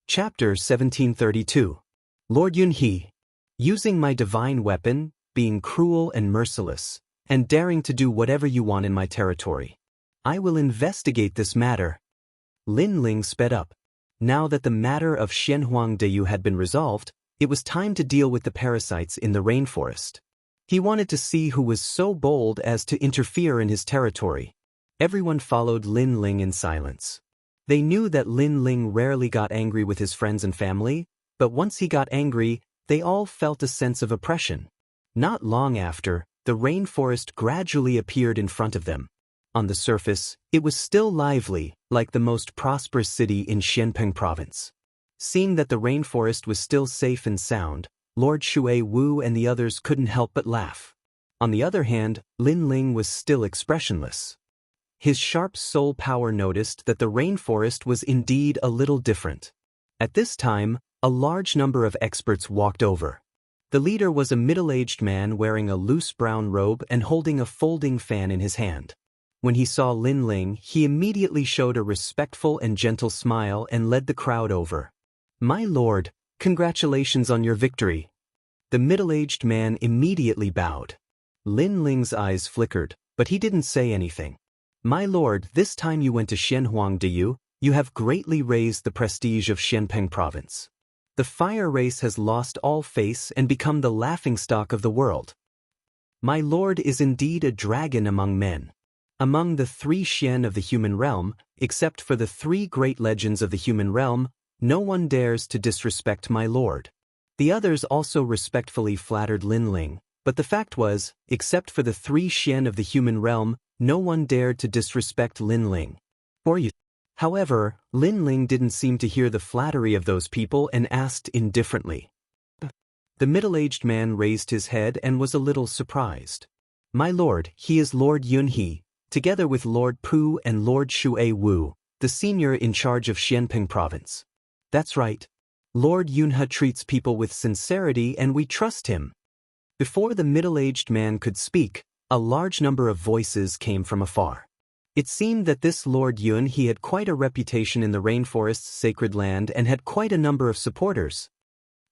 Chapter 1732. Lord Yunhe. Using my divine weapon, being cruel and merciless, and daring to do whatever you want in my territory. I will investigate this matter. Lin Ling sped up. Now that the matter of Xianhuang Deyu had been resolved, it was time to deal with the parasites in the rainforest. He wanted to see who was so bold as to interfere in his territory. Everyone followed Lin Ling in silence. They knew that Lin Ling rarely got angry with his friends and family, but once he got angry, they all felt a sense of oppression. Not long after, the rainforest gradually appeared in front of them. On the surface, it was still lively, like the most prosperous city in Xianpeng province. Seeing that the rainforest was still safe and sound, Lord Shui Wu and the others couldn't help but laugh. On the other hand, Lin Ling was still expressionless. His sharp soul power noticed that the rainforest was indeed a little different. At this time, a large number of experts walked over. The leader was a middle-aged man wearing a loose brown robe and holding a folding fan in his hand. When he saw Lin Ling, he immediately showed a respectful and gentle smile and led the crowd over. "My lord, congratulations on your victory." The middle-aged man immediately bowed. Lin Ling's eyes flickered, but he didn't say anything. "My lord, this time you went to Xianhuang Deyu, you have greatly raised the prestige of Xianpeng province. The fire race has lost all face and become the laughingstock of the world. My lord is indeed a dragon among men. Among the 3 Xian of the human realm, except for the 3 great legends of the human realm, no one dares to disrespect my lord." The others also respectfully flattered Lin Ling, but the fact was, except for the 3 Xian of the human realm, no one dared to disrespect Lin Ling. However, Lin Ling didn't seem to hear the flattery of those people and asked indifferently. The middle-aged man raised his head and was a little surprised. "My lord, he is Lord Yunhe, together with Lord Pu and Lord Shui Wu, the senior in charge of Xianpeng province." "That's right. Lord Yunhe treats people with sincerity and we trust him." Before the middle-aged man could speak, a large number of voices came from afar. It seemed that this Lord Yunhe had quite a reputation in the rainforest's sacred land and had quite a number of supporters.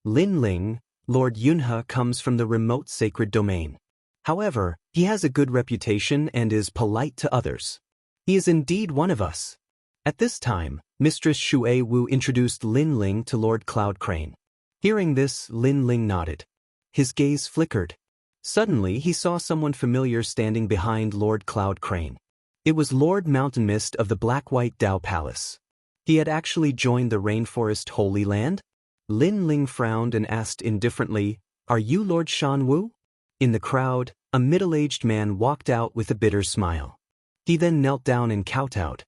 "Lin Ling, Lord Yunhe comes from the remote sacred domain. However, he has a good reputation and is polite to others. He is indeed one of us." At this time, Mistress Shui Wu introduced Lin Ling to Lord Cloud Crane. Hearing this, Lin Ling nodded. His gaze flickered. Suddenly, he saw someone familiar standing behind Lord Cloud Crane. It was Lord Mountain Mist of the Black-White Dao Palace. He had actually joined the Rainforest Holy Land? Lin Ling frowned and asked indifferently, "Are you Lord Shan Wu?" In the crowd, a middle-aged man walked out with a bitter smile. He then knelt down and kowtowed.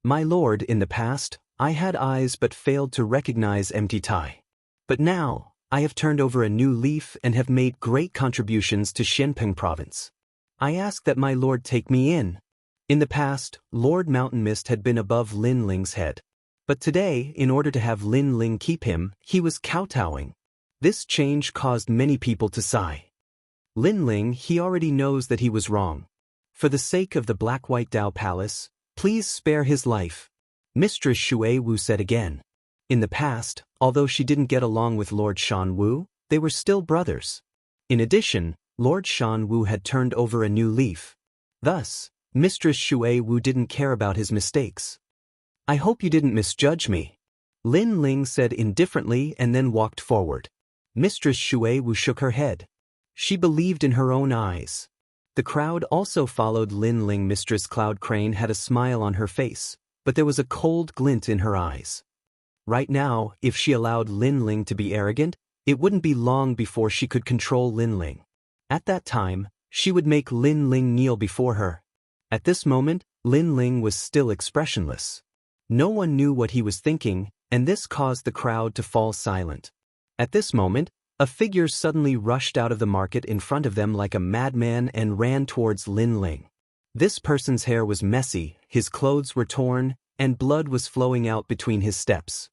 "My lord, in the past, I had eyes but failed to recognize empty Tai. But now, I have turned over a new leaf and have made great contributions to Xianpeng province. I ask that my lord take me in." In the past, Lord Mountain Mist had been above Lin Ling's head. But today, in order to have Lin Ling keep him, he was kowtowing. This change caused many people to sigh. Lin Ling, he already knows that he was wrong. For the sake of the Black-White Dao Palace, please spare his life. Mistress Shui Wu said again. In the past, although she didn't get along with Lord Shan Wu, they were still brothers. In addition, Lord Shan Wu had turned over a new leaf. Thus, Mistress Shui Wu didn't care about his mistakes. "I hope you didn't misjudge me," Lin Ling said indifferently and then walked forward. Mistress Shui Wu shook her head. She believed in her own eyes. The crowd also followed Lin Ling. Mistress Cloud Crane had a smile on her face, but there was a cold glint in her eyes. Right now, if she allowed Lin Ling to be arrogant, it wouldn't be long before she could control Lin Ling. At that time, she would make Lin Ling kneel before her. At this moment, Lin Ling was still expressionless. No one knew what he was thinking, and this caused the crowd to fall silent. At this moment, a figure suddenly rushed out of the market in front of them like a madman and ran towards Lin Ling. This person's hair was messy, his clothes were torn, and blood was flowing out between his steps.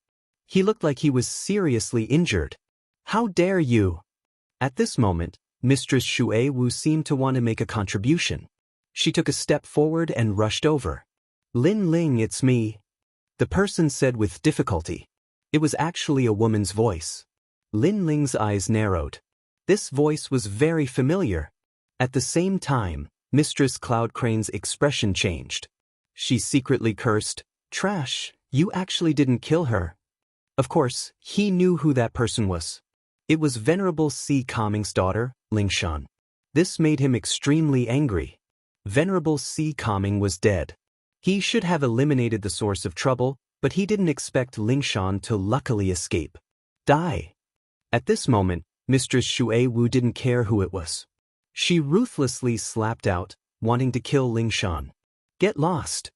He looked like he was seriously injured. "How dare you?" At this moment, Mistress Shui Wu seemed to want to make a contribution. She took a step forward and rushed over. "Lin Ling, it's me," the person said with difficulty. It was actually a woman's voice. Lin Ling's eyes narrowed. This voice was very familiar. At the same time, Mistress Cloud Crane's expression changed. She secretly cursed, "Trash, you actually didn't kill her." Of course, he knew who that person was. It was Venerable C. Calming's daughter, Lingshan. This made him extremely angry. Venerable C. Calming was dead. He should have eliminated the source of trouble, but he didn't expect Lingshan to luckily escape. Die. At this moment, Mistress Xue Wu didn't care who it was. She ruthlessly slapped out, wanting to kill Lingshan. Get lost.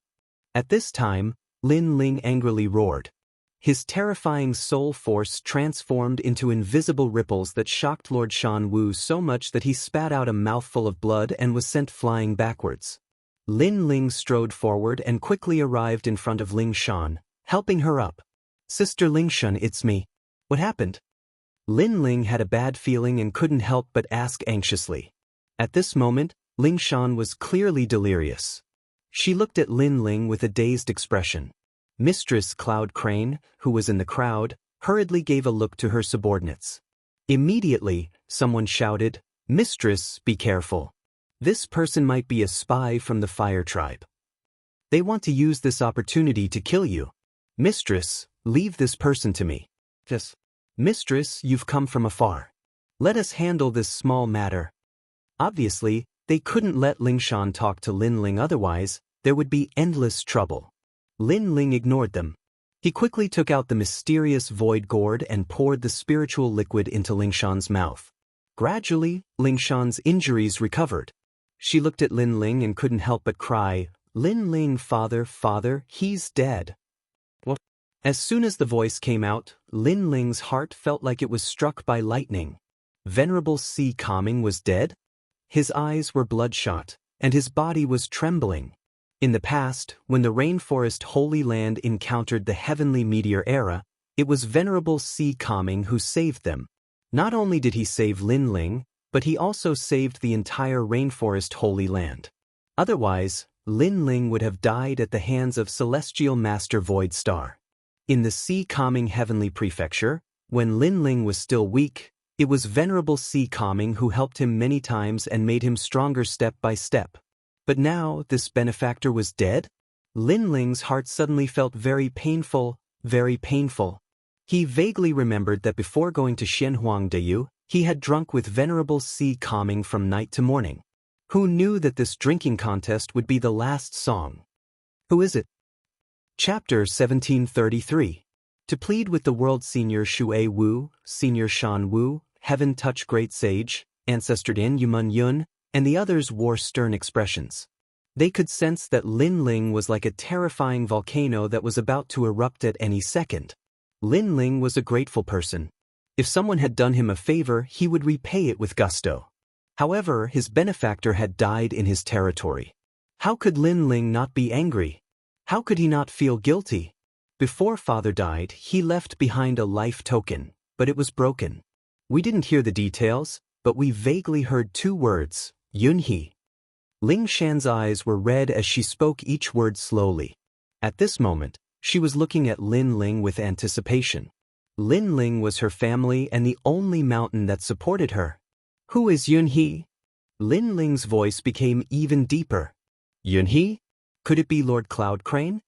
At this time, Lin Ling angrily roared. His terrifying soul force transformed into invisible ripples that shocked Lord Shan Wu so much that he spat out a mouthful of blood and was sent flying backwards. Lin Ling strode forward and quickly arrived in front of Lingshan, helping her up. "Sister Lingshan, it's me. What happened?" Lin Ling had a bad feeling and couldn't help but ask anxiously. At this moment, Lingshan was clearly delirious. She looked at Lin Ling with a dazed expression. Mistress Cloud Crane, who was in the crowd, hurriedly gave a look to her subordinates. Immediately, someone shouted, "Mistress, be careful. This person might be a spy from the Fire Tribe. They want to use this opportunity to kill you. Mistress, leave this person to me." "Yes. Mistress, you've come from afar. Let us handle this small matter." Obviously, they couldn't let Lingshan talk to Lin Ling, otherwise there would be endless trouble. Lin Ling ignored them. He quickly took out the mysterious void gourd and poured the spiritual liquid into Lingshan's mouth. Gradually, Lingshan's injuries recovered. She looked at Lin Ling and couldn't help but cry, "Lin Ling, father, he's dead." What? As soon as the voice came out, Lin Ling's heart felt like it was struck by lightning. Venerable C. Calming was dead? His eyes were bloodshot, and his body was trembling. In the past, when the Rainforest Holy Land encountered the Heavenly Meteor Era, it was Venerable C. Calming who saved them. Not only did he save Lin Ling, but he also saved the entire Rainforest Holy Land. Otherwise, Lin Ling would have died at the hands of Celestial Master Void Star. In the C. Calming Heavenly Prefecture, when Lin Ling was still weak, it was Venerable C. Calming who helped him many times and made him stronger step by step. But now this benefactor was dead? Lin Ling's heart suddenly felt very painful, very painful. He vaguely remembered that before going to Xianhuangdeyu, he had drunk with Venerable C. Calming from night to morning. Who knew that this drinking contest would be the last song? Who is it? Chapter 1733. To plead with the world Senior Xue Wu, Senior Shan Wu, Heaven Touch Great Sage, Ancestor Din Yumun Yun, and the others wore stern expressions. They could sense that Lin Ling was like a terrifying volcano that was about to erupt at any second. Lin Ling was a grateful person. If someone had done him a favor, he would repay it with gusto. However, his benefactor had died in his territory. How could Lin Ling not be angry? How could he not feel guilty? Before father died, he left behind a life token, but it was broken. We didn't hear the details, but we vaguely heard two words, Yunhe. Lingshan's eyes were red as she spoke each word slowly. At this moment, she was looking at Lin Ling with anticipation. Lin Ling was her family and the only mountain that supported her. Who is Yunhe? Lin Ling's voice became even deeper. Yunhe? Could it be Lord Cloud Crane?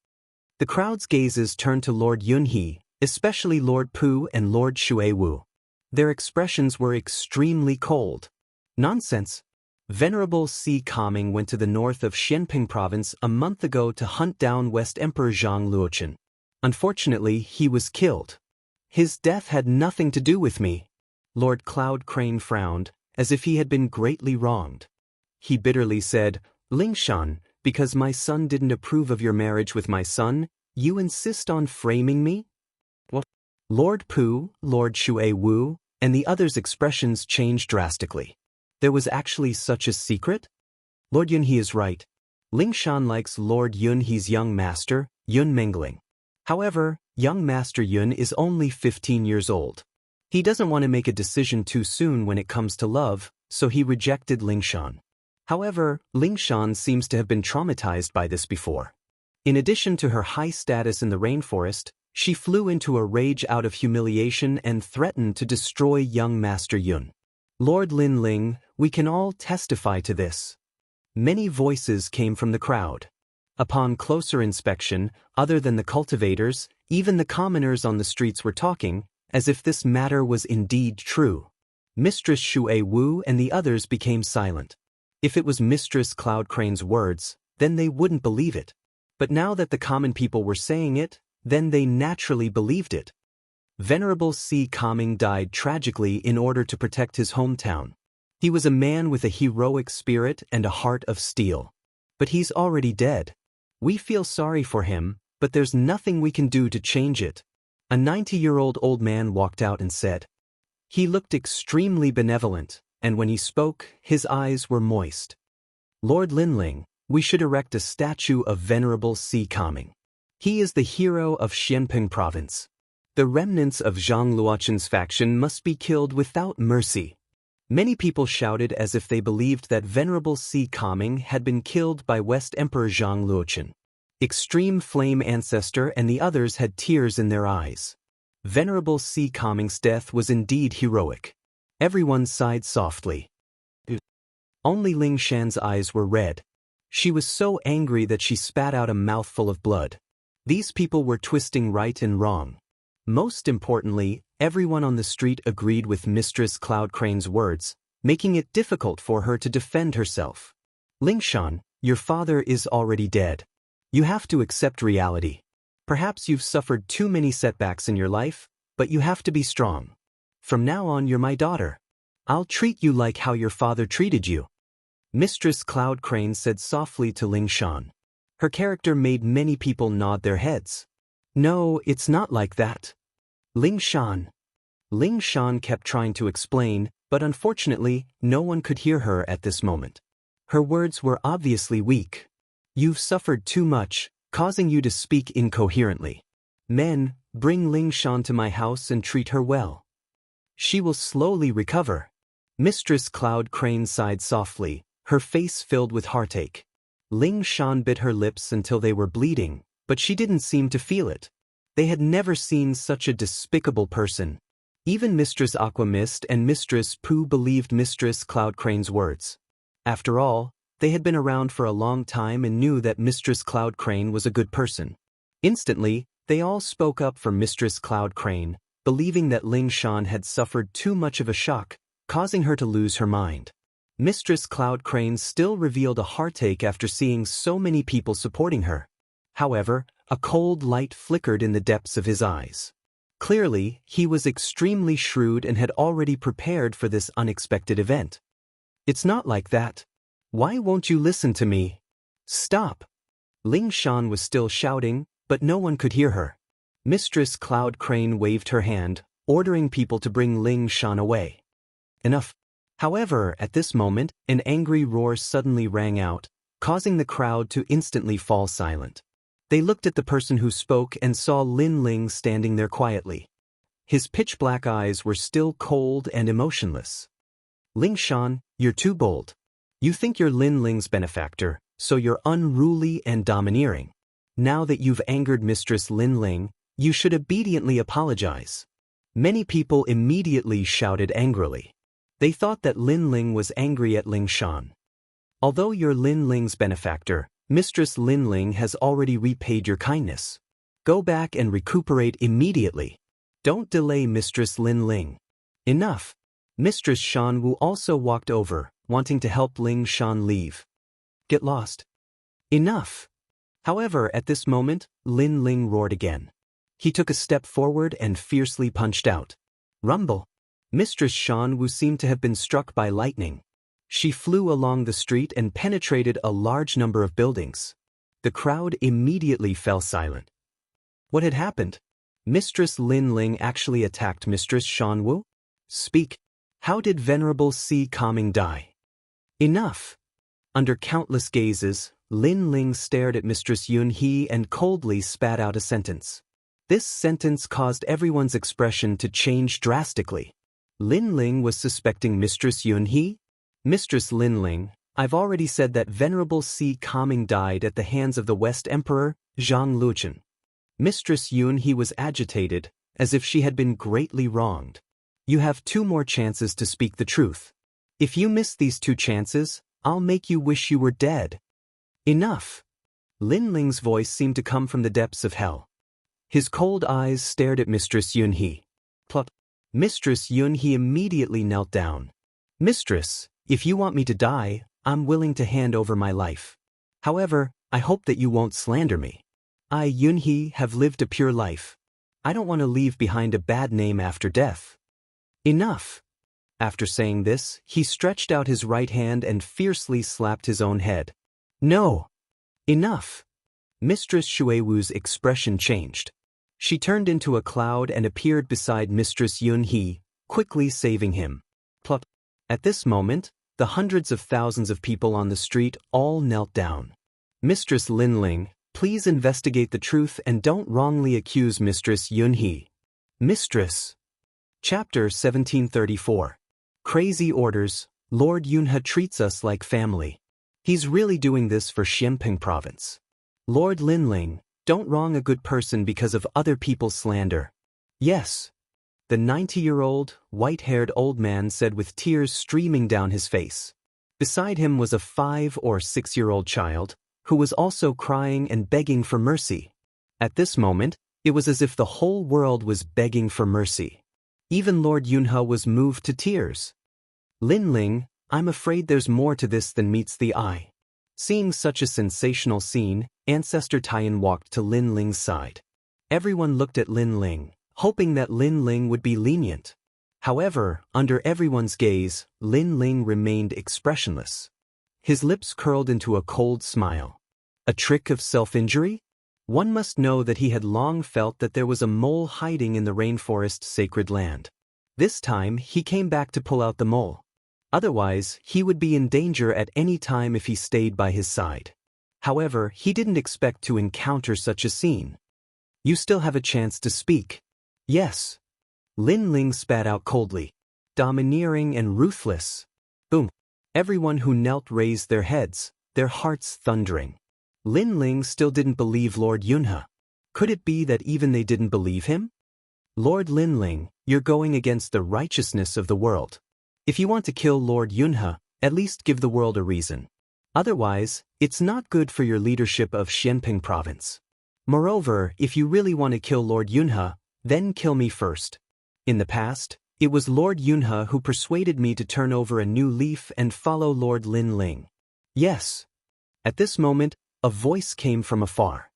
The crowd's gazes turned to Lord Yunhe, especially Lord Pu and Lord Xue Wu. Their expressions were extremely cold. Nonsense. Venerable C. Calming went to the north of Xianping province a month ago to hunt down West Emperor Zhang Luochen. Unfortunately, he was killed. His death had nothing to do with me. Lord Cloud Crane frowned, as if he had been greatly wronged. He bitterly said, Lingshan, because my son didn't approve of your marriage with my son, you insist on framing me? What? Lord Pu, Lord Xue Wu, and the others' expressions changed drastically. There was actually such a secret? Lord Yunhe is right. Lingshan likes Lord Yunhe's young master, Yun Mengling. However, young Master Yun is only 15 years old. He doesn't want to make a decision too soon when it comes to love, so he rejected Lingshan. However, Lingshan seems to have been traumatized by this before. In addition to her high status in the rainforest, She flew into a rage out of humiliation and threatened to destroy young Master Yun. Lord Lin Ling, we can all testify to this. Many voices came from the crowd. Upon closer inspection, other than the cultivators, even the commoners on the streets were talking, as if this matter was indeed true. Mistress Shui Wu and the others became silent. If it was Mistress Cloud Crane's words, then they wouldn't believe it. But now that the common people were saying it, then they naturally believed it. Venerable Si Kaming died tragically in order to protect his hometown. He was a man with a heroic spirit and a heart of steel. But he's already dead. We feel sorry for him, but there's nothing we can do to change it. A 90-year-old old man walked out and said. He looked extremely benevolent, and when he spoke, his eyes were moist. Lord Linling, we should erect a statue of Venerable Si Kaming. He is the hero of Xianping province. The remnants of Zhang Luoqin's faction must be killed without mercy. Many people shouted as if they believed that Venerable Si Kaming had been killed by West Emperor Zhang Luoqin. Extreme Flame Ancestor and the others had tears in their eyes. Venerable Si Kaming's death was indeed heroic. Everyone sighed softly. Only Ling Shan's eyes were red. She was so angry that she spat out a mouthful of blood. These people were twisting right and wrong. Most importantly, everyone on the street agreed with Mistress Cloud Crane's words, making it difficult for her to defend herself. Ling Shan, your father is already dead. You have to accept reality. Perhaps you've suffered too many setbacks in your life, but you have to be strong. From now on you're my daughter. I'll treat you like how your father treated you. Mistress Cloud Crane said softly to Ling Shan. Her character made many people nod their heads. No, it's not like that. Ling Shan. Ling Shan kept trying to explain, but unfortunately, no one could hear her at this moment. Her words were obviously weak. You've suffered too much, causing you to speak incoherently. Men, bring Ling Shan to my house and treat her well. She will slowly recover. Mistress Cloud Crane sighed softly, her face filled with heartache. Ling Shan bit her lips until they were bleeding, but she didn't seem to feel it. They had never seen such a despicable person. Even Mistress Aqua Mist and Mistress Pooh believed Mistress Cloud Crane's words. After all, they had been around for a long time and knew that Mistress Cloud Crane was a good person. Instantly, they all spoke up for Mistress Cloud Crane, believing that Ling Shan had suffered too much of a shock, causing her to lose her mind. Mistress Cloud Crane still revealed a heartache after seeing so many people supporting her. However, a cold light flickered in the depths of his eyes. Clearly, he was extremely shrewd and had already prepared for this unexpected event. It's not like that. Why won't you listen to me? Stop! Ling Shan was still shouting, but no one could hear her. Mistress Cloud Crane waved her hand, ordering people to bring Ling Shan away. Enough. However, at this moment, an angry roar suddenly rang out, causing the crowd to instantly fall silent. They looked at the person who spoke and saw Lin Ling standing there quietly. His pitch-black eyes were still cold and emotionless. Ling Shan, you're too bold. You think you're Lin Ling's benefactor, so you're unruly and domineering. Now that you've angered Mistress Lin Ling, you should obediently apologize. Many people immediately shouted angrily. They thought that Lin Ling was angry at Ling Shan. Although you're Lin Ling's benefactor, Mistress Lin Ling has already repaid your kindness. Go back and recuperate immediately. Don't delay, Mistress Lin Ling. Enough. Mistress Shan Wu also walked over, wanting to help Ling Shan leave. Get lost. Enough. However, at this moment, Lin Ling roared again. He took a step forward and fiercely punched out. Rumble. Mistress Shan Wu seemed to have been struck by lightning. She flew along the street and penetrated a large number of buildings. The crowd immediately fell silent. What had happened? Mistress Lin Ling actually attacked Mistress Shan Wu? Speak. How did Venerable Si Kaming die? Enough. Under countless gazes, Lin Ling stared at Mistress Yun He and coldly spat out a sentence. This sentence caused everyone's expression to change drastically. Lin Ling was suspecting Mistress Yun He? Mistress Lin Ling, I've already said that Venerable Si Kaming died at the hands of the West Emperor, Zhang Luoqin. Mistress Yunhe was agitated, as if she had been greatly wronged. You have 2 more chances to speak the truth. If you miss these 2 chances, I'll make you wish you were dead. Enough! Lin Ling's voice seemed to come from the depths of hell. His cold eyes stared at Mistress Yunhe. Plop. Mistress Yunhe immediately knelt down. Mistress, if you want me to die, I'm willing to hand over my life. However, I hope that you won't slander me. I, Yunhe, have lived a pure life. I don't want to leave behind a bad name after death. Enough! After saying this, he stretched out his right hand and fiercely slapped his own head. No! Enough! Mistress Xuewu's expression changed. She turned into a cloud and appeared beside Mistress Yunhe, quickly saving him. Plop. At this moment, the hundreds of thousands of people on the street all knelt down. Mistress Lin Ling, please investigate the truth and don't wrongly accuse Mistress Yunhe. Mistress. Chapter 1734. Crazy orders. Lord Yunhe treats us like family. He's really doing this for Xianping province. Lord Lin Ling, don't wrong a good person because of other people's slander. Yes. The 90-year-old, white-haired old man said with tears streaming down his face. Beside him was a 5 or 6-year-old child, who was also crying and begging for mercy. At this moment, it was as if the whole world was begging for mercy. Even Lord Yunhe was moved to tears. Lin Ling, I'm afraid there's more to this than meets the eye. Seeing such a sensational scene, Ancestor Taiyan walked to Lin Ling's side. Everyone looked at Lin Ling, hoping that Lin Ling would be lenient. However, under everyone's gaze, Lin Ling remained expressionless. His lips curled into a cold smile. A trick of self-injury? One must know that he had long felt that there was a mole hiding in the rainforest sacred land. This time, he came back to pull out the mole. Otherwise, he would be in danger at any time if he stayed by his side. However, he didn't expect to encounter such a scene. You still have a chance to speak. Yes. Lin Ling spat out coldly. Domineering and ruthless. Boom. Everyone who knelt raised their heads, their hearts thundering. Lin Ling still didn't believe Lord Yunhe. Could it be that even they didn't believe him? Lord Lin Ling, you're going against the righteousness of the world. If you want to kill Lord Yunhe, at least give the world a reason. Otherwise, it's not good for your leadership of Xianping province. Moreover, if you really want to kill Lord Yunhe, then kill me first. In the past, it was Lord Yunhe who persuaded me to turn over a new leaf and follow Lord Lin Ling. Yes. At this moment, a voice came from afar.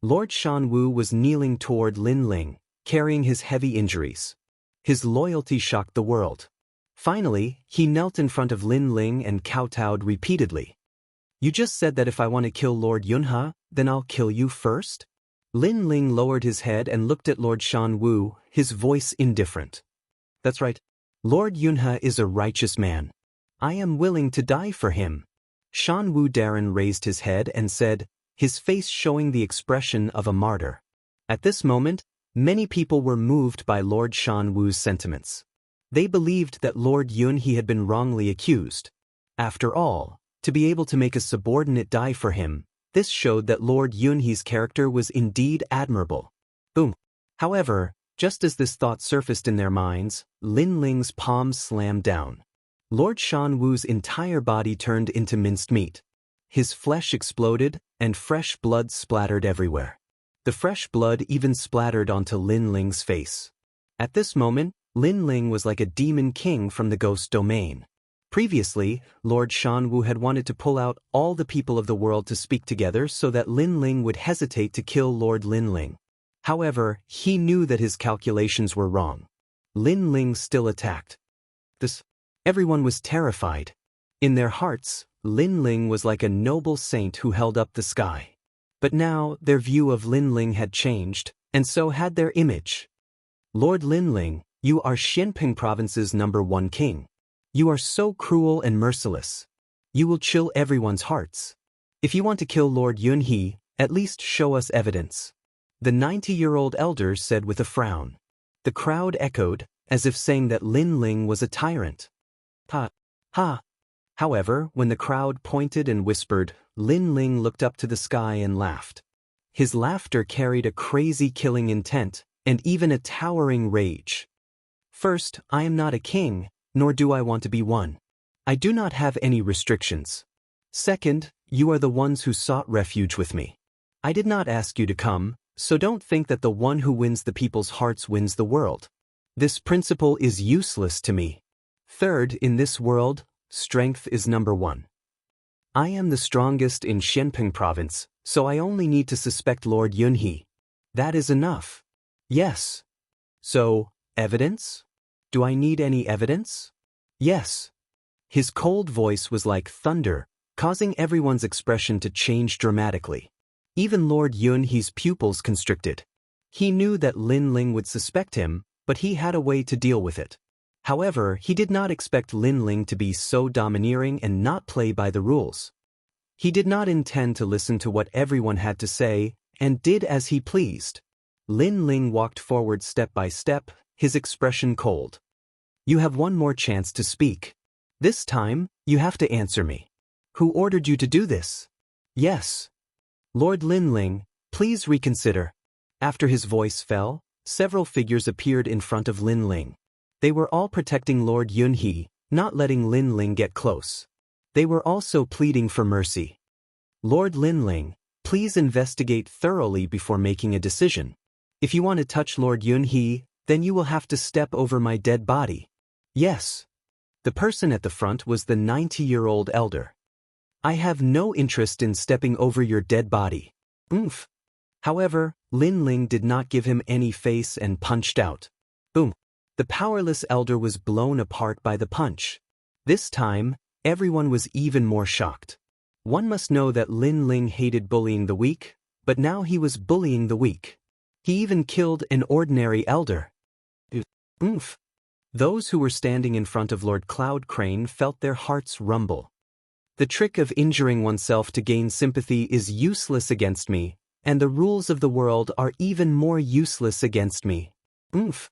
Lord Shanwu was kneeling toward Lin Ling, carrying his heavy injuries. His loyalty shocked the world. Finally, he knelt in front of Lin Ling and kowtowed repeatedly. You just said that if I want to kill Lord Yunhe, then I'll kill you first? Lin Ling lowered his head and looked at Lord Shanwu, his voice indifferent. That's right. Lord Yunhe is a righteous man. I am willing to die for him. Shanwu Darren raised his head and said, his face showing the expression of a martyr. At this moment, many people were moved by Lord Shanwu's sentiments. They believed that Lord Yunhe had been wrongly accused. After all, to be able to make a subordinate die for him, this showed that Lord Yunhe's character was indeed admirable. Boom. However, just as this thought surfaced in their minds, Lin Ling's palms slammed down. Lord Shanwu's entire body turned into minced meat. His flesh exploded, and fresh blood splattered everywhere. The fresh blood even splattered onto Lin Ling's face. At this moment, Lin Ling was like a demon king from the ghost domain. Previously, Lord Shanwu had wanted to pull out all the people of the world to speak together so that Lin Ling would hesitate to kill Lord Lin Ling. However, he knew that his calculations were wrong. Lin Ling still attacked. Everyone was terrified. In their hearts, Lin Ling was like a noble saint who held up the sky. But now, their view of Lin Ling had changed, and so had their image. Lord Lin Ling, you are Xianping province's #1 king. You are so cruel and merciless. You will chill everyone's hearts. If you want to kill Lord Yunhe, at least show us evidence. The 90-year-old elder said with a frown. The crowd echoed, as if saying that Lin Ling was a tyrant. Ha! Ha! However, when the crowd pointed and whispered, Lin Ling looked up to the sky and laughed. His laughter carried a crazy killing intent, and even a towering rage. First, I am not a king, nor do I want to be one. I do not have any restrictions. Second, you are the ones who sought refuge with me. I did not ask you to come, so don't think that the one who wins the people's hearts wins the world. This principle is useless to me. Third, in this world, strength is number one. I am the strongest in Xianping province, so I only need to suspect Lord Yunhe. That is enough. Yes. So, evidence? Do I need any evidence? Yes. His cold voice was like thunder, causing everyone's expression to change dramatically. Even Lord Yunhe's pupils constricted. He knew that Lin Ling would suspect him, but he had a way to deal with it. However, he did not expect Lin Ling to be so domineering and not play by the rules. He did not intend to listen to what everyone had to say, and did as he pleased. Lin Ling walked forward step by step, his expression cold. You have one more chance to speak. This time, you have to answer me. Who ordered you to do this? Yes. Lord Lin Ling, please reconsider. After his voice fell, several figures appeared in front of Lin Ling. They were all protecting Lord Yunhe, not letting Lin Ling get close. They were also pleading for mercy. Lord Lin Ling, please investigate thoroughly before making a decision. If you want to touch Lord Yunhe, then you will have to step over my dead body. Yes. The person at the front was the 90-year-old elder. I have no interest in stepping over your dead body. Oomph. However, Lin Ling did not give him any face and punched out. Boom. The powerless elder was blown apart by the punch. This time, everyone was even more shocked. One must know that Lin Ling hated bullying the weak, but now he was bullying the weak. He even killed an ordinary elder. Oomph. Those who were standing in front of Lord Cloud Crane felt their hearts rumble. The trick of injuring oneself to gain sympathy is useless against me, and the rules of the world are even more useless against me. Oomph.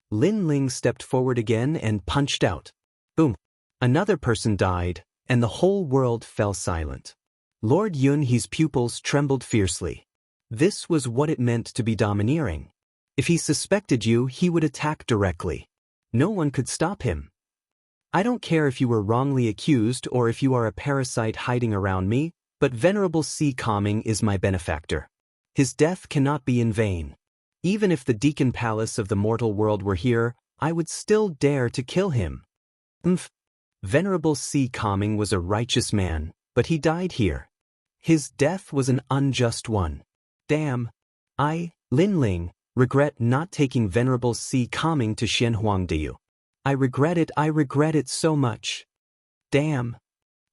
Lin Ling stepped forward again and punched out. Boom. Another person died, and the whole world fell silent. Lord Yunhe's pupils trembled fiercely. This was what it meant to be domineering. If he suspected you, he would attack directly. No one could stop him. I don't care if you were wrongly accused or if you are a parasite hiding around me, but Venerable Sea Calming is my benefactor. His death cannot be in vain. Even if the Deacon Palace of the mortal world were here, I would still dare to kill him. Venerable Sea Calming was a righteous man, but he died here. His death was an unjust one. Damn. I, Lin Ling, regret not taking Venerable Sea Calming to Xianhuangdiu. I regret it so much. Damn.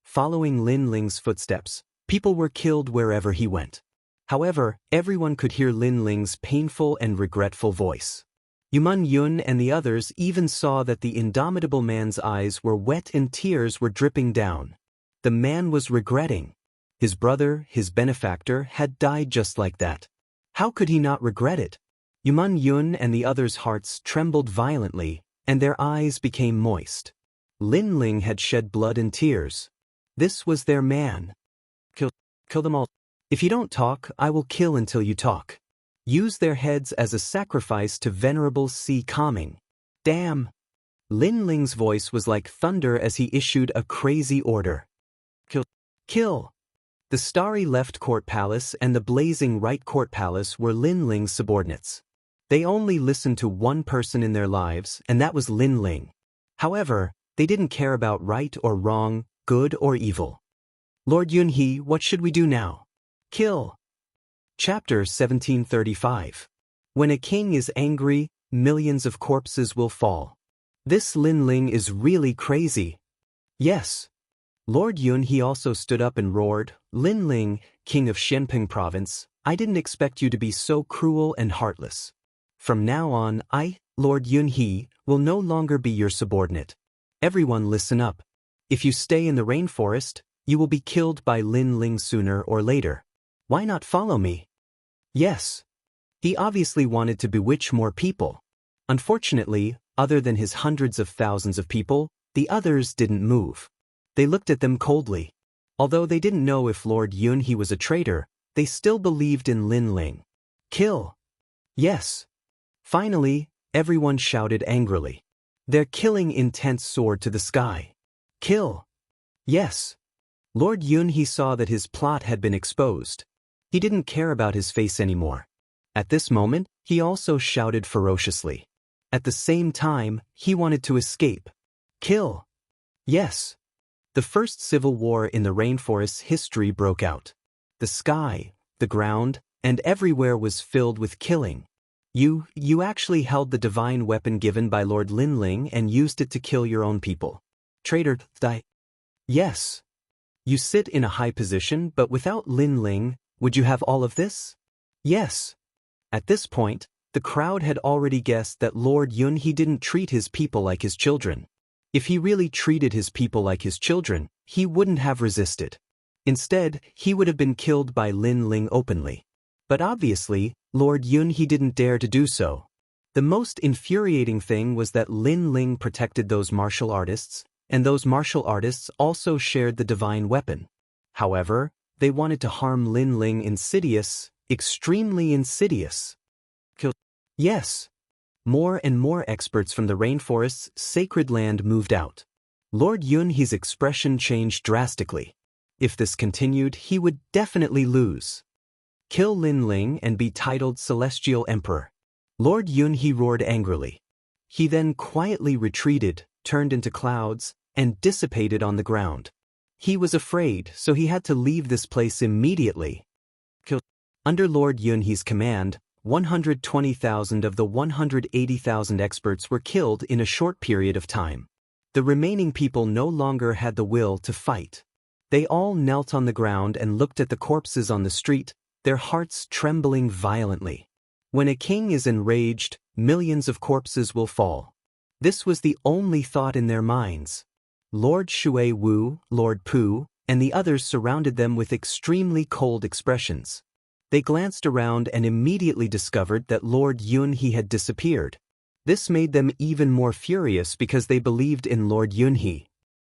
Following Lin Ling's footsteps, people were killed wherever he went. However, everyone could hear Lin Ling's painful and regretful voice. Yuman Yun and the others even saw that the indomitable man's eyes were wet and tears were dripping down. The man was regretting. His brother, his benefactor, had died just like that. How could he not regret it? Yuman Yun and the others' hearts trembled violently, and their eyes became moist. Lin Ling had shed blood and tears. This was their man. Kill them all. If you don't talk, I will kill until you talk. Use their heads as a sacrifice to Venerable Sea Calming. Damn. Lin Ling's voice was like thunder as he issued a crazy order. Kill. The starry left court palace and the blazing right court palace were Lin Ling's subordinates. They only listened to one person in their lives, and that was Lin Ling. However, they didn't care about right or wrong, good or evil. Lord Yunhe, what should we do now? Kill. Chapter 1735. When a king is angry, millions of corpses will fall. This Lin Ling is really crazy. Yes. Lord Yunhe also stood up and roared, Lin Ling, king of Xianping province, I didn't expect you to be so cruel and heartless. From now on, I, Lord Yunhe, will no longer be your subordinate. Everyone listen up. If you stay in the rainforest, you will be killed by Lin Ling sooner or later. Why not follow me? Yes. He obviously wanted to bewitch more people. Unfortunately, other than his hundreds of thousands of people, the others didn't move. They looked at them coldly. Although they didn't know if Lord Yunhe was a traitor, they still believed in Lin Ling. Kill! Yes! Finally, everyone shouted angrily. Their killing intent soared to the sky. Kill! Yes! Lord Yunhe saw that his plot had been exposed. He didn't care about his face anymore. At this moment, he also shouted ferociously. At the same time, he wanted to escape. Kill! Yes! The first civil war in the rainforest's history broke out. The sky, the ground, and everywhere was filled with killing. You actually held the divine weapon given by Lord Lin Ling and used it to kill your own people. Traitor, die. Yes. You sit in a high position, but without Lin Ling, would you have all of this? Yes. At this point, the crowd had already guessed that Lord Yunhe didn't treat his people like his children. If he really treated his people like his children, he wouldn't have resisted. Instead, he would have been killed by Lin Ling openly. But obviously, Lord Yunhe didn't dare to do so. The most infuriating thing was that Lin Ling protected those martial artists, and those martial artists also shared the divine weapon. However, they wanted to harm Lin Ling extremely insidious. Yes. More and more experts from the rainforest's sacred land moved out. Lord Yunhe's expression changed drastically. If this continued, he would definitely lose. Kill Lin Ling and be titled Celestial Emperor. Lord Yunhe roared angrily. He then quietly retreated, turned into clouds, and dissipated on the ground. He was afraid, so he had to leave this place immediately. Under Lord Yunhe's command, 120,000 of the 180,000 experts were killed in a short period of time. The remaining people no longer had the will to fight. They all knelt on the ground and looked at the corpses on the street, their hearts trembling violently. When a king is enraged, millions of corpses will fall. This was the only thought in their minds. Lord Shui Wu, Lord Pu, and the others surrounded them with extremely cold expressions. They glanced around and immediately discovered that Lord Yunhe had disappeared. This made them even more furious because they believed in Lord Yunhe.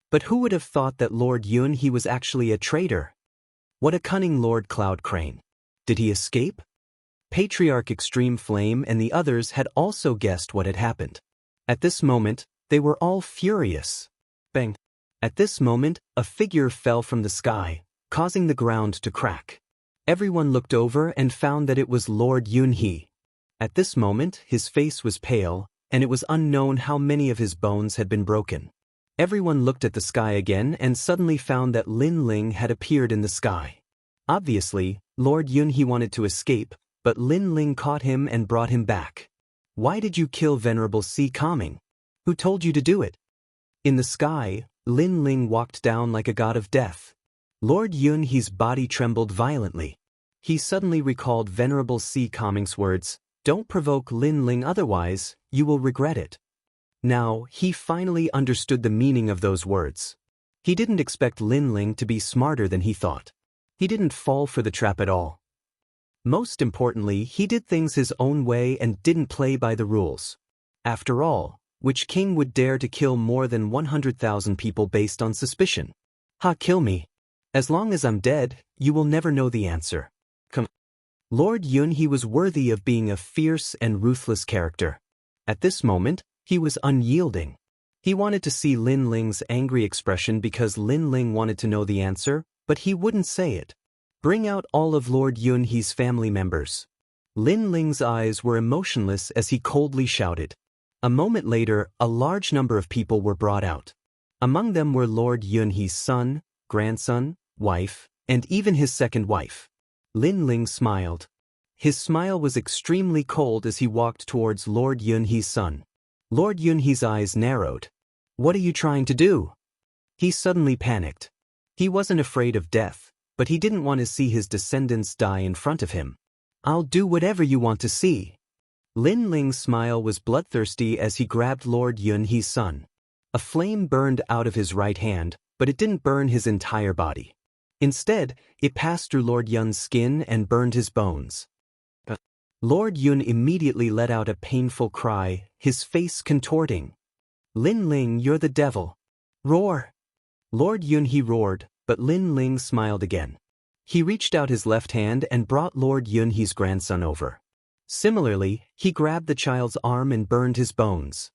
But who would have thought that Lord Yunhe was actually a traitor? What a cunning Lord Cloud Crane. Did he escape? Patriarch Extreme Flame and the others had also guessed what had happened. At this moment, they were all furious. Bang! At this moment, a figure fell from the sky, causing the ground to crack. Everyone looked over and found that it was Lord Yunhe. At this moment, his face was pale, and it was unknown how many of his bones had been broken. Everyone looked at the sky again and suddenly found that Lin Ling had appeared in the sky. Obviously, Lord Yunhe wanted to escape, but Lin Ling caught him and brought him back. Why did you kill Venerable Si Kaming? Who told you to do it? In the sky, Lin Ling walked down like a god of death. Lord Yunhe's body trembled violently. He suddenly recalled Venerable Si Kaming's words, "Don't provoke Lin Ling, otherwise, you will regret it." Now, he finally understood the meaning of those words. He didn't expect Lin Ling to be smarter than he thought. He didn't fall for the trap at all. Most importantly, he did things his own way and didn't play by the rules. After all, which king would dare to kill more than 100,000 people based on suspicion? Kill me. As long as I'm dead, you will never know the answer. Come. Lord Yunhe was worthy of being a fierce and ruthless character. At this moment, he was unyielding. He wanted to see Lin Ling's angry expression because Lin Ling wanted to know the answer, but he wouldn't say it. Bring out all of Lord Yunhe's family members. Lin Ling's eyes were emotionless as he coldly shouted. A moment later, a large number of people were brought out. Among them were Lord Yunhe's son, grandson, wife, and even his second wife. Lin Ling smiled. His smile was extremely cold as he walked towards Lord Yunhe's son. Lord Yunhe's eyes narrowed. What are you trying to do? He suddenly panicked. He wasn't afraid of death, but he didn't want to see his descendants die in front of him. I'll do whatever you want to see. Lin Ling's smile was bloodthirsty as he grabbed Lord Yunhe's son. A flame burned out of his right hand, but it didn't burn his entire body. Instead, it passed through Lord Yun's skin and burned his bones. Lord Yun immediately let out a painful cry, his face contorting. Lin Ling, you're the devil. Roar! Lord Yunhe roared, but Lin Ling smiled again. He reached out his left hand and brought Lord Yunhe's grandson over. Similarly, he grabbed the child's arm and burned his bones.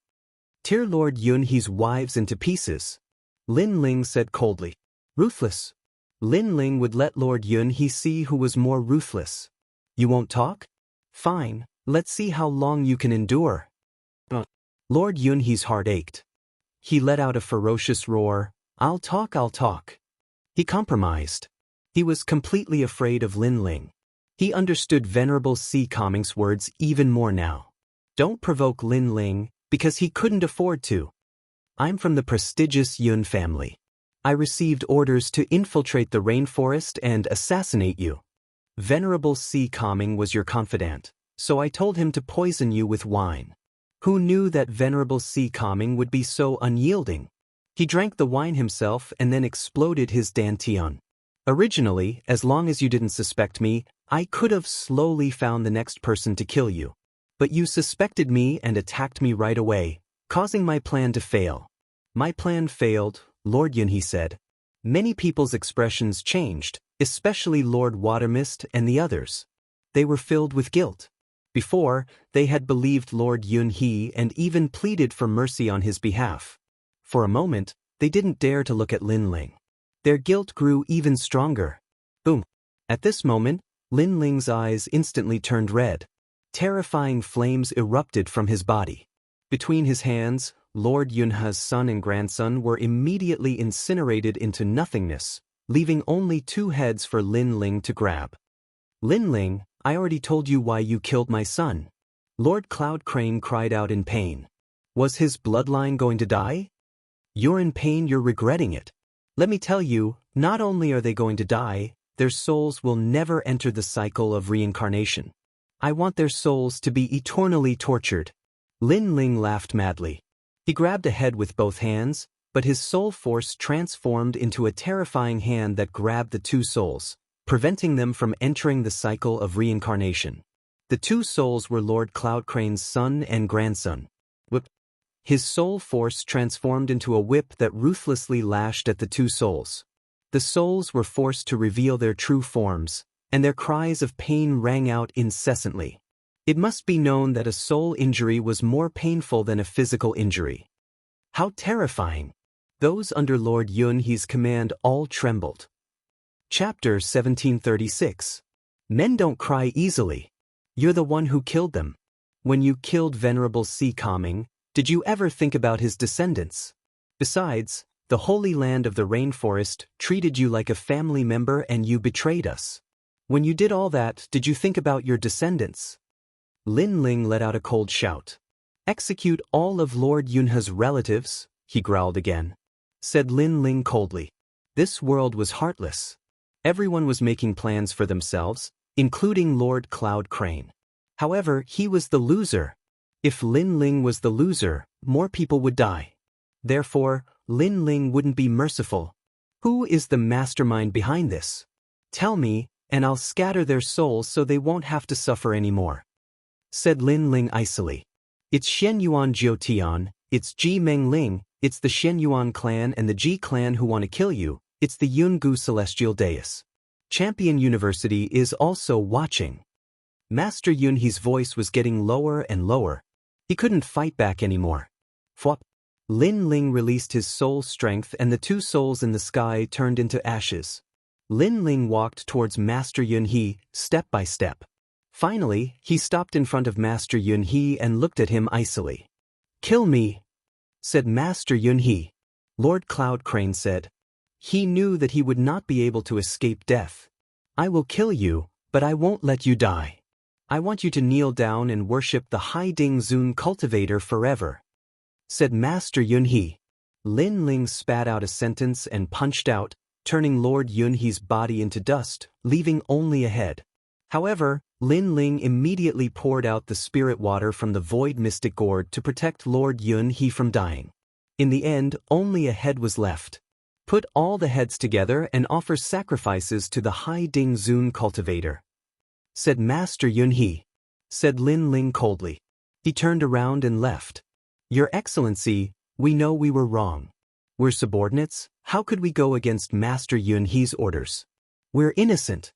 Tear Lord Yunhe's wives into pieces, Lin Ling said coldly. Ruthless. Lin Ling would let Lord Yunhe see who was more ruthless. You won't talk? Fine, let's see how long you can endure. Lord Yunhe's heart ached. He let out a ferocious roar. I'll talk, I'll talk. He compromised. He was completely afraid of Lin Ling. He understood Venerable Si Kongming's words even more now. Don't provoke Lin Ling, because he couldn't afford to. I'm from the prestigious Yun family. I received orders to infiltrate the rainforest and assassinate you. Venerable Si Kongming was your confidant, so I told him to poison you with wine. Who knew that Venerable Si Kongming would be so unyielding? He drank the wine himself and then exploded his dantian. Originally, as long as you didn't suspect me, I could have slowly found the next person to kill you. But you suspected me and attacked me right away, causing my plan to fail. My plan failed, Lord Yunhe said. Many people's expressions changed, especially Lord Watermist and the others. They were filled with guilt. Before, they had believed Lord Yunhe and even pleaded for mercy on his behalf. For a moment, they didn't dare to look at Lin Ling. Their guilt grew even stronger. Boom. At this moment, Lin Ling's eyes instantly turned red. Terrifying flames erupted from his body. Between his hands, Lord Yunhe's son and grandson were immediately incinerated into nothingness, leaving only 2 heads for Lin Ling to grab. Lin Ling, I already told you why you killed my son. Lord Cloud Crane cried out in pain. Was his bloodline going to die? You're in pain, you're regretting it. Let me tell you, not only are they going to die, their souls will never enter the cycle of reincarnation. I want their souls to be eternally tortured. Lin Ling laughed madly. He grabbed a head with both hands, but his soul force transformed into a terrifying hand that grabbed the 2 souls, preventing them from entering the cycle of reincarnation. The 2 souls were Lord Cloud Crane's son and grandson. Whip. His soul force transformed into a whip that ruthlessly lashed at the 2 souls. The souls were forced to reveal their true forms, and their cries of pain rang out incessantly. It must be known that a soul injury was more painful than a physical injury. How terrifying! Those under Lord Yunhe's command all trembled. Chapter 1736. Men don't cry easily. You're the one who killed them. When you killed Venerable Si Kongming, did you ever think about his descendants? Besides, the Holy Land of the Rainforest treated you like a family member and you betrayed us. When you did all that, did you think about your descendants? Lin Ling let out a cold shout. Execute all of Lord Yunhe's relatives, he growled again. Said Lin Ling coldly. This world was heartless. Everyone was making plans for themselves, including Lord Cloud Crane. However, he was the loser. If Lin Ling was the loser, more people would die. Therefore, Lin Ling wouldn't be merciful. Who is the mastermind behind this? Tell me, and I'll scatter their souls so they won't have to suffer anymore. Said Lin Ling icily. It's Shen Yuan Jiutian, it's Ji Meng Ling, it's the Shen Yuan clan and the Ji clan who want to kill you, it's the Yungu Celestial Daoist. Champion University is also watching. Master Yunhe's voice was getting lower and lower. He couldn't fight back anymore. Fwop. Lin Ling released his soul strength and the 2 souls in the sky turned into ashes. Lin Ling walked towards Master Yunhe, step by step. Finally, he stopped in front of Master Yunhe and looked at him icily. Kill me, said Master Yunhe. Lord Cloud Crane said. He knew that he would not be able to escape death. I will kill you, but I won't let you die. I want you to kneel down and worship the Haiding Zun Cultivator forever, said Master Yunhe. Lin Ling spat out a sentence and punched out, turning Lord Yunhe's body into dust, leaving only a head. However, Lin Ling immediately poured out the spirit water from the void mystic gourd to protect Lord Yunhe from dying. In the end, only a head was left. Put all the heads together and offer sacrifices to the Haiding Zun Cultivator, said Master Yunhe. Said Lin Ling coldly. He turned around and left. Your Excellency, we know we were wrong. We're subordinates, how could we go against Master Yunhe's orders? "We're innocent,"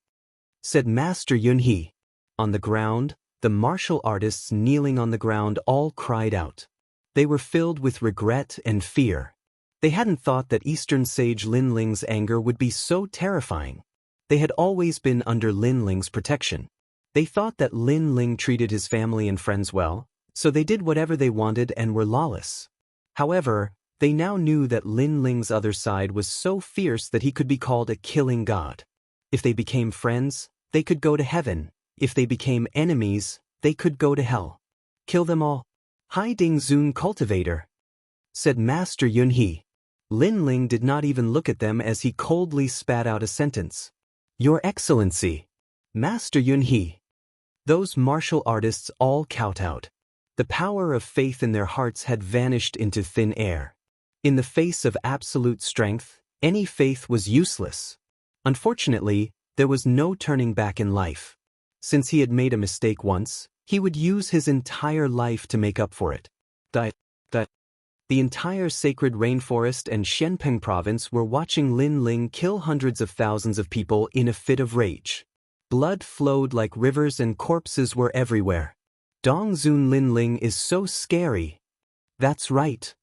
said Master Yunhe. On the ground, the martial artists kneeling on the ground all cried out. They were filled with regret and fear. They hadn't thought that Eastern sage Lin Ling's anger would be so terrifying. They had always been under Lin Ling's protection. They thought that Lin Ling treated his family and friends well, so they did whatever they wanted and were lawless. However, they now knew that Lin Ling's other side was so fierce that he could be called a killing god. If they became friends, they could go to heaven. If they became enemies, they could go to hell. Kill them all. "Hai Ding Zun Cultivator," said Master Yunhe. Lin Ling did not even look at them as he coldly spat out a sentence. "Your Excellency." "Master Yunhe." Those martial artists all kowtowed. The power of faith in their hearts had vanished into thin air. In the face of absolute strength, any faith was useless. Unfortunately, there was no turning back in life. Since he had made a mistake once, he would use his entire life to make up for it. The entire sacred rainforest and Xianpeng province were watching Lin Ling kill hundreds of thousands of people in a fit of rage. Blood flowed like rivers and corpses were everywhere. Dongzun Lin Ling is so scary. That's right.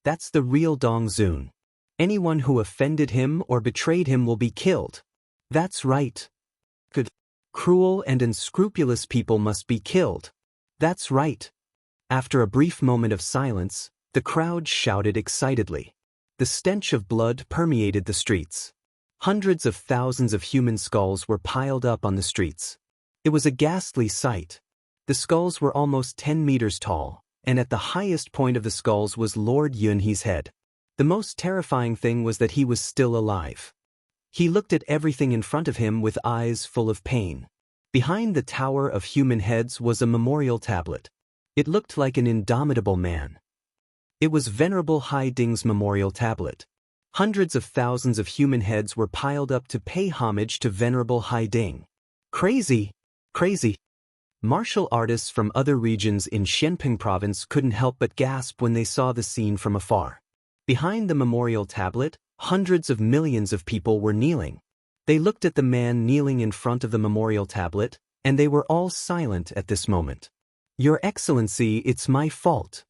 That's the real Dongzun. Anyone who offended him or betrayed him will be killed. That's right. Good. Cruel and unscrupulous people must be killed. That's right. After a brief moment of silence, the crowd shouted excitedly. The stench of blood permeated the streets. Hundreds of thousands of human skulls were piled up on the streets. It was a ghastly sight. The skulls were almost 10 meters tall, and at the highest point of the skulls was Lord Yunhe's head. The most terrifying thing was that he was still alive. He looked at everything in front of him with eyes full of pain. Behind the tower of human heads was a memorial tablet. It looked like an indomitable man. It was Venerable Hai Ding's memorial tablet. Hundreds of thousands of human heads were piled up to pay homage to Venerable Hai Ding. Crazy! Crazy! Martial artists from other regions in Xianpeng province couldn't help but gasp when they saw the scene from afar. Behind the memorial tablet, hundreds of millions of people were kneeling. They looked at the man kneeling in front of the memorial tablet, and they were all silent at this moment. "Your Excellency, it's my fault."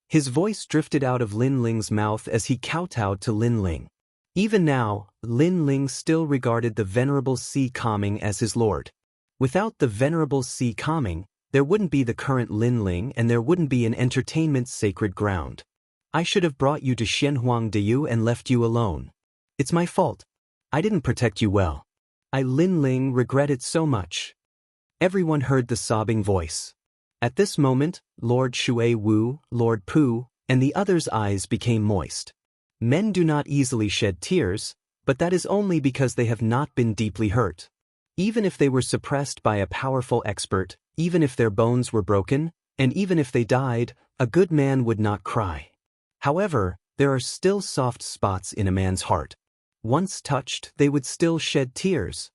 His voice drifted out of Lin Ling's mouth as he kowtowed to Lin Ling. Even now, Lin Ling still regarded the Venerable Si Kaming as his lord. Without the Venerable Si Kaming, there wouldn't be the current Lin Ling and there wouldn't be an entertainment's sacred ground. "I should have brought you to Shenhuang Diyu and left you alone. It's my fault. I didn't protect you well. Lin Ling regret it so much." Everyone heard the sobbing voice. At this moment, Lord Shui Wu, Lord Pu, and the others' eyes became moist. Men do not easily shed tears, but that is only because they have not been deeply hurt. Even if they were suppressed by a powerful expert, even if their bones were broken, and even if they died, a good man would not cry. However, there are still soft spots in a man's heart. Once touched, they would still shed tears.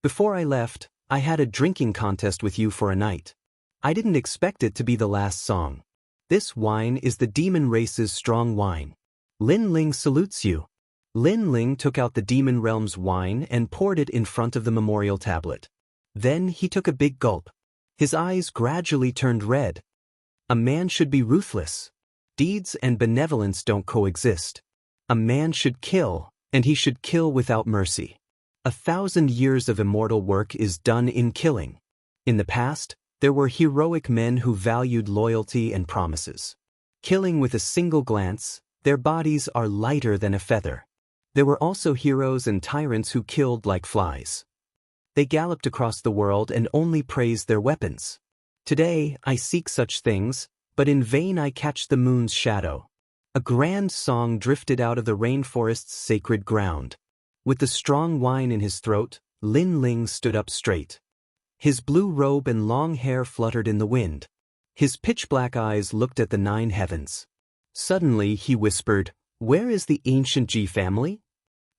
"Before I left, I had a drinking contest with you for a night. I didn't expect it to be the last song. This wine is the demon race's strong wine. Lin Ling salutes you." Lin Ling took out the demon realm's wine and poured it in front of the memorial tablet. Then he took a big gulp. His eyes gradually turned red. A man should be ruthless. Deeds and benevolence don't coexist. A man should kill, and he should kill without mercy. 1,000 years of immortal work is done in killing. In the past, there were heroic men who valued loyalty and promises. Killing with a single glance, their bodies are lighter than a feather. There were also heroes and tyrants who killed like flies. They galloped across the world and only praised their weapons. Today, I seek such things, but in vain I catch the moon's shadow. A grand song drifted out of the rainforest's sacred ground. With the strong wine in his throat, Lin Ling stood up straight. His blue robe and long hair fluttered in the wind. His pitch-black eyes looked at the 9 heavens. Suddenly he whispered, "Where is the ancient Ji family?"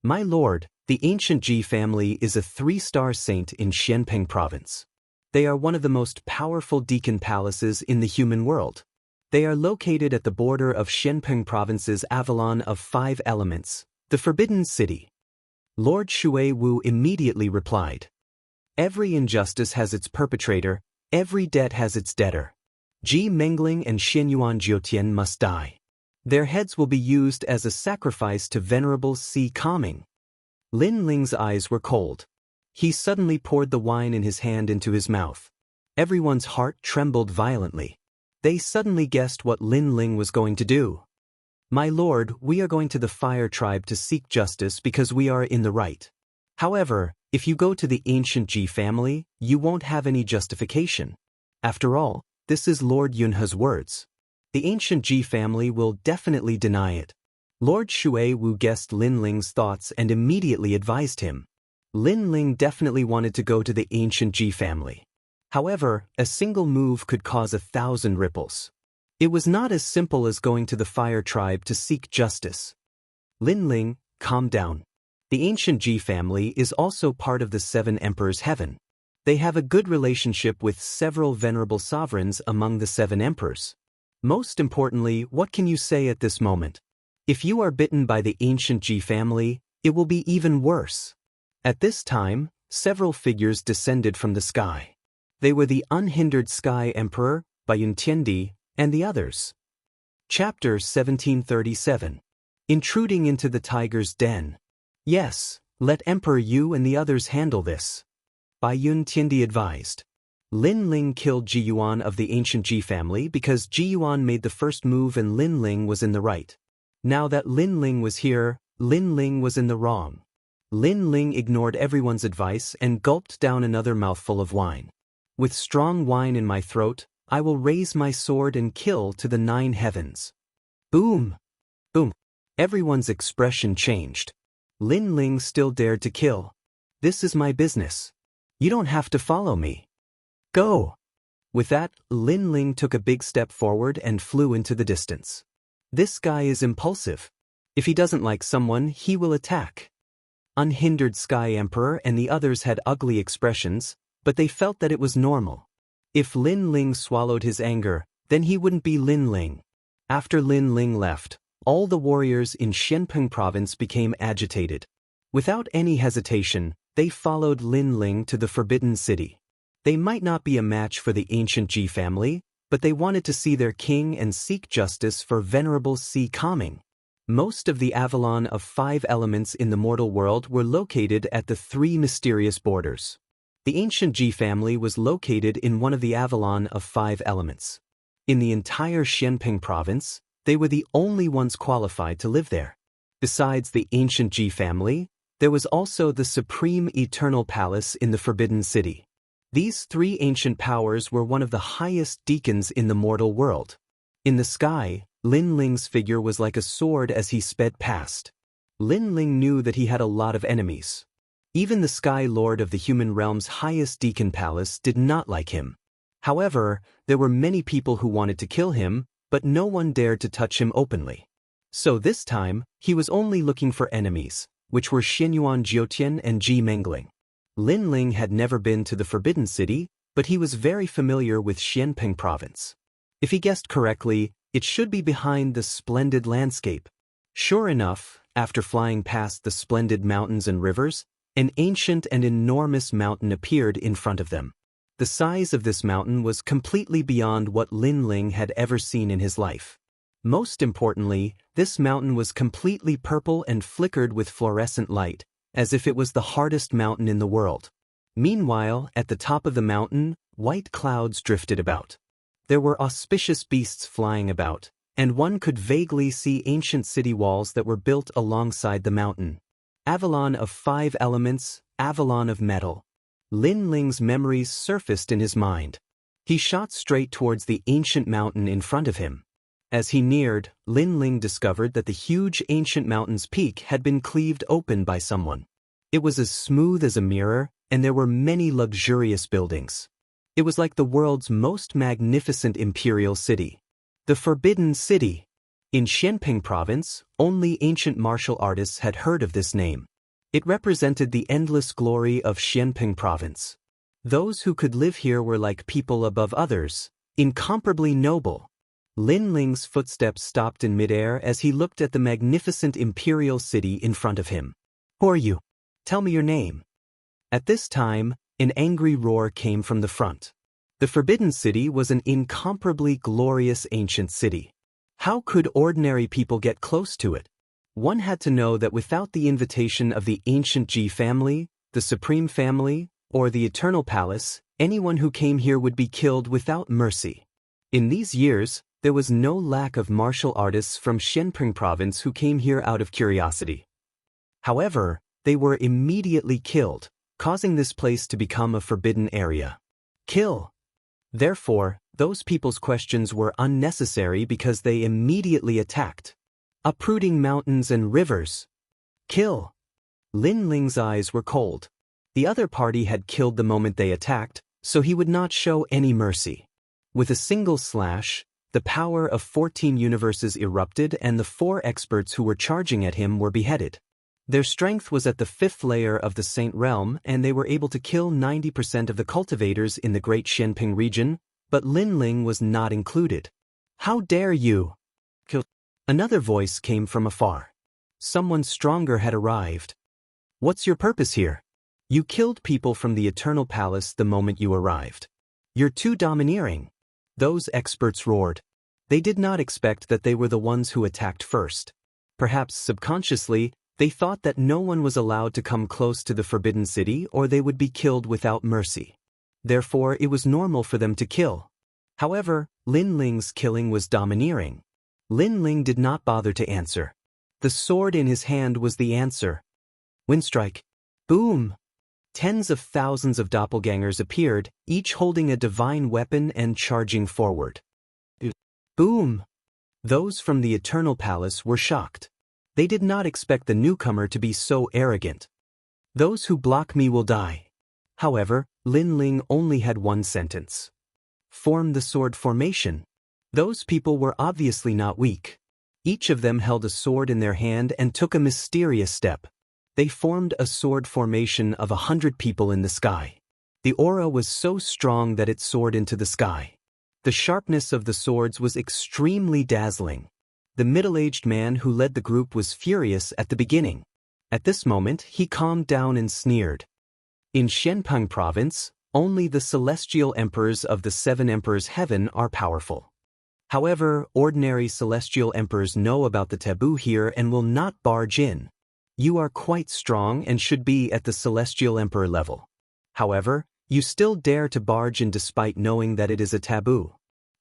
"My lord, the ancient Ji family is a 3-star saint in Xianpeng province. They are one of the most powerful deacon palaces in the human world. They are located at the border of Xianpeng province's Avalon of 5 elements, the Forbidden City." Lord Shui Wu immediately replied. Every injustice has its perpetrator, every debt has its debtor. Ji Mengling and Xianyuan Jiutian must die. Their heads will be used as a sacrifice to venerable Si Kaming. Lin Ling's eyes were cold. He suddenly poured the wine in his hand into his mouth. Everyone's heart trembled violently. They suddenly guessed what Lin Ling was going to do. My lord, we are going to the Fire Tribe to seek justice because we are in the right. However, if you go to the ancient Ji family, you won't have any justification. After all, this is Lord Yunhe's words. The ancient Ji family will definitely deny it. Lord Shui Wu guessed Lin Ling's thoughts and immediately advised him. Lin Ling definitely wanted to go to the ancient Ji family. However, a single move could cause 1,000 ripples. It was not as simple as going to the Fire Tribe to seek justice. Lin Ling, calm down. The ancient Ji family is also part of the Seven Emperors' Heaven. They have a good relationship with several venerable sovereigns among the Seven Emperors. Most importantly, what can you say at this moment? If you are bitten by the ancient Ji family, it will be even worse. At this time, several figures descended from the sky. They were the unhindered Sky Emperor, Bayun Tiandi, and the others. Chapter 1737. Intruding into the tiger's den. Yes, let Emperor Yu and the others handle this. Bayun Tiandi advised. Lin Ling killed Ji Yuan of the ancient Ji family because Ji Yuan made the first move and Lin Ling was in the right. Now that Lin Ling was here, Lin Ling was in the wrong. Lin Ling ignored everyone's advice and gulped down another mouthful of wine. With strong wine in my throat, I will raise my sword and kill to the 9 heavens. Boom! Boom! Everyone's expression changed. Lin Ling still dared to kill. This is my business. You don't have to follow me. Go! With that, Lin Ling took a big step forward and flew into the distance. This guy is impulsive. If he doesn't like someone, he will attack. Unhindered Sky Emperor and the others had ugly expressions, but they felt that it was normal. If Lin Ling swallowed his anger, then he wouldn't be Lin Ling. After Lin Ling left, all the warriors in Xianpeng province became agitated. Without any hesitation, they followed Lin Ling to the Forbidden City. They might not be a match for the ancient Ji family, but they wanted to see their king and seek justice for venerable Si Kaming. Most of the Avalon of 5 elements in the mortal world were located at the 3 mysterious borders. The ancient Ji family was located in one of the Avalon of 5 elements. In the entire Xianpeng province, they were the only ones qualified to live there. Besides the ancient Ji family, there was also the Supreme Eternal Palace in the Forbidden City. These 3 ancient powers were one of the highest deacons in the mortal world. In the sky, Lin Ling's figure was like a sword as he sped past. Lin Ling knew that he had a lot of enemies. Even the Sky Lord of the human realm's highest deacon palace did not like him. However, there were many people who wanted to kill him, but no one dared to touch him openly. So this time, he was only looking for enemies, which were Xianyuan Jiutian and Ji Mengling. Lin Ling had never been to the Forbidden City, but he was very familiar with Xianpeng province. If he guessed correctly, it should be behind the splendid landscape. Sure enough, after flying past the splendid mountains and rivers, an ancient and enormous mountain appeared in front of them. The size of this mountain was completely beyond what Lin Ling had ever seen in his life. Most importantly, this mountain was completely purple and flickered with fluorescent light, as if it was the hardest mountain in the world. Meanwhile, at the top of the mountain, white clouds drifted about. There were auspicious beasts flying about, and one could vaguely see ancient city walls that were built alongside the mountain. Avalon of 5 elements, Avalon of metal. Lin Ling's memories surfaced in his mind. He shot straight towards the ancient mountain in front of him. As he neared, Lin Ling discovered that the huge ancient mountain's peak had been cleaved open by someone. It was as smooth as a mirror, and there were many luxurious buildings. It was like the world's most magnificent imperial city. The Forbidden City. In Xianpeng province, only ancient martial artists had heard of this name. It represented the endless glory of Xianpeng province. Those who could live here were like people above others, incomparably noble. Lin Ling's footsteps stopped in midair as he looked at the magnificent imperial city in front of him. Who are you? Tell me your name. At this time, an angry roar came from the front. The Forbidden City was an incomparably glorious ancient city. How could ordinary people get close to it? One had to know that without the invitation of the ancient Ji family, the Supreme Family, or the Eternal Palace, anyone who came here would be killed without mercy. In these years, there was no lack of martial artists from Xianping province who came here out of curiosity. However, they were immediately killed, causing this place to become a forbidden area. Kill. Therefore, those people's questions were unnecessary because they immediately attacked. Uprooting mountains and rivers. Kill. Lin Ling's eyes were cold. The other party had killed the moment they attacked, so he would not show any mercy. With a single slash, the power of 14 universes erupted and the 4 experts who were charging at him were beheaded. Their strength was at the 5th layer of the Saint Realm and they were able to kill 90% of the cultivators in the Great Xianping region, but Lin Ling was not included. How dare you? Kill. Another voice came from afar. Someone stronger had arrived. What's your purpose here? You killed people from the Eternal Palace the moment you arrived. You're too domineering. Those experts roared. They did not expect that they were the ones who attacked first. Perhaps subconsciously, they thought that no one was allowed to come close to the Forbidden City or they would be killed without mercy. Therefore, it was normal for them to kill. However, Lin Ling's killing was domineering. Lin Ling did not bother to answer. The sword in his hand was the answer. Windstrike. Boom! Tens of thousands of doppelgangers appeared, each holding a divine weapon and charging forward. Boom! Those from the Eternal Palace were shocked. They did not expect the newcomer to be so arrogant. Those who block me will die. However, Lin Ling only had one sentence. Form the sword formation. Those people were obviously not weak. Each of them held a sword in their hand and took a mysterious step. They formed a sword formation of 100 people in the sky. The aura was so strong that it soared into the sky. The sharpness of the swords was extremely dazzling. The middle-aged man who led the group was furious at the beginning. At this moment, he calmed down and sneered. In Xianping province, only the celestial emperors of the 7 emperors' heaven are powerful. However, ordinary celestial emperors know about the taboo here and will not barge in. You are quite strong and should be at the celestial emperor level. However, you still dare to barge in despite knowing that it is a taboo.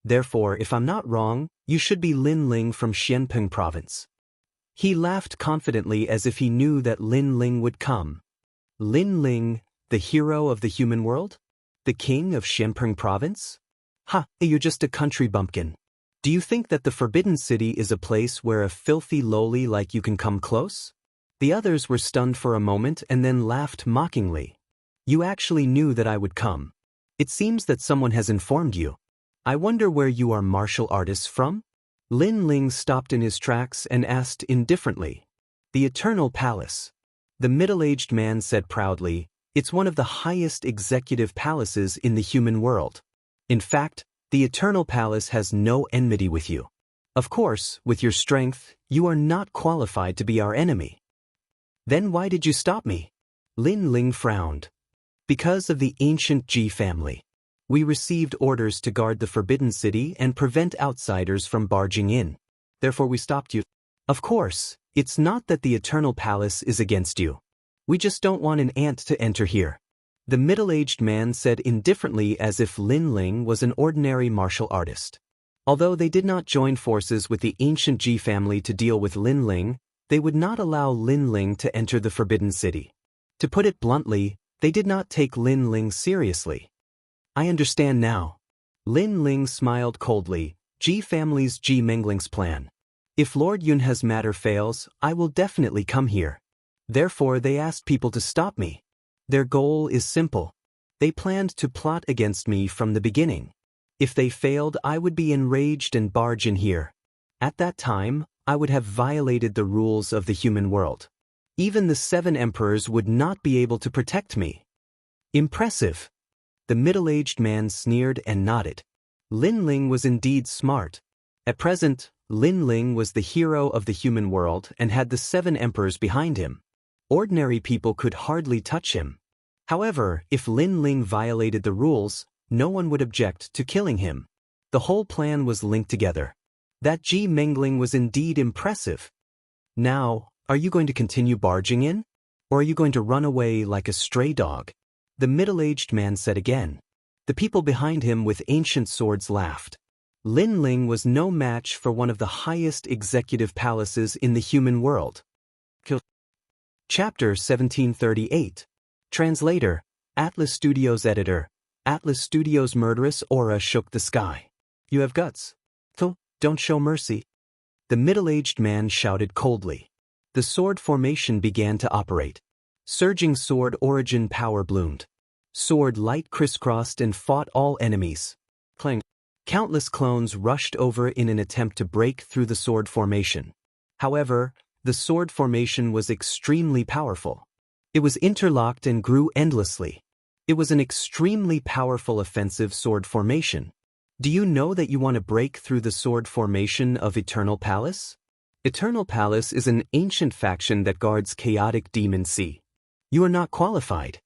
Therefore, if I'm not wrong, you should be Lin Ling from Xianping province. He laughed confidently as if he knew that Lin Ling would come. Lin Ling, the hero of the human world? The king of Xianping province? Ha, you're just a country bumpkin. Do you think that the Forbidden City is a place where a filthy lowly like you can come close? The others were stunned for a moment and then laughed mockingly. You actually knew that I would come. It seems that someone has informed you. I wonder where you are martial artists from? Lin Ling stopped in his tracks and asked indifferently. The Eternal Palace. The middle-aged man said proudly, it's one of the highest executive palaces in the human world. In fact, the Eternal Palace has no enmity with you. Of course, with your strength, you are not qualified to be our enemy. Then why did you stop me? Lin Ling frowned. Because of the ancient Ji family. We received orders to guard the Forbidden City and prevent outsiders from barging in. Therefore we stopped you. Of course, it's not that the Eternal Palace is against you. We just don't want an ant to enter here. The middle-aged man said indifferently as if Lin Ling was an ordinary martial artist. Although they did not join forces with the ancient Ji family to deal with Lin Ling, they would not allow Lin Ling to enter the Forbidden City. To put it bluntly, they did not take Lin Ling seriously. I understand now. Lin Ling smiled coldly. Ji family's Ji Mengling's plan. If Lord Yunhe's matter fails, I will definitely come here. Therefore they asked people to stop me. Their goal is simple. They planned to plot against me from the beginning. If they failed, I would be enraged and barge in here. At that time, I would have violated the rules of the human world. Even the 7 emperors would not be able to protect me. Impressive. The middle-aged man sneered and nodded. Lin Ling was indeed smart. At present, Lin Ling was the hero of the human world and had the 7 emperors behind him. Ordinary people could hardly touch him. However, if Lin Ling violated the rules, no one would object to killing him. The whole plan was linked together. That Ji Mengling was indeed impressive. Now, are you going to continue barging in? Or are you going to run away like a stray dog? The middle-aged man said again. The people behind him with ancient swords laughed. Lin Ling was no match for one of the highest executive palaces in the human world. Chapter 1738. Translator, Atlas Studios Editor. Atlas Studios' murderous aura shook the sky. You have guts. Don't show mercy. The middle-aged man shouted coldly. The sword formation began to operate. Surging sword origin power bloomed. Sword light crisscrossed and fought all enemies. Clang. Countless clones rushed over in an attempt to break through the sword formation. However, the sword formation was extremely powerful. It was interlocked and grew endlessly. It was an extremely powerful offensive sword formation. Do you know that you want to break through the sword formation of Eternal Palace? Eternal Palace is an ancient faction that guards chaotic demon sea. You are not qualified.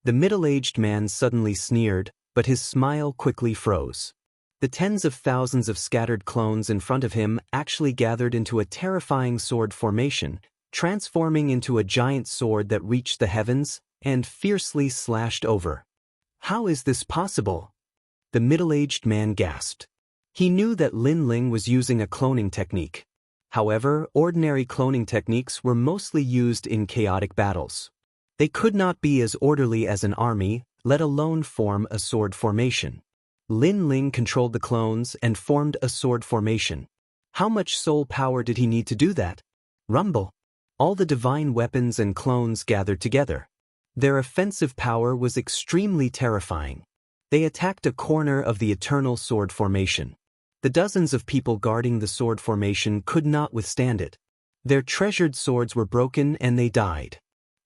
The middle-aged man suddenly sneered, but his smile quickly froze. The tens of thousands of scattered clones in front of him actually gathered into a terrifying sword formation, transforming into a giant sword that reached the heavens and fiercely slashed over. How is this possible? The middle-aged man gasped. He knew that Lin Ling was using a cloning technique. However, ordinary cloning techniques were mostly used in chaotic battles. They could not be as orderly as an army, let alone form a sword formation. Lin Ling controlled the clones and formed a sword formation. How much soul power did he need to do that? Rumble. All the divine weapons and clones gathered together. Their offensive power was extremely terrifying. They attacked a corner of the eternal sword formation. The dozens of people guarding the sword formation could not withstand it. Their treasured swords were broken and they died.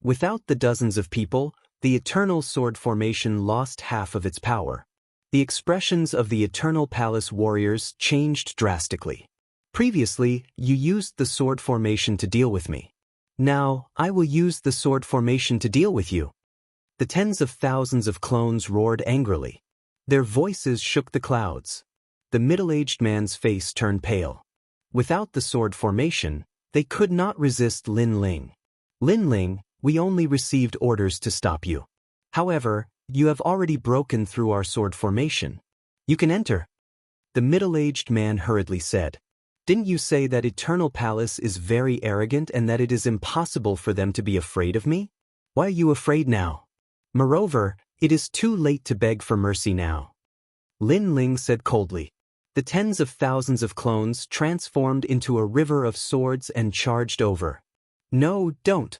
Without the dozens of people, the eternal sword formation lost half of its power. The expressions of the Eternal Palace warriors changed drastically. Previously, you used the sword formation to deal with me. Now, I will use the sword formation to deal with you. The tens of thousands of clones roared angrily. Their voices shook the clouds. The middle-aged man's face turned pale. Without the sword formation, they could not resist Lin Ling. Lin Ling, we only received orders to stop you. However, you have already broken through our sword formation. You can enter. The middle-aged man hurriedly said. Didn't you say that Eternal Palace is very arrogant and that it is impossible for them to be afraid of me? Why are you afraid now? Moreover, it is too late to beg for mercy now. Lin Ling said coldly. The tens of thousands of clones transformed into a river of swords and charged over. No, don't.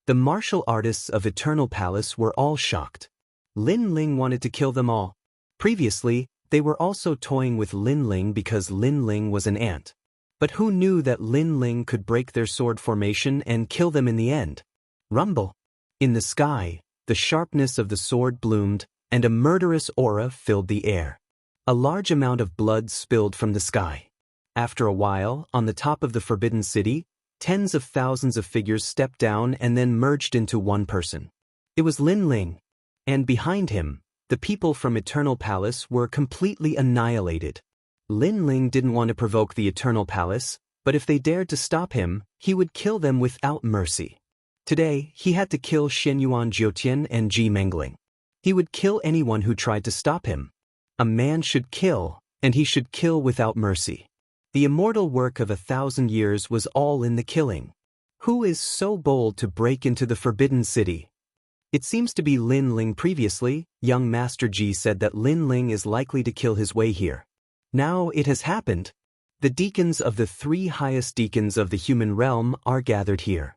The martial artists of Eternal Palace were all shocked. Lin Ling wanted to kill them all. Previously, they were also toying with Lin Ling because Lin Ling was an ant. But who knew that Lin Ling could break their sword formation and kill them in the end? Rumble. In the sky, the sharpness of the sword bloomed, and a murderous aura filled the air. A large amount of blood spilled from the sky. After a while, on the top of the Forbidden City, tens of thousands of figures stepped down and then merged into one person. It was Lin Ling. And behind him, the people from Eternal Palace were completely annihilated. Lin Ling didn't want to provoke the Eternal Palace, but if they dared to stop him, he would kill them without mercy. Today, he had to kill Xianyuan Jiutian and Ji Mengling. He would kill anyone who tried to stop him. A man should kill, and he should kill without mercy. The immortal work of 1,000 years was all in the killing. Who is so bold to break into the Forbidden City? It seems to be Lin Ling. Previously, young Master Ji said that Lin Ling is likely to kill his way here. Now it has happened. The deacons of the 3 highest deacons of the human realm are gathered here.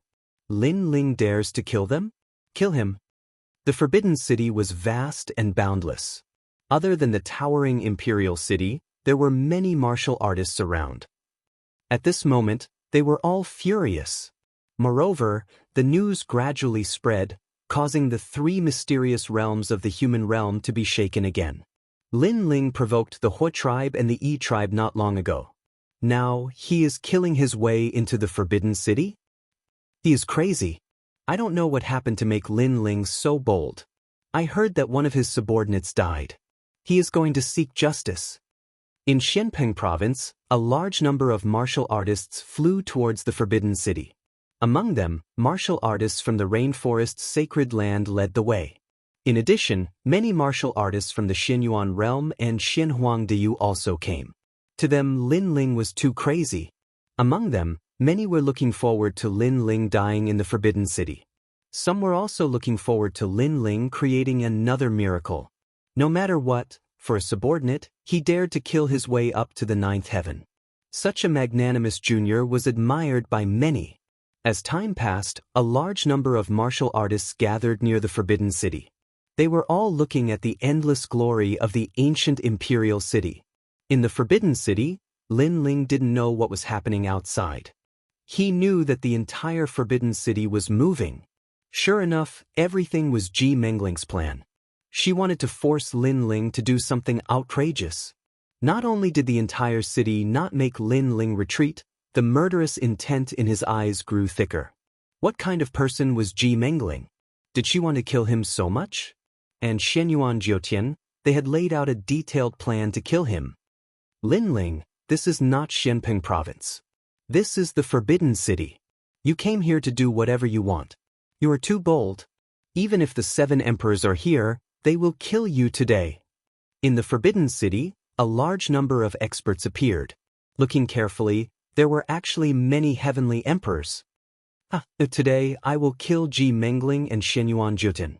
Lin Ling dares to kill them? Kill him. The Forbidden City was vast and boundless. Other than the towering imperial city, there were many martial artists around. At this moment, they were all furious. Moreover, the news gradually spread, causing the 3 mysterious realms of the human realm to be shaken again. Lin Ling provoked the Hui tribe and the Yi tribe not long ago. Now, he is killing his way into the Forbidden City? He is crazy. I don't know what happened to make Lin Ling so bold. I heard that one of his subordinates died. He is going to seek justice. In Xianpeng province, a large number of martial artists flew towards the Forbidden City. Among them, martial artists from the rainforest's sacred land led the way. In addition, many martial artists from the Xinyuan realm and Xinhuangdiyu also came. To them, Lin Ling was too crazy. Among them, many were looking forward to Lin Ling dying in the Forbidden City. Some were also looking forward to Lin Ling creating another miracle. No matter what, for a subordinate, he dared to kill his way up to the ninth heaven. Such a magnanimous junior was admired by many. As time passed, a large number of martial artists gathered near the Forbidden City. They were all looking at the endless glory of the ancient imperial city. In the Forbidden City, Lin Ling didn't know what was happening outside. He knew that the entire Forbidden City was moving. Sure enough, everything was Ji Mengling's plan. She wanted to force Lin Ling to do something outrageous. Not only did the entire city not make Lin Ling retreat, the murderous intent in his eyes grew thicker. What kind of person was Ji Mengling? Did she want to kill him so much? And Shenyuan Jiutian, they had laid out a detailed plan to kill him. Lin Ling, this is not Xianpeng province. This is the Forbidden City. You came here to do whatever you want. You are too bold. Even if the 7 emperors are here, they will kill you today. In the Forbidden City, a large number of experts appeared. Looking carefully, there were actually many heavenly emperors. Today I will kill Ji Mengling and Shenyuan Jiutian.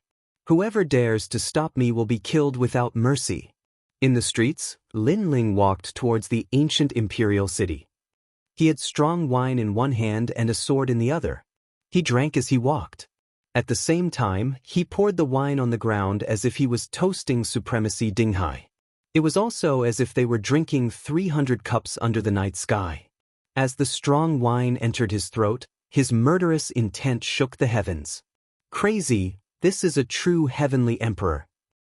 Whoever dares to stop me will be killed without mercy. In the streets, Lin Ling walked towards the ancient imperial city. He had strong wine in one hand and a sword in the other. He drank as he walked. At the same time, he poured the wine on the ground as if he was toasting supremacy Dinghai. It was also as if they were drinking 300 cups under the night sky. As the strong wine entered his throat, his murderous intent shook the heavens. Crazy, this is a true heavenly emperor.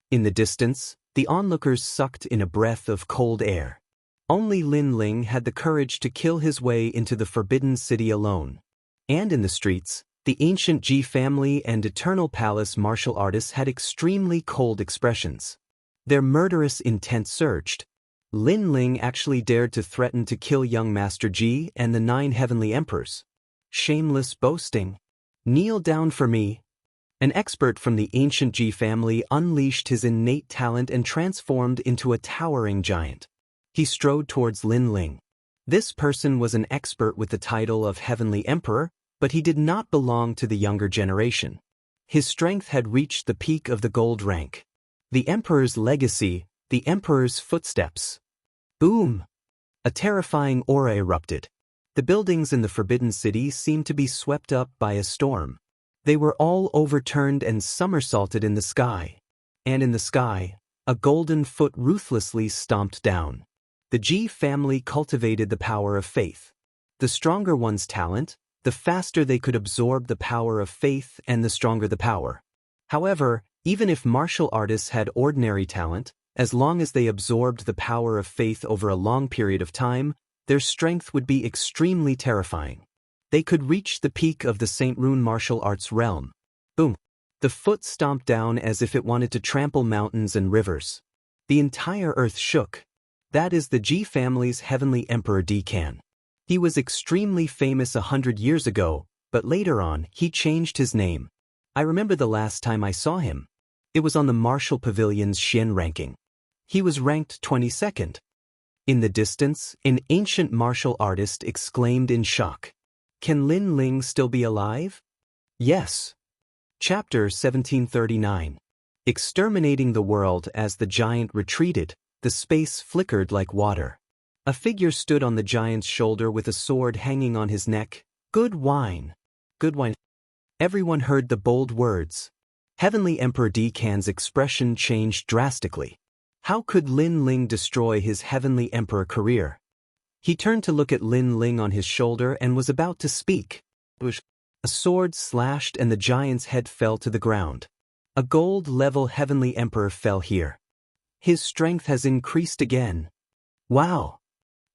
In the distance, the onlookers sucked in a breath of cold air. Only Lin Ling had the courage to kill his way into the Forbidden City alone. And in the streets, the ancient Ji family and Eternal Palace martial artists had extremely cold expressions. Their murderous intent surged. Lin Ling actually dared to threaten to kill young Master Ji and the 9 heavenly emperors. Shameless boasting. Kneel down for me. An expert from the ancient Ji family unleashed his innate talent and transformed into a towering giant. He strode towards Lin Ling. This person was an expert with the title of Heavenly Emperor, but he did not belong to the younger generation. His strength had reached the peak of the gold rank. The Emperor's legacy, the Emperor's footsteps. Boom! A terrifying aura erupted. The buildings in the Forbidden City seemed to be swept up by a storm. They were all overturned and somersaulted in the sky. And in the sky, a golden foot ruthlessly stomped down. The Ji family cultivated the power of faith. The stronger one's talent, the faster they could absorb the power of faith and the stronger the power. However, even if martial artists had ordinary talent, as long as they absorbed the power of faith over a long period of time, their strength would be extremely terrifying. They could reach the peak of the Saint Rune martial arts realm. Boom! The foot stomped down as if it wanted to trample mountains and rivers. The entire earth shook. That is the Ji family's heavenly emperor Dekan. He was extremely famous 100 years ago, but later on, he changed his name. I remember the last time I saw him. It was on the Martial Pavilion's Xin ranking. He was ranked 22nd. In the distance, an ancient martial artist exclaimed in shock. Can Lin Ling still be alive? Yes. Chapter 1739. Exterminating the world. As the giant retreated, the space flickered like water. A figure stood on the giant's shoulder with a sword hanging on his neck. Good wine. Good wine. Everyone heard the bold words. Heavenly Emperor Dekan's expression changed drastically. How could Lin Ling destroy his Heavenly Emperor career? He turned to look at Lin Ling on his shoulder and was about to speak. A sword slashed and the giant's head fell to the ground. A gold-level Heavenly Emperor fell here. His strength has increased again. Wow!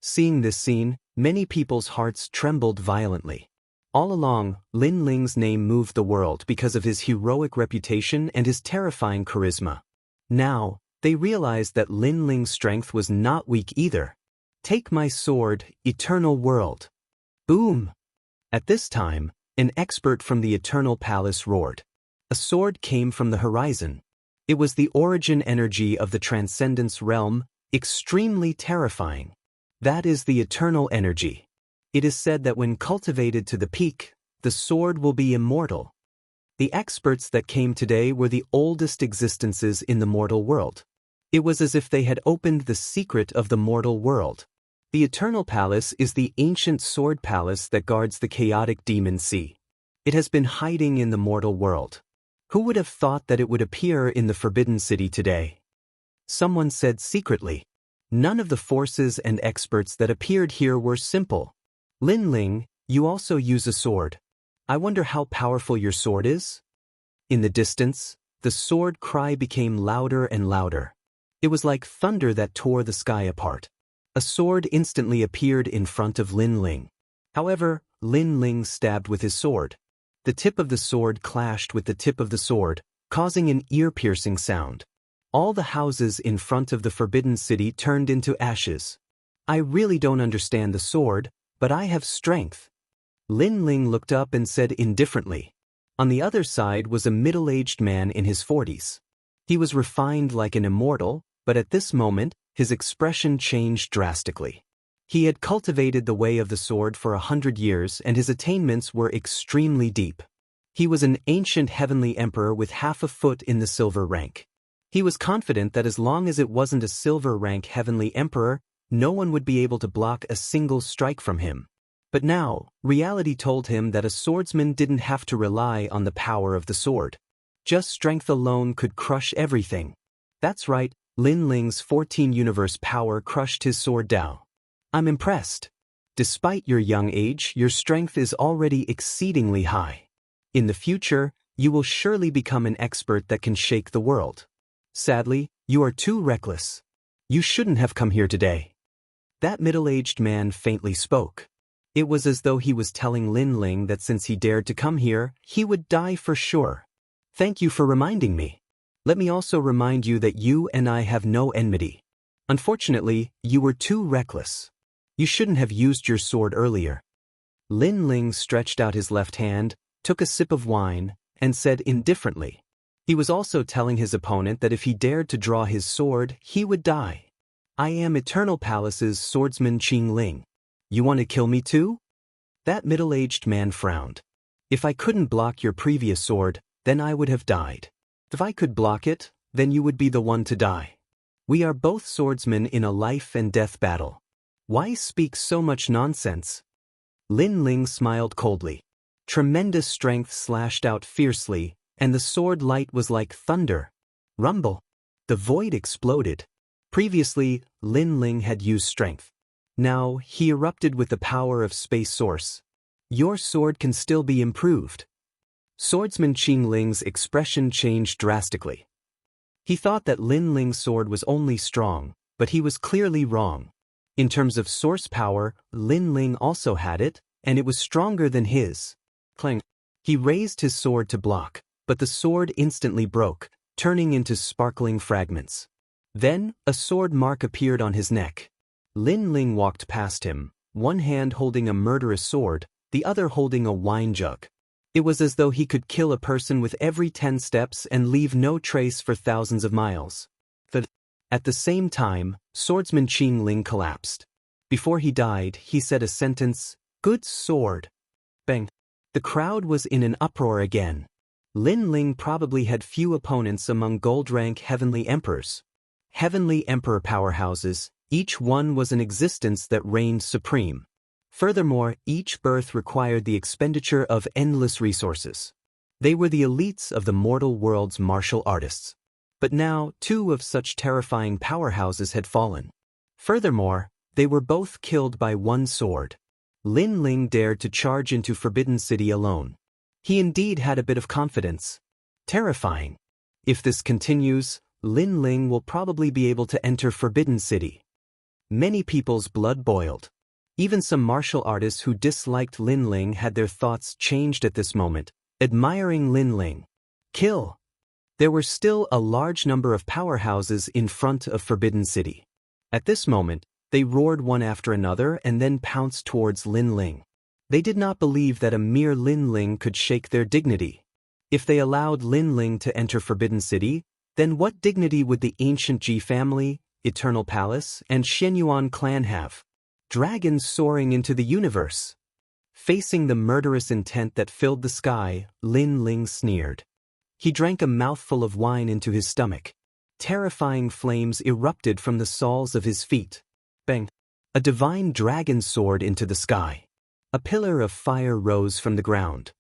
Seeing this scene, many people's hearts trembled violently. All along, Lin Ling's name moved the world because of his heroic reputation and his terrifying charisma. Now, they realized that Lin Ling's strength was not weak either. Take my sword, Eternal World. Boom! At this time, an expert from the Eternal Palace roared. A sword came from the horizon. It was the origin energy of the Transcendence realm, extremely terrifying. That is the eternal energy. It is said that when cultivated to the peak, the sword will be immortal. The experts that came today were the oldest existences in the mortal world. It was as if they had opened the secret of the mortal world. The Eternal Palace is the ancient sword palace that guards the chaotic demon sea. It has been hiding in the mortal world. Who would have thought that it would appear in the Forbidden City today? Someone said secretly. None of the forces and experts that appeared here were simple. Lin Ling, you also use a sword. I wonder how powerful your sword is? In the distance, the sword cry became louder and louder. It was like thunder that tore the sky apart. A sword instantly appeared in front of Lin Ling. However, Lin Ling stabbed with his sword. The tip of the sword clashed with the tip of the sword, causing an ear-piercing sound. All the houses in front of the Forbidden City turned into ashes. I really don't understand the sword, but I have strength. Lin Ling looked up and said indifferently. On the other side was a middle-aged man in his 40s. He was refined like an immortal, but at this moment, his expression changed drastically. He had cultivated the way of the sword for 100 years and his attainments were extremely deep. He was an ancient heavenly emperor with half a foot in the silver rank. He was confident that as long as it wasn't a silver rank heavenly emperor, no one would be able to block a single strike from him. But now, reality told him that a swordsman didn't have to rely on the power of the sword. Just strength alone could crush everything. That's right, Lin Ling's 14 universe power crushed his sword Dao. I'm impressed. Despite your young age, your strength is already exceedingly high. In the future, you will surely become an expert that can shake the world. Sadly, you are too reckless. You shouldn't have come here today. That middle-aged man faintly spoke. It was as though he was telling Lin Ling that since he dared to come here, he would die for sure. Thank you for reminding me. Let me also remind you that you and I have no enmity. Unfortunately, you were too reckless. You shouldn't have used your sword earlier. Lin Ling stretched out his left hand, took a sip of wine, and said indifferently. He was also telling his opponent that if he dared to draw his sword, he would die. I am Eternal Palace's swordsman Qing Ling. You want to kill me too? That middle-aged man frowned. If I couldn't block your previous sword, then I would have died. If I could block it, then you would be the one to die. We are both swordsmen in a life and death battle. Why speak so much nonsense? Lin Ling smiled coldly. Tremendous strength slashed out fiercely, and the sword light was like thunder. Rumble. The void exploded. Previously, Lin Ling had used strength. Now, he erupted with the power of Space Source. Your sword can still be improved. Swordsman Qing Ling's expression changed drastically. He thought that Lin Ling's sword was only strong, but he was clearly wrong. In terms of source power, Lin Ling also had it, and it was stronger than his. Clang. He raised his sword to block, but the sword instantly broke, turning into sparkling fragments. Then, a sword mark appeared on his neck. Lin Ling walked past him, one hand holding a murderous sword, the other holding a wine jug. It was as though he could kill a person with every 10 steps and leave no trace for thousands of miles. At the same time, swordsman Qing Ling collapsed. Before he died, he said a sentence, "Good sword." Bang. The crowd was in an uproar again. Lin Ling probably had few opponents among gold-rank heavenly emperors. Heavenly emperor powerhouses, each one was an existence that reigned supreme. Furthermore, each birth required the expenditure of endless resources. They were the elites of the mortal world's martial artists. But now, 2 of such terrifying powerhouses had fallen. Furthermore, they were both killed by one sword. Lin Ling dared to charge into Forbidden City alone. He indeed had a bit of confidence. Terrifying. If this continues, Lin Ling will probably be able to enter Forbidden City. Many people's blood boiled. Even some martial artists who disliked Lin Ling had their thoughts changed at this moment, admiring Lin Ling. Kill! There were still a large number of powerhouses in front of Forbidden City. At this moment, they roared one after another and then pounced towards Lin Ling. They did not believe that a mere Lin Ling could shake their dignity. If they allowed Lin Ling to enter Forbidden City, then what dignity would the ancient Ji family, Eternal Palace, and Xianyuan clan have? Dragons soaring into the universe. Facing the murderous intent that filled the sky, Lin Ling sneered. He drank a mouthful of wine into his stomach. Terrifying flames erupted from the soles of his feet. Bang! A divine dragon soared into the sky. A pillar of fire rose from the ground.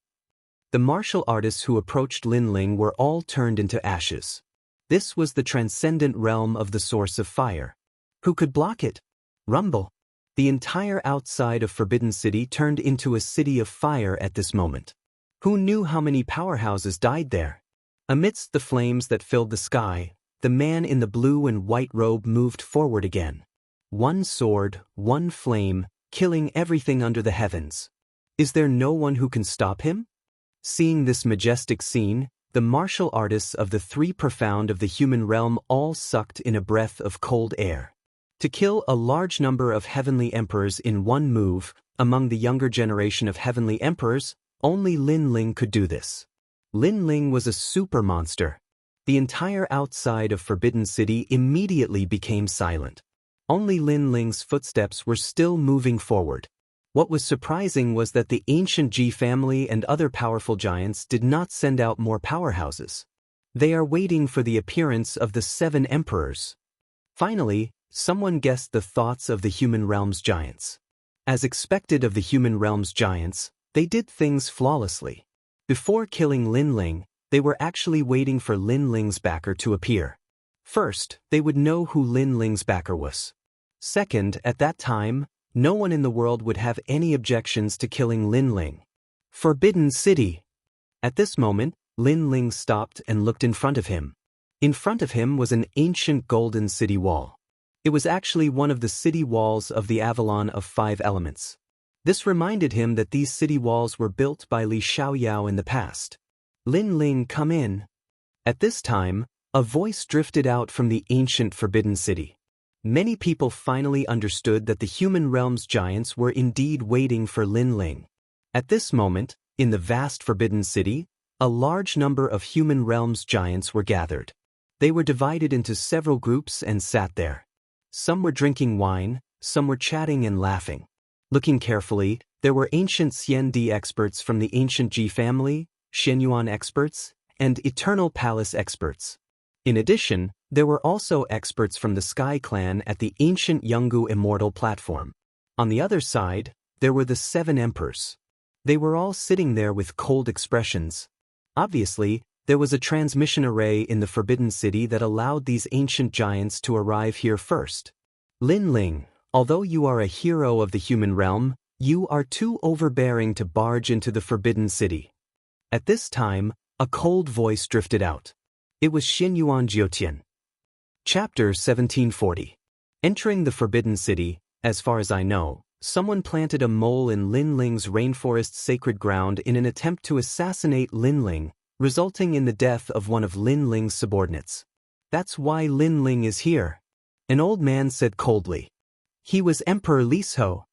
The martial artists who approached Lin Ling were all turned into ashes. This was the transcendent realm of the source of fire. Who could block it? Rumble! The entire outside of Forbidden City turned into a city of fire at this moment. Who knew how many powerhouses died there? Amidst the flames that filled the sky, the man in the blue and white robe moved forward again. One sword, one flame, killing everything under the heavens. Is there no one who can stop him? Seeing this majestic scene, the martial artists of the three profound of the human realm all sucked in a breath of cold air. To kill a large number of heavenly emperors in one move, among the younger generation of heavenly emperors, only Lin Ling could do this. Lin Ling was a super monster. The entire outside of Forbidden City immediately became silent. Only Lin Ling's footsteps were still moving forward. What was surprising was that the ancient Ji family and other powerful giants did not send out more powerhouses. They are waiting for the appearance of the 7 emperors. Finally, someone guessed the thoughts of the human realm's giants. As expected of the human realm's giants, they did things flawlessly. Before killing Lin Ling, they were actually waiting for Lin Ling's backer to appear. First, they would know who Lin Ling's backer was. Second, at that time, no one in the world would have any objections to killing Lin Ling. Forbidden City! At this moment, Lin Ling stopped and looked in front of him. In front of him was an ancient golden city wall. It was actually one of the city walls of the Avalon of 5 elements. This reminded him that these city walls were built by Li Xiaoyao in the past. Lin Ling, come in. At this time, a voice drifted out from the ancient Forbidden City. Many people finally understood that the human realm's giants were indeed waiting for Lin Ling. At this moment, in the vast Forbidden City, a large number of human realm's giants were gathered. They were divided into several groups and sat there. Some were drinking wine, some were chatting and laughing. Looking carefully, there were ancient Xiandi experts from the ancient Ji family, Xianyuan experts, and Eternal Palace experts. In addition, there were also experts from the Sky Clan at the ancient Yungu Immortal platform. On the other side, there were the 7 emperors. They were all sitting there with cold expressions. Obviously, there was a transmission array in the Forbidden City that allowed these ancient giants to arrive here first. Lin Ling, although you are a hero of the human realm, you are too overbearing to barge into the Forbidden City. At this time, a cold voice drifted out. It was Xianyuan Jiutian. Chapter 1740. Entering the Forbidden City, as far as I know, someone planted a mole in Lin Ling's rainforest sacred ground in an attempt to assassinate Lin Ling, resulting in the death of one of Lin Ling's subordinates. That's why Lin Ling is here. An old man said coldly. He was Emperor Lisho.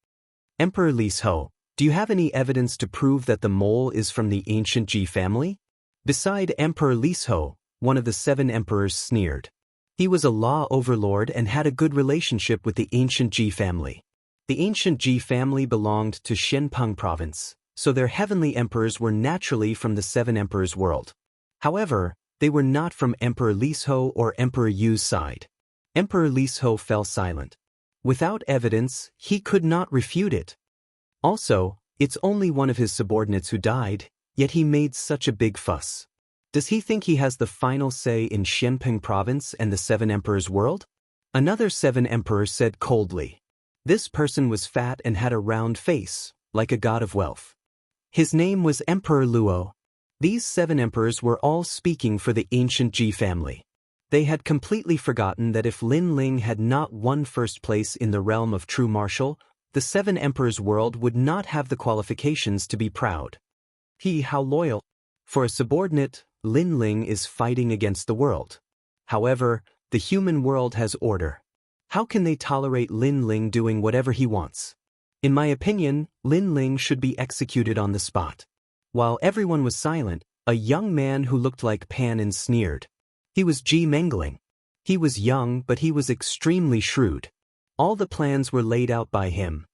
Emperor Lisho, do you have any evidence to prove that the mole is from the ancient Ji family? Beside Emperor Lisho, one of the 7 emperors sneered. He was a law overlord and had a good relationship with the ancient Ji family. The ancient Ji family belonged to Shenpeng province, so their heavenly emperors were naturally from the 7 emperors' world. However, they were not from Emperor Lisho or Emperor Yu's side. Emperor Lisho fell silent. Without evidence, he could not refute it. Also, it's only one of his subordinates who died, yet he made such a big fuss. Does he think he has the final say in Shenpeng province and the 7 emperors' world? Another 7 emperor said coldly. This person was fat and had a round face, like a god of wealth. His name was Emperor Luo. These 7 emperors were all speaking for the ancient Ji family. They had completely forgotten that if Lin Ling had not won first place in the realm of true martial, the seven emperors' world would not have the qualifications to be proud. How loyal. For a subordinate, Lin Ling is fighting against the world. However, the human world has order. How can they tolerate Lin Ling doing whatever he wants? In my opinion, Lin Ling should be executed on the spot. While everyone was silent, a young man who looked like Pan sneered. He was Ji Mengling. He was young, but he was extremely shrewd. All the plans were laid out by him.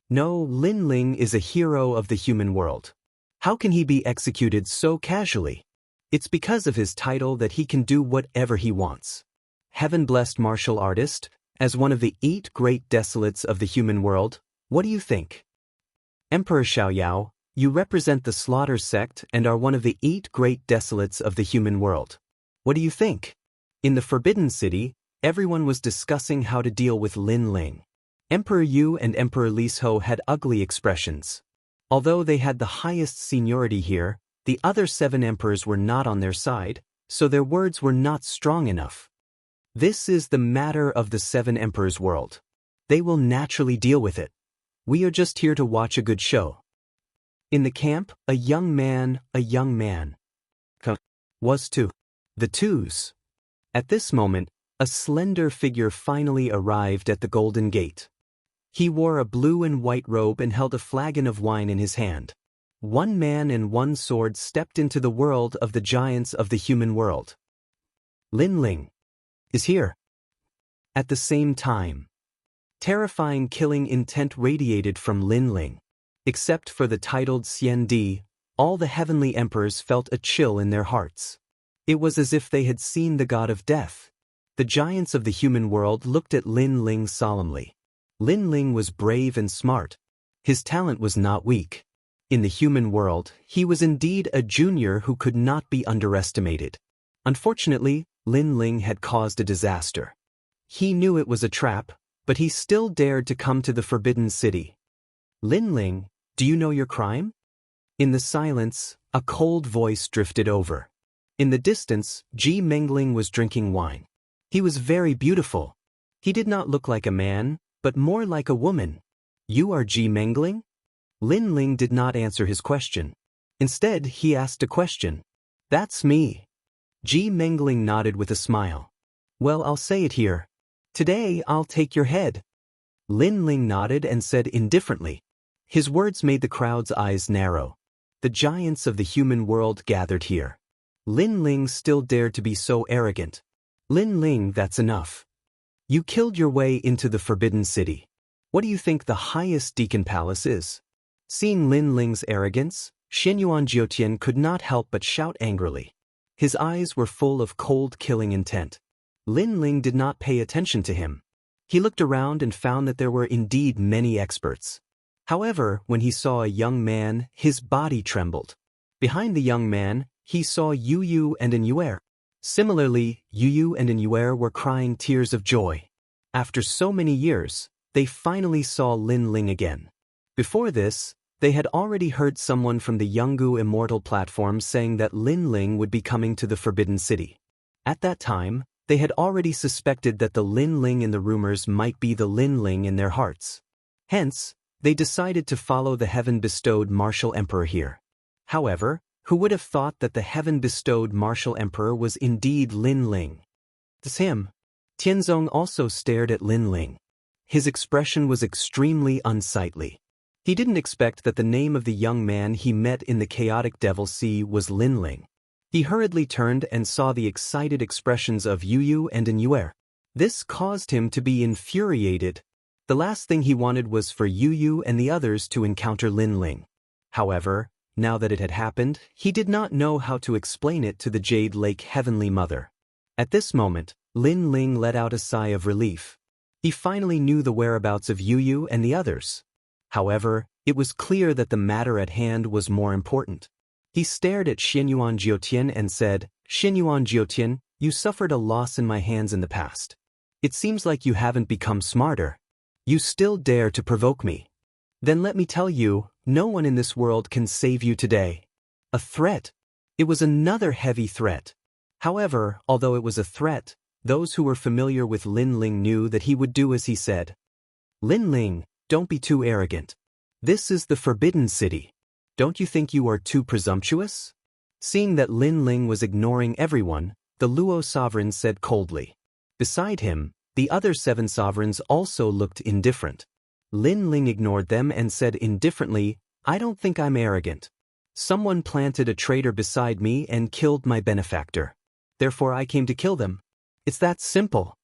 No, Lin Ling is a hero of the human world. How can he be executed so casually? It's because of his title that he can do whatever he wants. Heaven-blessed martial artist, as one of the 8 great desolates of the human world, what do you think? Emperor Xiaoyao, you represent the slaughter sect and are one of the 8 great desolates of the human world. What do you think? In the Forbidden City, everyone was discussing how to deal with Lin Ling. Emperor Yu and Emperor Lisho had ugly expressions. Although they had the highest seniority here, the other 7 emperors were not on their side, so their words were not strong enough. This is the matter of the 7 emperors' world. They will naturally deal with it. We are just here to watch a good show. In the camp, a young man was to the twos. At this moment, a slender figure finally arrived at the Golden Gate. He wore a blue and white robe and held a flagon of wine in his hand. 1 man and 1 sword stepped into the world of the giants of the human world. Lin Ling is here. At the same time, terrifying killing intent radiated from Lin Ling. Except for the titled Xian Di, all the heavenly emperors felt a chill in their hearts. It was as if they had seen the god of death. The giants of the human world looked at Lin Ling solemnly. Lin Ling was brave and smart. His talent was not weak. In the human world, he was indeed a junior who could not be underestimated. Unfortunately, Lin Ling had caused a disaster. He knew it was a trap, but he still dared to come to the Forbidden City. Lin Ling, do you know your crime? In the silence, a cold voice drifted over. In the distance, Ji Mengling was drinking wine. He was very beautiful. He did not look like a man, but more like a woman. You are Ji Mengling? Lin Ling did not answer his question. Instead, he asked a question. That's me. Ji Mengling nodded with a smile. Well, I'll say it here. Today, I'll take your head. Lin Ling nodded and said indifferently. His words made the crowd's eyes narrow. The giants of the human world gathered here. Lin Ling still dared to be so arrogant. Lin Ling, that's enough. You killed your way into the Forbidden City. What do you think the highest Deacon Palace is? Seeing Lin Ling's arrogance, Xianyuan Jiutian could not help but shout angrily. His eyes were full of cold killing intent. Lin Ling did not pay attention to him. He looked around and found that there were indeed many experts. However, when he saw a young man, his body trembled. Behind the young man, he saw Yu and Inyuer. Similarly, Yu and Inyuer were crying tears of joy. After so many years, they finally saw Lin Ling again. Before this, they had already heard someone from the Yanggu Immortal platform saying that Lin Ling would be coming to the Forbidden City. At that time, they had already suspected that the Lin Ling in the rumors might be the Lin Ling in their hearts. Hence, they decided to follow the heaven-bestowed martial emperor here. However, who would have thought that the heaven-bestowed martial emperor was indeed Lin Ling? It's him. Tianzong also stared at Lin Ling. His expression was extremely unsightly. He didn't expect that the name of the young man he met in the chaotic Devil Sea was Lin Ling. He hurriedly turned and saw the excited expressions of Yu and Inyuer. This caused him to be infuriated. The last thing he wanted was for Yu and the others to encounter Lin Ling. However, now that it had happened, he did not know how to explain it to the Jade Lake Heavenly Mother. At this moment, Lin Ling let out a sigh of relief. He finally knew the whereabouts of Yu and the others. However, it was clear that the matter at hand was more important. He stared at Xianyuan Jiutian and said, Xianyuan Jiutian, you suffered a loss in my hands in the past. It seems like you haven't become smarter. You still dare to provoke me. Then let me tell you, no one in this world can save you today. A threat. It was another heavy threat. However, although it was a threat, those who were familiar with Lin Ling knew that he would do as he said. Lin Ling, don't be too arrogant. This is the Forbidden City. Don't you think you are too presumptuous? Seeing that Lin Ling was ignoring everyone, the Luo sovereign said coldly. Beside him, the other 7 sovereigns also looked indifferent. Lin Ling ignored them and said indifferently, I don't think I'm arrogant. Someone planted a traitor beside me and killed my benefactor. Therefore I came to kill them. It's that simple.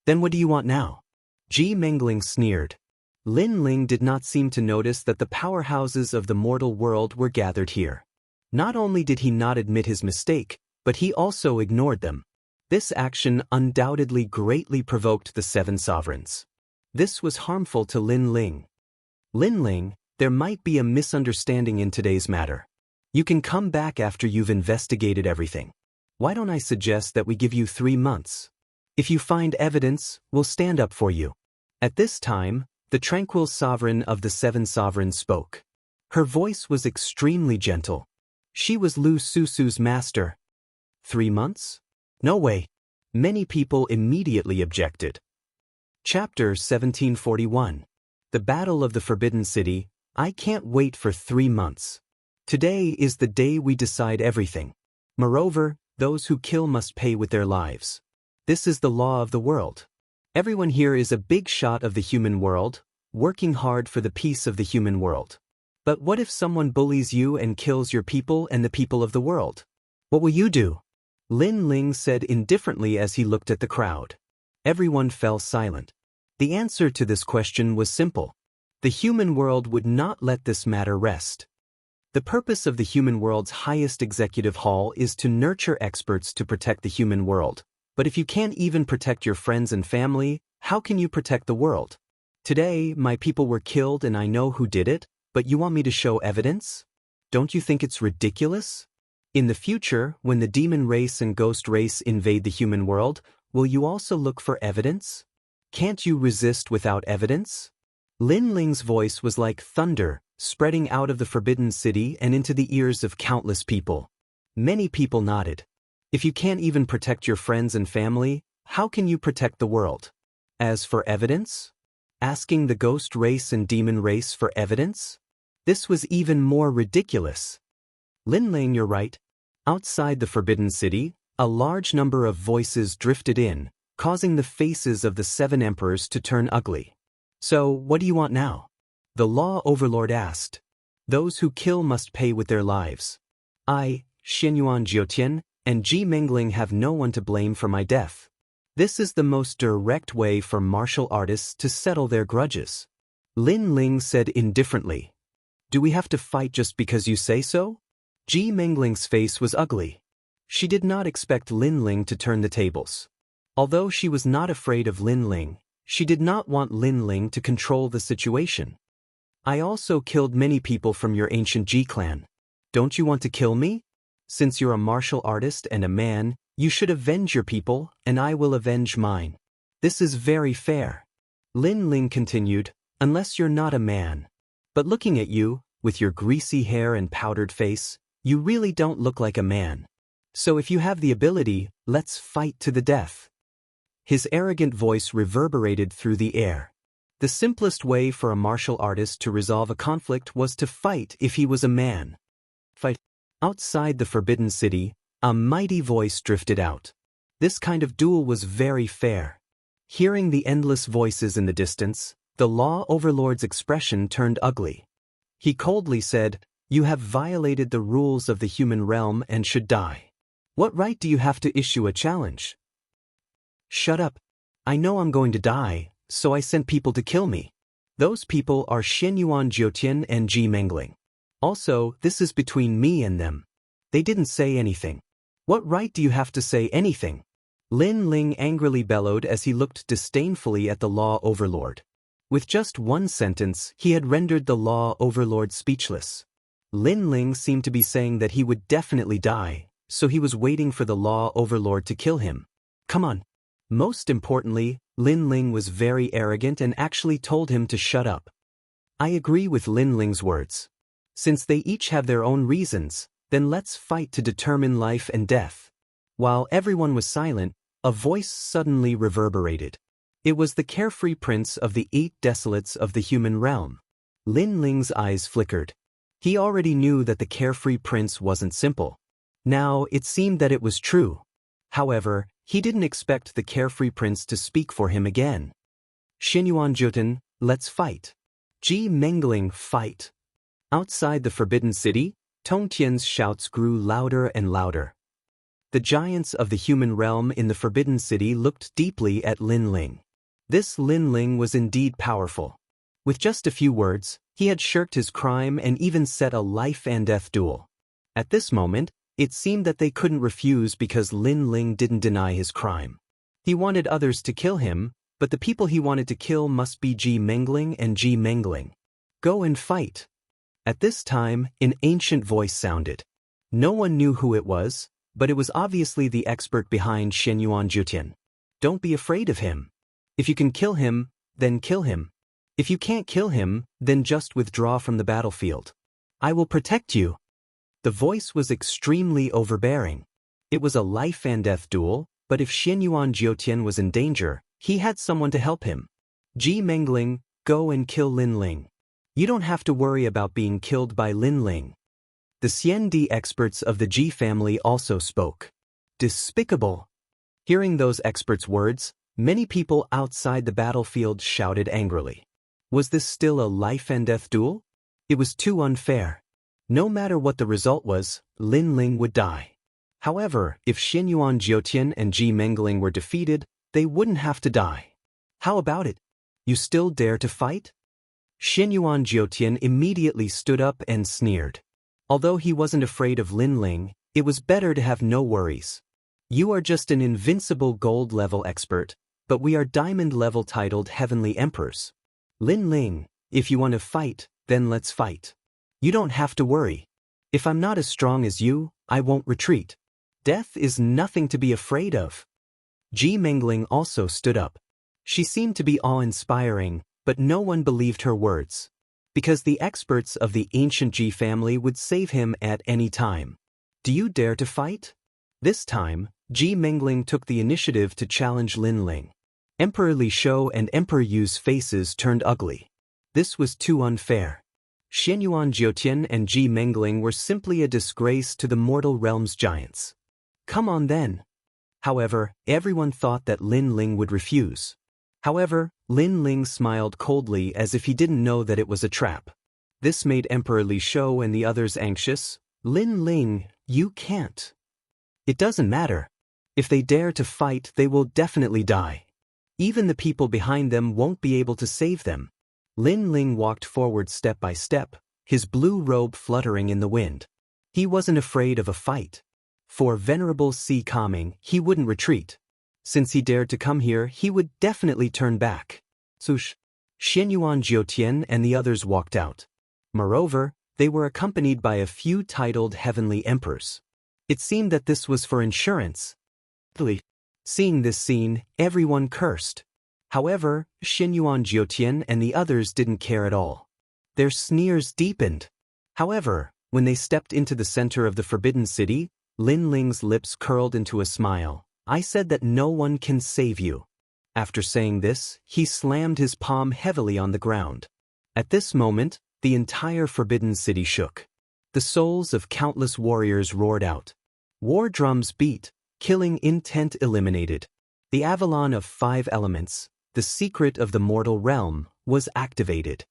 Then what do you want now? Ji Mengling sneered. Lin Ling did not seem to notice that the powerhouses of the mortal world were gathered here. Not only did he not admit his mistake, but he also ignored them. This action undoubtedly greatly provoked the 7 sovereigns. This was harmful to Lin Ling. Lin Ling, there might be a misunderstanding in today's matter. You can come back after you've investigated everything. Why don't I suggest that we give you 3 months? If you find evidence, we'll stand up for you. At this time, the tranquil sovereign of the 7 sovereigns spoke. Her voice was extremely gentle. She was Lu Susu's master. 3 months? No way. Many people immediately objected. Chapter 1741. The Battle of the Forbidden City. I can't wait for 3 months. Today is the day we decide everything. Moreover, those who kill must pay with their lives. This is the law of the world. Everyone here is a big shot of the human world, working hard for the peace of the human world. But what if someone bullies you and kills your people and the people of the world? What will you do? Lin Ling said indifferently as he looked at the crowd. Everyone fell silent. The answer to this question was simple. The human world would not let this matter rest. The purpose of the human world's highest executive hall is to nurture experts to protect the human world. But if you can't even protect your friends and family, how can you protect the world? Today, my people were killed and I know who did it, but you want me to show evidence? Don't you think it's ridiculous? In the future, when the demon race and ghost race invade the human world, will you also look for evidence? Can't you resist without evidence? Lin Ling's voice was like thunder, spreading out of the Forbidden City and into the ears of countless people. Many people nodded. If you can't even protect your friends and family, how can you protect the world? As for evidence? Asking the ghost race and demon race for evidence? This was even more ridiculous. Lin Ling, you're right. Outside the Forbidden City, a large number of voices drifted in, causing the faces of the 7 emperors to turn ugly. So, what do you want now? The law overlord asked. Those who kill must pay with their lives. I, Xianyuan Jiutian, and Ji Mengling have no one to blame for my death. This is the most direct way for martial artists to settle their grudges. Lin Ling said indifferently. Do we have to fight just because you say so? Ji Mengling's face was ugly. She did not expect Lin Ling to turn the tables. Although she was not afraid of Lin Ling, she did not want Lin Ling to control the situation. I also killed many people from your ancient Ji clan. Don't you want to kill me? Since you're a martial artist and a man, you should avenge your people, and I will avenge mine. This is very fair. Lin Ling continued, unless you're not a man. But looking at you, with your greasy hair and powdered face, you really don't look like a man. So if you have the ability, let's fight to the death. His arrogant voice reverberated through the air. The simplest way for a martial artist to resolve a conflict was to fight if he was a man. Fight. Outside the Forbidden City, a mighty voice drifted out. This kind of duel was very fair. Hearing the endless voices in the distance, the law overlord's expression turned ugly. He coldly said, You have violated the rules of the human realm and should die. What right do you have to issue a challenge? Shut up. I know I'm going to die, so I sent people to kill me. Those people are Xianyuan Jiutian and Ji Mengling. Also, this is between me and them. They didn't say anything. What right do you have to say anything? Lin Ling angrily bellowed as he looked disdainfully at the law overlord. With just one sentence, he had rendered the law overlord speechless. Lin Ling seemed to be saying that he would definitely die, so he was waiting for the law overlord to kill him. Come on. Most importantly, Lin Ling was very arrogant and actually told him to shut up. I agree with Lin Ling's words. Since they each have their own reasons, then let's fight to determine life and death. While everyone was silent, a voice suddenly reverberated. It was the carefree prince of the 8 desolates of the human realm. Lin Ling's eyes flickered. He already knew that the carefree prince wasn't simple. Now, it seemed that it was true. However, he didn't expect the carefree prince to speak for him again. Xianyuan Juten, let's fight. Ji Mengling, fight. Outside the Forbidden City, Tong Tian's shouts grew louder and louder. The giants of the human realm in the Forbidden City looked deeply at Lin Ling. This Lin Ling was indeed powerful. With just a few words, he had shirked his crime and even set a life-and-death duel. At this moment, it seemed that they couldn't refuse because Lin Ling didn't deny his crime. He wanted others to kill him, but the people he wanted to kill must be Ji Mengling and Ji Mengling. Go and fight. At this time, an ancient voice sounded. No one knew who it was, but it was obviously the expert behind Xianyuan Juten. Don't be afraid of him. If you can kill him, then kill him. If you can't kill him, then just withdraw from the battlefield. I will protect you. The voice was extremely overbearing. It was a life-and-death duel, but if Xianyuan Juten was in danger, he had someone to help him. Ji Mengling, go and kill Lin Ling. You don't have to worry about being killed by Lin Ling. The Xiandi experts of the Ji family also spoke. Despicable. Hearing those experts' words, many people outside the battlefield shouted angrily. Was this still a life-and-death duel? It was too unfair. No matter what the result was, Lin Ling would die. However, if Xianyuan Juten and Ji Mengling were defeated, they wouldn't have to die. How about it? You still dare to fight? Xianyuan Juten immediately stood up and sneered. Although he wasn't afraid of Lin Ling, it was better to have no worries. You are just an invincible gold-level expert, but we are diamond-level titled Heavenly Emperors. Lin Ling, if you want to fight, then let's fight. You don't have to worry. If I'm not as strong as you, I won't retreat. Death is nothing to be afraid of. Ji Mengling also stood up. She seemed to be awe-inspiring, but no one believed her words. Because the experts of the ancient Ji family would save him at any time. Do you dare to fight? This time, Ji Mengling took the initiative to challenge Lin Ling. Emperor Li Shou and Emperor Yu's faces turned ugly. This was too unfair. Xianyuan Juten and Ji Mengling were simply a disgrace to the mortal realm's giants. Come on then. However, everyone thought that Lin Ling would refuse. However, Lin Ling smiled coldly as if he didn't know that it was a trap. This made Emperor Li Shou and the others anxious. Lin Ling, you can't. It doesn't matter. If they dare to fight, they will definitely die. Even the people behind them won't be able to save them. Lin Ling walked forward step by step, his blue robe fluttering in the wind. He wasn't afraid of a fight. For Venerable Si Kaming, he wouldn't retreat. Since he dared to come here, he would definitely turn back. Sush. Xianyuan Juten and the others walked out. Moreover, they were accompanied by a few titled Heavenly Emperors. It seemed that this was for insurance. Seeing this scene, everyone cursed. However, Xianyuan Juten and the others didn't care at all. Their sneers deepened. However, when they stepped into the center of the Forbidden City, Lin Ling's lips curled into a smile. I said that no one can save you. After saying this, he slammed his palm heavily on the ground. At this moment, the entire Forbidden City shook. The souls of countless warriors roared out. War drums beat, killing intent eliminated. The Avalon of 5 elements, the secret of the mortal realm, was activated.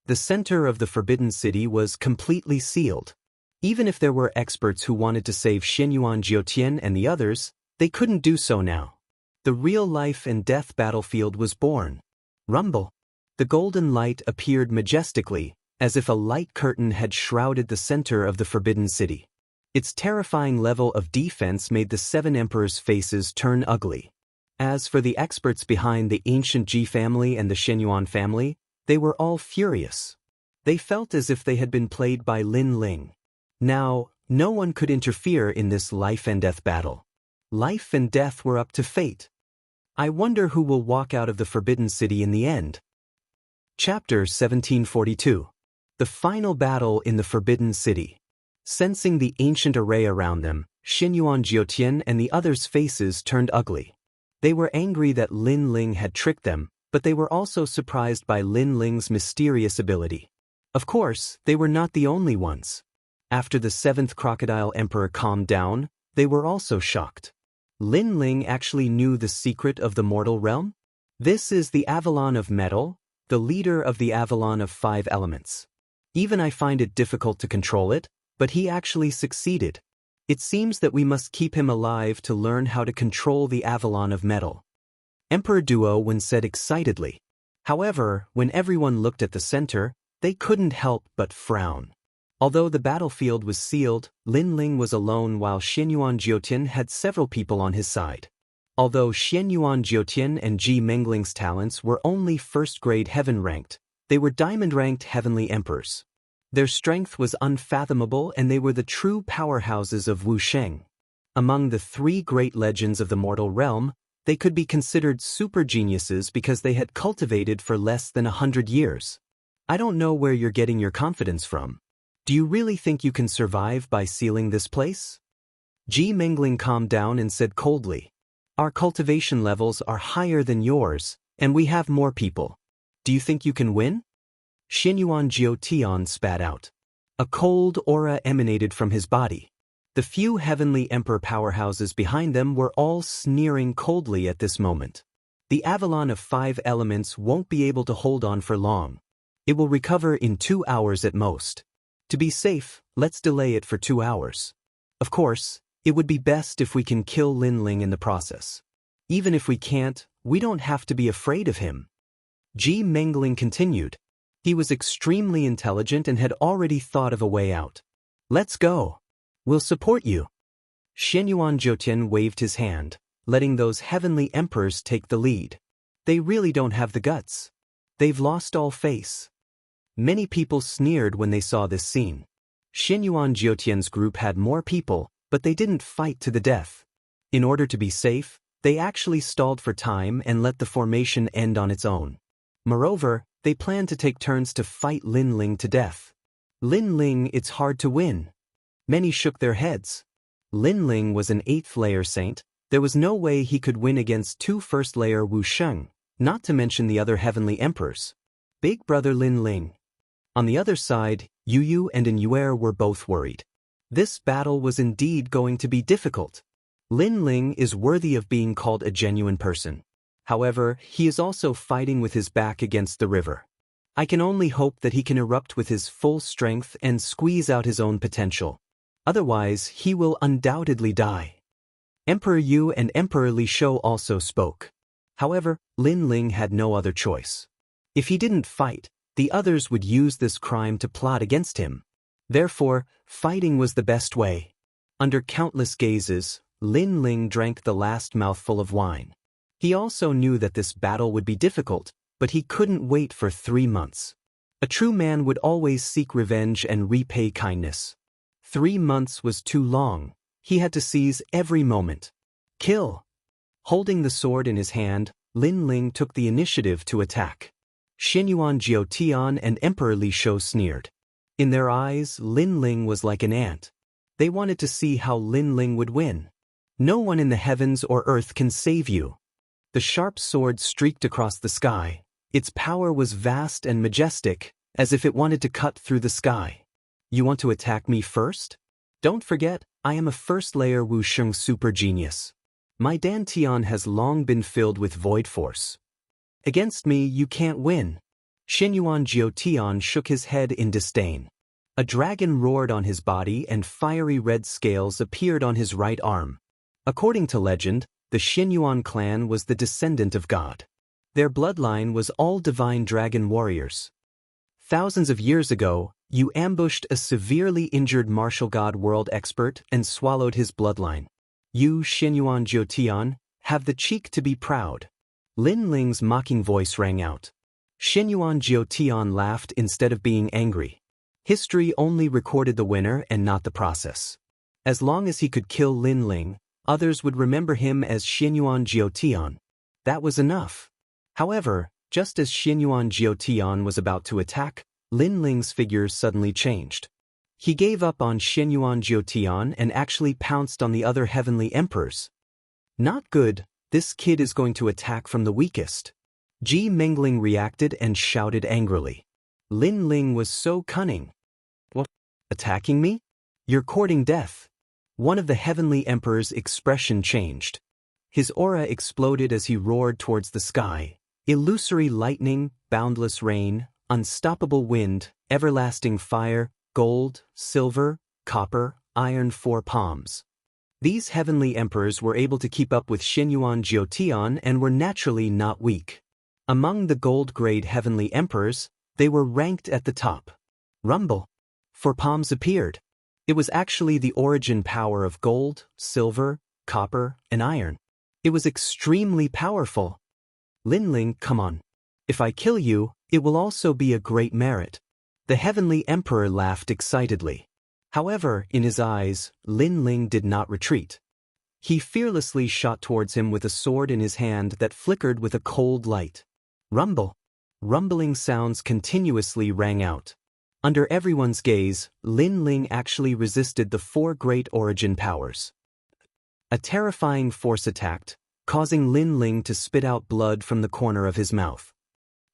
The center of the Forbidden City was completely sealed. Even if there were experts who wanted to save Xianyuan Juten and the others, they couldn't do so now. The real life and death battlefield was born. Rumble. The golden light appeared majestically, as if a light curtain had shrouded the center of the Forbidden City. Its terrifying level of defense made the 7 emperors' faces turn ugly. As for the experts behind the ancient Ji family and the Xianyuan family, they were all furious. They felt as if they had been played by Lin Ling. Now, no one could interfere in this life and death battle. Life and death were up to fate. I wonder who will walk out of the Forbidden City in the end. Chapter 1742. The final battle in the Forbidden City. Sensing the ancient array around them, Xianyuan Juten and the others' faces turned ugly. They were angry that Lin Ling had tricked them, but they were also surprised by Lin Ling's mysterious ability. Of course, they were not the only ones. After the 7th Crocodile Emperor calmed down, they were also shocked. Lin Ling actually knew the secret of the mortal realm? This is the Avalon of Metal, the leader of the Avalon of 5 elements. Even I find it difficult to control it, but he actually succeeded. It seems that we must keep him alive to learn how to control the Avalon of Metal. Emperor Duo said excitedly. However, when everyone looked at the center, they couldn't help but frown. Although the battlefield was sealed, Lin Ling was alone while Xianyuan Jiutian had several people on his side. Although Xianyuan Jiutian and Ji Mengling's talents were only first-grade heaven-ranked, they were diamond-ranked heavenly emperors. Their strength was unfathomable and they were the true powerhouses of Wusheng. Among the 3 great legends of the mortal realm, they could be considered super geniuses because they had cultivated for less than 100 years. I don't know where you're getting your confidence from. Do you really think you can survive by sealing this place? Ji Mengling calmed down and said coldly. Our cultivation levels are higher than yours, and we have more people. Do you think you can win? Xianyuan Jiutian spat out. A cold aura emanated from his body. The few heavenly emperor powerhouses behind them were all sneering coldly at this moment. The Avalon of 5 elements won't be able to hold on for long. It will recover in 2 hours at most. To be safe, let's delay it for 2 hours. Of course, it would be best if we can kill Lin Ling in the process. Even if we can't, we don't have to be afraid of him. Ji Mengling continued. He was extremely intelligent and had already thought of a way out. Let's go. We'll support you. Xianyuan Jiutian waved his hand, letting those heavenly emperors take the lead. They really don't have the guts. They've lost all face. Many people sneered when they saw this scene. Xianyuan Jiutian's group had more people, but they didn't fight to the death. In order to be safe, they actually stalled for time and let the formation end on its own. Moreover, they planned to take turns to fight Lin Ling to death. Lin Ling, it's hard to win. Many shook their heads. Lin Ling was an 8th-layer saint. There was no way he could win against 2 first-layer Wusheng, not to mention the other heavenly emperors. Big brother Lin Ling. On the other side, Yu Yu and Yuer were both worried. This battle was indeed going to be difficult. Lin Ling is worthy of being called a genuine person. However, he is also fighting with his back against the river. I can only hope that he can erupt with his full strength and squeeze out his own potential. Otherwise, he will undoubtedly die. Emperor Yu and Emperor Li Shou also spoke. However, Lin Ling had no other choice. If he didn't fight, the others would use this crime to plot against him. Therefore, fighting was the best way. Under countless gazes, Lin Ling drank the last mouthful of wine. He also knew that this battle would be difficult, but he couldn't wait for 3 months. A true man would always seek revenge and repay kindness. 3 months was too long. He had to seize every moment. Kill! Holding the sword in his hand, Lin Ling took the initiative to attack. Xianyuan Jiutian and Emperor Li Shou sneered. In their eyes, Lin Ling was like an ant. They wanted to see how Lin Ling would win. No one in the heavens or earth can save you. The sharp sword streaked across the sky. Its power was vast and majestic, as if it wanted to cut through the sky. You want to attack me first? Don't forget, I am a first-layer Wusheng super genius. My dantian has long been filled with void force. Against me, you can't win. Xianyuan Jiutian shook his head in disdain. A dragon roared on his body and fiery red scales appeared on his right arm. According to legend, the Xianyuan clan was the descendant of God. Their bloodline was all divine dragon warriors. Thousands of years ago, you ambushed a severely injured martial god world expert and swallowed his bloodline. You, Xianyuan Jiutian, have the cheek to be proud. Lin Ling's mocking voice rang out. Xianyuan Jiutian laughed instead of being angry. History only recorded the winner and not the process. As long as he could kill Lin Ling, others would remember him as Xianyuan Jiutian. That was enough. However, just as Xianyuan Jiutian was about to attack, Lin Ling's figure suddenly changed. He gave up on Xianyuan Jiutian and actually pounced on the other heavenly emperors. Not good, This kid is going to attack from the weakest. Ji Mengling reacted and shouted angrily. Lin Ling was so cunning. What? Attacking me? You're courting death. One of the heavenly emperor's expression changed. His aura exploded as he roared towards the sky. Illusory lightning, boundless rain, unstoppable wind, everlasting fire, gold, silver, copper, iron, 4 palms. These heavenly emperors were able to keep up with Xinyuan Jiutian and were naturally not weak. Among the gold-grade heavenly emperors, they were ranked at the top. Rumble. 4 palms appeared. It was actually the origin power of gold, silver, copper, and iron. It was extremely powerful. Lin Ling, come on. If I kill you, it will also be a great merit. The heavenly emperor laughed excitedly. However, in his eyes, Lin Ling did not retreat. He fearlessly shot towards him with a sword in his hand that flickered with a cold light. Rumble. Rumbling sounds continuously rang out. Under everyone's gaze, Lin Ling actually resisted the 4 great origin powers. A terrifying force attacked, causing Lin Ling to spit out blood from the corner of his mouth.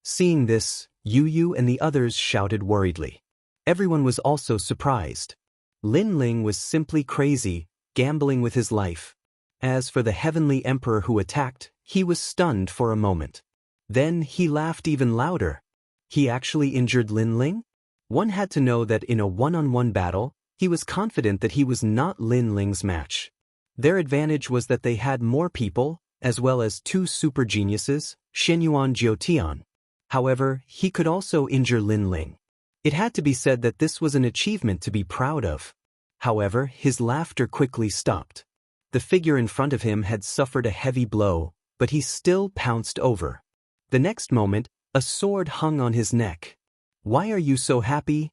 Seeing this, Yu Yu and the others shouted worriedly. Everyone was also surprised. Lin Ling was simply crazy, gambling with his life. As for the heavenly emperor who attacked, he was stunned for a moment. Then he laughed even louder. He actually injured Lin Ling? One had to know that in a one-on-one battle, he was confident that he was not Lin Ling's match. Their advantage was that they had more people, as well as 2 super geniuses, Xinyuan Jiutian. However, he could also injure Lin Ling. It had to be said that this was an achievement to be proud of. However, his laughter quickly stopped. The figure in front of him had suffered a heavy blow, but he still pounced over. The next moment, a sword hung on his neck. Why are you so happy?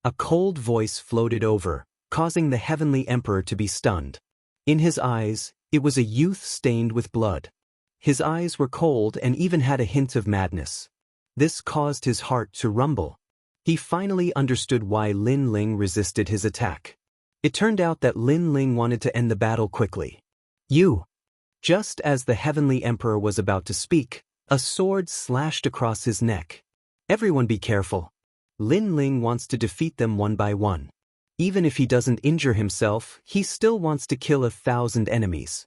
A cold voice floated over, causing the heavenly emperor to be stunned. In his eyes, it was a youth stained with blood. His eyes were cold and even had a hint of madness. This caused his heart to rumble. He finally understood why Lin Ling resisted his attack. It turned out that Lin Ling wanted to end the battle quickly. Just as the heavenly emperor was about to speak, a sword slashed across his neck. Everyone be careful. Lin Ling wants to defeat them one by one. Even if he doesn't injure himself, he still wants to kill 1,000 enemies.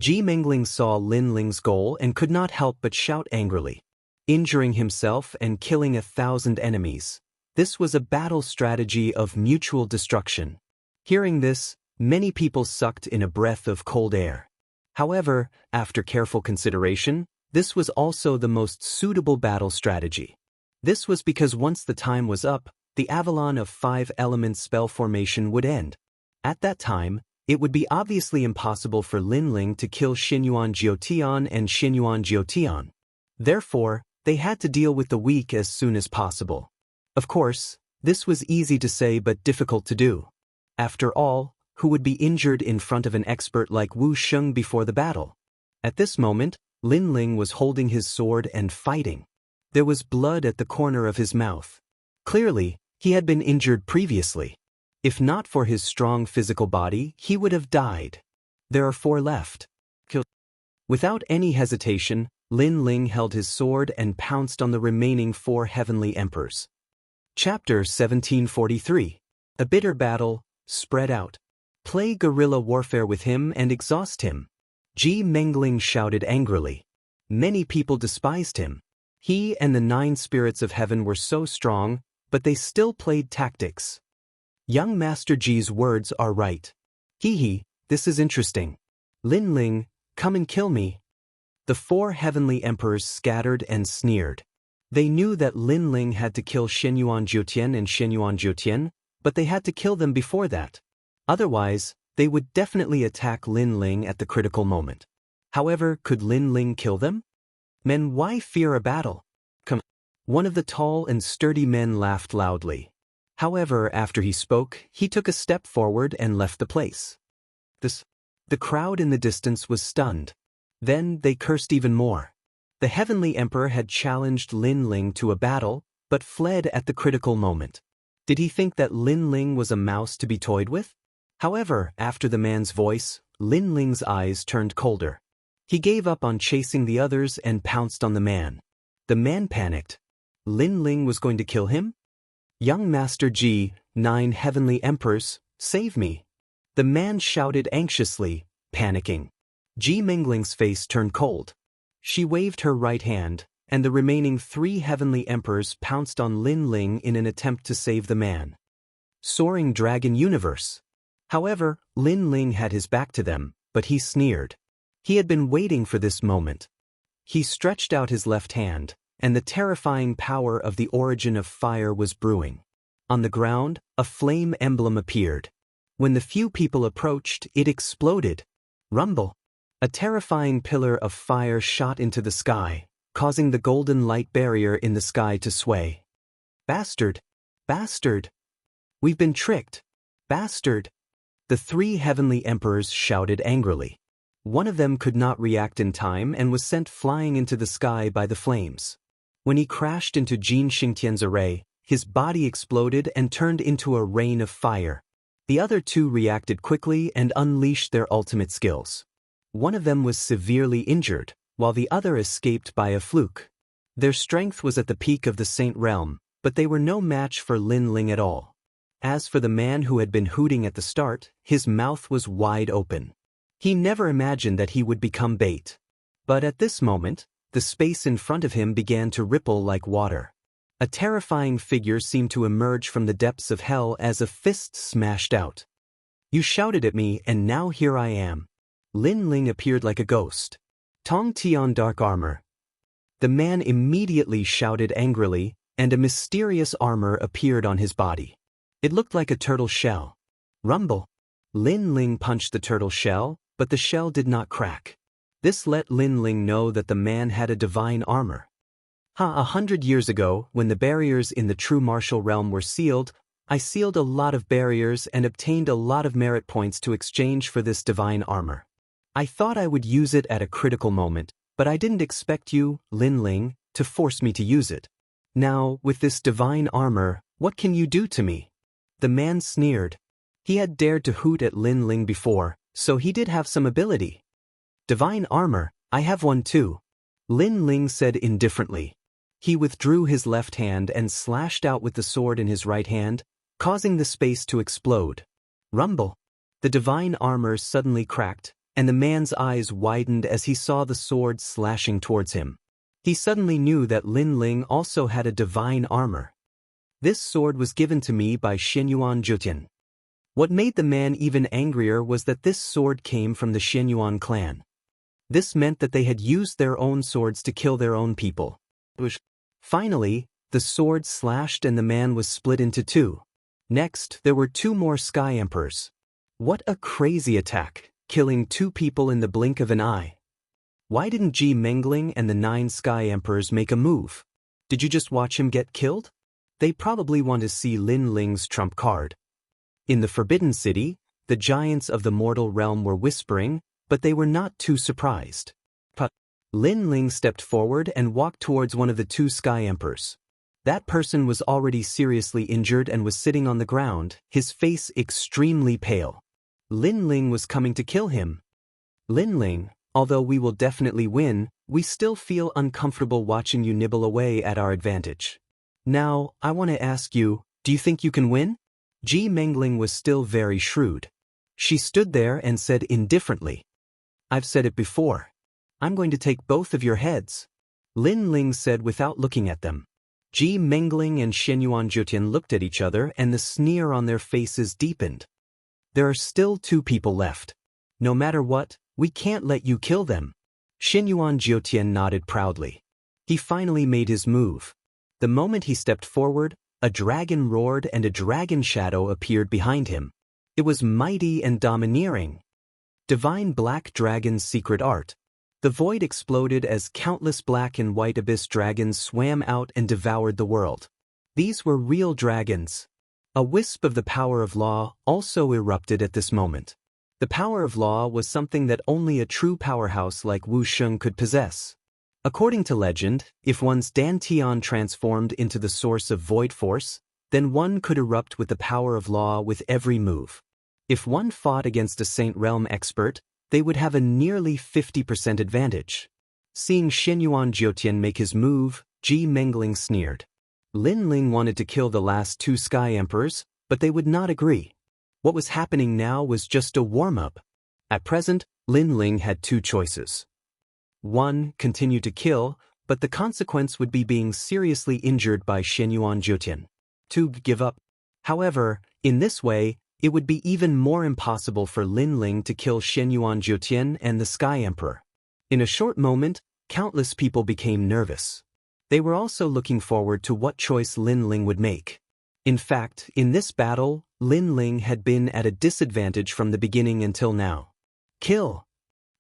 Ji Mengling saw Lin Ling's goal and could not help but shout angrily. Injuring himself and killing 1,000 enemies. This was a battle strategy of mutual destruction. Hearing this, many people sucked in a breath of cold air. However, after careful consideration, this was also the most suitable battle strategy. This was because once the time was up, the Avalon of 5 element spell formation would end. At that time, it would be obviously impossible for Lin Ling to kill Xinyuan Jiutian and Xinyuan Jiutian. Therefore, they had to deal with the weak as soon as possible. Of course, this was easy to say but difficult to do. After all, who would be injured in front of an expert like Wu Sheng before the battle? At this moment, Lin Ling was holding his sword and fighting. There was blood at the corner of his mouth. Clearly, he had been injured previously. If not for his strong physical body, he would have died. There are 4 left. Without any hesitation, Lin Ling held his sword and pounced on the remaining 4 heavenly emperors. Chapter 1743. A bitter battle, spread out. Play guerrilla warfare with him and exhaust him. Ji Mengling shouted angrily. Many people despised him. He and the 9 spirits of heaven were so strong, but they still played tactics. Young Master Ji's words are right. This is interesting. Lin Ling, come and kill me. The 4 heavenly emperors scattered and sneered. They knew that Lin Ling had to kill Xinyuan Jiutian and Xinyuan Jiutian, but they had to kill them before that. Otherwise, they would definitely attack Lin Ling at the critical moment. However, could Lin Ling kill them? Men, why fear a battle? Come. One of the tall and sturdy men laughed loudly. However, after he spoke, he took a step forward and left the place. The crowd in the distance was stunned. Then they cursed even more. The heavenly emperor had challenged Lin Ling to a battle, but fled at the critical moment. Did he think that Lin Ling was a mouse to be toyed with? However, after the man's voice, Lin Ling's eyes turned colder. He gave up on chasing the others and pounced on the man. The man panicked. Lin Ling was going to kill him? Young Master Ji, 9 heavenly emperors, save me. The man shouted anxiously, panicking. Ji Mingling's face turned cold. She waved her right hand, and the remaining 3 heavenly emperors pounced on Lin Ling in an attempt to save the man. Soaring Dragon Universe. However, Lin Ling had his back to them, but he sneered. He had been waiting for this moment. He stretched out his left hand, and the terrifying power of the origin of fire was brewing. On the ground, a flame emblem appeared. When the few people approached, it exploded. Rumble. A terrifying pillar of fire shot into the sky, causing the golden light barrier in the sky to sway. Bastard! Bastard! We've been tricked! Bastard! The 3 heavenly emperors shouted angrily. One of them could not react in time and was sent flying into the sky by the flames. When he crashed into Jin Xingtian's array, his body exploded and turned into a rain of fire. The other 2 reacted quickly and unleashed their ultimate skills. One of them was severely injured, while the other escaped by a fluke. Their strength was at the peak of the Saint Realm, but they were no match for Lin Ling at all. As for the man who had been hooting at the start, his mouth was wide open. He never imagined that he would become bait. But at this moment, the space in front of him began to ripple like water. A terrifying figure seemed to emerge from the depths of hell as a fist smashed out. You shouted at me and now here I am. Lin Ling appeared like a ghost. Tong Tian dark armor. The man immediately shouted angrily, and a mysterious armor appeared on his body. It looked like a turtle shell. Rumble. Lin Ling punched the turtle shell, but the shell did not crack. This let Lin Ling know that the man had a divine armor. 100 years ago, when the barriers in the true martial realm were sealed, I sealed a lot of barriers and obtained a lot of merit points to exchange for this divine armor. I thought I would use it at a critical moment, but I didn't expect you, Lin Ling, to force me to use it. Now, with this divine armor, what can you do to me? The man sneered. He had dared to hoot at Lin Ling before, so he did have some ability. Divine armor, I have one too. Lin Ling said indifferently. He withdrew his left hand and slashed out with the sword in his right hand, causing the space to explode. Rumble. The divine armor suddenly cracked, and the man's eyes widened as he saw the sword slashing towards him. He suddenly knew that Lin Ling also had a divine armor. This sword was given to me by Xianyuan Jutian. What made the man even angrier was that this sword came from the Xianyuan clan. This meant that they had used their own swords to kill their own people. Finally, the sword slashed and the man was split into 2. Next, there were 2 more Sky Emperors. What a crazy attack, killing 2 people in the blink of an eye. Why didn't Ji Mengling and the 9 Sky Emperors make a move? Did you just watch him get killed? They probably want to see Lin Ling's trump card. In the Forbidden City, the giants of the mortal realm were whispering, but they were not too surprised. Lin Ling stepped forward and walked towards one of the 2 Sky Emperors. That person was already seriously injured and was sitting on the ground, his face extremely pale. Lin Ling was coming to kill him. Lin Ling, although we will definitely win, we still feel uncomfortable watching you nibble away at our advantage. Now, I want to ask you, do you think you can win? Ji Mengling was still very shrewd. She stood there and said indifferently. I've said it before. I'm going to take both of your heads. Lin Ling said without looking at them. Ji Mengling and Xianyuan Jutian looked at each other and the sneer on their faces deepened. There are still 2 people left. No matter what, we can't let you kill them. Xianyuan Jutian nodded proudly. He finally made his move. The moment he stepped forward, a dragon roared and a dragon shadow appeared behind him. It was mighty and domineering. Divine Black Dragon's secret art. The void exploded as countless black and white abyss dragons swam out and devoured the world. These were real dragons. A wisp of the power of law also erupted at this moment. The power of law was something that only a true powerhouse like Wu Sheng could possess. According to legend, if one's Dantian transformed into the source of void force, then one could erupt with the power of law with every move. If one fought against a Saint Realm expert, they would have a nearly 50% advantage. Seeing Xianyuan Jiutian make his move, Ji Mengling sneered. Lin Ling wanted to kill the last two Sky Emperors, but they would not agree. What was happening now was just a warm-up. At present, Lin Ling had two choices. 1. Continue to kill, but the consequence would be being seriously injured by Xianyuan Jiutian. 2. Give up. However, in this way, it would be even more impossible for Lin Ling to kill Xianyuan Jiutian and the Sky Emperor. In a short moment, countless people became nervous. They were also looking forward to what choice Lin Ling would make. In fact, in this battle, Lin Ling had been at a disadvantage from the beginning until now. Kill!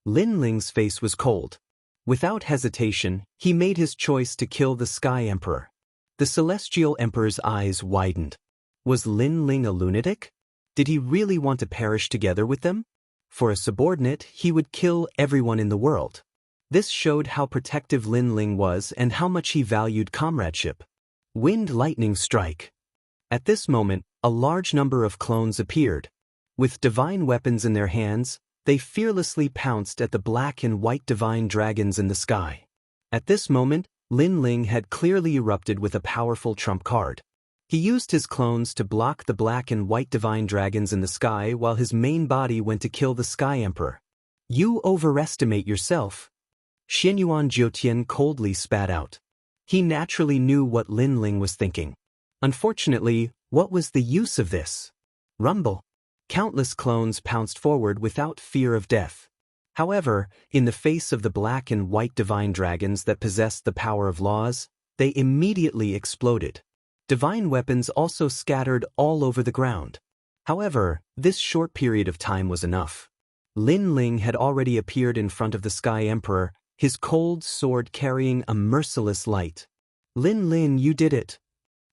Lin Ling's face was cold. Without hesitation, he made his choice to kill the Sky Emperor. The Celestial Emperor's eyes widened. Was Lin Ling a lunatic? Did he really want to perish together with them? For a subordinate, he would kill everyone in the world. This showed how protective Lin Ling was and how much he valued comradeship. Wind lightning strike. At this moment, a large number of clones appeared. With divine weapons in their hands, they fearlessly pounced at the black and white divine dragons in the sky. At this moment, Lin Ling had clearly erupted with a powerful trump card. He used his clones to block the black and white divine dragons in the sky while his main body went to kill the Sky Emperor. You overestimate yourself. Xianyuan Jiutian coldly spat out. He naturally knew what Lin Ling was thinking. Unfortunately, what was the use of this? Rumble. Countless clones pounced forward without fear of death. However, in the face of the black and white divine dragons that possessed the power of laws, they immediately exploded. Divine weapons also scattered all over the ground. However, this short period of time was enough. Lin Ling had already appeared in front of the Sky Emperor, his cold sword carrying a merciless light. Lin Lin, you did it.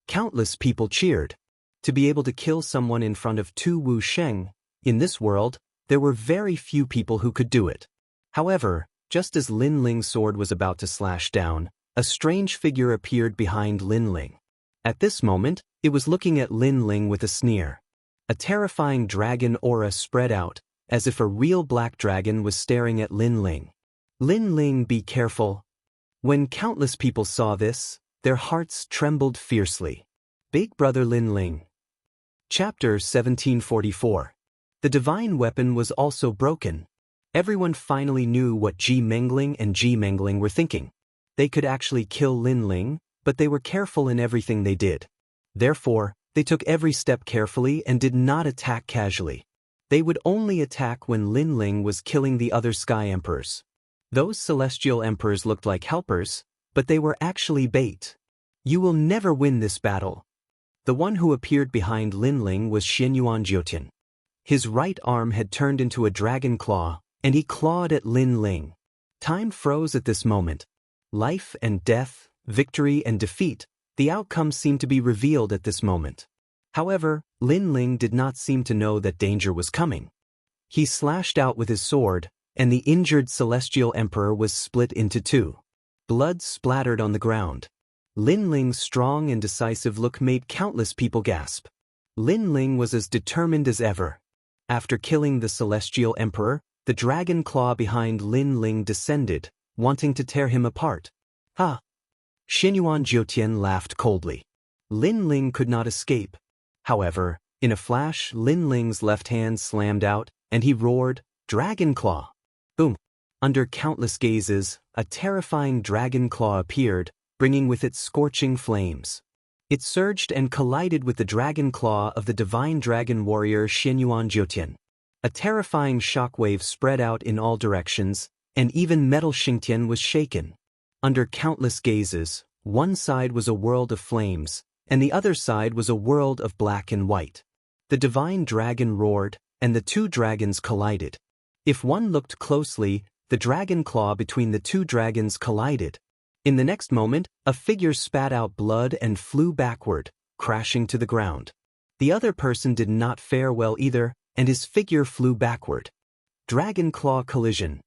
Countless people cheered. To be able to kill someone in front of Tu Wu Sheng, in this world, there were very few people who could do it. However, just as Lin Ling's sword was about to slash down, a strange figure appeared behind Lin Ling. At this moment, it was looking at Lin Ling with a sneer. A terrifying dragon aura spread out, as if a real black dragon was staring at Lin Ling. Lin Ling, be careful. When countless people saw this, their hearts trembled fiercely. Big Brother Lin Ling. Chapter 1744. The divine weapon was also broken. Everyone finally knew what Ji Mengling and Ji Mengling were thinking. They could actually kill Lin Ling, but they were careful in everything they did. Therefore, they took every step carefully and did not attack casually. They would only attack when Lin Ling was killing the other Sky Emperors. Those Celestial Emperors looked like helpers, but they were actually bait. You will never win this battle. The one who appeared behind Lin Ling was Xianyuan Jiutian. His right arm had turned into a dragon claw, and he clawed at Lin Ling. Time froze at this moment. Life and death, victory and defeat, the outcome seemed to be revealed at this moment. However, Lin Ling did not seem to know that danger was coming. He slashed out with his sword, and the injured Celestial Emperor was split into two. Blood splattered on the ground. Lin Ling's strong and decisive look made countless people gasp. Lin Ling was as determined as ever. After killing the Celestial Emperor, the dragon claw behind Lin Ling descended, wanting to tear him apart. Ha! Xianyuan Jiutian laughed coldly. Lin Ling could not escape. However, in a flash, Lin Ling's left hand slammed out, and he roared, "Dragon Claw!" Boom! Under countless gazes, a terrifying dragon claw appeared, bringing with it scorching flames. It surged and collided with the dragon claw of the divine dragon warrior Xianyuan Jiutian. A terrifying shockwave spread out in all directions, and even metal Xingtian was shaken. Under countless gazes, one side was a world of flames, and the other side was a world of black and white. The divine dragon roared, and the two dragons collided. If one looked closely, the dragon claw between the two dragons collided. In the next moment, a figure spat out blood and flew backward, crashing to the ground. The other person did not fare well either, and his figure flew backward. Dragon claw collision.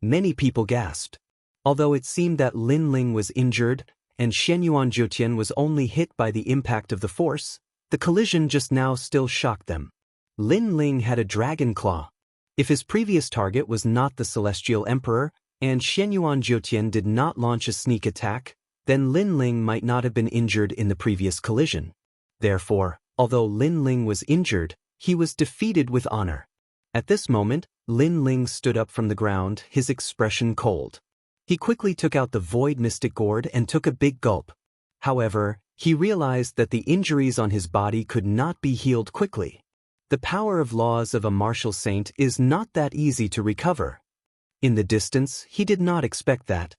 Many people gasped. Although it seemed that Lin Ling was injured, and Xianyuan Jiutian was only hit by the impact of the force, the collision just now still shocked them. Lin Ling had a dragon claw. If his previous target was not the Celestial Emperor, and Xianyuan Jiutian did not launch a sneak attack, then Lin Ling might not have been injured in the previous collision. Therefore, although Lin Ling was injured, he was defeated with honor. At this moment, Lin Ling stood up from the ground, his expression cold. He quickly took out the Void Mystic Gourd and took a big gulp. However, he realized that the injuries on his body could not be healed quickly. The power of laws of a martial saint is not that easy to recover. In the distance, he did not expect that.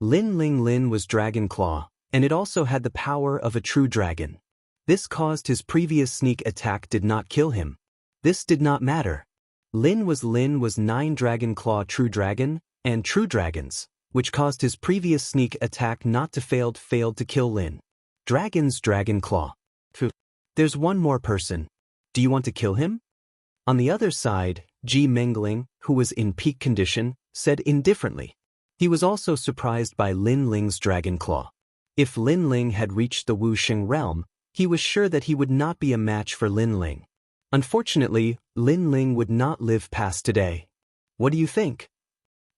Lin Ling was Dragon Claw, and it also had the power of a true dragon. This caused his previous sneak attack did not kill him. This did not matter. Lin was 9 Dragon Claw True Dragon, and True Dragons, which caused his previous sneak attack not to failed to kill Lin. Dragon's Dragon Claw. There's one more person. Do you want to kill him? On the other side, Ji Mengling, who was in peak condition, said indifferently. He was also surprised by Lin Ling's Dragon Claw. If Lin Ling had reached the Wuxia realm, he was sure that he would not be a match for Lin Ling. Unfortunately, Lin Ling would not live past today. What do you think?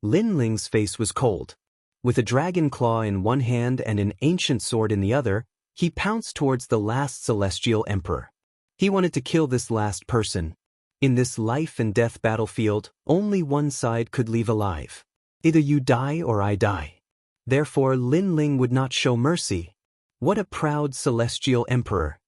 Lin Ling's face was cold. With a dragon claw in one hand and an ancient sword in the other, he pounced towards the last Celestial Emperor. He wanted to kill this last person. In this life and death battlefield, only one side could leave alive. Either you die or I die. Therefore, Lin Ling would not show mercy. What a proud Celestial Emperor.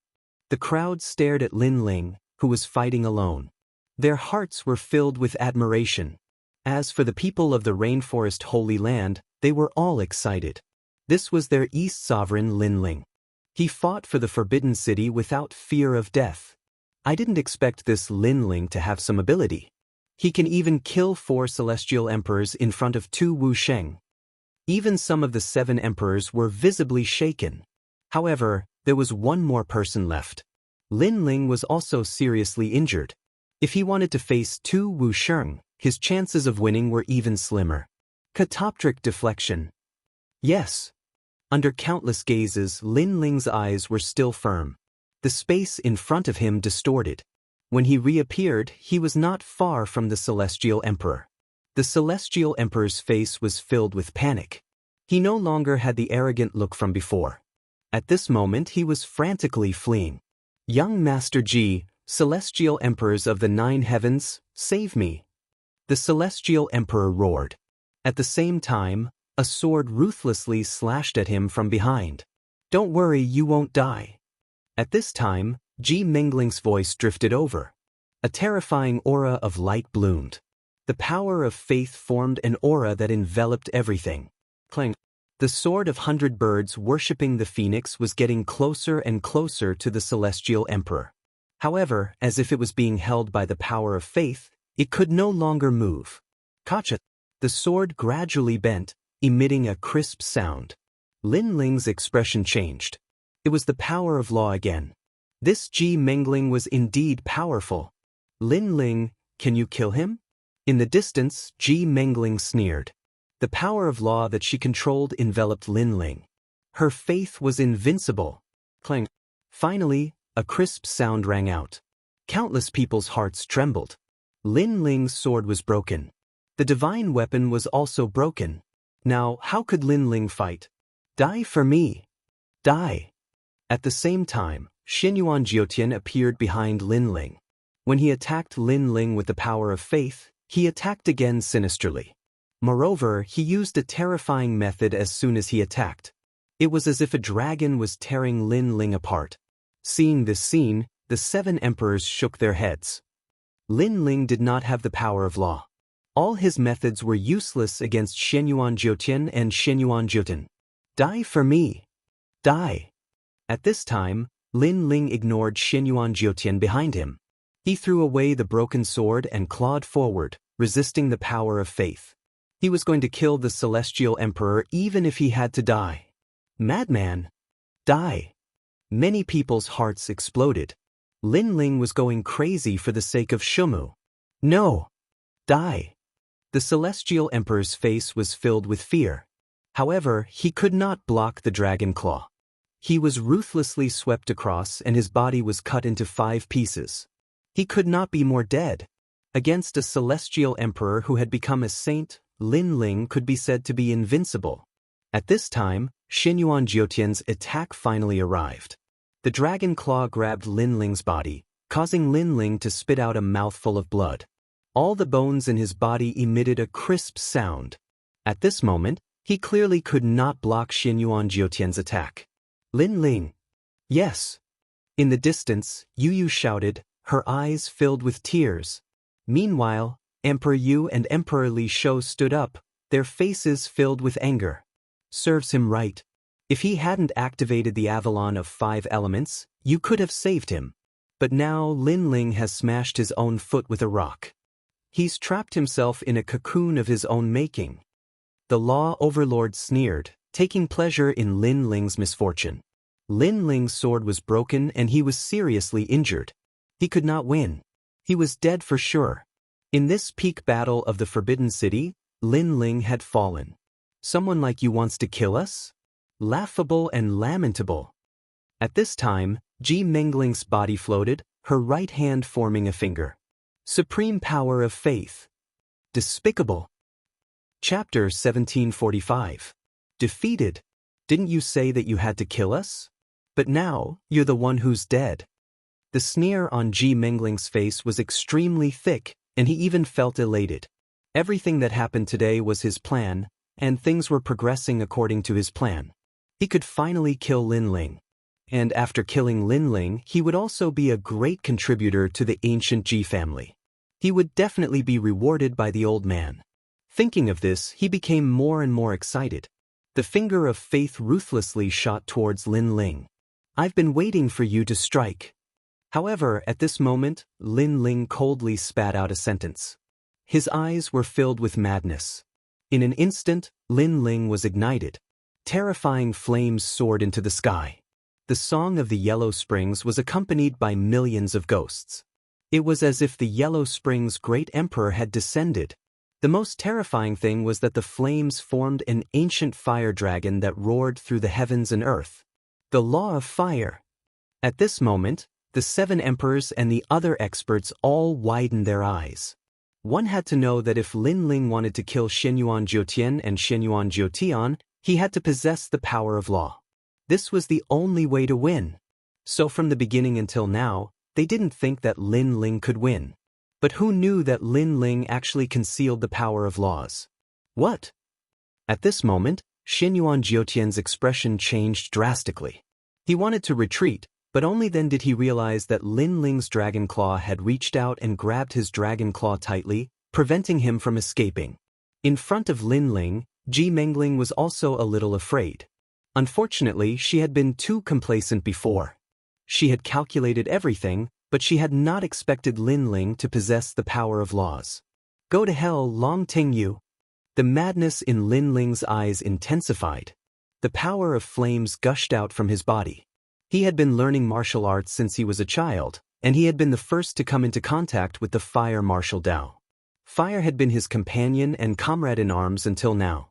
The crowd stared at Lin Ling, who was fighting alone. Their hearts were filled with admiration. As for the people of the Rainforest Holy Land, they were all excited. This was their East Sovereign Lin Ling. He fought for the Forbidden City without fear of death. I didn't expect this Lin Ling to have some ability. He can even kill 4 Celestial Emperors in front of 2 Wuxia. Even some of the 7 Emperors were visibly shaken. However, there was one more person left. Lin Ling was also seriously injured. If he wanted to face 2 Wuxia, his chances of winning were even slimmer. Catoptric deflection. Yes. Under countless gazes, Lin Ling's eyes were still firm. The space in front of him distorted. When he reappeared, he was not far from the Celestial Emperor. The Celestial Emperor's face was filled with panic. He no longer had the arrogant look from before. At this moment, he was frantically fleeing. Young Master Ji, Celestial Emperors of the 9 heavens, save me! The Celestial Emperor roared. At the same time, a sword ruthlessly slashed at him from behind. Don't worry, you won't die. At this time, Ji Mengling's voice drifted over. A terrifying aura of light bloomed. The power of faith formed an aura that enveloped everything. Clang. The sword of 100 birds worshipping the phoenix was getting closer and closer to the Celestial Emperor. However, as if it was being held by the power of faith, it could no longer move. Kacha. The sword gradually bent, emitting a crisp sound. Lin Ling's expression changed. It was the power of law again. This Ji Mengling was indeed powerful. Lin Ling, can you kill him? In the distance, Ji Mengling sneered. The power of law that she controlled enveloped Lin Ling. Her faith was invincible. Clang. Finally, a crisp sound rang out. Countless people's hearts trembled. Lin Ling's sword was broken. The divine weapon was also broken. Now, how could Lin Ling fight? Die for me. Die. At the same time, Xianyuan Jiutian appeared behind Lin Ling. When he attacked Lin Ling with the power of faith, he attacked again sinisterly. Moreover, he used a terrifying method as soon as he attacked. It was as if a dragon was tearing Lin Ling apart. Seeing this scene, the 7 emperors shook their heads. Lin Ling did not have the power of law. All his methods were useless against Xianyuan Jiutian and Xianyuan Jiutian. Die for me. Die. At this time, Lin Ling ignored Xianyuan Jiutian behind him. He threw away the broken sword and clawed forward, resisting the power of faith. He was going to kill the Celestial Emperor even if he had to die. Madman! Die! Many people's hearts exploded. Lin Ling was going crazy for the sake of Shumu. No! Die! The Celestial Emperor's face was filled with fear. However, he could not block the dragon claw. He was ruthlessly swept across and his body was cut into 5 pieces. He could not be more dead. Against a celestial emperor who had become a saint, Lin Ling could be said to be invincible. At this time, Xianyuan Jiutian's attack finally arrived. The dragon claw grabbed Lin Ling's body, causing Lin Ling to spit out a mouthful of blood. All the bones in his body emitted a crisp sound. At this moment, he clearly could not block Xianyuan Jiutian's attack. Lin Ling. Yes. In the distance, Yu Yu shouted, her eyes filled with tears. Meanwhile, Emperor Yu and Emperor Li Shou stood up, their faces filled with anger. Serves him right. If he hadn't activated the Avalon of 5 elements, you could have saved him. But now Lin Ling has smashed his own foot with a rock. He's trapped himself in a cocoon of his own making. The law overlord sneered, taking pleasure in Lin Ling's misfortune. Lin Ling's sword was broken and he was seriously injured. He could not win. He was dead for sure. In this peak battle of the Forbidden City, Lin Ling had fallen. Someone like you wants to kill us? Laughable and lamentable. At this time, Ji Mengling's body floated, her right hand forming a finger. Supreme power of faith. Despicable. Chapter 1745. Defeated. Didn't you say that you had to kill us? But now, you're the one who's dead. The sneer on Ji Mengling's face was extremely thick, and he even felt elated. Everything that happened today was his plan, and things were progressing according to his plan. He could finally kill Lin Ling. And after killing Lin Ling, he would also be a great contributor to the ancient Ji family. He would definitely be rewarded by the old man. Thinking of this, he became more and more excited. The finger of faith ruthlessly shot towards Lin Ling. I've been waiting for you to strike. However, at this moment, Lin Ling coldly spat out a sentence. His eyes were filled with madness. In an instant, Lin Ling was ignited. Terrifying flames soared into the sky. The song of the Yellow Springs was accompanied by millions of ghosts. It was as if the Yellow Springs' great emperor had descended. The most terrifying thing was that the flames formed an ancient fire dragon that roared through the heavens and earth. The law of fire. At this moment, the 7 emperors and the other experts all widened their eyes. One had to know that if Lin Ling wanted to kill Xianyuan Jiutian and Xianyuan Jiutian, he had to possess the power of law. This was the only way to win. So from the beginning until now, they didn't think that Lin Ling could win. But who knew that Lin Ling actually concealed the power of laws? What? At this moment, Xianyuan Jiutian's expression changed drastically. He wanted to retreat, but only then did he realize that Lin Ling's dragon claw had reached out and grabbed his dragon claw tightly, preventing him from escaping. In front of Lin Ling, Ji Mengling was also a little afraid. Unfortunately, she had been too complacent before. She had calculated everything, but she had not expected Lin Ling to possess the power of laws. Go to hell, Long Ting Yu. The madness in Lin Ling's eyes intensified. The power of flames gushed out from his body. He had been learning martial arts since he was a child, and he had been the first to come into contact with the fire martial Dao. Fire had been his companion and comrade in arms until now.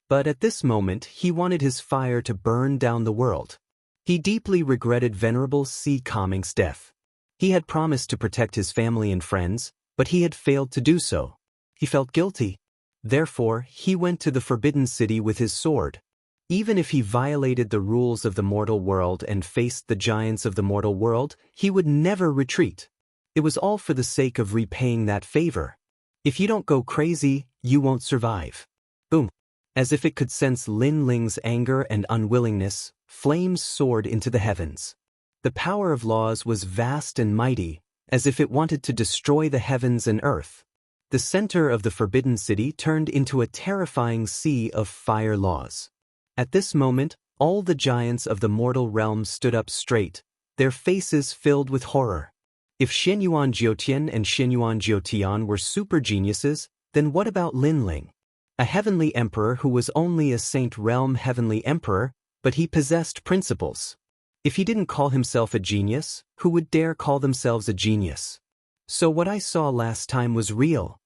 But at this moment, he wanted his fire to burn down the world. He deeply regretted Venerable Si Kangming's death. He had promised to protect his family and friends, but he had failed to do so. He felt guilty. Therefore, he went to the Forbidden City with his sword. Even if he violated the rules of the mortal world and faced the giants of the mortal world, he would never retreat. It was all for the sake of repaying that favor. If you don't go crazy, you won't survive. Boom. As if it could sense Lin Ling's anger and unwillingness, flames soared into the heavens. The power of laws was vast and mighty, as if it wanted to destroy the heavens and earth. The center of the Forbidden City turned into a terrifying sea of fire laws. At this moment, all the giants of the mortal realm stood up straight, their faces filled with horror. If Xianyuan Jiutian and Xianyuan Jiutian were super geniuses, then what about Lin Ling? A heavenly emperor who was only a saint realm heavenly emperor, but he possessed principles. If he didn't call himself a genius, who would dare call themselves a genius? So what I saw last time was real.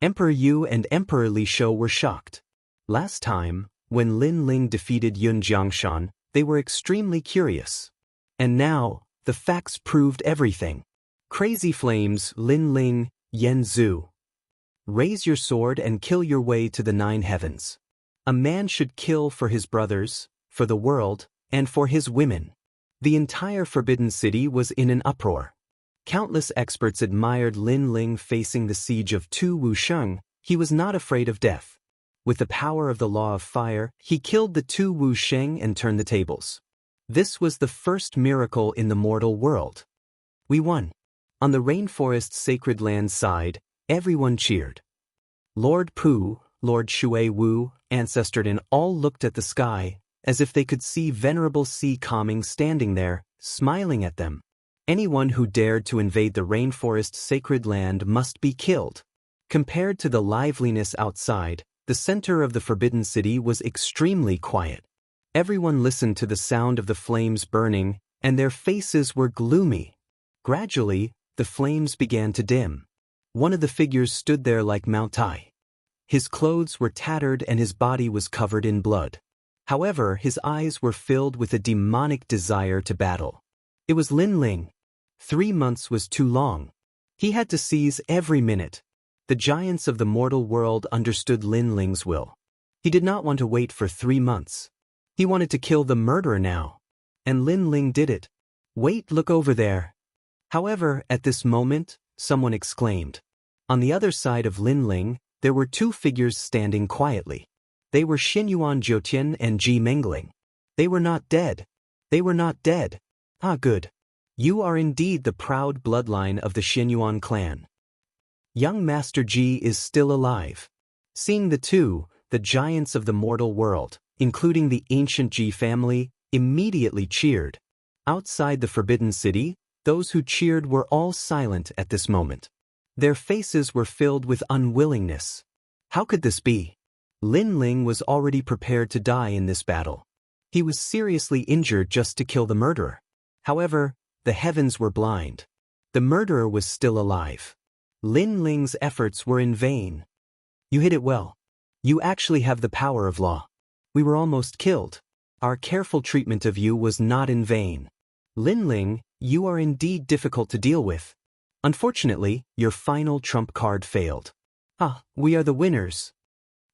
Emperor Yu and Emperor Li Shou were shocked. Last time, when Lin Ling defeated Yun Jiangshan, they were extremely curious. And now, the facts proved everything. Crazy flames, Lin Ling, Yen Zhu. Raise your sword and kill your way to the 9 heavens. A man should kill for his brothers, for the world, and for his women. The entire Forbidden City was in an uproar. Countless experts admired Lin Ling facing the siege of Tu Wusheng. He was not afraid of death. With the power of the law of fire, he killed the Tu Wusheng and turned the tables. This was the first miracle in the mortal world. We won. On the rainforest's sacred land side, everyone cheered. Lord Pu, Lord Shui Wu, Ancestor and all looked at the sky, as if they could see Venerable Sea Calming standing there, smiling at them. Anyone who dared to invade the rainforest's sacred land must be killed. Compared to the liveliness outside, the center of the Forbidden City was extremely quiet. Everyone listened to the sound of the flames burning, and their faces were gloomy. Gradually, the flames began to dim. One of the figures stood there like Mount Tai. His clothes were tattered and his body was covered in blood. However, his eyes were filled with a demonic desire to battle. It was Lin Ling. 3 months was too long. He had to seize every minute. The giants of the mortal world understood Lin Ling's will. He did not want to wait for 3 months. He wanted to kill the murderer now. And Lin Ling did it. Wait, look over there. However, at this moment, someone exclaimed. On the other side of Lin Ling, there were 2 figures standing quietly. They were Xinyuan Jiutian and Ji Mengling. They were not dead. They were not dead. Ah, good. You are indeed the proud bloodline of the Xinyuan clan. Young Master Ji is still alive. Seeing the 2, the giants of the mortal world, including the ancient Ji family, immediately cheered. Outside the Forbidden City, those who cheered were all silent at this moment. Their faces were filled with unwillingness. How could this be? Lin Ling was already prepared to die in this battle. He was seriously injured just to kill the murderer. However, the heavens were blind. The murderer was still alive. Lin Ling's efforts were in vain. You hit it well. You actually have the power of law. We were almost killed. Our careful treatment of you was not in vain. Lin Ling, you are indeed difficult to deal with. Unfortunately, your final trump card failed. Ah, we are the winners.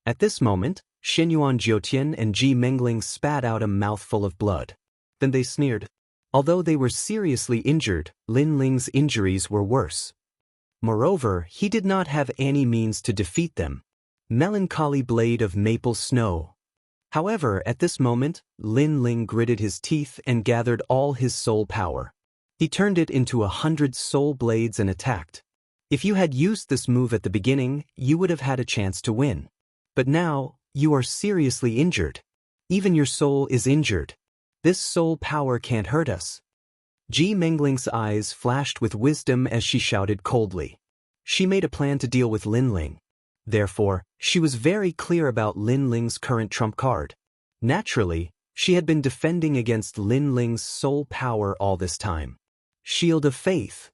At this moment, Xinyuan Jiutian and Ji Mengling spat out a mouthful of blood. Then they sneered. Although they were seriously injured, Lin Ling's injuries were worse. Moreover, he did not have any means to defeat them. Melancholy blade of maple snow. However, at this moment, Lin Ling gritted his teeth and gathered all his soul power. He turned it into 100 soul blades and attacked. If you had used this move at the beginning, you would have had a chance to win. But now, you are seriously injured. Even your soul is injured. This soul power can't hurt us. Ji Mengling's eyes flashed with wisdom as she shouted coldly. She made a plan to deal with Lin Ling. Therefore, she was very clear about Lin Ling's current trump card. Naturally, she had been defending against Lin Ling's soul power all this time. Shield of Faith.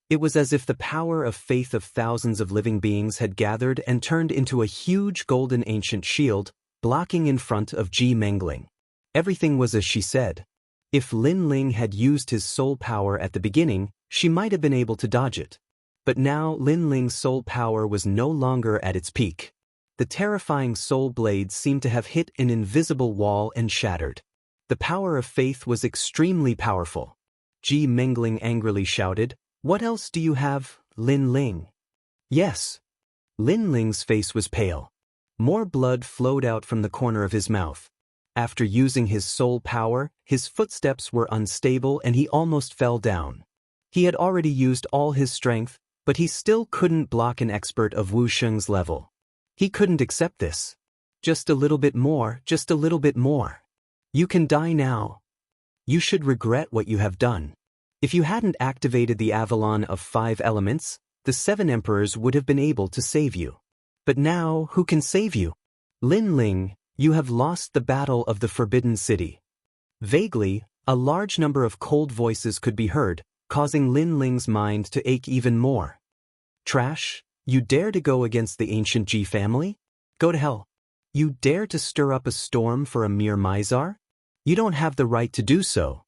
It was as if the power of faith of thousands of living beings had gathered and turned into a huge golden ancient shield, blocking in front of Ji Mengling. Everything was as she said. If Lin Ling had used his soul power at the beginning, she might have been able to dodge it. But now Lin Ling's soul power was no longer at its peak. The terrifying soul blade seemed to have hit an invisible wall and shattered. The power of faith was extremely powerful. Ji Mengling angrily shouted, "What else do you have, Lin Ling?" Yes. Lin Ling's face was pale. More blood flowed out from the corner of his mouth. After using his soul power, his footsteps were unstable and he almost fell down. He had already used all his strength, but he still couldn't block an expert of Wu Sheng's level. He couldn't accept this. Just a little bit more, just a little bit more. You can die now. You should regret what you have done. If you hadn't activated the Avalon of 5 elements, the 7 emperors would have been able to save you. But now, who can save you? Lin Ling, you have lost the battle of the Forbidden City. Vaguely, a large number of cold voices could be heard, causing Lin Ling's mind to ache even more. Trash, you dare to go against the ancient Ji family? Go to hell. You dare to stir up a storm for a mere Mizar? You don't have the right to do so.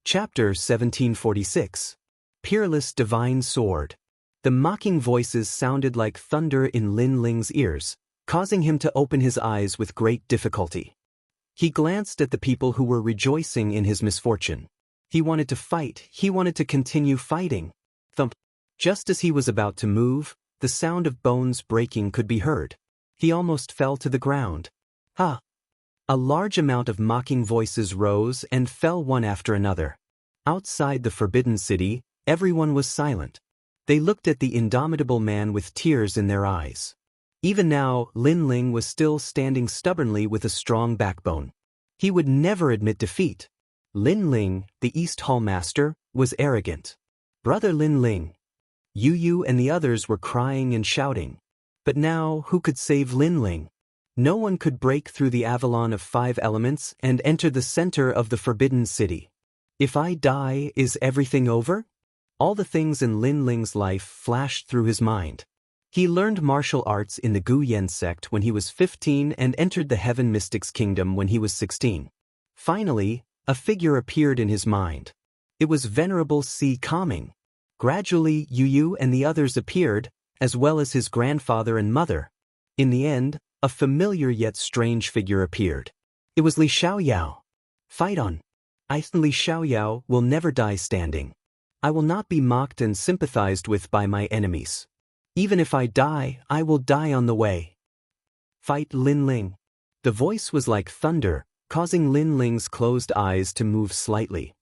Chapter 1746. Peerless Divine Sword. The mocking voices sounded like thunder in Lin Ling's ears, causing him to open his eyes with great difficulty. He glanced at the people who were rejoicing in his misfortune. He wanted to fight, he wanted to continue fighting. Thump. Just as he was about to move, the sound of bones breaking could be heard. He almost fell to the ground. Ha! A large amount of mocking voices rose and fell one after another. Outside the Forbidden City, everyone was silent. They looked at the indomitable man with tears in their eyes. Even now, Lin Ling was still standing stubbornly with a strong backbone. He would never admit defeat. Lin Ling, the East Hall Master, was arrogant. Brother Lin Ling. Yu and the others were crying and shouting. But now, who could save Lin Ling? No one could break through the Avalon of 5 elements and enter the center of the Forbidden City. If I die, is everything over? All the things in Lin Ling's life flashed through his mind. He learned martial arts in the Gu Yen sect when he was 15 and entered the Heaven Mystics Kingdom when he was 16. Finally, a figure appeared in his mind. It was Venerable Si Kaming. Gradually, Yu and the others appeared, as well as his grandfather and mother. In the end, a familiar yet strange figure appeared. It was Li Xiaoyao. Fight on. Li Xiaoyao will never die standing. I will not be mocked and sympathized with by my enemies. Even if I die, I will die on the way. Fight Lin Ling. The voice was like thunder, causing Lin Ling's closed eyes to move slightly.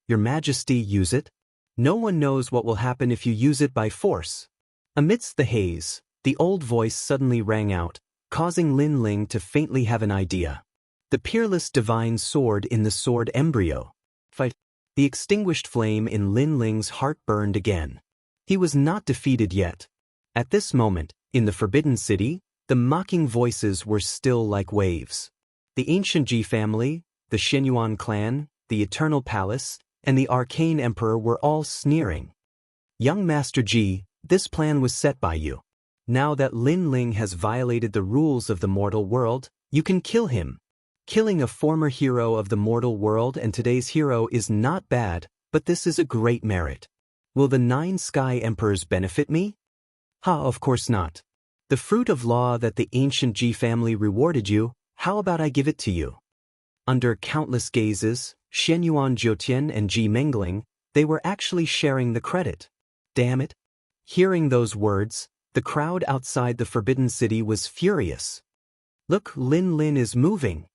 Your Majesty, use it? No one knows what will happen if you use it by force. Amidst the haze, the old voice suddenly rang out, causing Lin Ling to faintly have an idea. The peerless divine sword in the sword embryo. Fight. The extinguished flame in Lin Ling's heart burned again. He was not defeated yet. At this moment, in the Forbidden City, the mocking voices were still like waves. The ancient Ji family, the Xianyuan clan, the Eternal Palace, and the Arcane Emperor were all sneering. Young Master Ji, this plan was set by you. Now that Lin Ling has violated the rules of the mortal world, you can kill him. Killing a former hero of the mortal world and today's hero is not bad, but this is a great merit. Will the 9 Sky Emperors benefit me? Of course not. The fruit of law that the ancient Ji family rewarded you, how about I give it to you? Under countless gazes, Xianyuan Jiutian and Ji Mengling, they were actually sharing the credit. Damn it. Hearing those words, the crowd outside the Forbidden City was furious. Look, Lin Lin is moving.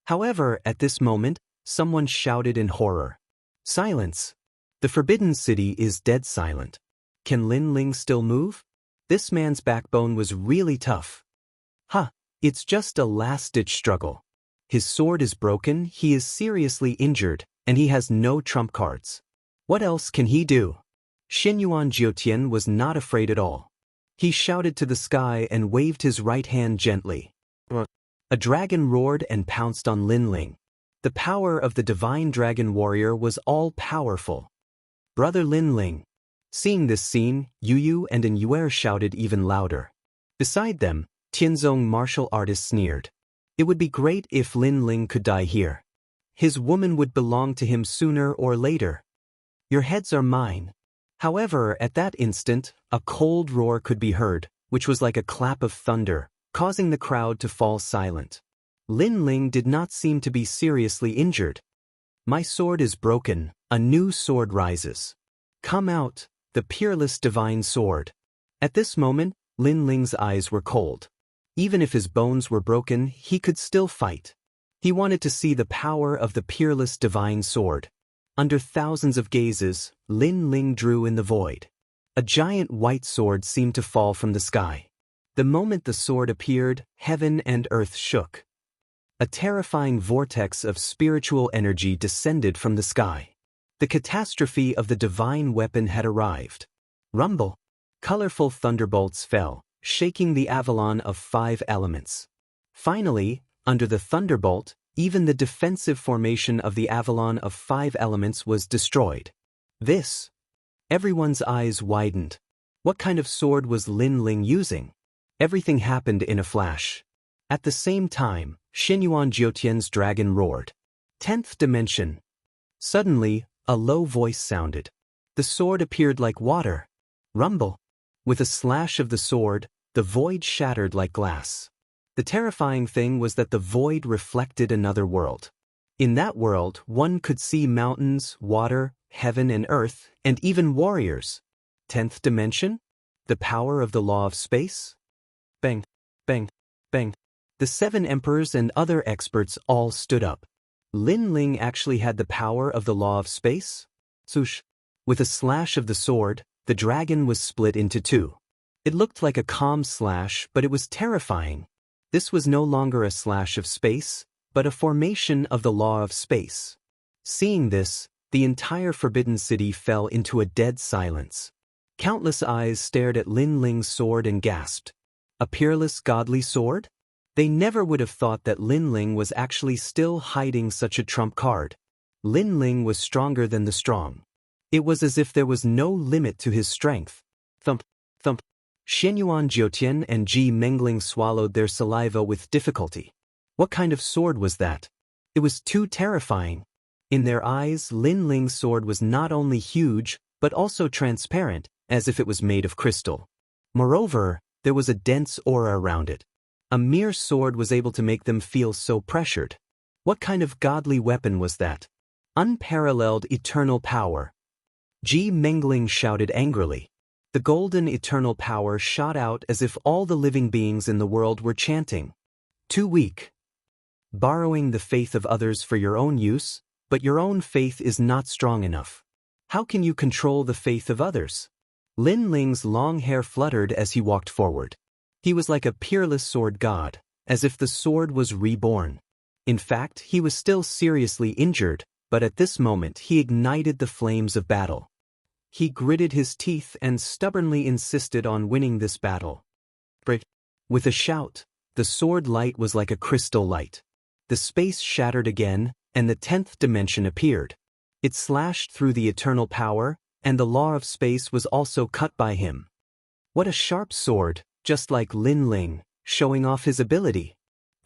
However, at this moment, someone shouted in horror. Silence! The Forbidden City is dead silent. Can Lin Ling still move? This man's backbone was really tough. It's just a last-ditch struggle. His sword is broken, he is seriously injured, and he has no trump cards. What else can he do? Xianyuan Jiutian was not afraid at all. He shouted to the sky and waved his right hand gently. A dragon roared and pounced on Lin Ling. The power of the divine dragon warrior was all-powerful. Brother Lin Ling. Seeing this scene, Yu and an Yuer shouted even louder. Beside them, Tianzong martial artist sneered. It would be great if Lin Ling could die here. His woman would belong to him sooner or later. Your heads are mine. However, at that instant, a cold roar could be heard, which was like a clap of thunder, causing the crowd to fall silent. Lin Ling did not seem to be seriously injured. My sword is broken, a new sword rises. Come out, the peerless divine sword. At this moment, Lin Ling's eyes were cold. Even if his bones were broken, he could still fight. He wanted to see the power of the peerless divine sword. Under thousands of gazes, Lin Ling drew in the void. A giant white sword seemed to fall from the sky. The moment the sword appeared, heaven and earth shook. A terrifying vortex of spiritual energy descended from the sky. The catastrophe of the divine weapon had arrived. Rumble! Colorful thunderbolts fell, shaking the Avalon of 5 elements. Finally, under the thunderbolt, even the defensive formation of the Avalon of 5 elements was destroyed. This! Everyone's eyes widened. What kind of sword was Lin Ling using? Everything happened in a flash. At the same time, Xianyuan Jiutian's dragon roared. 10th dimension. Suddenly, a low voice sounded. The sword appeared like water. Rumble. With a slash of the sword, the void shattered like glass. The terrifying thing was that the void reflected another world. In that world, one could see mountains, water, heaven and earth, and even warriors. 10th dimension? The power of the law of space? Bang, bang, bang. The 7 emperors and other experts all stood up. Lin Ling actually had the power of the law of space? Swoosh. With a slash of the sword, the dragon was split into 2. It looked like a calm slash, but it was terrifying. This was no longer a slash of space, but a formation of the law of space. Seeing this, the entire Forbidden City fell into a dead silence. Countless eyes stared at Lin Ling's sword and gasped. A peerless godly sword? They never would have thought that Lin Ling was actually still hiding such a trump card. Lin Ling was stronger than the strong. It was as if there was no limit to his strength. Thump, thump. Xianyuan Jiutian and Ji Mengling swallowed their saliva with difficulty. What kind of sword was that? It was too terrifying. In their eyes, Lin Ling's sword was not only huge, but also transparent, as if it was made of crystal. Moreover, there was a dense aura around it. A mere sword was able to make them feel so pressured. What kind of godly weapon was that? Unparalleled eternal power. Ji Mengling shouted angrily. The golden eternal power shot out as if all the living beings in the world were chanting. Too weak. Borrowing the faith of others for your own use, but your own faith is not strong enough. How can you control the faith of others? Lin Ling's long hair fluttered as he walked forward. He was like a peerless sword god, as if the sword was reborn. In fact, he was still seriously injured, but at this moment he ignited the flames of battle. He gritted his teeth and stubbornly insisted on winning this battle. With a shout, the sword light was like a crystal light. The space shattered again, and the 10th dimension appeared. It slashed through the eternal power, and the law of space was also cut by him. What a sharp sword, just like Lin Ling, showing off his ability.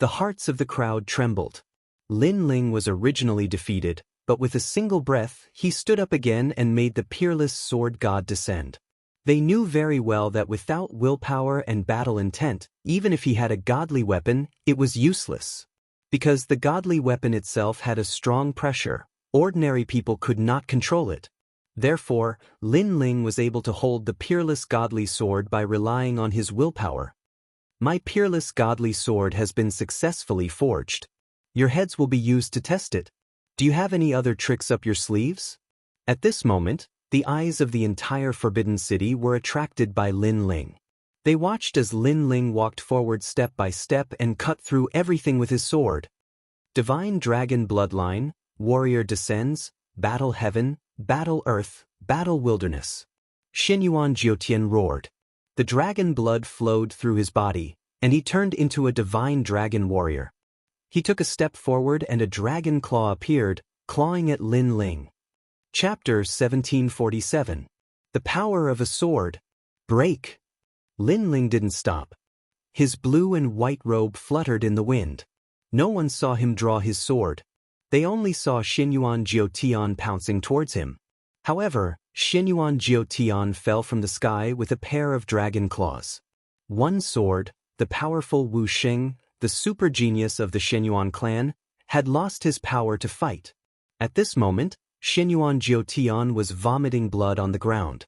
The hearts of the crowd trembled. Lin Ling was originally defeated, but with a single breath, he stood up again and made the peerless sword god descend. They knew very well that without willpower and battle intent, even if he had a godly weapon, it was useless. Because the godly weapon itself had a strong pressure, ordinary people could not control it. Therefore, Lin Ling was able to hold the peerless godly sword by relying on his willpower. My peerless godly sword has been successfully forged. Your heads will be used to test it. Do you have any other tricks up your sleeves? At this moment, the eyes of the entire Forbidden City were attracted by Lin Ling. They watched as Lin Ling walked forward step by step and cut through everything with his sword. Divine Dragon Bloodline, Warrior Descends, Battle Heaven, Battle Earth, Battle Wilderness. Xianyuan Jiutian roared. The dragon blood flowed through his body, and he turned into a divine dragon warrior. He took a step forward and a dragon claw appeared, clawing at Lin Ling. Chapter 1747. The Power of a Sword. Break! Lin Ling didn't stop. His blue and white robe fluttered in the wind. No one saw him draw his sword. They only saw Xianyuan Jiutian pouncing towards him. However, Xianyuan Jiutian fell from the sky with a pair of dragon claws. One sword, the powerful Wu Xing, the super genius of the Xianyuan clan, had lost his power to fight. At this moment, Xianyuan Jiutian was vomiting blood on the ground.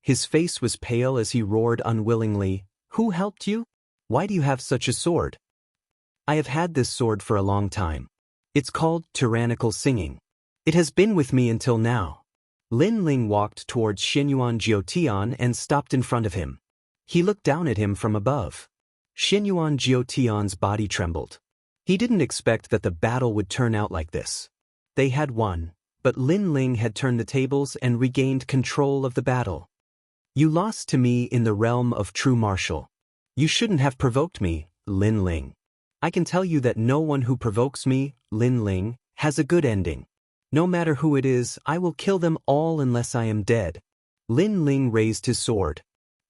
His face was pale as he roared unwillingly, "Who helped you? Why do you have such a sword?" "I have had this sword for a long time. It's called tyrannical singing. It has been with me until now." Lin Ling walked towards Xianyuan Jiutian and stopped in front of him. He looked down at him from above. Xianyuan Jiutian's body trembled. He didn't expect that the battle would turn out like this. They had won, but Lin Ling had turned the tables and regained control of the battle. "You lost to me in the realm of true martial. You shouldn't have provoked me, Lin Ling. I can tell you that no one who provokes me, Lin Ling, has a good ending. No matter who it is, I will kill them all unless I am dead." Lin Ling raised his sword.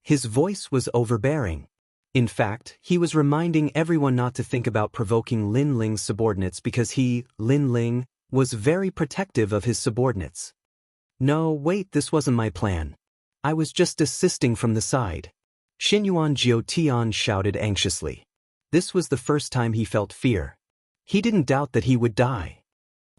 His voice was overbearing. In fact, he was reminding everyone not to think about provoking Lin Ling's subordinates because he, Lin Ling, was very protective of his subordinates. "No, wait, this wasn't my plan. I was just assisting from the side. Xinyuan Jiutian shouted anxiously. This was the first time he felt fear. He didn't doubt that he would die.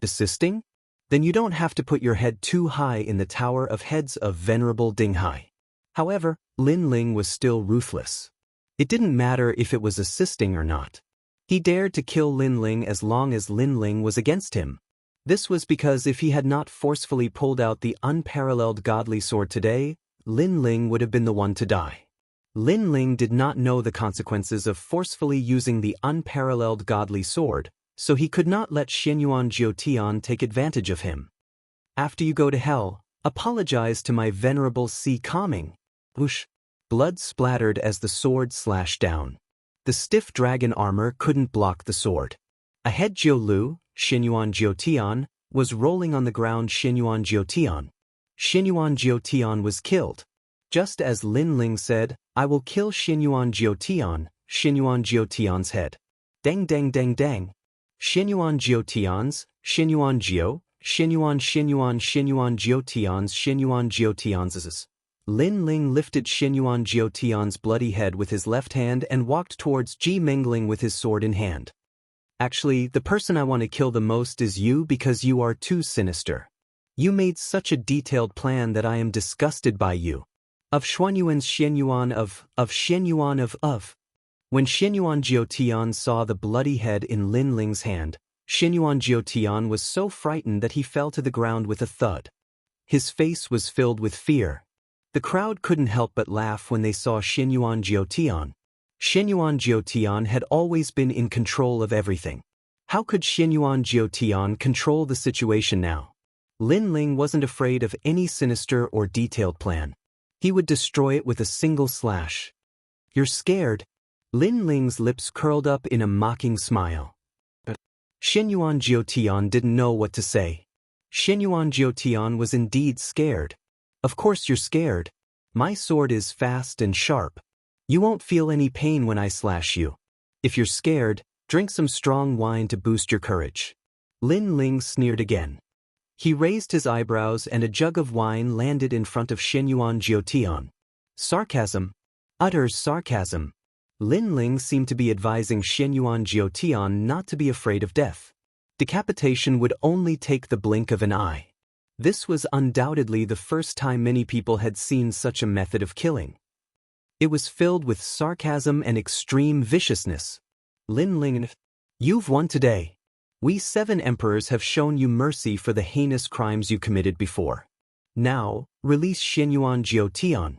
Assisting? Then you don't have to put your head too high in the tower of heads of venerable Dinghai. However, Lin Ling was still ruthless. It didn't matter if it was assisting or not. He dared to kill Lin Ling as long as Lin Ling was against him. This was because if he had not forcefully pulled out the unparalleled godly sword today, Lin Ling would have been the one to die. Lin Ling did not know the consequences of forcefully using the unparalleled godly sword, so he could not let Xinyuan Jiutian take advantage of him. After you go to hell, apologize to my venerable sea calming. Whoosh! Blood splattered as the sword slashed down. The stiff dragon armor couldn't block the sword. Ahead Jiu Lu, Xinyuan Jiutian, was rolling on the ground. Xinyuan Jiutian was killed. Just as Lin Ling said, I will kill Xinyuan Jiutian's head. Dang dang dang dang. Xinyuan Jiutian's Lin Ling lifted Xinyuan Jiutian's bloody head with his left hand and walked towards Ji Mengling with his sword in hand. Actually, the person I want to kill the most is you because you are too sinister. You made such a detailed plan that I am disgusted by you. Of Xuanyuan's Xinyuan of. When Xinyuan Jiutian saw the bloody head in Lin Ling's hand, Xinyuan Jiutian was so frightened that he fell to the ground with a thud. His face was filled with fear. The crowd couldn't help but laugh when they saw Xinyuan Jiutian. Xinyuan Jiutian had always been in control of everything. How could Xinyuan Jiutian control the situation now? Lin Ling wasn't afraid of any sinister or detailed plan. He would destroy it with a single slash. You're scared? Lin Ling's lips curled up in a mocking smile. But Xinyuan Jiutian didn't know what to say. Xinyuan Jiutian was indeed scared. Of course you're scared. My sword is fast and sharp. You won't feel any pain when I slash you. If you're scared, drink some strong wine to boost your courage. Lin Ling sneered again. He raised his eyebrows and a jug of wine landed in front of Xinyuan Jiutian. Sarcasm. Utter sarcasm. Lin Ling seemed to be advising Xinyuan Jiutian not to be afraid of death. Decapitation would only take the blink of an eye. This was undoubtedly the first time many people had seen such a method of killing. It was filled with sarcasm and extreme viciousness. Lin Ling, you've won today. We 7 emperors have shown you mercy for the heinous crimes you committed before. Now, release Xinyuan Jiutian.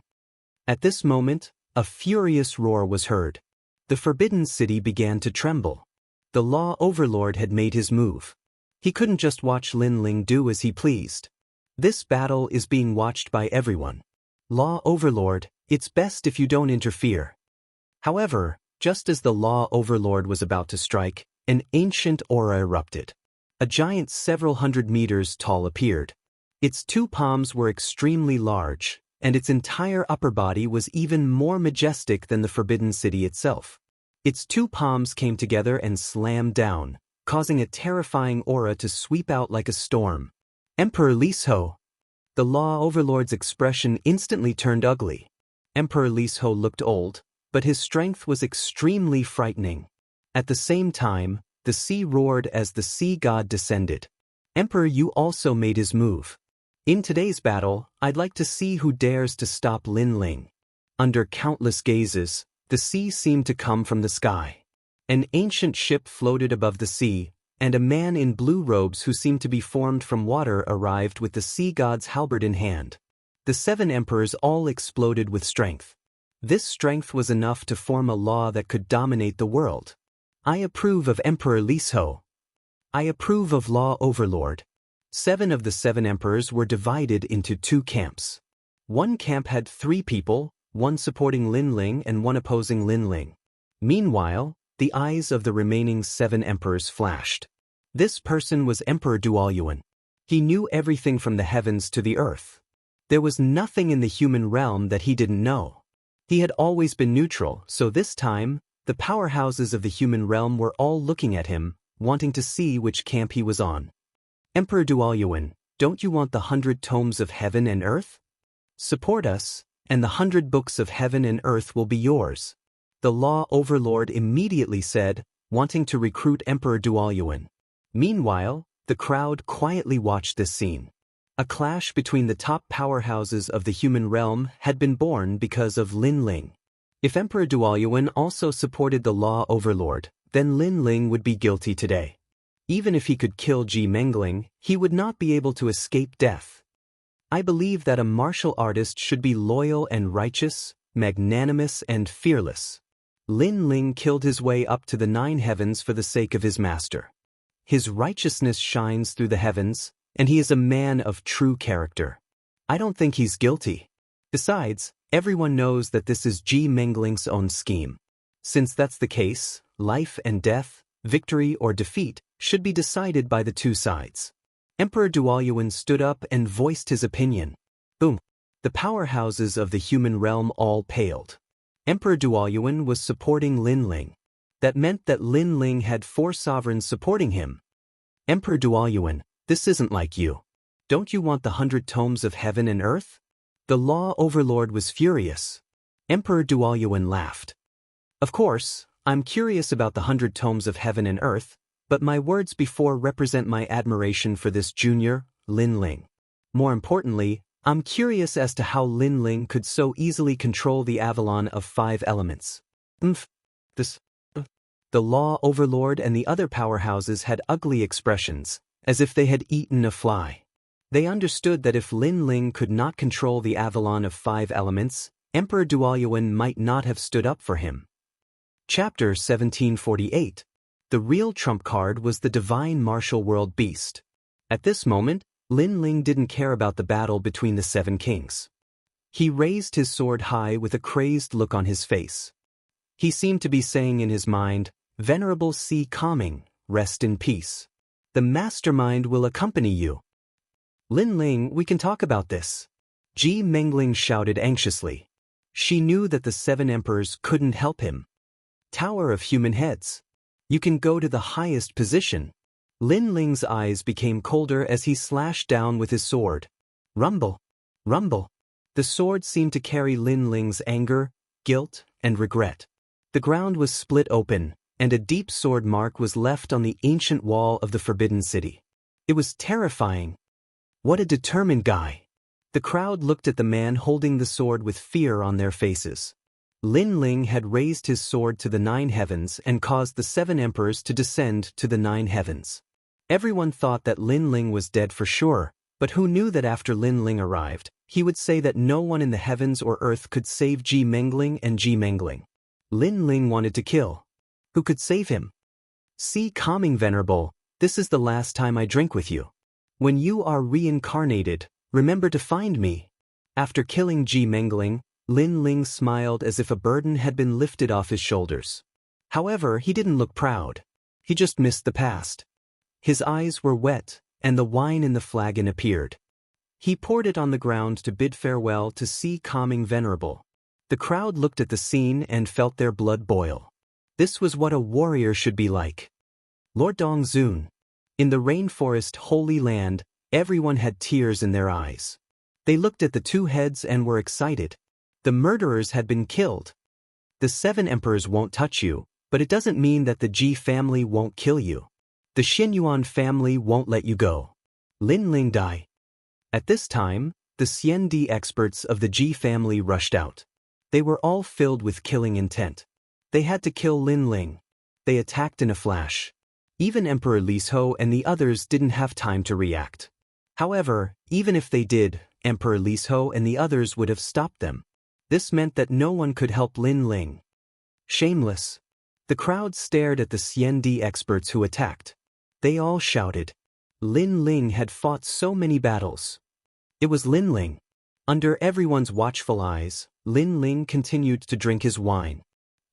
At this moment, a furious roar was heard. The Forbidden City began to tremble. The Law Overlord had made his move. He couldn't just watch Lin Ling do as he pleased. This battle is being watched by everyone. Law Overlord, it's best if you don't interfere. However, just as the Law Overlord was about to strike, an ancient aura erupted. A giant several hundred meters tall appeared. Its 2 palms were extremely large, and its entire upper body was even more majestic than the Forbidden City itself. Its 2 palms came together and slammed down, causing a terrifying aura to sweep out like a storm. Emperor Lisho. The Law Overlord's expression instantly turned ugly. Emperor Lisho looked old, but his strength was extremely frightening. At the same time, the sea roared as the sea god descended. Emperor Yu also made his move. In today's battle, I'd like to see who dares to stop Lin Ling. Under countless gazes, the sea seemed to come from the sky. An ancient ship floated above the sea, and a man in blue robes who seemed to be formed from water arrived with the sea god's halberd in hand. The 7 emperors all exploded with strength. This strength was enough to form a law that could dominate the world. I approve of Emperor Lisho. I approve of Law Overlord. 7 of the 7 emperors were divided into 2 camps. One camp had 3 people, one supporting Lin Ling and one opposing Lin Ling. Meanwhile, the eyes of the remaining 7 emperors flashed. This person was Emperor Duoyuan. He knew everything from the heavens to the earth. There was nothing in the human realm that he didn't know. He had always been neutral, so this time, the powerhouses of the human realm were all looking at him, wanting to see which camp he was on. Emperor Duoyuan, don't you want the 100 tomes of heaven and earth? Support us, and the 100 books of heaven and earth will be yours. The law overlord immediately said, wanting to recruit Emperor Duoyuan. Meanwhile, the crowd quietly watched this scene. A clash between the top powerhouses of the human realm had been born because of Lin Ling. If Emperor Duoyuan also supported the law overlord, then Lin Ling would be guilty today. Even if he could kill Ji Mengling, he would not be able to escape death. I believe that a martial artist should be loyal and righteous, magnanimous and fearless. Lin Ling killed his way up to the 9 heavens for the sake of his master. His righteousness shines through the heavens, and he is a man of true character. I don't think he's guilty. Besides, everyone knows that this is Ji Mengling's own scheme. Since that's the case, life and death, victory or defeat, should be decided by the two sides. Emperor Duoyuan stood up and voiced his opinion. Boom! The powerhouses of the human realm all paled. Emperor Duoyuan was supporting Lin Ling. That meant that Lin Ling had 4 sovereigns supporting him. Emperor Duoyuan, this isn't like you. Don't you want the 100 tomes of heaven and earth? The law overlord was furious. Emperor Duoyuan laughed. Of course, I'm curious about the 100 tomes of heaven and earth, but my words before represent my admiration for this junior, Lin Ling. More importantly, I'm curious as to how Lin Ling could so easily control the Avalon of 5 elements. The law overlord and the other powerhouses had ugly expressions, as if they had eaten a fly. They understood that if Lin Ling could not control the Avalon of 5 elements, Emperor Duoyuan might not have stood up for him. Chapter 1748. The real trump card was the divine martial world beast. At this moment, Lin Ling didn't care about the battle between the 7 kings. He raised his sword high with a crazed look on his face. He seemed to be saying in his mind, "Venerable Sea Calming, rest in peace. The mastermind will accompany you." "Lin Ling, we can talk about this," Ji Mengling shouted anxiously. She knew that the 7 emperors couldn't help him. Tower of Human Heads. You can go to the highest position. Lin Ling's eyes became colder as he slashed down with his sword. Rumble! Rumble! The sword seemed to carry Lin Ling's anger, guilt, and regret. The ground was split open, and a deep sword mark was left on the ancient wall of the Forbidden City. It was terrifying. What a determined guy. The crowd looked at the man holding the sword with fear on their faces. Lin Ling had raised his sword to the 9 heavens and caused the 7 emperors to descend to the 9 heavens. Everyone thought that Lin Ling was dead for sure, but who knew that after Lin Ling arrived, he would say that no one in the heavens or earth could save Ji Mengling and Ji Mengling. Lin Ling wanted to kill. Who could save him? "Sea Calming Venerable, this is the last time I drink with you. When you are reincarnated, remember to find me." After killing Ji Mengling, Lin Ling smiled as if a burden had been lifted off his shoulders. However, he didn't look proud. He just missed the past. His eyes were wet, and the wine in the flagon appeared. He poured it on the ground to bid farewell to Sea Calming Venerable. The crowd looked at the scene and felt their blood boil. This was what a warrior should be like. Lord Dongzun. In the rainforest Holy Land, everyone had tears in their eyes. They looked at the 2 heads and were excited. The murderers had been killed. The 7 emperors won't touch you, but it doesn't mean that the Ji family won't kill you. The Xianyuan family won't let you go. Lin Ling die. At this time, the Xiandi experts of the Ji family rushed out. They were all filled with killing intent. They had to kill Lin Ling. They attacked in a flash. Even Emperor Lisho and the others didn't have time to react. However, even if they did, Emperor Lisho and the others would have stopped them. This meant that no one could help Lin Ling. Shameless. The crowd stared at the Xiandi experts who attacked. They all shouted. Lin Ling had fought so many battles. It was Lin Ling. Under everyone's watchful eyes, Lin Ling continued to drink his wine.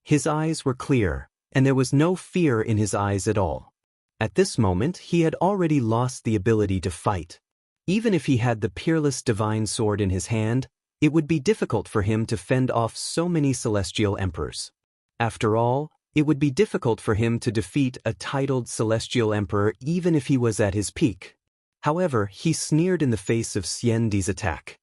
His eyes were clear, and there was no fear in his eyes at all. At this moment, he had already lost the ability to fight. Even if he had the peerless divine sword in his hand, it would be difficult for him to fend off so many celestial emperors. After all, it would be difficult for him to defeat a titled celestial emperor even if he was at his peak. However, he sneered in the face of Xiandi's attack.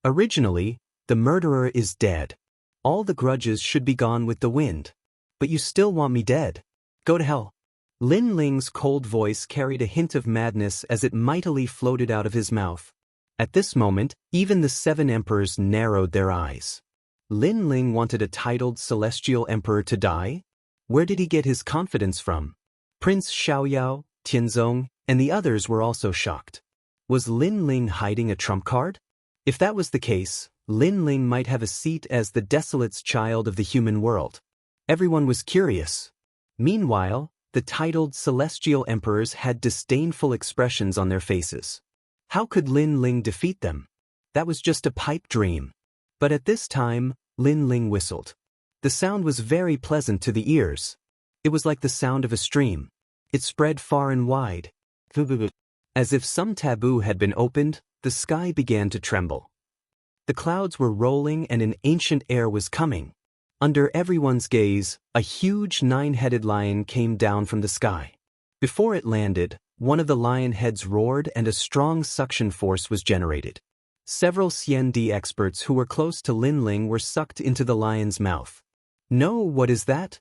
Originally, The murderer is dead. All the grudges should be gone with the wind. But you still want me dead. Go to hell. Lin Ling's cold voice carried a hint of madness as it mightily floated out of his mouth. At this moment, even the 7 emperors narrowed their eyes. Lin Ling wanted a titled celestial emperor to die? Where did he get his confidence from? Prince Xiaoyao, Tianzong, and the others were also shocked. Was Lin Ling hiding a trump card? If that was the case, Lin Ling might have a seat as the desolate's child of the human world. Everyone was curious. Meanwhile, the titled celestial emperors had disdainful expressions on their faces. How could Lin Ling defeat them? That was just a pipe dream. But at this time, Lin Ling whistled. The sound was very pleasant to the ears. It was like the sound of a stream. It spread far and wide. As if some taboo had been opened, the sky began to tremble. The clouds were rolling and an ancient air was coming. Under everyone's gaze, a huge 9-headed lion came down from the sky. Before it landed, one of the lion heads roared and a strong suction force was generated. Several Xiandi experts who were close to Lin Ling were sucked into the lion's mouth. No, what is that?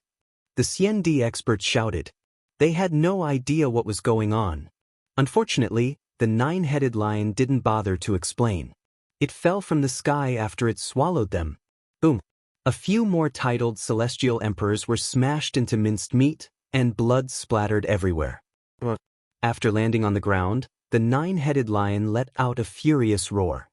The Xiandi experts shouted. They had no idea what was going on. Unfortunately, the 9-headed lion didn't bother to explain. It fell from the sky after it swallowed them. Boom. A few more titled celestial emperors were smashed into minced meat, and blood splattered everywhere. After landing on the ground, the 9-headed lion let out a furious roar.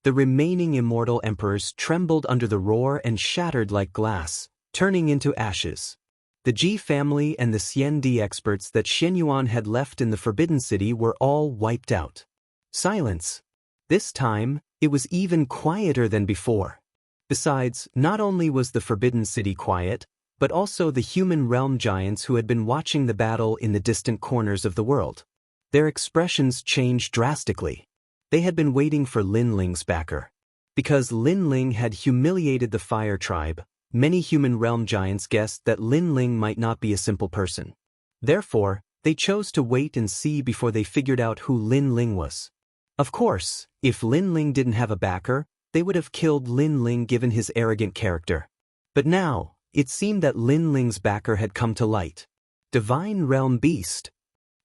The remaining immortal emperors trembled under the roar and shattered like glass, turning into ashes. The Ji family and the Xiandi experts that Xianyuan had left in the Forbidden City were all wiped out. Silence. This time, it was even quieter than before. Besides, not only was the Forbidden City quiet, but also the human realm giants who had been watching the battle in the distant corners of the world. Their expressions changed drastically. They had been waiting for Lin Ling's backer. Because Lin Ling had humiliated the Fire Tribe, many human realm giants guessed that Lin Ling might not be a simple person. Therefore, they chose to wait and see before they figured out who Lin Ling was. Of course, if Lin Ling didn't have a backer, they would have killed Lin Ling given his arrogant character. But now, it seemed that Lin Ling's backer had come to light. Divine Realm Beast.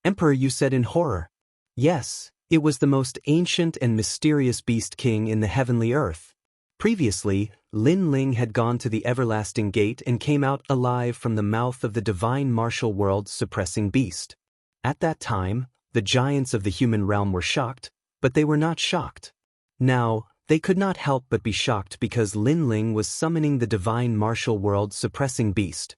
Emperor, you said in horror. Yes, it was the most ancient and mysterious beast king in the heavenly earth. Previously, Lin Ling had gone to the everlasting gate and came out alive from the mouth of the divine martial world suppressing beast. At that time, the giants of the human realm were shocked, but they were not shocked. Now, they could not help but be shocked because Lin Ling was summoning the divine martial world suppressing beast.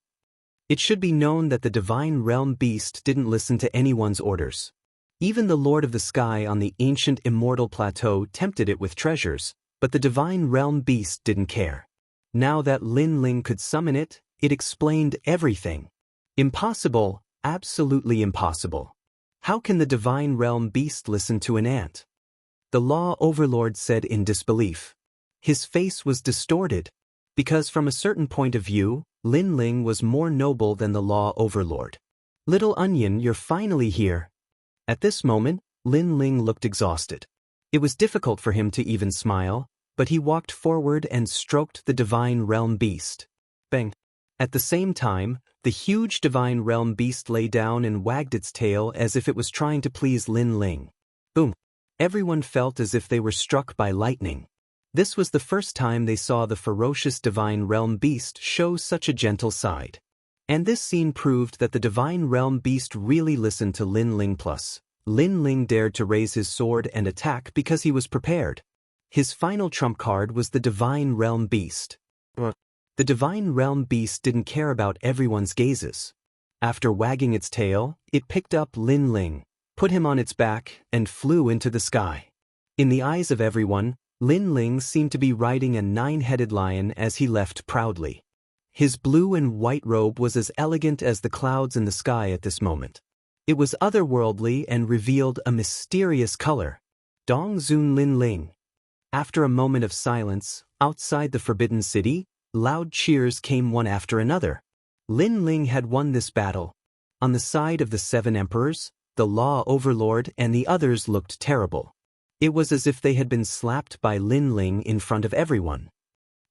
It should be known that the divine realm beast didn't listen to anyone's orders. Even the Lord of the Sky on the ancient Immortal plateau tempted it with treasures, but the divine realm beast didn't care. Now that Lin Ling could summon it, it explained everything. Impossible, absolutely impossible. How can the divine realm beast listen to an ant? The law overlord said in disbelief. His face was distorted, because from a certain point of view, Lin Ling was more noble than the law overlord. Little onion, you're finally here. At this moment, Lin Ling looked exhausted. It was difficult for him to even smile, but he walked forward and stroked the divine realm beast. Bang! At the same time, the huge divine realm beast lay down and wagged its tail as if it was trying to please Lin Ling. Boom! Everyone felt as if they were struck by lightning. This was the first time they saw the ferocious divine realm beast show such a gentle side. And this scene proved that the divine realm beast really listened to Lin Ling. Plus, Lin Ling dared to raise his sword and attack because he was prepared. His final trump card was the divine realm beast. The divine realm beast didn't care about everyone's gazes. After wagging its tail, it picked up Lin Ling, put him on its back, and flew into the sky. In the eyes of everyone, Lin Ling seemed to be riding a 9-headed lion as he left proudly. His blue and white robe was as elegant as the clouds in the sky at this moment. It was otherworldly and revealed a mysterious color. Dongzun Lin Ling. After a moment of silence, outside the Forbidden City, loud cheers came one after another. Lin Ling had won this battle. On the side of the 7 emperors, the law overlord and the others looked terrible. It was as if they had been slapped by Lin Ling in front of everyone.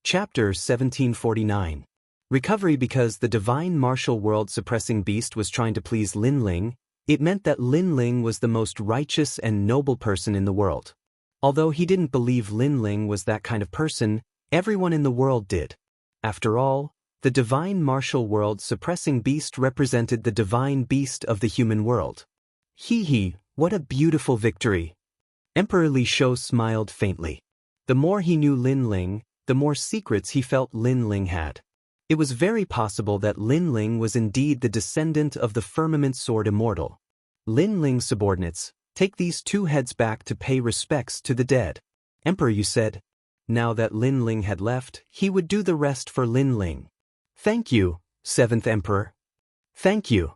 Chapter 1749. Recovery. Because the divine martial world-suppressing beast was trying to please Lin Ling, it meant that Lin Ling was the most righteous and noble person in the world. Although he didn't believe Lin Ling was that kind of person, everyone in the world did. After all, the divine martial world-suppressing beast represented the divine beast of the human world. Hee, what a beautiful victory! Emperor Li Shou smiled faintly. The more he knew Lin Ling, the more secrets he felt Lin Ling had. It was very possible that Lin Ling was indeed the descendant of the firmament sword Immortal. Lin Ling's subordinates, take these two heads back to pay respects to the dead. Emperor Yu said. Now that Lin Ling had left, he would do the rest for Lin Ling. Thank you, Seventh Emperor. Thank you.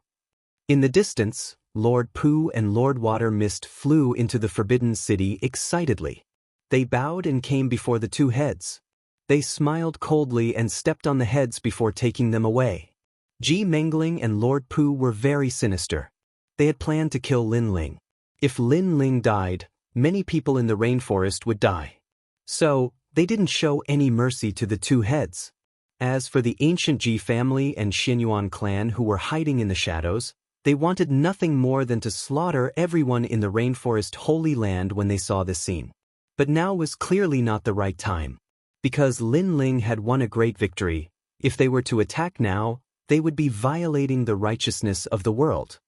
In the distance, Lord Pu and Lord Water Mist flew into the Forbidden City excitedly. They bowed and came before the two heads. They smiled coldly and stepped on the heads before taking them away. Ji Mengling and Lord Pu were very sinister. They had planned to kill Lin Ling. If Lin Ling died, many people in the rainforest would die. So, they didn't show any mercy to the two heads. As for the ancient Ji family and Xianyuan clan who were hiding in the shadows, they wanted nothing more than to slaughter everyone in the rainforest Holy Land when they saw this scene. But now was clearly not the right time. Because Lin Ling had won a great victory, if they were to attack now, they would be violating the righteousness of the world.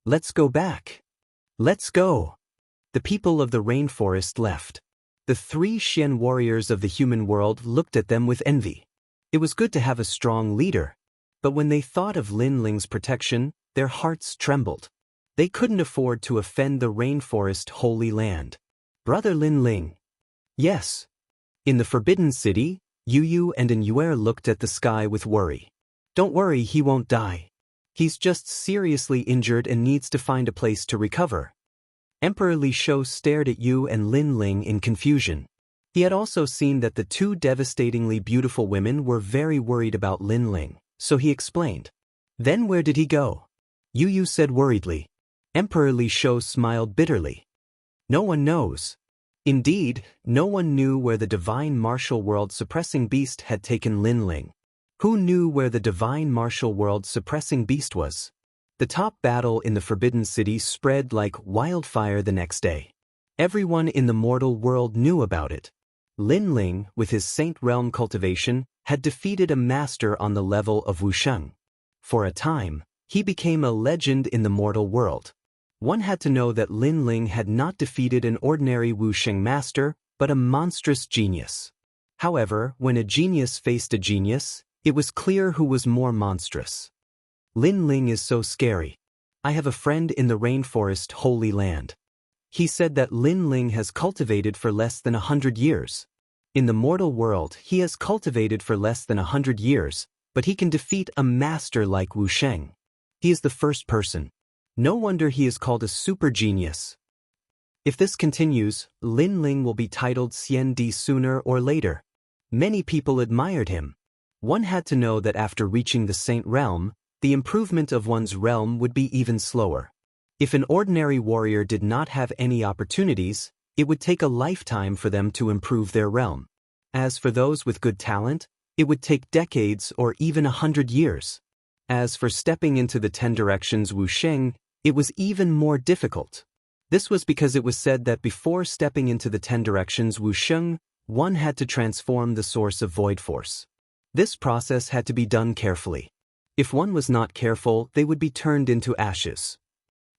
Let's go back. Let's go. The people of the rainforest left. The three Xian warriors of the human world looked at them with envy. It was good to have a strong leader. But when they thought of Lin Ling's protection, their hearts trembled. They couldn't afford to offend the rainforest Holy Land. Brother Lin Ling. Yes. In the Forbidden City, Yu and Yuer looked at the sky with worry. Don't worry, he won't die. He's just seriously injured and needs to find a place to recover. Emperor Li Shou stared at Yu and Lin Ling in confusion. He had also seen that the two devastatingly beautiful women were very worried about Lin Ling, so he explained. Then where did he go? Yu said worriedly. Emperor Li Shou smiled bitterly. No one knows. Indeed, no one knew where the divine martial world-suppressing beast had taken Lin Ling. Who knew where the divine martial world-suppressing beast was? The top battle in the Forbidden City spread like wildfire the next day. Everyone in the mortal world knew about it. Lin Ling, with his Saint Realm cultivation, had defeated a master on the level of Wuxia. For a time, he became a legend in the mortal world. One had to know that Lin Ling had not defeated an ordinary Wuxia master, but a monstrous genius. However, when a genius faced a genius, it was clear who was more monstrous. Lin Ling is so scary. I have a friend in the rainforest Holy Land. He said that Lin Ling has cultivated for less than 100 years. In the mortal world, he has cultivated for less than 100 years, but he can defeat a master like Wuxia. He is the first person. No wonder he is called a super genius. If this continues, Lin Ling will be titled Xian Di sooner or later. Many people admired him. One had to know that after reaching the Saint Realm, the improvement of one's realm would be even slower. If an ordinary warrior did not have any opportunities, it would take a lifetime for them to improve their realm. As for those with good talent, it would take decades or even 100 years. As for stepping into the 10 directions Wuxia, it was even more difficult. This was because it was said that before stepping into the 10 directions Wuxia, one had to transform the source of void force. This process had to be done carefully. If one was not careful, they would be turned into ashes.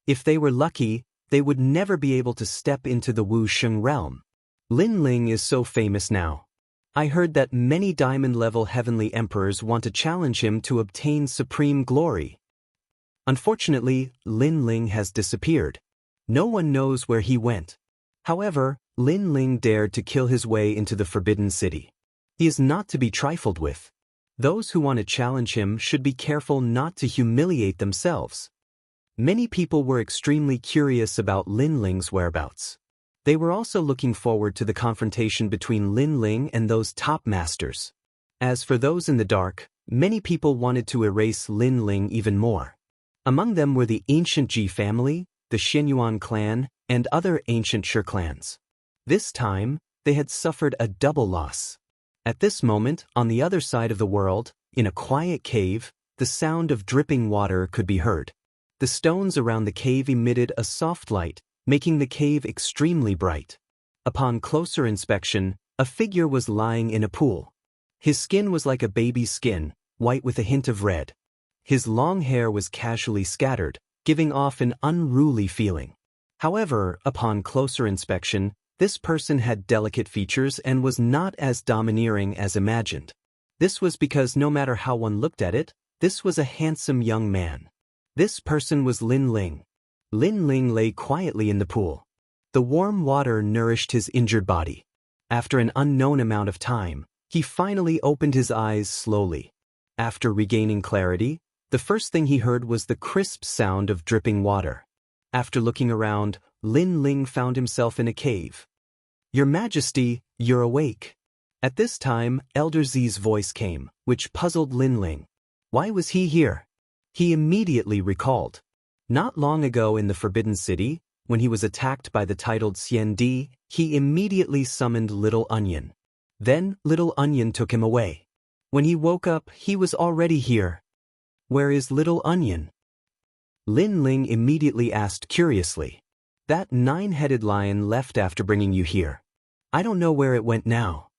If they were lucky, they would never be able to step into the Wuxia realm. Lin Ling is so famous now. I heard that many diamond-level heavenly emperors want to challenge him to obtain supreme glory. Unfortunately, Lin Ling has disappeared. No one knows where he went. However, Lin Ling dared to kill his way into the Forbidden City. He is not to be trifled with. Those who want to challenge him should be careful not to humiliate themselves. Many people were extremely curious about Lin Ling's whereabouts. They were also looking forward to the confrontation between Lin Ling and those top masters. As for those in the dark, many people wanted to erase Lin Ling even more. Among them were the ancient Ji family, the Xianyuan clan, and other ancient Shi clans. This time, they had suffered a double loss. At this moment, on the other side of the world, in a quiet cave, the sound of dripping water could be heard. The stones around the cave emitted a soft light, making the cave extremely bright. Upon closer inspection, a figure was lying in a pool. His skin was like a baby's skin, white with a hint of red. His long hair was casually scattered, giving off an unruly feeling. However, upon closer inspection, this person had delicate features and was not as domineering as imagined. This was because no matter how one looked at it, this was a handsome young man. This person was Lin Ling. Lin Ling lay quietly in the pool. The warm water nourished his injured body. After an unknown amount of time, he finally opened his eyes slowly. After regaining clarity, the first thing he heard was the crisp sound of dripping water. After looking around, Lin Ling found himself in a cave. "Your Majesty, you're awake." At this time, Elder Z's voice came, which puzzled Lin Ling. Why was he here? He immediately recalled. Not long ago in the Forbidden City, when he was attacked by the titled Xian Di, he immediately summoned Little Onion. Then, Little Onion took him away. When he woke up, he was already here. Where is Little Onion? Lin Ling immediately asked curiously. That 9-headed lion left after bringing you here. I don't know where it went now.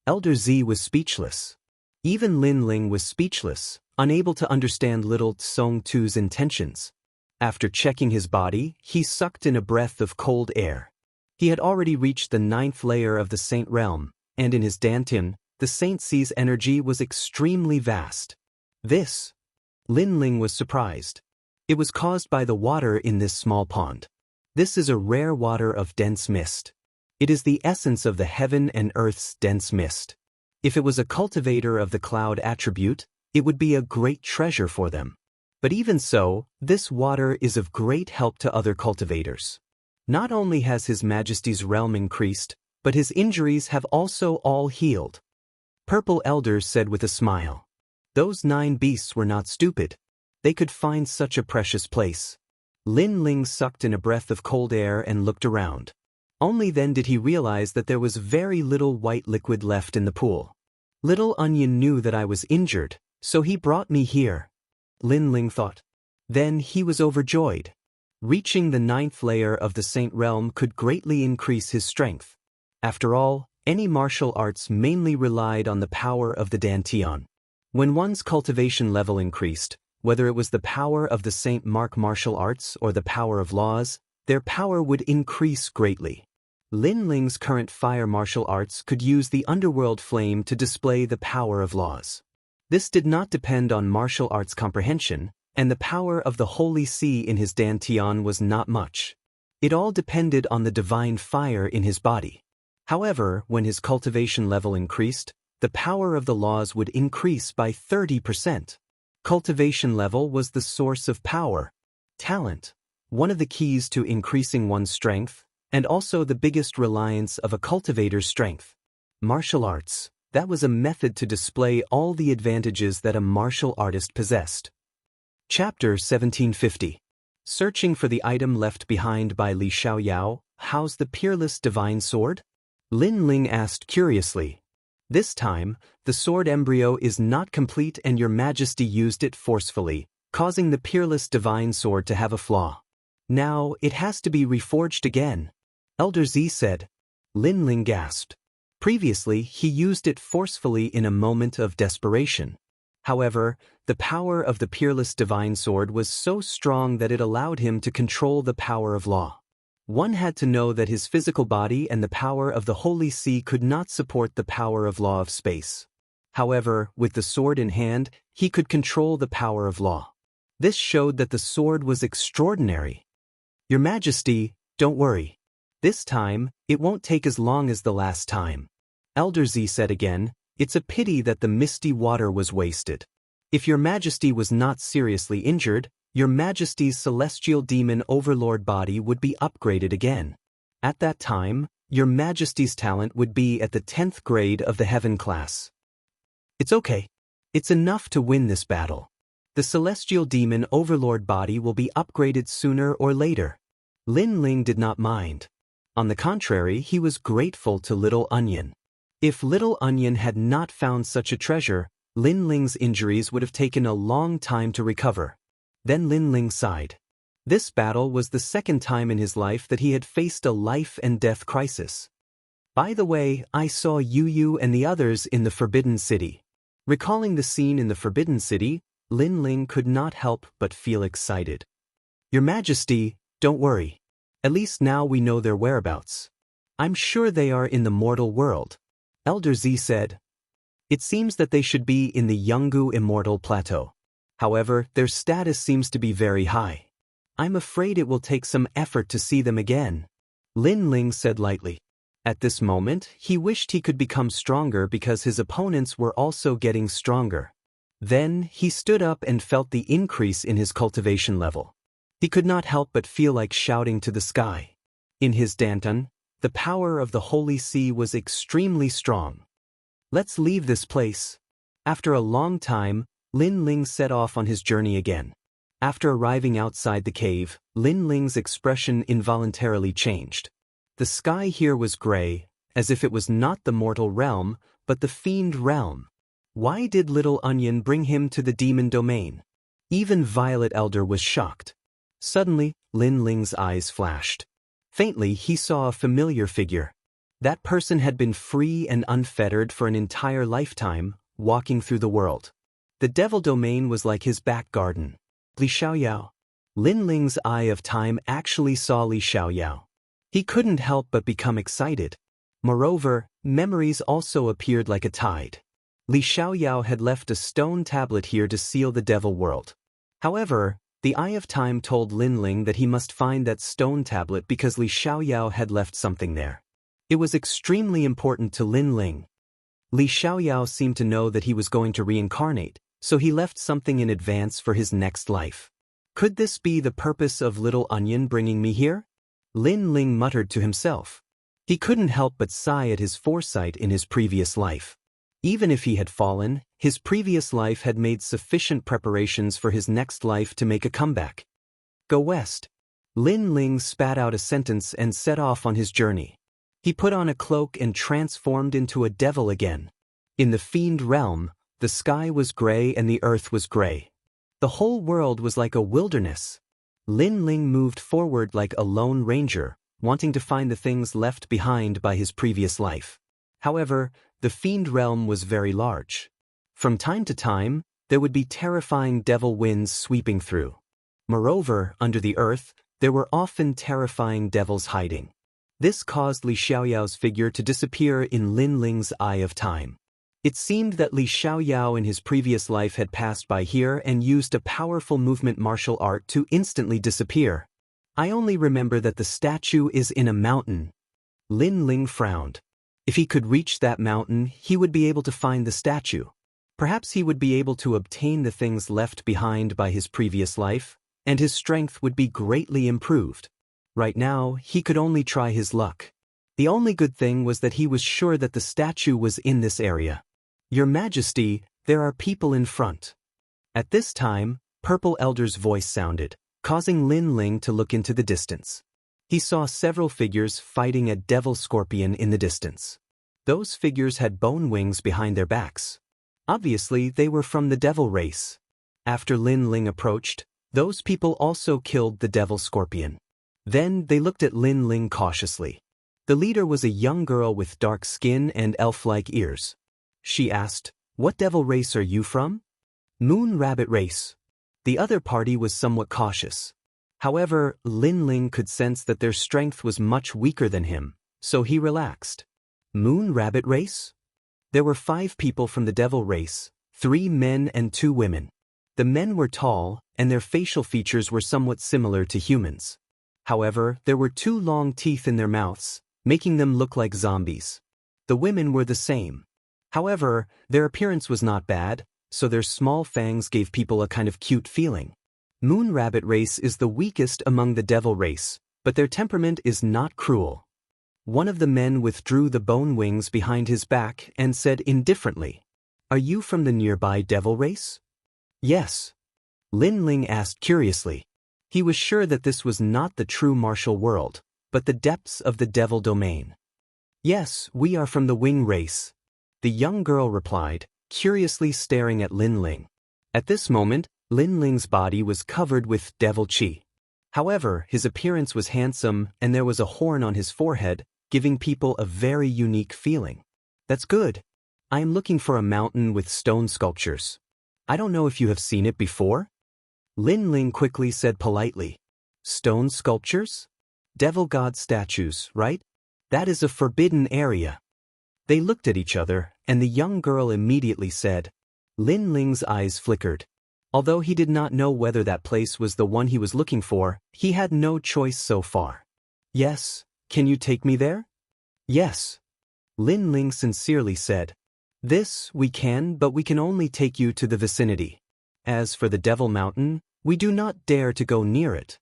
Elder Z was speechless. Even Lin Ling was speechless, unable to understand Little Tsong Tu's intentions. After checking his body, he sucked in a breath of cold air. He had already reached the 9th layer of the Saint Realm, and in his Dantian, the Saint Sea's energy was extremely vast. This, Lin Ling was surprised. It was caused by the water in this small pond. This is a rare water of dense mist. It is the essence of the heaven and earth's dense mist. If it was a cultivator of the cloud attribute, it would be a great treasure for them. But even so, this water is of great help to other cultivators. Not only has His Majesty's realm increased, but his injuries have also all healed. Purple Elder said with a smile. Those 9 beasts were not stupid. They could find such a precious place. Lin Ling sucked in a breath of cold air and looked around. Only then did he realize that there was very little white liquid left in the pool. Little Onion knew that I was injured, so he brought me here. Lin Ling thought. Then he was overjoyed. Reaching the 9th layer of the Saint Realm could greatly increase his strength. After all, any martial arts mainly relied on the power of the Dantian. When one's cultivation level increased, whether it was the power of the Saint Mark martial arts or the power of laws, their power would increase greatly. Lin Ling's current fire martial arts could use the underworld flame to display the power of laws. This did not depend on martial arts comprehension, and the power of the Holy Sea in his Dantian was not much. It all depended on the divine fire in his body. However, when his cultivation level increased, the power of the laws would increase by 30%. Cultivation level was the source of power, talent, one of the keys to increasing one's strength, and also the biggest reliance of a cultivator's strength. Martial arts, that was a method to display all the advantages that a martial artist possessed. Chapter 1750. Searching for the item left behind by Li Xiaoyao, how's the peerless divine sword? Lin Ling asked curiously. This time, the sword embryo is not complete and Your Majesty used it forcefully, causing the peerless divine sword to have a flaw. Now, it has to be reforged again. Elder Z said. Lin Ling gasped. Previously, he used it forcefully in a moment of desperation. However, the power of the peerless divine sword was so strong that it allowed him to control the power of law. One had to know that his physical body and the power of the Holy Sea could not support the power of law of space. However, with the sword in hand, he could control the power of law. This showed that the sword was extraordinary. Your Majesty, don't worry. This time, it won't take as long as the last time. Elder Z said again, it's a pity that the misty water was wasted. If Your Majesty was not seriously injured, Your Majesty's celestial demon overlord body would be upgraded again. At that time, Your Majesty's talent would be at the 10th grade of the heaven class. It's okay. It's enough to win this battle. The celestial demon overlord body will be upgraded sooner or later. Lin Ling did not mind. On the contrary, he was grateful to Little Onion. If Little Onion had not found such a treasure, Lin Ling's injuries would have taken a long time to recover. Then Lin Ling sighed. This battle was the second time in his life that he had faced a life-and-death crisis. By the way, I saw Yu and the others in the Forbidden City. Recalling the scene in the Forbidden City, Lin Ling could not help but feel excited. Your Majesty, don't worry. At least now we know their whereabouts. I'm sure they are in the mortal world. Elder Z said. It seems that they should be in the Yungu Immortal Plateau. However, their status seems to be very high. I'm afraid it will take some effort to see them again. Lin Ling said lightly. At this moment, he wished he could become stronger because his opponents were also getting stronger. Then, he stood up and felt the increase in his cultivation level. He could not help but feel like shouting to the sky. In his Danton, the power of the Holy Sea was extremely strong. Let's leave this place. After a long time, Lin Ling set off on his journey again. After arriving outside the cave, Lin Ling's expression involuntarily changed. The sky here was gray, as if it was not the mortal realm, but the fiend realm. Why did Little Onion bring him to the demon domain? Even Violet Elder was shocked. Suddenly, Lin Ling's eyes flashed. Faintly, he saw a familiar figure. That person had been free and unfettered for an entire lifetime, walking through the world. The devil domain was like his back garden. Li Xiaoyao. Lin Ling's eye of time actually saw Li Xiaoyao. He couldn't help but become excited. Moreover, memories also appeared like a tide. Li Xiaoyao had left a stone tablet here to seal the devil world. However, the Eye of Time told Lin Ling that he must find that stone tablet because Li Xiaoyao had left something there. It was extremely important to Lin Ling. Li Xiaoyao seemed to know that he was going to reincarnate, so he left something in advance for his next life. Could this be the purpose of Little Onion bringing me here? Lin Ling muttered to himself. He couldn't help but sigh at his foresight in his previous life. Even if he had fallen, his previous life had made sufficient preparations for his next life to make a comeback. Go west. Lin Ling spat out a sentence and set off on his journey. He put on a cloak and transformed into a devil again. In the fiend realm, the sky was gray and the earth was gray. The whole world was like a wilderness. Lin Ling moved forward like a lone ranger, wanting to find the things left behind by his previous life. However, the fiend realm was very large. From time to time, there would be terrifying devil winds sweeping through. Moreover, under the earth, there were often terrifying devils hiding. This caused Li Xiaoyao's figure to disappear in Lin Ling's Eye of Time. It seemed that Li Xiaoyao in his previous life had passed by here and used a powerful movement martial art to instantly disappear. I only remember that the statue is in a mountain. Lin Ling frowned. If he could reach that mountain, he would be able to find the statue. Perhaps he would be able to obtain the things left behind by his previous life, and his strength would be greatly improved. Right now, he could only try his luck. The only good thing was that he was sure that the statue was in this area. Your Majesty, there are people in front. At this time, Purple Elder's voice sounded, causing Lin Ling to look into the distance. He saw several figures fighting a devil scorpion in the distance. Those figures had bone wings behind their backs. Obviously, they were from the devil race. After Lin Ling approached, those people also killed the devil scorpion. Then they looked at Lin Ling cautiously. The leader was a young girl with dark skin and elf-like ears. She asked, "What devil race are you from?" "Moon Rabbit race." The other party was somewhat cautious. However, Lin Ling could sense that their strength was much weaker than him, so he relaxed. Moon Rabbit race? There were 5 people from the devil race, 3 men and 2 women. The men were tall, and their facial features were somewhat similar to humans. However, there were 2 long teeth in their mouths, making them look like zombies. The women were the same. However, their appearance was not bad, so their small fangs gave people a kind of cute feeling. Moon Rabbit race is the weakest among the devil race, but their temperament is not cruel. One of the men withdrew the bone wings behind his back and said indifferently, "Are you from the nearby devil race?" "Yes." Lin Ling asked curiously. He was sure that this was not the true martial world, but the depths of the devil domain. Yes, we are from the wing race. The young girl replied, curiously staring at Lin Ling. At this moment, Lin Ling's body was covered with devil chi. However, his appearance was handsome and there was a horn on his forehead, giving people a very unique feeling. That's good. I am looking for a mountain with stone sculptures. I don't know if you have seen it before? Lin Ling quickly said politely. Stone sculptures? Devil god statues, right? That is a forbidden area. They looked at each other, and the young girl immediately said. Lin Ling's eyes flickered. Although he did not know whether that place was the one he was looking for, he had no choice so far. Yes, can you take me there? Yes. Lin Ling sincerely said. This, we can, but we can only take you to the vicinity. As for the Devil Mountain, we do not dare to go near it.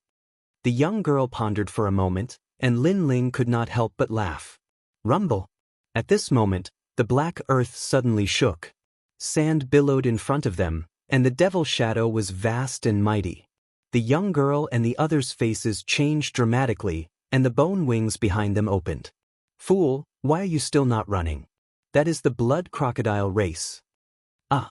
The young girl pondered for a moment, and Lin Ling could not help but laugh. Rumble. At this moment, the black earth suddenly shook. Sand billowed in front of them, and the devil shadow was vast and mighty. The young girl and the others' faces changed dramatically, and the bone wings behind them opened. Fool, why are you still not running? That is the blood crocodile race. Ah!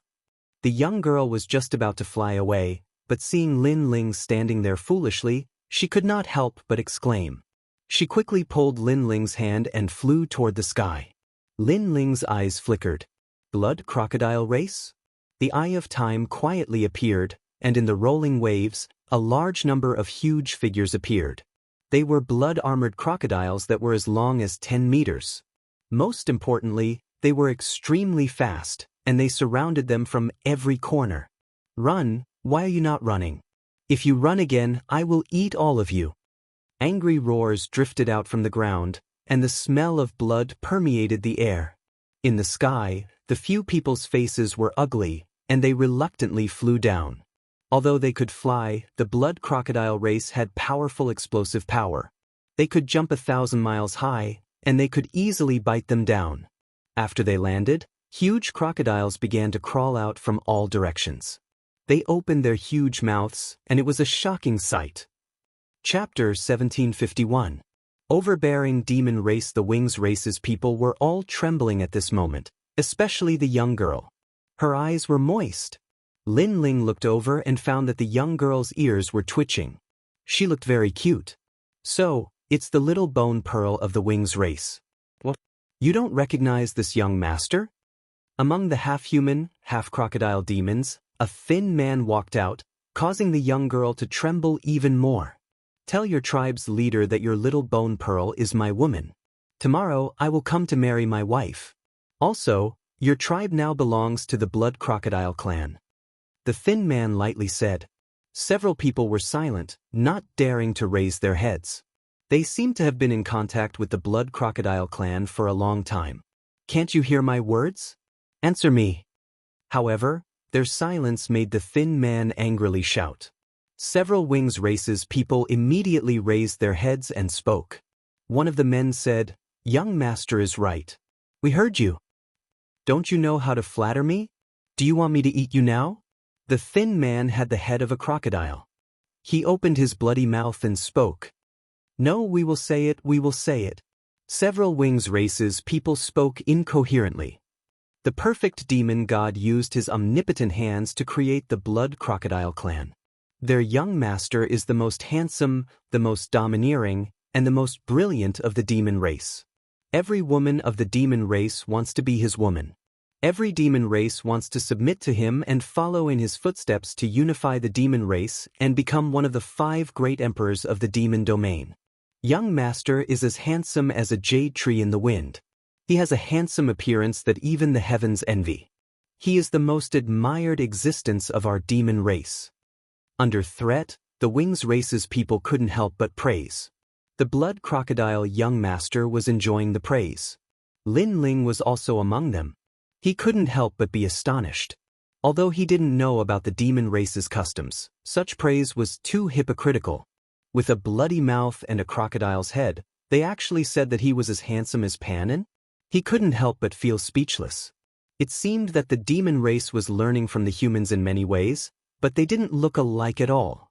The young girl was just about to fly away, but seeing Lin Ling standing there foolishly, she could not help but exclaim. She quickly pulled Lin Ling's hand and flew toward the sky. Lin Ling's eyes flickered. Blood crocodile race? The Eye of Time quietly appeared, and in the rolling waves, a large number of huge figures appeared. They were blood-armored crocodiles that were as long as 10 meters. Most importantly, they were extremely fast, and they surrounded them from every corner. Run, why are you not running? If you run again, I will eat all of you. Angry roars drifted out from the ground, and the smell of blood permeated the air. In the sky, the few people's faces were ugly, and they reluctantly flew down. Although they could fly, the blood crocodile race had powerful explosive power. They could jump 1,000 miles high, and they could easily bite them down. After they landed, huge crocodiles began to crawl out from all directions. They opened their huge mouths, and it was a shocking sight. Chapter 1751. Overbearing demon race. The wings race's people were all trembling at this moment, especially the young girl. Her eyes were moist. Lin Ling looked over and found that the young girl's ears were twitching. She looked very cute. So, it's the little bone pearl of the wings race. What? You don't recognize this young master? Among the half-human, half-crocodile demons, a thin man walked out, causing the young girl to tremble even more. Tell your tribe's leader that your little bone pearl is my woman. Tomorrow I will come to marry my wife. Also, your tribe now belongs to the blood crocodile clan. The thin man lightly said. Several people were silent, not daring to raise their heads. They seemed to have been in contact with the blood crocodile clan for a long time. Can't you hear my words? Answer me. However, their silence made the thin man angrily shout. Several wings races people immediately raised their heads and spoke. One of the men said, Young master is right. We heard you. Don't you know how to flatter me? Do you want me to eat you now? The thin man had the head of a crocodile. He opened his bloody mouth and spoke. No, we will say it, we will say it. Several wings races people spoke incoherently. The perfect demon god used his omnipotent hands to create the blood crocodile clan. Their young master is the most handsome, the most domineering, and the most brilliant of the demon race. Every woman of the demon race wants to be his woman. Every demon race wants to submit to him and follow in his footsteps to unify the demon race and become one of the 5 great emperors of the demon domain. Young master is as handsome as a jade tree in the wind. He has a handsome appearance that even the heavens envy. He is the most admired existence of our demon race. Under threat, the wings race's people couldn't help but praise. The blood crocodile young master was enjoying the praise. Lin Ling was also among them. He couldn't help but be astonished. Although he didn't know about the demon race's customs, such praise was too hypocritical. With a bloody mouth and a crocodile's head, they actually said that he was as handsome as Panin? He couldn't help but feel speechless. It seemed that the demon race was learning from the humans in many ways, but they didn't look alike at all.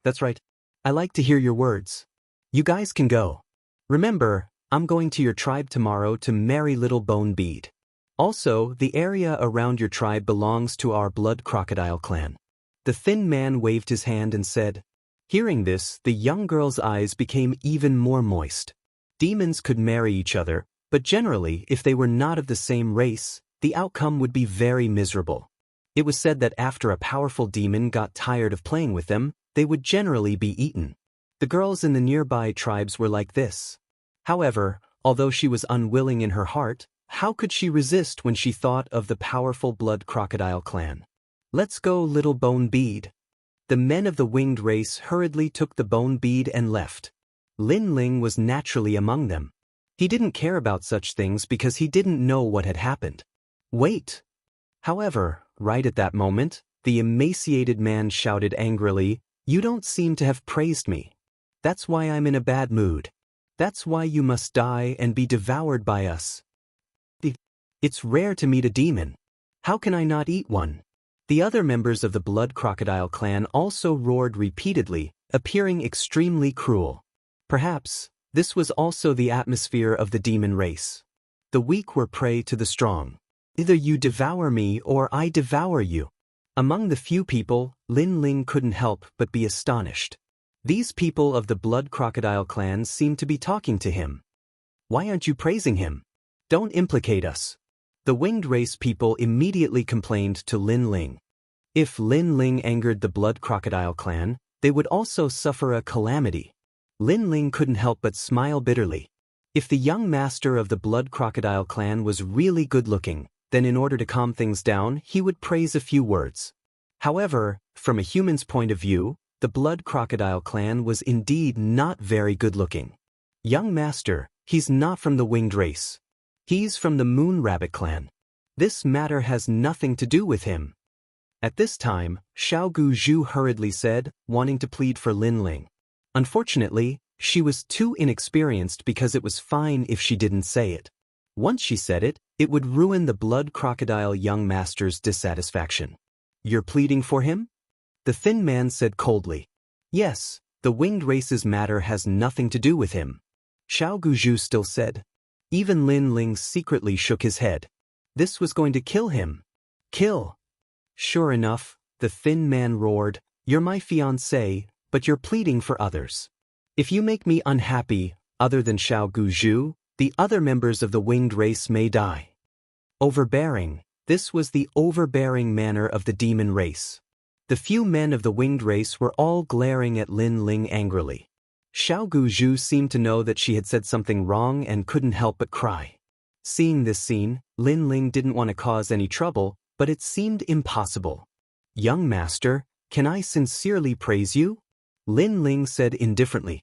That's right. I like to hear your words. You guys can go. Remember, I'm going to your tribe tomorrow to marry little bone bead. Also, the area around your tribe belongs to our blood crocodile clan. The thin man waved his hand and said. Hearing this, the young girl's eyes became even more moist. Demons could marry each other, but generally, if they were not of the same race, the outcome would be very miserable. It was said that after a powerful demon got tired of playing with them, they would generally be eaten. The girls in the nearby tribes were like this. However, although she was unwilling in her heart, how could she resist when she thought of the powerful blood crocodile clan? Let's go, little bone bead. The men of the winged race hurriedly took the bone bead and left. Lin Ling was naturally among them. He didn't care about such things because he didn't know what had happened. Wait! However, right at that moment, the emaciated man shouted angrily, "You don't seem to have praised me. That's why I'm in a bad mood. That's why you must die and be devoured by us. It's rare to meet a demon. How can I not eat one?" The other members of the blood crocodile clan also roared repeatedly, appearing extremely cruel. Perhaps, this was also the atmosphere of the demon race. The weak were prey to the strong. Either you devour me or I devour you. Among the few people, Lin Ling couldn't help but be astonished. These people of the blood crocodile clan seemed to be talking to him. Why aren't you praising him? Don't implicate us. The winged race people immediately complained to Lin Ling. If Lin Ling angered the blood crocodile clan, they would also suffer a calamity. Lin Ling couldn't help but smile bitterly. If the young master of the blood crocodile clan was really good-looking, then in order to calm things down, he would praise a few words. However, from a human's point of view, the blood crocodile clan was indeed not very good-looking. Young master, he's not from the winged race. He's from the moon rabbit clan. This matter has nothing to do with him. At this time, Xiao Guzhu hurriedly said, wanting to plead for Lin Ling. Unfortunately, she was too inexperienced because it was fine if she didn't say it. Once she said it, it would ruin the blood crocodile young master's dissatisfaction. You're pleading for him? The thin man said coldly. Yes, the winged race's matter has nothing to do with him. Xiao Guzhu still said. Even Lin Ling secretly shook his head. This was going to kill him. Kill! Sure enough, the thin man roared, "You're my fiancé, but you're pleading for others. If you make me unhappy, other than Xiao Guzhu, the other members of the winged race may die." Overbearing, this was the overbearing manner of the demon race. The few men of the winged race were all glaring at Lin Ling angrily. Xiao Guzhu seemed to know that she had said something wrong and couldn't help but cry. Seeing this scene, Lin Ling didn't want to cause any trouble, but it seemed impossible. "Young master, can I sincerely praise you?" Lin Ling said indifferently.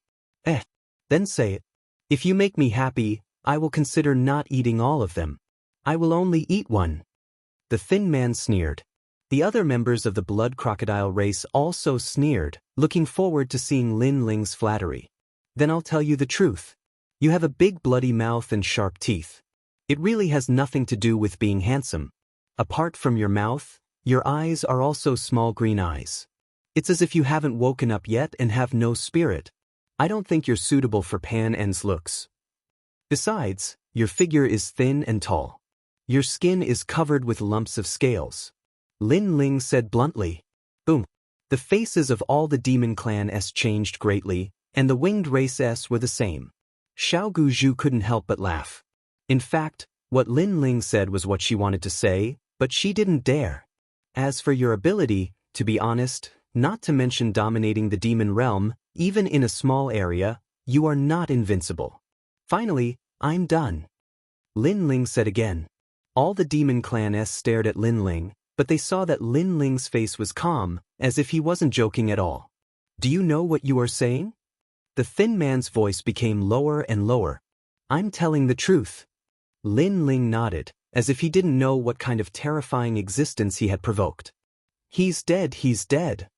Then say it. If you make me happy, I will consider not eating all of them. I will only eat one. The thin man sneered. The other members of the blood crocodile race also sneered, looking forward to seeing Lin Ling's flattery. Then I'll tell you the truth. You have a big bloody mouth and sharp teeth. It really has nothing to do with being handsome. Apart from your mouth, your eyes are also small green eyes. It's as if you haven't woken up yet and have no spirit. I don't think you're suitable for Pan En's looks. Besides, your figure is thin and tall. Your skin is covered with lumps of scales. Lin Ling said bluntly. Boom. The faces of all the demon clan S changed greatly, and the winged race S were the same. Xiao Guzhu couldn't help but laugh. In fact, what Lin Ling said was what she wanted to say, but she didn't dare. As for your ability, to be honest, not to mention dominating the demon realm, even in a small area, you are not invincible. Finally, I'm done. Lin Ling said again. All the demon clan S stared at Lin Ling, but they saw that Lin Ling's face was calm, as if he wasn't joking at all. Do you know what you are saying? The thin man's voice became lower and lower. I'm telling the truth. Lin Ling nodded, as if he didn't know what kind of terrifying existence he had provoked. He's dead, he's dead.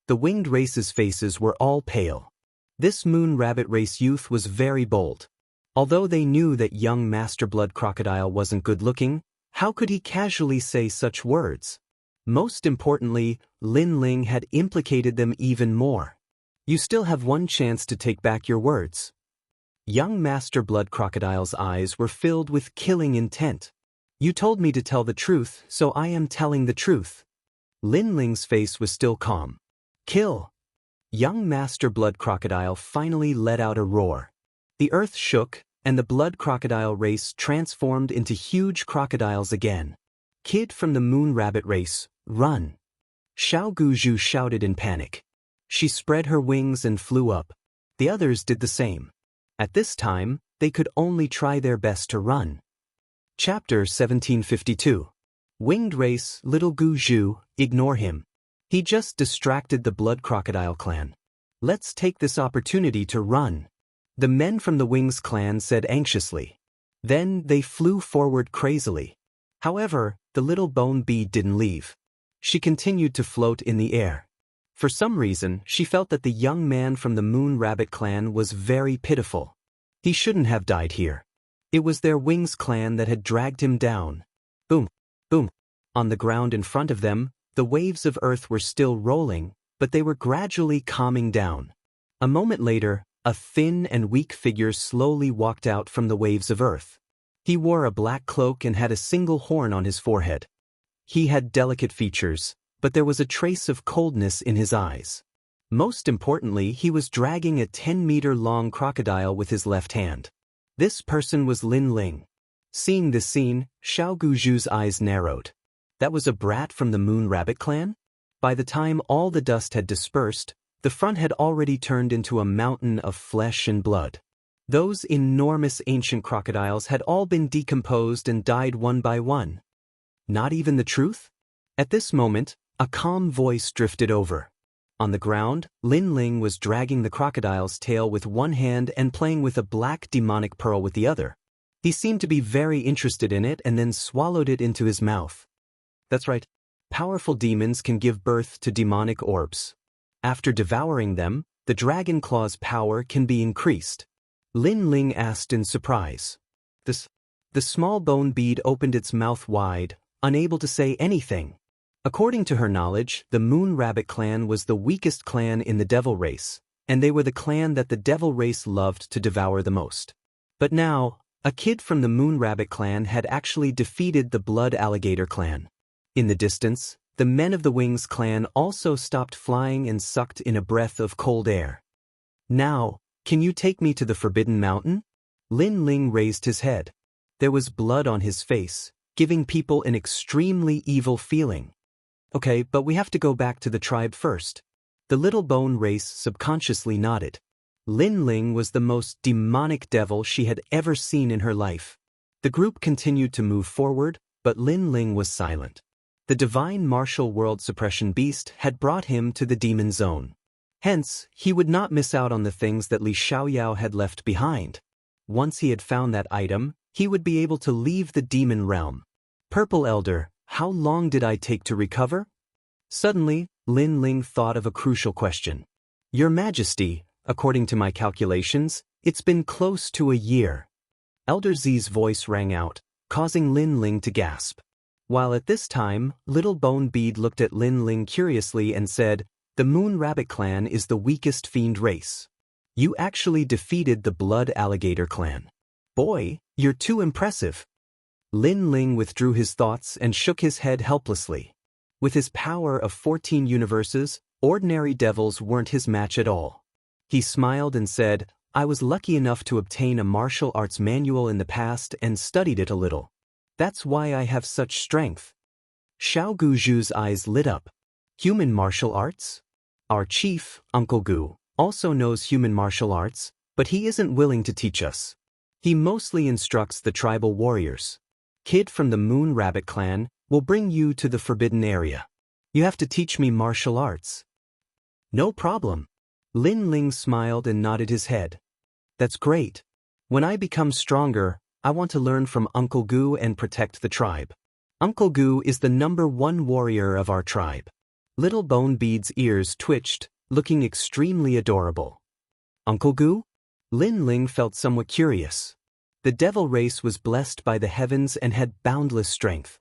The winged race's faces were all pale. This moon rabbit race youth was very bold. Although they knew that young Master Blood Crocodile wasn't good-looking, how could he casually say such words? Most importantly, Lin Ling had implicated them even more. You still have one chance to take back your words. Young Master Blood Crocodile's eyes were filled with killing intent. You told me to tell the truth, so I am telling the truth. Lin Ling's face was still calm. Kill! Young Master Blood Crocodile finally let out a roar. The earth shook, and the blood crocodile race transformed into huge crocodiles again. Kid from the Moon Rabbit race, run! Xiao Guzhu shouted in panic. She spread her wings and flew up. The others did the same. At this time, they could only try their best to run. Chapter 1752. Winged Race, Little Guzhu, ignore him. He just distracted the Blood Crocodile clan. Let's take this opportunity to run. The men from the Wings clan said anxiously. Then they flew forward crazily. However, the little bone bead didn't leave. She continued to float in the air. For some reason, she felt that the young man from the Moon Rabbit clan was very pitiful. He shouldn't have died here. It was their Wings clan that had dragged him down. Boom, boom. On the ground in front of them, the waves of earth were still rolling, but they were gradually calming down. A moment later, a thin and weak figure slowly walked out from the waves of earth. He wore a black cloak and had a single horn on his forehead. He had delicate features, but there was a trace of coldness in his eyes. Most importantly, he was dragging a 10-meter-long crocodile with his left hand. This person was Lin Ling. Seeing this scene, Xiao Guzhu's eyes narrowed. That was a brat from the Moon Rabbit clan? By the time all the dust had dispersed, the front had already turned into a mountain of flesh and blood. Those enormous ancient crocodiles had all been decomposed and died one by one. Not even the truth? At this moment, a calm voice drifted over. On the ground, Lin Ling was dragging the crocodile's tail with one hand and playing with a black demonic pearl with the other. He seemed to be very interested in it and then swallowed it into his mouth. That's right. Powerful demons can give birth to demonic orbs. After devouring them, the dragon claw's power can be increased. Lin Ling asked in surprise. The small bone bead opened its mouth wide, unable to say anything. According to her knowledge, the Moon Rabbit clan was the weakest clan in the Devil race, and they were the clan that the Devil race loved to devour the most. But now, a kid from the Moon Rabbit clan had actually defeated the Blood Alligator clan. In the distance, the men of the Wings clan also stopped flying and sucked in a breath of cold air. Now, can you take me to the Forbidden Mountain? Lin Ling raised his head. There was blood on his face, giving people an extremely evil feeling. Okay, but we have to go back to the tribe first. The little bone race subconsciously nodded. Lin Ling was the most demonic devil she had ever seen in her life. The group continued to move forward, but Lin Ling was silent. The divine martial world suppression beast had brought him to the demon zone. Hence, he would not miss out on the things that Li Xiaoyao had left behind. Once he had found that item, he would be able to leave the demon realm. Purple Elder, how long did I take to recover? Suddenly, Lin Ling thought of a crucial question. Your Majesty, according to my calculations, it's been close to a year. Elder Z's voice rang out, causing Lin Ling to gasp. While at this time, Little Bone Bead looked at Lin Ling curiously and said, the Moon Rabbit clan is the weakest fiend race. You actually defeated the Blood Alligator clan. Boy, you're too impressive. Lin Ling withdrew his thoughts and shook his head helplessly. With his power of 14 universes, ordinary devils weren't his match at all. He smiled and said, I was lucky enough to obtain a martial arts manual in the past and studied it a little. That's why I have such strength. Xiao Guzhu's eyes lit up. Human martial arts? Our chief, Uncle Gu, also knows human martial arts, but he isn't willing to teach us. He mostly instructs the tribal warriors. Kid from the Moon Rabbit clan will bring you to the forbidden area. You have to teach me martial arts. No problem. Lin Ling smiled and nodded his head. That's great. When I become stronger, I want to learn from Uncle Gu and protect the tribe. Uncle Gu is the #1 warrior of our tribe. Little Bone Bead's ears twitched, looking extremely adorable. Uncle Gu? Lin Ling felt somewhat curious. The devil race was blessed by the heavens and had boundless strength.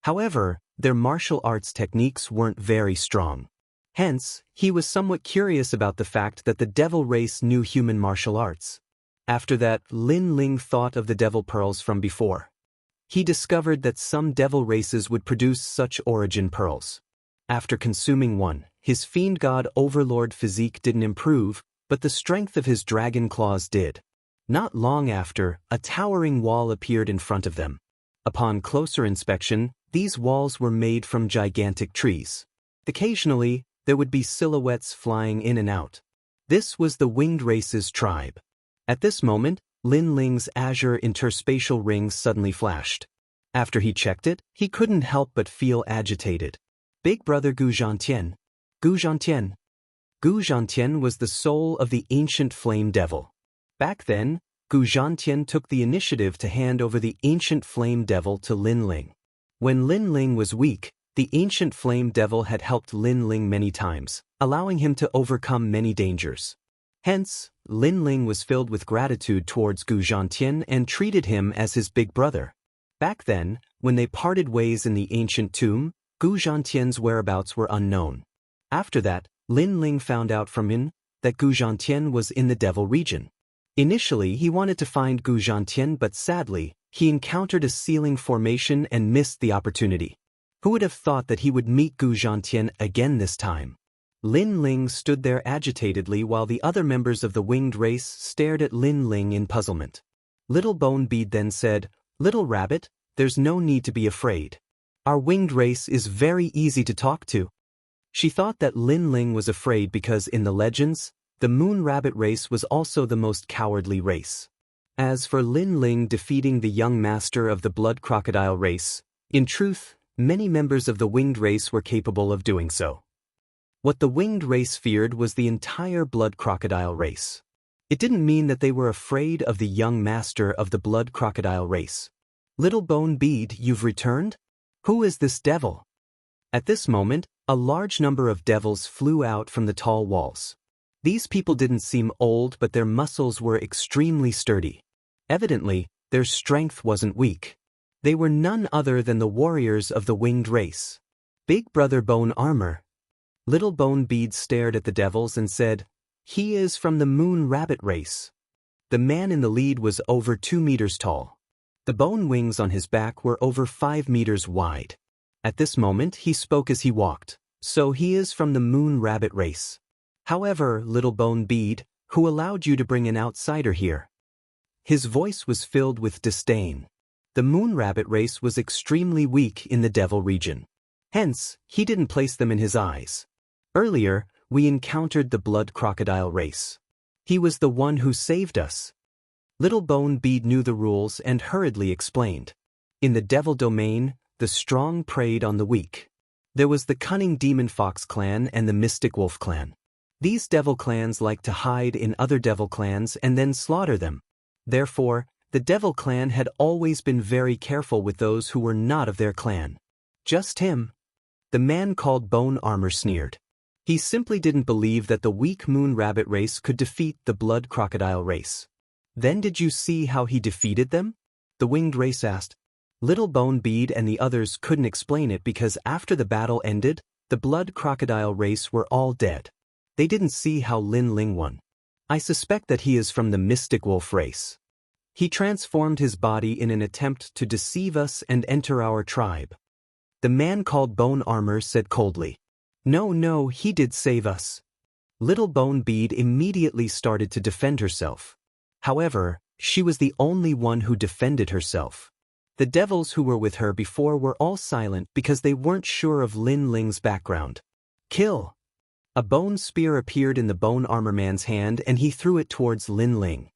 However, their martial arts techniques weren't very strong. Hence, he was somewhat curious about the fact that the devil race knew human martial arts. After that, Lin Ling thought of the devil pearls from before. He discovered that some devil races would produce such origin pearls. After consuming one, his fiend god overlord physique didn't improve, but the strength of his dragon claws did. Not long after, a towering wall appeared in front of them. Upon closer inspection, these walls were made from gigantic trees. Occasionally, there would be silhouettes flying in and out. This was the winged race's tribe. At this moment, Lin Ling's azure interspatial ring suddenly flashed. After he checked it, he couldn't help but feel agitated. Big brother Gu Zhantian. Gu Zhantian. Gu Zhantian was the soul of the ancient flame devil. Back then, Gu Zhantian took the initiative to hand over the ancient flame devil to Lin Ling. When Lin Ling was weak, the ancient flame devil had helped Lin Ling many times, allowing him to overcome many dangers. Hence, Lin Ling was filled with gratitude towards Gu Zhantian and treated him as his big brother. Back then, when they parted ways in the ancient tomb, Gu Zhantian's whereabouts were unknown. After that, Lin Ling found out from him that Gu Zhantian was in the devil region. Initially, he wanted to find Gu Zhantian, but sadly, he encountered a ceiling formation and missed the opportunity. Who would have thought that he would meet Gu Zhantian again this time? Lin Ling stood there agitatedly while the other members of the winged race stared at Lin Ling in puzzlement. Little Bone Bead then said, "Little Rabbit, there's no need to be afraid. Our winged race is very easy to talk to." She thought that Lin Ling was afraid because in the legends, the Moon Rabbit race was also the most cowardly race. As for Lin Ling defeating the young master of the Blood Crocodile race, in truth, many members of the winged race were capable of doing so. What the winged race feared was the entire Blood Crocodile race. It didn't mean that they were afraid of the young master of the Blood Crocodile race. "Little Bone Bead, you've returned? Who is this devil?" At this moment, a large number of devils flew out from the tall walls. These people didn't seem old, but their muscles were extremely sturdy. Evidently, their strength wasn't weak. They were none other than the warriors of the winged race. Big Brother Bone Armor. Little Bone Bead stared at the devils and said, "He is from the Moon Rabbit race." The man in the lead was over 2 meters tall. The bone wings on his back were over 5 meters wide. At this moment, he spoke as he walked. "So he is from the Moon Rabbit race. However, Little Bone Bead, who allowed you to bring an outsider here?" His voice was filled with disdain. The Moon Rabbit race was extremely weak in the Devil region. Hence, he didn't place them in his eyes. Earlier, we encountered the Blood Crocodile race. He was the one who saved us. Little Bone Bead knew the rules and hurriedly explained. In the Devil domain, the strong preyed on the weak. There was the cunning Demon Fox clan and the Mystic Wolf clan. These devil clans like to hide in other devil clans and then slaughter them. Therefore, the devil clan had always been very careful with those who were not of their clan. Just him. The man called Bone Armor sneered. He simply didn't believe that the weak Moon Rabbit race could defeat the Blood Crocodile race. "Then did you see how he defeated them?" the winged race asked. Little Bone Bead and the others couldn't explain it because after the battle ended, the Blood Crocodile race were all dead. They didn't see how Lin Ling won. "I suspect that he is from the Mystic Wolf race. He transformed his body in an attempt to deceive us and enter our tribe." The man called Bone Armor said coldly. No, he did save us." Little Bone Bead immediately started to defend herself. However, she was the only one who defended herself. The devils who were with her before were all silent because they weren't sure of Lin Ling's background. "Kill!" A bone spear appeared in the Bone Armor man's hand and he threw it towards Lin Ling.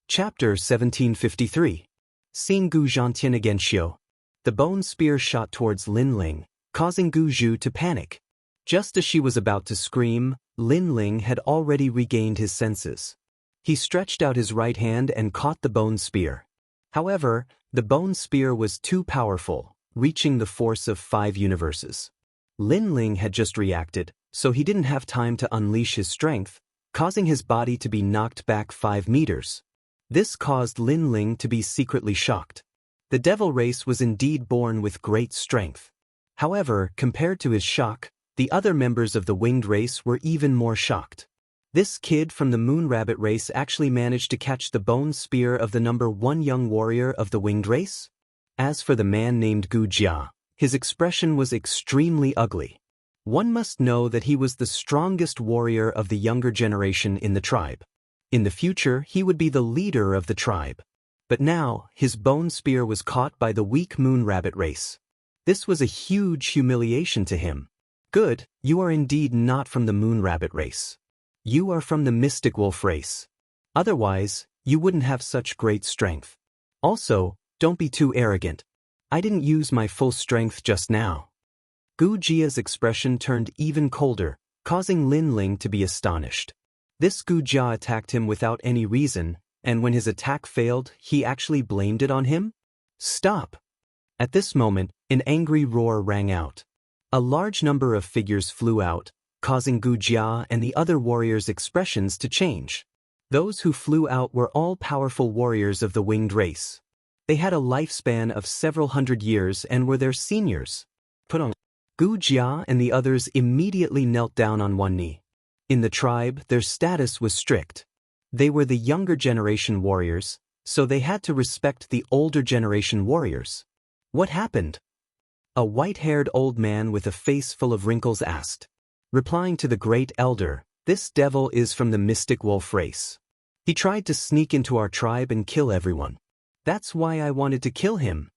Chapter 1753. Seeing Gu Zhantian against Xiu. The bone spear shot towards Lin Ling, causing Gu Zhu to panic. Just as she was about to scream, Lin Ling had already regained his senses. He stretched out his right hand and caught the bone spear. However, the bone spear was too powerful, reaching the force of 5 universes. Lin Ling had just reacted, so he didn't have time to unleash his strength, causing his body to be knocked back 5 meters. This caused Lin Ling to be secretly shocked. The devil race was indeed born with great strength. However, compared to his shock, the other members of the winged race were even more shocked. This kid from the Moon Rabbit race actually managed to catch the bone spear of the #1 young warrior of the winged race? As for the man named Gu Jia, his expression was extremely ugly. One must know that he was the strongest warrior of the younger generation in the tribe. In the future, he would be the leader of the tribe. But now, his bone spear was caught by the weak Moon Rabbit race. This was a huge humiliation to him. Good, you are indeed not from the Moon Rabbit race. You are from the Mystic Wolf race. Otherwise, you wouldn't have such great strength. Also, don't be too arrogant. I didn't use my full strength just now. Gu Jia's expression turned even colder, causing Lin Ling to be astonished. This Gu Jia attacked him without any reason, and when his attack failed, he actually blamed it on him? Stop! At this moment, an angry roar rang out. A large number of figures flew out, causing Gu Jia and the other warriors' expressions to change. Those who flew out were all powerful warriors of the winged race. They had a lifespan of several hundred years and were their seniors. Put on. Gu Jia and the others immediately knelt down on one knee. In the tribe, their status was strict. They were the younger generation warriors, so they had to respect the older generation warriors. What happened? A white-haired old man with a face full of wrinkles asked. Replying to the great elder, this devil is from the Mystic Wolf race. He tried to sneak into our tribe and kill everyone. That's why I wanted to kill him.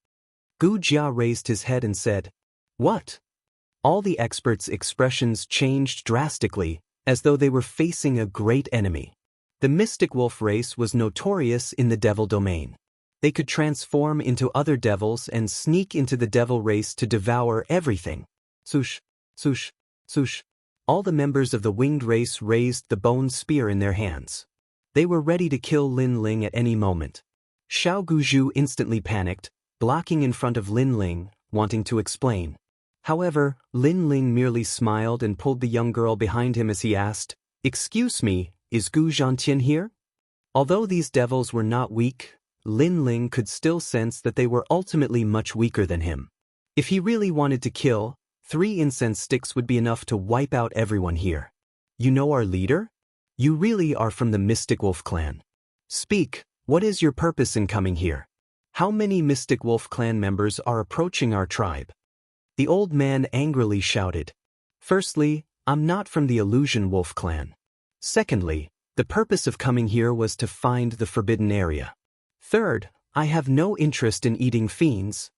Gu Jia raised his head and said, What? All the experts' expressions changed drastically, as though they were facing a great enemy. The Mystic Wolf race was notorious in the devil domain. They could transform into other devils and sneak into the devil race to devour everything. Swoosh, swoosh, swoosh. All the members of the winged race raised the bone spear in their hands. They were ready to kill Lin Ling at any moment. Xiao Guzhu instantly panicked, blocking in front of Lin Ling, wanting to explain. However, Lin Ling merely smiled and pulled the young girl behind him as he asked, Excuse me, is Gu Zhantian here? Although these devils were not weak, Lin Ling could still sense that they were ultimately much weaker than him. If he really wanted to kill, 3 incense sticks would be enough to wipe out everyone here. You know our leader? You really are from the Mystic Wolf clan. Speak, what is your purpose in coming here? How many Mystic Wolf clan members are approaching our tribe? The old man angrily shouted. Firstly, I'm not from the Illusion Wolf clan. Secondly, the purpose of coming here was to find the forbidden area. Third, I have no interest in eating fiends.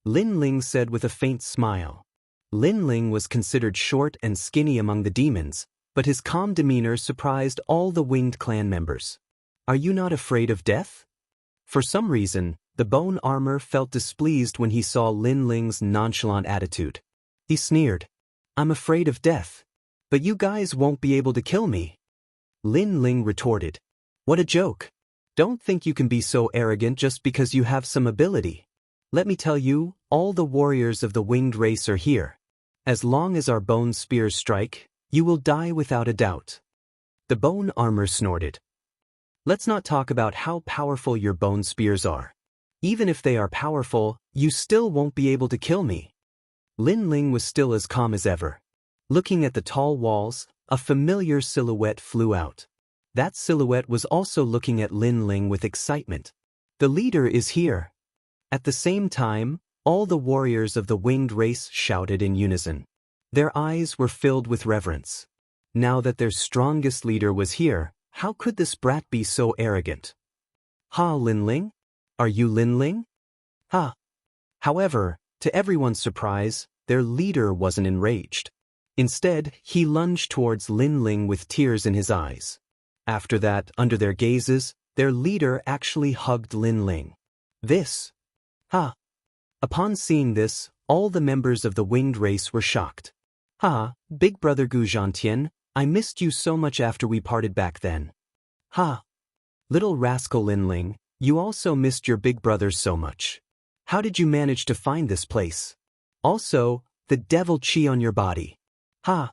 Lin Ling said with a faint smile. Lin Ling was considered short and skinny among the demons, but his calm demeanor surprised all the winged clan members. Are you not afraid of death? For some reason, the bone armor felt displeased when he saw Lin Ling's nonchalant attitude. He sneered. I'm afraid of death. But you guys won't be able to kill me. Lin Ling retorted. What a joke. Don't think you can be so arrogant just because you have some ability. Let me tell you, all the warriors of the winged race are here. As long as our bone spears strike, you will die without a doubt. The bone armor snorted. Let's not talk about how powerful your bone spears are. Even if they are powerful, you still won't be able to kill me. Lin Ling was still as calm as ever. Looking at the tall walls, a familiar silhouette flew out. That silhouette was also looking at Lin Ling with excitement. The leader is here. At the same time, all the warriors of the winged race shouted in unison. Their eyes were filled with reverence. Now that their strongest leader was here, how could this brat be so arrogant? Ha, Lin Ling? Are you Lin Ling? Ha! However, to everyone's surprise, their leader wasn't enraged. Instead, he lunged towards Lin Ling with tears in his eyes. After that, under their gazes, their leader actually hugged Lin Ling. This. Ha! Upon seeing this, all the members of the winged race were shocked. Ha, big brother Gu Zhantian, I missed you so much after we parted back then. Ha! Little rascal Lin Ling, you also missed your big brother so much. How did you manage to find this place? Also, the devil chi on your body. Ha!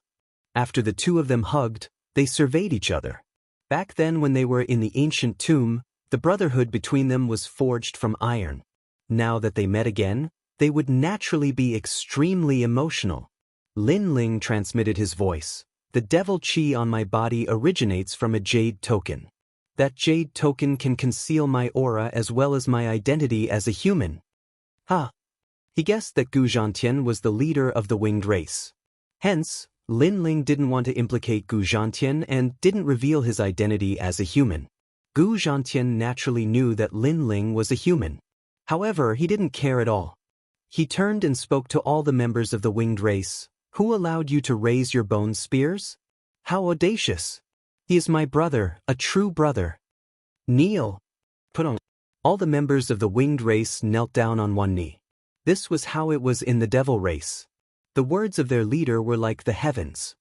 After the two of them hugged, they surveyed each other. Back then when they were in the ancient tomb, the brotherhood between them was forged from iron. Now that they met again, they would naturally be extremely emotional. Lin Ling transmitted his voice. The devil chi on my body originates from a jade token. That jade token can conceal my aura as well as my identity as a human. Ha! He guessed that Gu Zhantian was the leader of the winged race. Hence, Lin Ling didn't want to implicate Gu Zhantian and didn't reveal his identity as a human. Gu Zhantian naturally knew that Lin Ling was a human. However, he didn't care at all. He turned and spoke to all the members of the winged race. Who allowed you to raise your bone spears? How audacious! He is my brother, a true brother. Kneel. Put on. All the members of the winged race knelt down on one knee. This was how it was in the devil race. The words of their leader were like the heavens.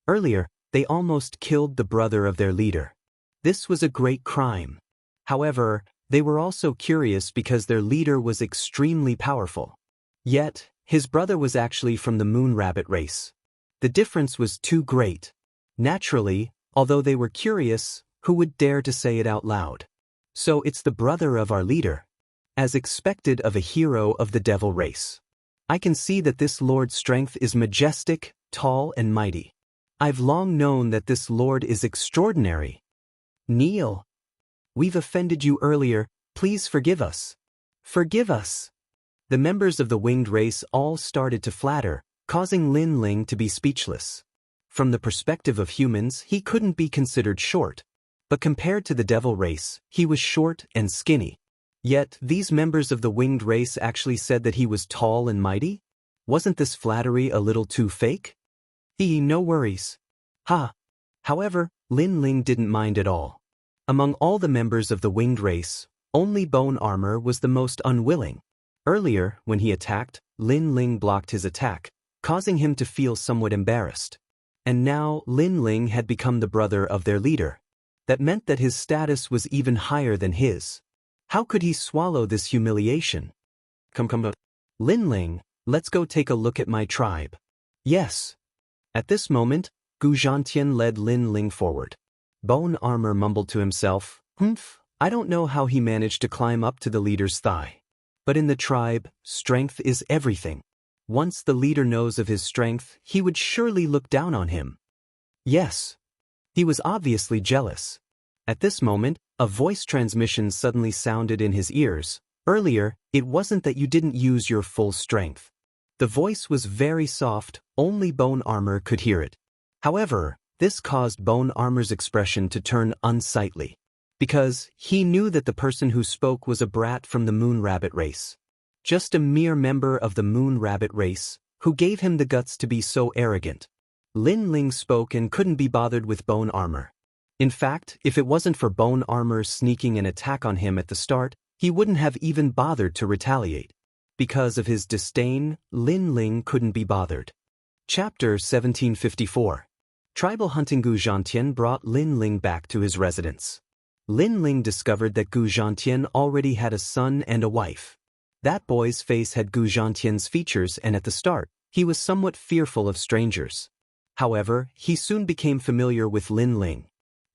Earlier, they almost killed the brother of their leader. This was a great crime. However, they were also curious because their leader was extremely powerful. Yet, his brother was actually from the moon rabbit race. The difference was too great. Naturally, although they were curious, who would dare to say it out loud? So it's the brother of our leader. As expected of a hero of the devil race. I can see that this lord's strength is majestic, tall and mighty. I've long known that this lord is extraordinary. Kneel. We've offended you earlier, please forgive us. Forgive us. The members of the winged race all started to flatter, causing Lin Ling to be speechless. From the perspective of humans, he couldn't be considered short. But compared to the devil race, he was short and skinny. Yet, these members of the winged race actually said that he was tall and mighty? Wasn't this flattery a little too fake? No worries. Ha! However, Lin Ling didn't mind at all. Among all the members of the winged race, only Bone Armor was the most unwilling. Earlier, when he attacked, Lin Ling blocked his attack, causing him to feel somewhat embarrassed. And now, Lin Ling had become the brother of their leader. That meant that his status was even higher than his. How could he swallow this humiliation? Come. Lin Ling, let's go take a look at my tribe. Yes. At this moment, Gu Zhantian led Lin Ling forward. Bone Armor mumbled to himself, I don't know how he managed to climb up to the leader's thigh. But in the tribe, strength is everything. Once the leader knows of his strength, he would surely look down on him. Yes. He was obviously jealous. At this moment, a voice transmission suddenly sounded in his ears. Earlier, it wasn't that you didn't use your full strength. The voice was very soft, only Bone Armor could hear it. However, this caused Bone Armor's expression to turn unsightly. Because he knew that the person who spoke was a brat from the Moon Rabbit race. Just a mere member of the Moon Rabbit race, who gave him the guts to be so arrogant. Lin Ling spoke and couldn't be bothered with Bone Armor. In fact, if it wasn't for Bone Armor sneaking an attack on him at the start, he wouldn't have even bothered to retaliate. Because of his disdain, Lin Ling couldn't be bothered. Chapter 1754. Tribal hunting. Gu Zhantian brought Lin Ling back to his residence. Lin Ling discovered that Gu Zhantian already had a son and a wife. That boy's face had Gu Zhantian's features, and at the start, he was somewhat fearful of strangers. However, he soon became familiar with Lin Ling.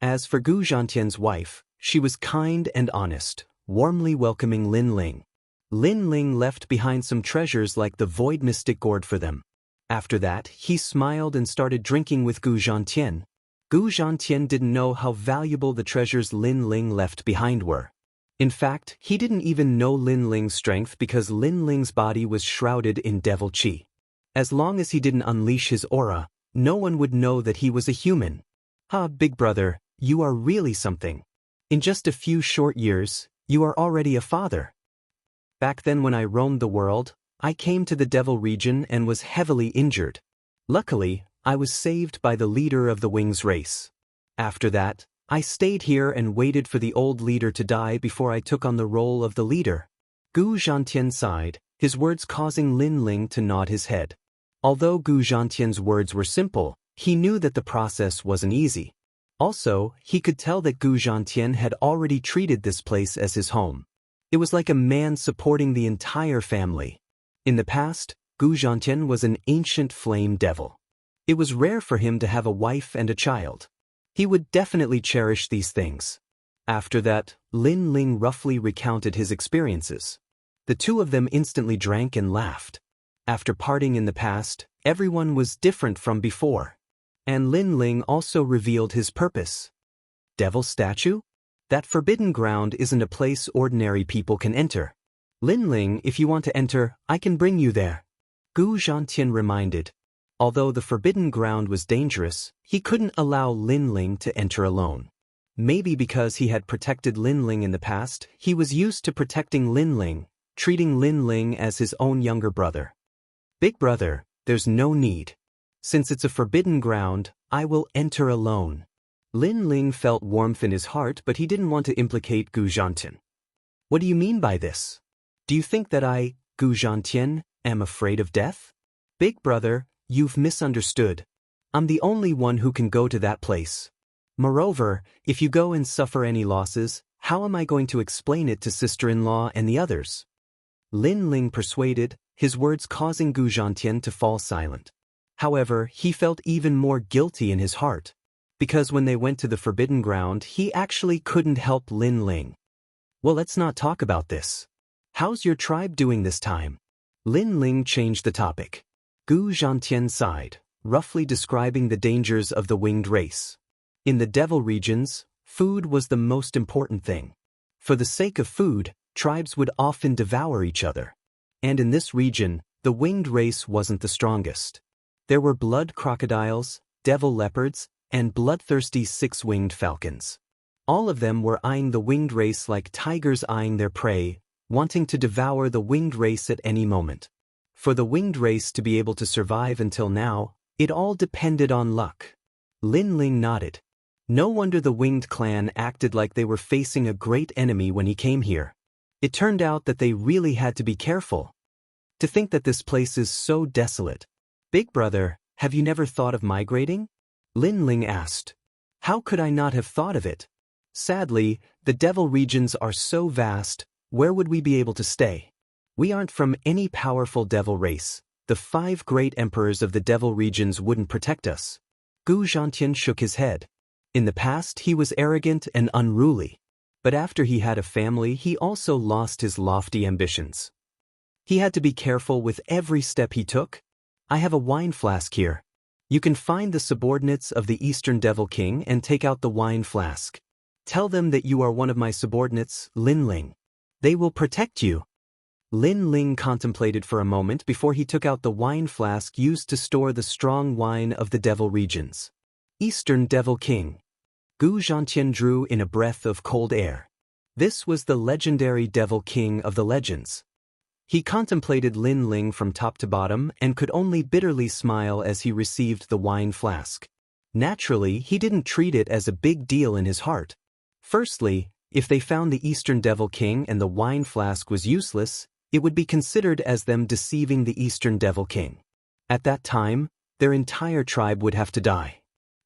As for Gu Zhantian's wife, she was kind and honest, warmly welcoming Lin Ling. Lin Ling left behind some treasures like the Void Mystic Gourd for them. After that, he smiled and started drinking with Gu Zhantian. Gu Zhantian didn't know how valuable the treasures Lin Ling left behind were. In fact, he didn't even know Lin Ling's strength because Lin Ling's body was shrouded in devil chi. As long as he didn't unleash his aura, no one would know that he was a human. Big brother, you are really something. In just a few short years, you are already a father. Back then when I roamed the world, I came to the devil region and was heavily injured. Luckily, I was saved by the leader of the Wings race. After that, I stayed here and waited for the old leader to die before I took on the role of the leader. Gu Zhantian sighed, his words causing Lin Ling to nod his head. Although Gu Zhantian's words were simple, he knew that the process wasn't easy. Also, he could tell that Gu Zhantian had already treated this place as his home. It was like a man supporting the entire family. In the past, Gu Zhantian was an ancient flame devil. It was rare for him to have a wife and a child. He would definitely cherish these things. After that, Lin Ling roughly recounted his experiences. The two of them instantly drank and laughed. After parting in the past, everyone was different from before. And Lin Ling also revealed his purpose. Devil statue? That forbidden ground isn't a place ordinary people can enter. Lin Ling, if you want to enter, I can bring you there. Gu Zhantian reminded. Although the forbidden ground was dangerous, he couldn't allow Lin Ling to enter alone. Maybe because he had protected Lin Ling in the past, he was used to protecting Lin Ling, treating Lin Ling as his own younger brother. Big brother, there's no need. Since it's a forbidden ground, I will enter alone. Lin Ling felt warmth in his heart, but he didn't want to implicate Gu Zhantian. What do you mean by this? Do you think that I, Gu Zhantian, am afraid of death? Big brother, you've misunderstood. I'm the only one who can go to that place. Moreover, if you go and suffer any losses, how am I going to explain it to sister-in-law and the others? Lin Ling persuaded, his words causing Gu Zhantian to fall silent. However, he felt even more guilty in his heart. Because when they went to the forbidden ground, he actually couldn't help Lin Ling. Well, let's not talk about this. How's your tribe doing this time? Lin Ling changed the topic. Gu Zhantian sighed, roughly describing the dangers of the winged race. In the devil regions, food was the most important thing. For the sake of food, tribes would often devour each other. And in this region, the winged race wasn't the strongest. There were blood crocodiles, devil leopards, and bloodthirsty six-winged falcons. All of them were eyeing the winged race like tigers eyeing their prey, wanting to devour the winged race at any moment. For the winged race to be able to survive until now, it all depended on luck. Lin Ling nodded. No wonder the winged clan acted like they were facing a great enemy when he came here. It turned out that they really had to be careful. To think that this place is so desolate. Big brother, have you never thought of migrating? Lin Ling asked. How could I not have thought of it? Sadly, the devil regions are so vast, where would we be able to stay? We aren't from any powerful devil race. The 5 great emperors of the devil regions wouldn't protect us. Gu Zhantian shook his head. In the past, he was arrogant and unruly. But after he had a family, he also lost his lofty ambitions. He had to be careful with every step he took. I have a wine flask here. You can find the subordinates of the Eastern Devil King and take out the wine flask. Tell them that you are one of my subordinates, Lin Ling. They will protect you. Lin Ling contemplated for a moment before he took out the wine flask used to store the strong wine of the devil regions. Eastern Devil King. Gu Zhantian drew in a breath of cold air. This was the legendary Devil King of the legends. He contemplated Lin Ling from top to bottom and could only bitterly smile as he received the wine flask. Naturally, he didn't treat it as a big deal in his heart. Firstly, if they found the Eastern Devil King and the wine flask was useless, it would be considered as them deceiving the Eastern Devil King. At that time, their entire tribe would have to die.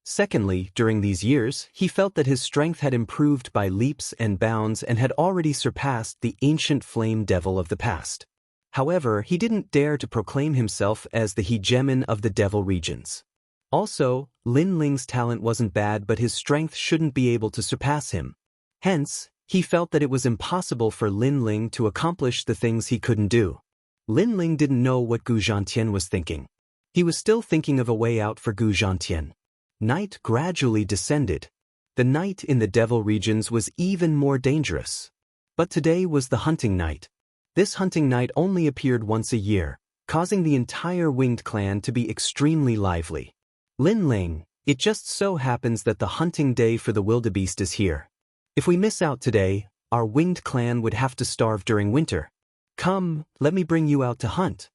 Secondly, during these years, he felt that his strength had improved by leaps and bounds and had already surpassed the ancient flame devil of the past. However, he didn't dare to proclaim himself as the hegemon of the devil regions. Also, Lin Ling's talent wasn't bad, but his strength shouldn't be able to surpass him. Hence, he felt that it was impossible for Lin Ling to accomplish the things he couldn't do. Lin Ling didn't know what Gu Zhantian was thinking. He was still thinking of a way out for Gu Zhantian. Night gradually descended. The night in the devil regions was even more dangerous. But today was the hunting night. This hunting night only appeared once a year, causing the entire winged clan to be extremely lively. Lin Ling, it just so happens that the hunting day for the wildebeest is here. If we miss out today, our winged clan would have to starve during winter. Come, let me bring you out to hunt.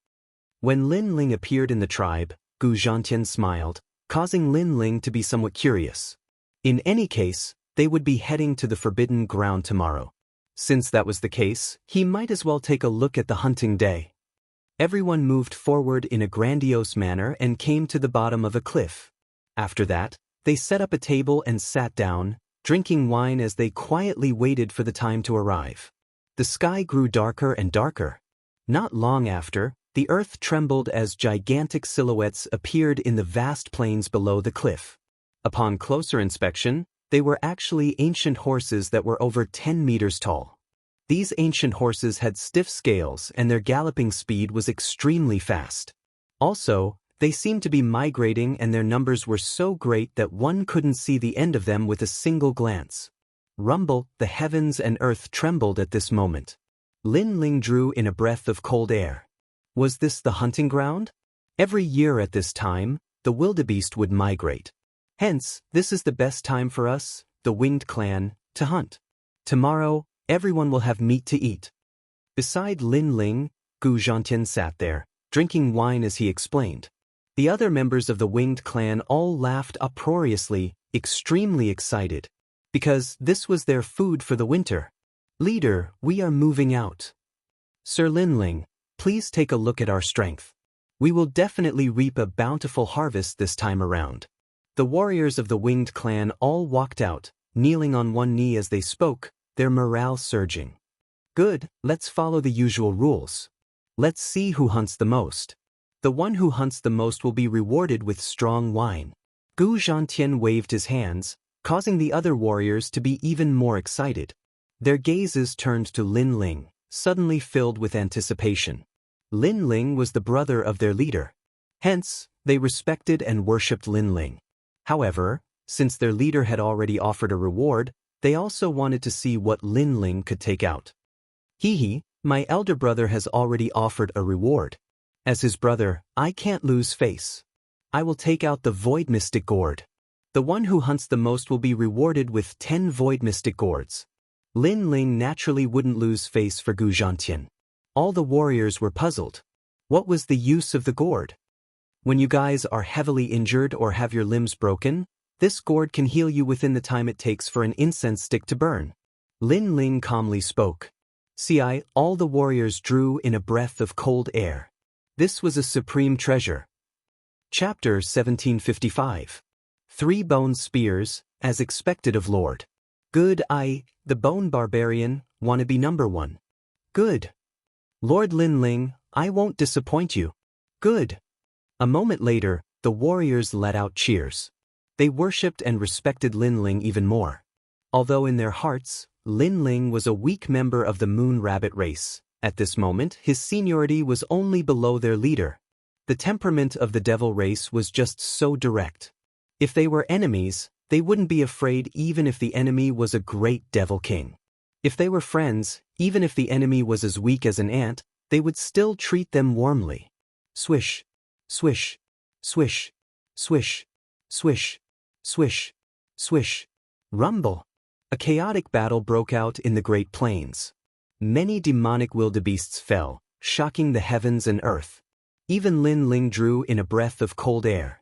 When Lin Ling appeared in the tribe, Gu Zhantian smiled, causing Lin Ling to be somewhat curious. In any case, they would be heading to the forbidden ground tomorrow. Since that was the case, he might as well take a look at the hunting day. Everyone moved forward in a grandiose manner and came to the bottom of a cliff. After that, they set up a table and sat down, drinking wine as they quietly waited for the time to arrive. The sky grew darker and darker. Not long after, the earth trembled as gigantic silhouettes appeared in the vast plains below the cliff. Upon closer inspection, they were actually ancient horses that were over 10 meters tall. These ancient horses had stiff scales and their galloping speed was extremely fast. Also, They seemed to be migrating, and their numbers were so great that one couldn't see the end of them with a single glance. Rumble, the heavens and earth trembled at this moment. Lin Ling drew in a breath of cold air. Was this the hunting ground? Every year at this time, the wildebeest would migrate. Hence, this is the best time for us, the winged clan, to hunt. Tomorrow, everyone will have meat to eat. Beside Lin Ling, Gu Zhantian sat there, drinking wine as he explained. The other members of the winged clan all laughed uproariously, extremely excited. Because this was their food for the winter. Leader, we are moving out. Sir Lin Ling, please take a look at our strength. We will definitely reap a bountiful harvest this time around. The warriors of the winged clan all walked out, kneeling on one knee as they spoke, their morale surging. Good, let's follow the usual rules. Let's see who hunts the most. The one who hunts the most will be rewarded with strong wine. Gu Zhantian waved his hands, causing the other warriors to be even more excited. Their gazes turned to Lin Ling, suddenly filled with anticipation. Lin Ling was the brother of their leader. Hence, they respected and worshipped Lin Ling. However, since their leader had already offered a reward, they also wanted to see what Lin Ling could take out. Hee, my elder brother has already offered a reward. As his brother, I can't lose face. I will take out the Void Mystic Gourd. The one who hunts the most will be rewarded with 10 Void Mystic Gourds. Lin Ling naturally wouldn't lose face for Gu Zhantian. All the warriors were puzzled. What was the use of the gourd? When you guys are heavily injured or have your limbs broken, this gourd can heal you within the time it takes for an incense stick to burn. Lin Ling calmly spoke. See, all the warriors drew in a breath of cold air. This was a supreme treasure. Chapter 1755. 3 bone spears, as expected of Lord. Good, the bone barbarian, wanna be number 1. Good. Lord Lin Ling, I won't disappoint you. Good. A moment later, the warriors let out cheers. They worshipped and respected Lin Ling even more. Although in their hearts, Lin Ling was a weak member of the Moon Rabbit race. At this moment, his seniority was only below their leader. The temperament of the devil race was just so direct. If they were enemies, they wouldn't be afraid even if the enemy was a great devil king. If they were friends, even if the enemy was as weak as an ant, they would still treat them warmly. Swish, swish, swish, swish, swish, swish, swish. Rumble. A chaotic battle broke out in the Great Plains. Many demonic wildebeests fell, shocking the heavens and earth. Even Lin Ling drew in a breath of cold air.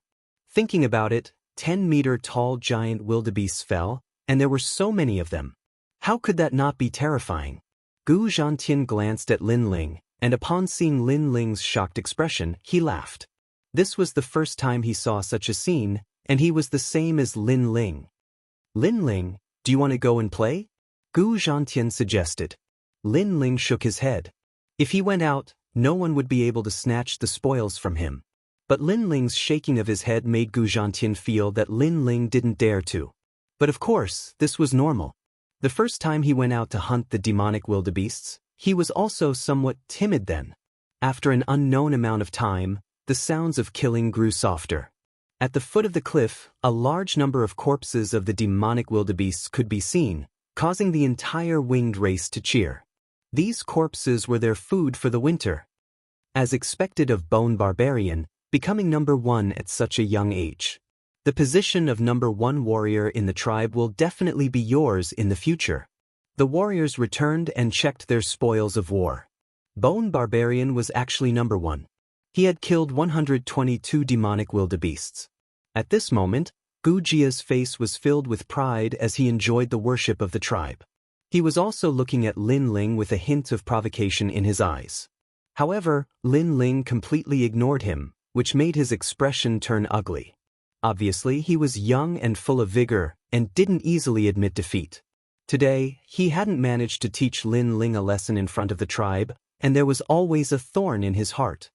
Thinking about it, 10-meter-tall giant wildebeests fell, and there were so many of them. How could that not be terrifying? Gu Zhantian glanced at Lin Ling, and upon seeing Lin Ling's shocked expression, he laughed. This was the first time he saw such a scene, and he was the same as Lin Ling. Lin Ling, do you want to go and play? Gu Zhantian suggested. Lin Ling shook his head. If he went out, no one would be able to snatch the spoils from him. But Lin Ling's shaking of his head made Gu Zhantian feel that Lin Ling didn't dare to. But of course, this was normal. The first time he went out to hunt the demonic wildebeests, he was also somewhat timid then. After an unknown amount of time, the sounds of killing grew softer. At the foot of the cliff, a large number of corpses of the demonic wildebeests could be seen, causing the entire winged race to cheer. These corpses were their food for the winter. As expected of Bone Barbarian, becoming number 1 at such a young age. The position of number 1 warrior in the tribe will definitely be yours in the future. The warriors returned and checked their spoils of war. Bone Barbarian was actually number 1. He had killed 122 demonic wildebeests. At this moment, Gu Jia's face was filled with pride as he enjoyed the worship of the tribe. He was also looking at Lin Ling with a hint of provocation in his eyes. However, Lin Ling completely ignored him, which made his expression turn ugly. Obviously, he was young and full of vigor, and didn't easily admit defeat. Today, he hadn't managed to teach Lin Ling a lesson in front of the tribe, and there was always a thorn in his heart.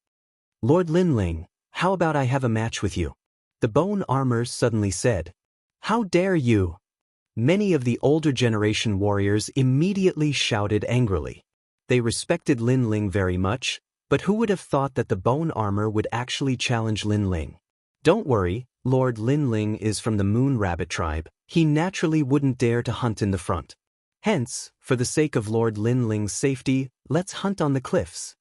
Lord Lin Ling, how about I have a match with you? The bone armor suddenly said. How dare you? Many of the older generation warriors immediately shouted angrily. They respected Lin Ling very much, But who would have thought that the bone armor would actually challenge Lin Ling? Don't worry, Lord Lin Ling is from the Moon Rabbit tribe. He naturally wouldn't dare to hunt in the front. Hence, for the sake of Lord Lin Ling's safety, let's hunt on the cliffs.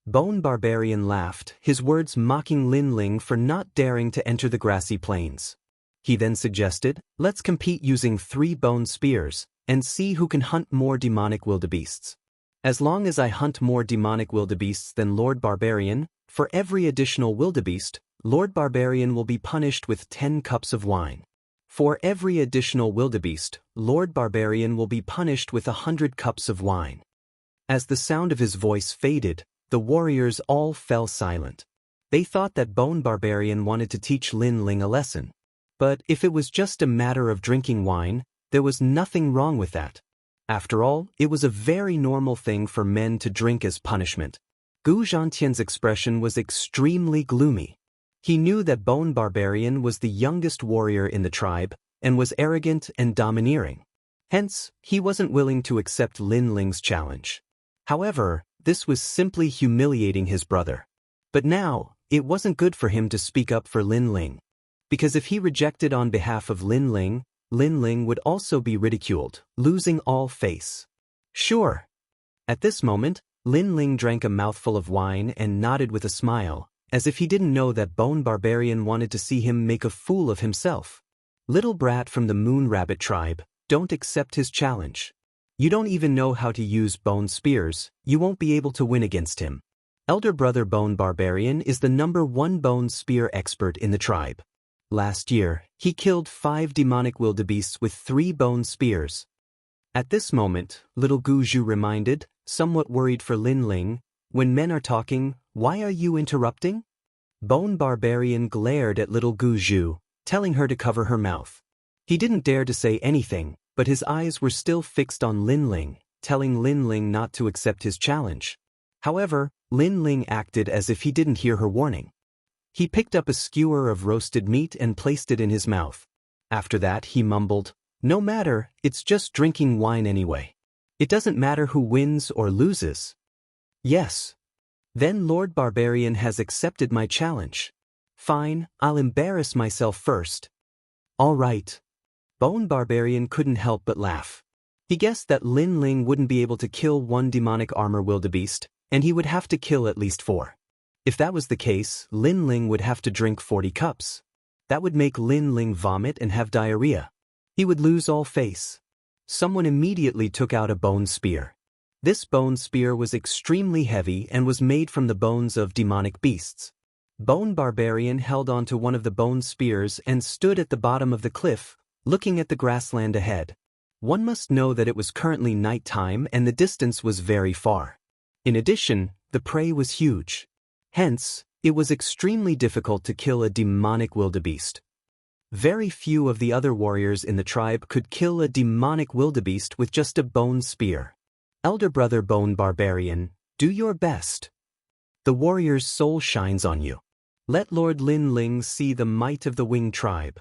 Bone Barbarian laughed, his words mocking Lin Ling for not daring to enter the grassy plains. He then suggested, let's compete using 3 bone spears, and see who can hunt more demonic wildebeests. As long as I hunt more demonic wildebeests than Lord Barbarian, for every additional wildebeest, Lord Barbarian will be punished with 10 cups of wine. For every additional wildebeest, Lord Barbarian will be punished with 100 cups of wine. As the sound of his voice faded, the warriors all fell silent. They thought that Bone Barbarian wanted to teach Lin Ling a lesson. But if it was just a matter of drinking wine, there was nothing wrong with that. After all, it was a very normal thing for men to drink as punishment. Gu Zhantian's expression was extremely gloomy. He knew that Bone Barbarian was the youngest warrior in the tribe, and was arrogant and domineering. Hence, he wasn't willing to accept Lin Ling's challenge. However, this was simply humiliating his brother. But now, it wasn't good for him to speak up for Lin Ling. Because if he rejected on behalf of Lin Ling would also be ridiculed, losing all face. Sure. At this moment, Lin Ling drank a mouthful of wine and nodded with a smile, as if he didn't know that Bone Barbarian wanted to see him make a fool of himself. Little brat from the Moon Rabbit tribe, don't accept his challenge. You don't even know how to use bone spears, you won't be able to win against him. Elder brother Bone Barbarian is the #1 bone spear expert in the tribe. Last year, he killed 5 demonic wildebeests with 3 bone spears. At this moment, little Gu Zhu reminded, somewhat worried for Lin Ling, when men are talking, why are you interrupting? Bone Barbarian glared at little Gu Zhu, telling her to cover her mouth. He didn't dare to say anything, but his eyes were still fixed on Lin Ling, telling Lin Ling not to accept his challenge. However, Lin Ling acted as if he didn't hear her warning. He picked up a skewer of roasted meat and placed it in his mouth. After that, he mumbled, no matter, it's just drinking wine anyway. It doesn't matter who wins or loses. Yes. Then Lord Barbarian has accepted my challenge. Fine, I'll embarrass myself first. All right. Bone Barbarian couldn't help but laugh. He guessed that Lin Ling wouldn't be able to kill 1 demonic armor wildebeest, and he would have to kill at least 4. If that was the case, Lin Ling would have to drink 40 cups. That would make Lin Ling vomit and have diarrhea. He would lose all face. Someone immediately took out a bone spear. This bone spear was extremely heavy and was made from the bones of demonic beasts. Bone Barbarian held onto one of the bone spears and stood at the bottom of the cliff, looking at the grassland ahead. One must know that it was currently nighttime and the distance was very far. In addition, the prey was huge. Hence, it was extremely difficult to kill a demonic wildebeest. Very few of the other warriors in the tribe could kill a demonic wildebeest with just a bone spear. Elder brother Bone Barbarian, do your best. The warrior's soul shines on you. Let Lord Lin Ling see the might of the Winged tribe.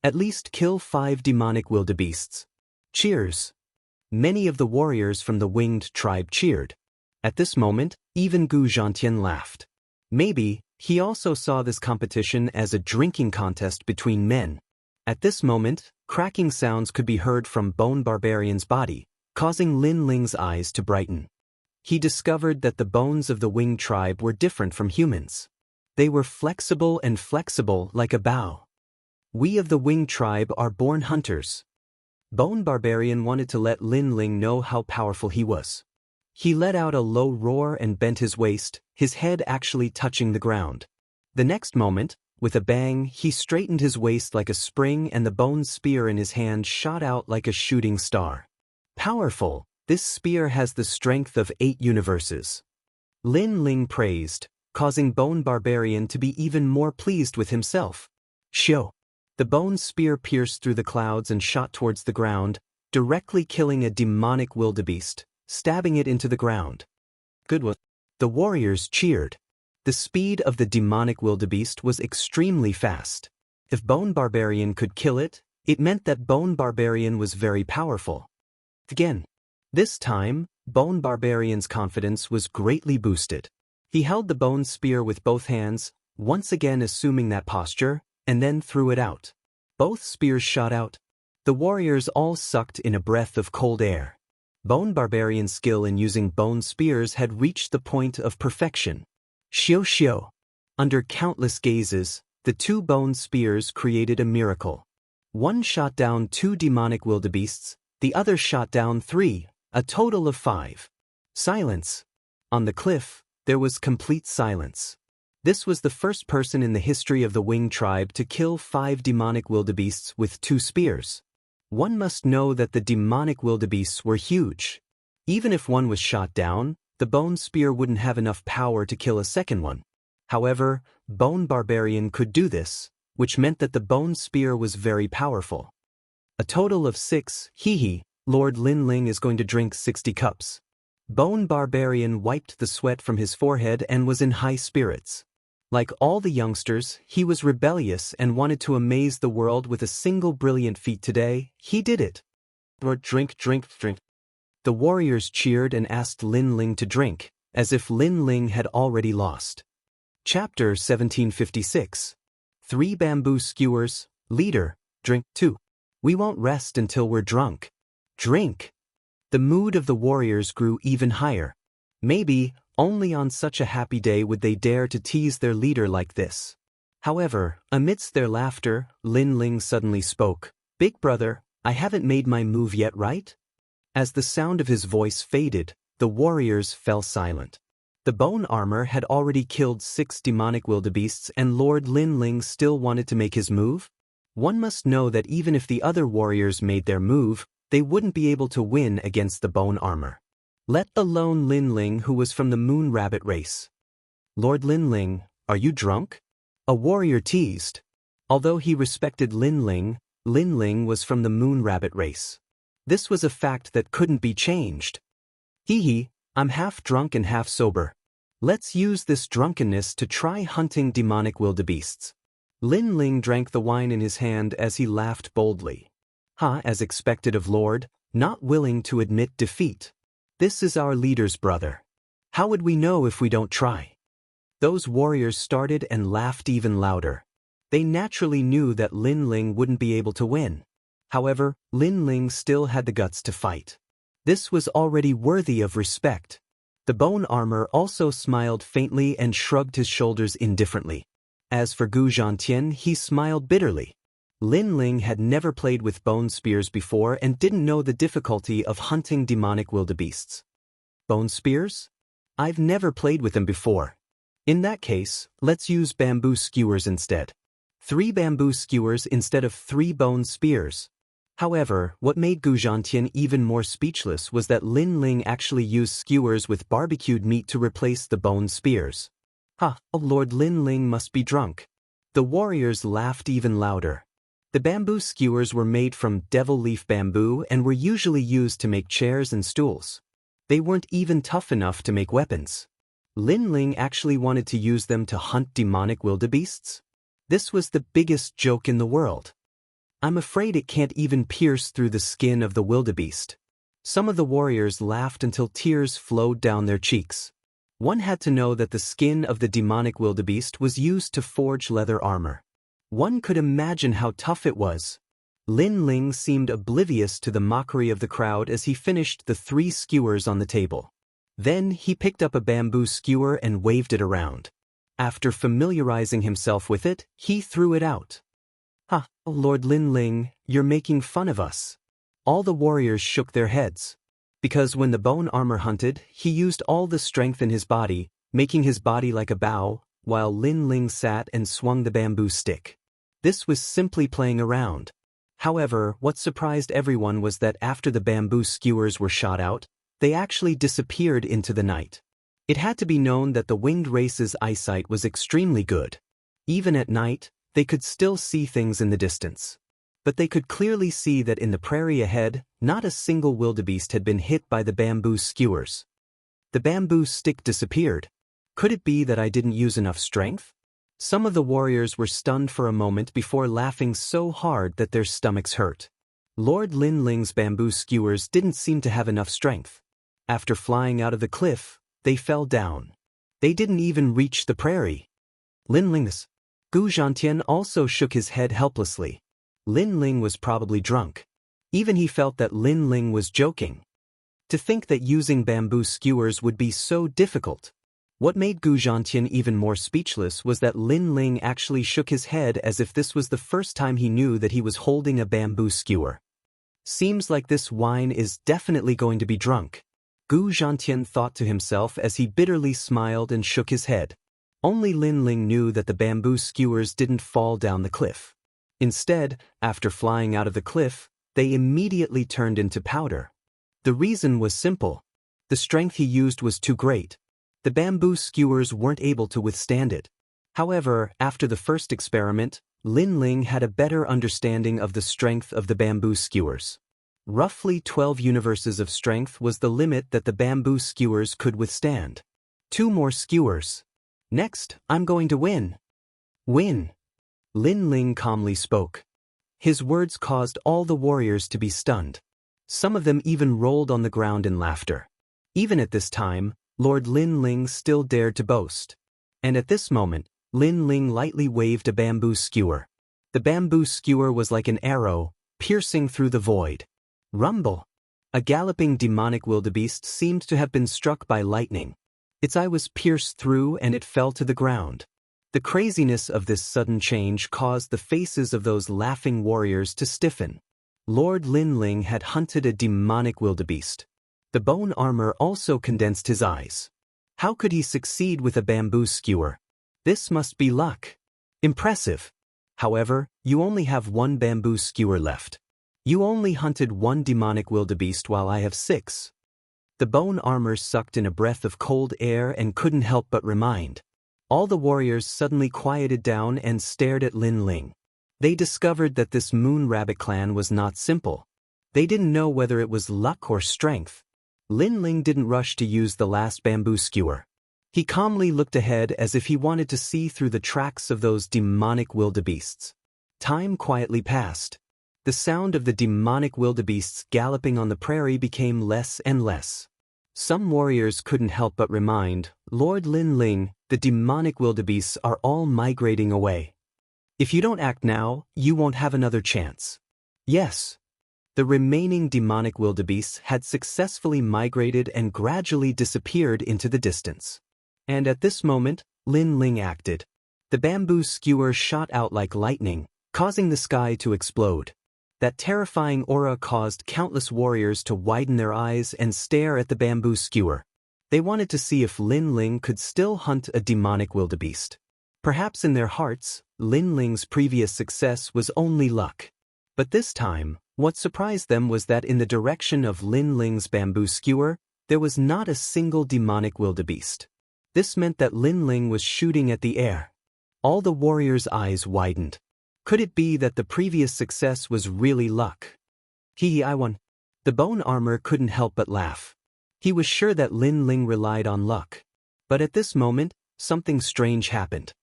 At least kill 5 demonic wildebeests. Cheers. Many of the warriors from the Winged tribe cheered. At this moment, even Gu Zhantian laughed. Maybe, he also saw this competition as a drinking contest between men. At this moment, cracking sounds could be heard from Bone Barbarian's body, causing Lin Ling's eyes to brighten. He discovered that the bones of the Winged tribe were different from humans. They were flexible like a bow. We of the Winged tribe are born hunters. Bone Barbarian wanted to let Lin Ling know how powerful he was. He let out a low roar and bent his waist, his head actually touching the ground. The next moment, with a bang, he straightened his waist like a spring and the bone spear in his hand shot out like a shooting star. Powerful, this spear has the strength of 8 universes. Lin Ling praised, causing Bone Barbarian to be even more pleased with himself. Shoo! The bone spear pierced through the clouds and shot towards the ground, directly killing a demonic wildebeest, stabbing it into the ground. Good one. The warriors cheered. The speed of the demonic wildebeest was extremely fast. If Bone Barbarian could kill it, it meant that Bone Barbarian was very powerful. Again. This time, Bone Barbarian's confidence was greatly boosted. He held the bone spear with both hands, once again assuming that posture, and then threw it out. Both spears shot out. The warriors all sucked in a breath of cold air. Bone barbarian skill in using bone spears had reached the point of perfection. Xiu xiu. Under countless gazes, the two bone spears created a miracle. One shot down 2 demonic wildebeests, the other shot down 3, a total of 5. Silence. On the cliff, there was complete silence. This was the first person in the history of the Wing tribe to kill 5 demonic wildebeests with 2 spears. One must know that the demonic wildebeests were huge. Even if one was shot down, the bone spear wouldn't have enough power to kill a second one. However, Bone Barbarian could do this, which meant that the bone spear was very powerful. A total of 6, hee. Lord Lin Ling is going to drink 60 cups. Bone Barbarian wiped the sweat from his forehead and was in high spirits. Like all the youngsters, he was rebellious and wanted to amaze the world with a single brilliant feat today. He did it. Drink. The warriors cheered and asked Lin Ling to drink, as if Lin Ling had already lost. Chapter 1756. 3 bamboo skewers, leader, drink 2. We won't rest until we're drunk. Drink. The mood of the warriors grew even higher. Maybe, only on such a happy day would they dare to tease their leader like this. However, amidst their laughter, Lin Ling suddenly spoke. Big brother, I haven't made my move yet, right? As the sound of his voice faded, the warriors fell silent. The bone armor had already killed 6 demonic wildebeests and Lord Lin Ling still wanted to make his move? One must know that even if the other warriors made their move, they wouldn't be able to win against the bone armor. Let alone Lin Ling, who was from the Moon Rabbit race. Lord Lin Ling, are you drunk? A warrior teased. Although he respected Lin Ling was from the Moon Rabbit race. This was a fact that couldn't be changed. Hee, I'm half drunk and half sober. Let's use this drunkenness to try hunting demonic wildebeests. Lin Ling drank the wine in his hand as he laughed boldly. As expected of Lord, not willing to admit defeat. This is our leader's brother. How would we know if we don't try? Those warriors started and laughed even louder. They naturally knew that Lin Ling wouldn't be able to win. However, Lin Ling still had the guts to fight. This was already worthy of respect. The bone armor also smiled faintly and shrugged his shoulders indifferently. As for Gu Zhantian, he smiled bitterly. Lin Ling had never played with bone spears before and didn't know the difficulty of hunting demonic wildebeests. Bone spears? I've never played with them before. In that case, let's use bamboo skewers instead. 3 bamboo skewers instead of 3 bone spears. However, what made Gu Zhantian even more speechless was that Lin Ling actually used skewers with barbecued meat to replace the bone spears. Lord Lin Ling must be drunk. The warriors laughed even louder. The bamboo skewers were made from devil leaf bamboo and were usually used to make chairs and stools. They weren't even tough enough to make weapons. Lin Ling actually wanted to use them to hunt demonic wildebeests? This was the biggest joke in the world. I'm afraid it can't even pierce through the skin of the wildebeest. Some of the warriors laughed until tears flowed down their cheeks. One had to know that the skin of the demonic wildebeest was used to forge leather armor. One could imagine how tough it was. Lin Ling seemed oblivious to the mockery of the crowd as he finished the 3 skewers on the table. Then he picked up a bamboo skewer and waved it around. After familiarizing himself with it, he threw it out. Lord Lin Ling, you're making fun of us. All the warriors shook their heads. Because when the bone armor hunted, he used all the strength in his body, making his body like a bow, while Lin Ling sat and swung the bamboo stick. This was simply playing around. However, what surprised everyone was that after the bamboo skewers were shot out, they actually disappeared into the night. It had to be known that the winged race's eyesight was extremely good. Even at night, they could still see things in the distance. But they could clearly see that in the prairie ahead, not a single wildebeest had been hit by the bamboo skewers. The bamboo stick disappeared. Could it be that I didn't use enough strength? Some of the warriors were stunned for a moment before laughing so hard that their stomachs hurt. Lord Lin Ling's bamboo skewers didn't seem to have enough strength. After flying out of the cliff, they fell down. They didn't even reach the prairie. Lin Ling's. Gu Zhantian also shook his head helplessly. Lin Ling was probably drunk. Even he felt that Lin Ling was joking. To think that using bamboo skewers would be so difficult. What made Gu Zhantian even more speechless was that Lin Ling actually shook his head as if this was the first time he knew that he was holding a bamboo skewer. Seems like this wine is definitely going to be drunk. Gu Zhantian thought to himself as he bitterly smiled and shook his head. Only Lin Ling knew that the bamboo skewers didn't fall down the cliff. Instead, after flying out of the cliff, they immediately turned into powder. The reason was simple. The strength he used was too great. The bamboo skewers weren't able to withstand it. However, after the first experiment, Lin Ling had a better understanding of the strength of the bamboo skewers. Roughly 12 universes of strength was the limit that the bamboo skewers could withstand. 2 more skewers. Next, I'm going to win. Win. Lin Ling calmly spoke. His words caused all the warriors to be stunned. Some of them even rolled on the ground in laughter. Even at this time, Lord Lin Ling still dared to boast. And at this moment, Lin Ling lightly waved a bamboo skewer. The bamboo skewer was like an arrow, piercing through the void. Rumble! A galloping demonic wildebeest seemed to have been struck by lightning. Its eye was pierced through and it fell to the ground. The craziness of this sudden change caused the faces of those laughing warriors to stiffen. Lord Lin Ling had hunted a demonic wildebeest. The bone armor also condensed his eyes. How could he succeed with a bamboo skewer? This must be luck. Impressive. However, you only have 1 bamboo skewer left. You only hunted 1 demonic wildebeest while I have 6. The bone armor sucked in a breath of cold air and couldn't help but remind. All the warriors suddenly quieted down and stared at Lin Ling. They discovered that this Moon Rabbit clan was not simple. They didn't know whether it was luck or strength. Lin Ling didn't rush to use the last bamboo skewer. He calmly looked ahead as if he wanted to see through the tracks of those demonic wildebeests. Time quietly passed. The sound of the demonic wildebeests galloping on the prairie became less and less. Some warriors couldn't help but remind, Lord Lin Ling, the demonic wildebeests are all migrating away. If you don't act now, you won't have another chance. Yes. The remaining demonic wildebeests had successfully migrated and gradually disappeared into the distance. And at this moment, Lin Ling acted. The bamboo skewer shot out like lightning, causing the sky to explode. That terrifying aura caused countless warriors to widen their eyes and stare at the bamboo skewer. They wanted to see if Lin Ling could still hunt a demonic wildebeest. Perhaps in their hearts, Lin Ling's previous success was only luck. But this time, what surprised them was that in the direction of Lin Ling's bamboo skewer, there was not a single demonic wildebeest. This meant that Lin Ling was shooting at the air. All the warriors' eyes widened. Could it be that the previous success was really luck? I won. The bone armor couldn't help but laugh. He was sure that Lin Ling relied on luck. But at this moment, something strange happened.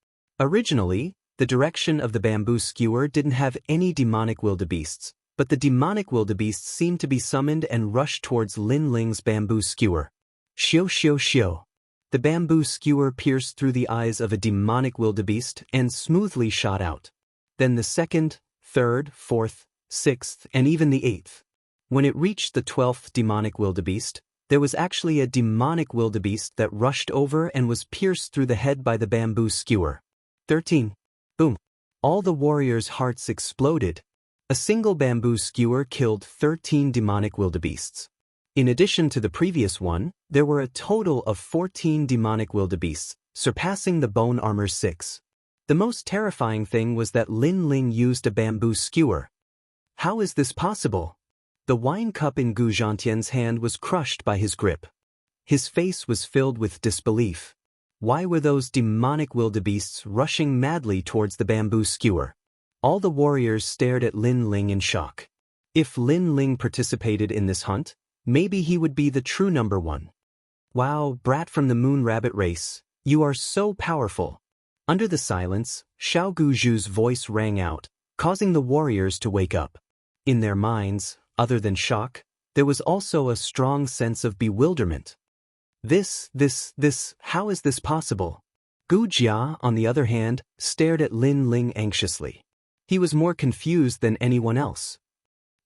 Originally, the direction of the bamboo skewer didn't have any demonic wildebeests, but the demonic wildebeests seemed to be summoned and rushed towards Lin Ling's bamboo skewer. Xiu xiu xiu. The bamboo skewer pierced through the eyes of a demonic wildebeest and smoothly shot out. Then the 2nd, 3rd, 4th, 6th, and even the 8th. When it reached the 12th demonic wildebeest, there was actually a demonic wildebeest that rushed over and was pierced through the head by the bamboo skewer. 13. Boom. All the warriors' hearts exploded. A single bamboo skewer killed 13 demonic wildebeests. In addition to the previous one, there were a total of 14 demonic wildebeests, surpassing the bone armor's 6. The most terrifying thing was that Lin Ling used a bamboo skewer. How is this possible? The wine cup in Gu Zhantian's hand was crushed by his grip. His face was filled with disbelief. Why were those demonic wildebeests rushing madly towards the bamboo skewer? All the warriors stared at Lin Ling in shock. If Lin Ling participated in this hunt, maybe he would be the true number 1. Wow, brat from the Moon Rabbit race, you are so powerful. Under the silence, Xiao Guzhu's voice rang out, causing the warriors to wake up. In their minds, other than shock, there was also a strong sense of bewilderment. How is this possible? Gu Jia, on the other hand, stared at Lin Ling anxiously. He was more confused than anyone else.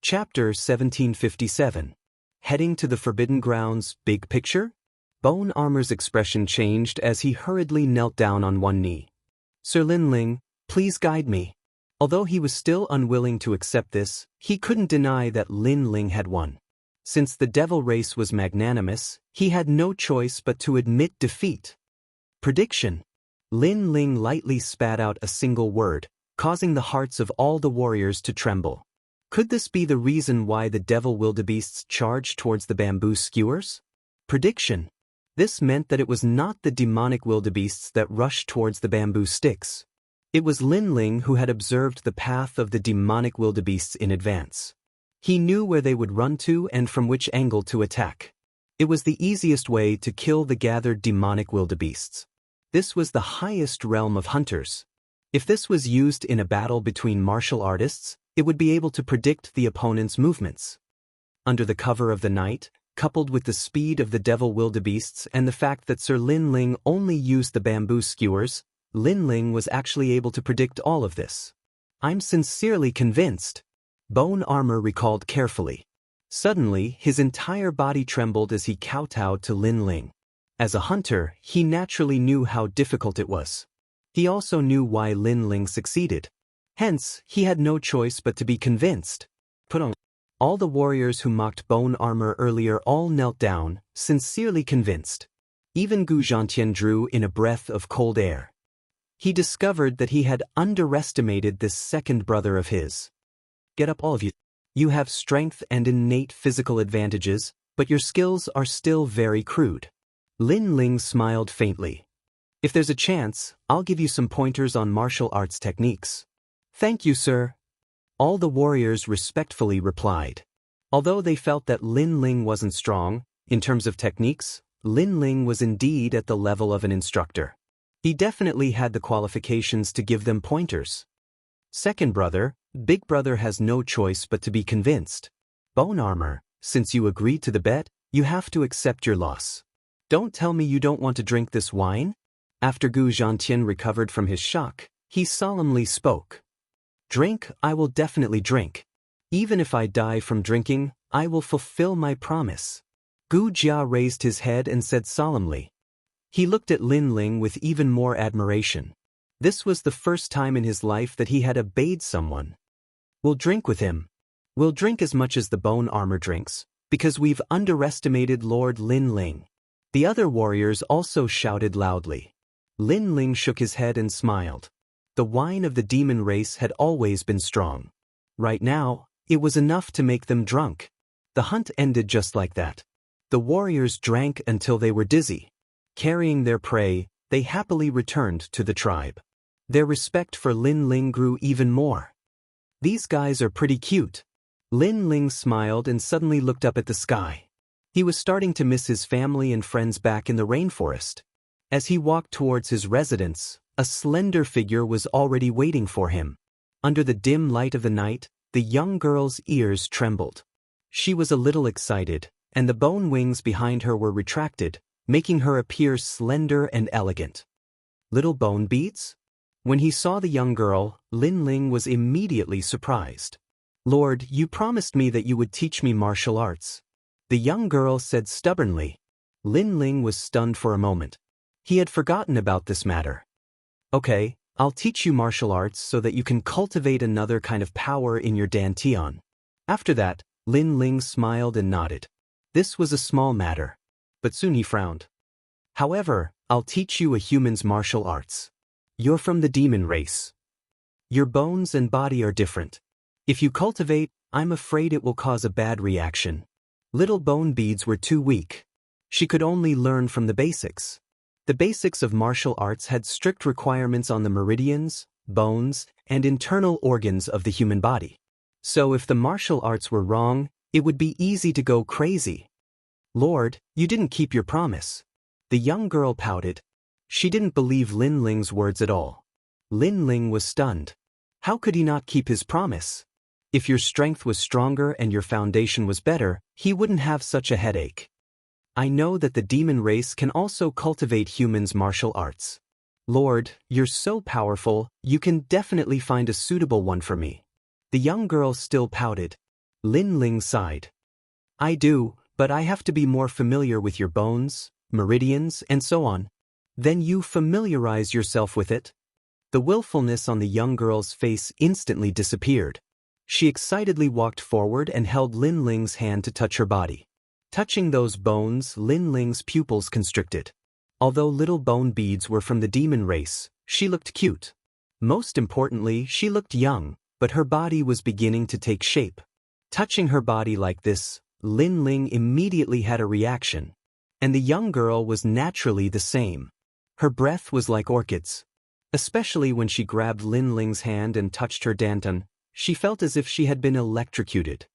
Chapter 1757. Heading to the Forbidden Grounds, Big Picture? Bone Armor's expression changed as he hurriedly knelt down on one knee. Sir Lin Ling, please guide me. Although he was still unwilling to accept this, he couldn't deny that Lin Ling had won. Since the devil race was magnanimous, he had no choice but to admit defeat. Prediction. Lin Ling lightly spat out a single word, causing the hearts of all the warriors to tremble. Could this be the reason why the devil wildebeests charged towards the bamboo skewers? Prediction. This meant that it was not the demonic wildebeests that rushed towards the bamboo sticks. It was Lin Ling who had observed the path of the demonic wildebeests in advance. He knew where they would run to and from which angle to attack. It was the easiest way to kill the gathered demonic wildebeests. This was the highest realm of hunters. If this was used in a battle between martial artists, it would be able to predict the opponent's movements. Under the cover of the night, coupled with the speed of the devil wildebeests and the fact that Sir Lin Ling only used the bamboo skewers, Lin Ling was actually able to predict all of this. I'm sincerely convinced. Bone Armor recalled carefully. Suddenly, his entire body trembled as he kowtowed to Lin Ling. As a hunter, he naturally knew how difficult it was. He also knew why Lin Ling succeeded. Hence, he had no choice but to be convinced. Put on. All the warriors who mocked Bone Armor earlier all knelt down, sincerely convinced. Even Gu Zhantian drew in a breath of cold air. He discovered that he had underestimated this second brother of his. Get up, all of you. You have strength and innate physical advantages, but your skills are still very crude. Lin Ling smiled faintly. If there's a chance, I'll give you some pointers on martial arts techniques. Thank you, sir. All the warriors respectfully replied. Although they felt that Lin Ling wasn't strong, in terms of techniques, Lin Ling was indeed at the level of an instructor. He definitely had the qualifications to give them pointers. Second brother, Big Brother has no choice but to be convinced. Bone Armor, since you agreed to the bet, you have to accept your loss. Don't tell me you don't want to drink this wine? After Gu Zhantian recovered from his shock, he solemnly spoke. Drink, I will definitely drink. Even if I die from drinking, I will fulfill my promise. Gu Jia raised his head and said solemnly. He looked at Lin Ling with even more admiration. This was the first time in his life that he had obeyed someone. We'll drink with him. We'll drink as much as the Bone Armor drinks, because we've underestimated Lord Lin Ling. The other warriors also shouted loudly. Lin Ling shook his head and smiled. The wine of the demon race had always been strong. Right now, it was enough to make them drunk. The hunt ended just like that. The warriors drank until they were dizzy. Carrying their prey, they happily returned to the tribe. Their respect for Lin Ling grew even more. These guys are pretty cute. Lin Ling smiled and suddenly looked up at the sky. He was starting to miss his family and friends back in the rainforest. As he walked towards his residence, a slender figure was already waiting for him. Under the dim light of the night, the young girl's ears trembled. She was a little excited, and the bone wings behind her were retracted, making her appear slender and elegant. Little bone beads? When he saw the young girl, Lin Ling was immediately surprised. Lord, you promised me that you would teach me martial arts. The young girl said stubbornly. Lin Ling was stunned for a moment. He had forgotten about this matter. Okay, I'll teach you martial arts so that you can cultivate another kind of power in your dantian. After that, Lin Ling smiled and nodded. This was a small matter. But soon he frowned. However, I'll teach you a human's martial arts. You're from the demon race. Your bones and body are different. If you cultivate, I'm afraid it will cause a bad reaction. Little bone beads were too weak. She could only learn from the basics. The basics of martial arts had strict requirements on the meridians, bones, and internal organs of the human body. So if the martial arts were wrong, it would be easy to go crazy. Lord, you didn't keep your promise. The young girl pouted. She didn't believe Lin Ling's words at all. Lin Ling was stunned. How could he not keep his promise? If your strength was stronger and your foundation was better, he wouldn't have such a headache. I know that the demon race can also cultivate humans' martial arts. Lord, you're so powerful, you can definitely find a suitable one for me. The young girl still pouted. Lin Ling sighed. I do, but I have to be more familiar with your bones, meridians, and so on. Then you familiarize yourself with it. The willfulness on the young girl's face instantly disappeared. She excitedly walked forward and held Lin Ling's hand to touch her body. Touching those bones, Lin Ling's pupils constricted. Although little bone beads were from the demon race, she looked cute. Most importantly, she looked young, but her body was beginning to take shape. Touching her body like this, Lin Ling immediately had a reaction. And the young girl was naturally the same. Her breath was like orchids. Especially when she grabbed Lin Ling's hand and touched her danton, she felt as if she had been electrocuted.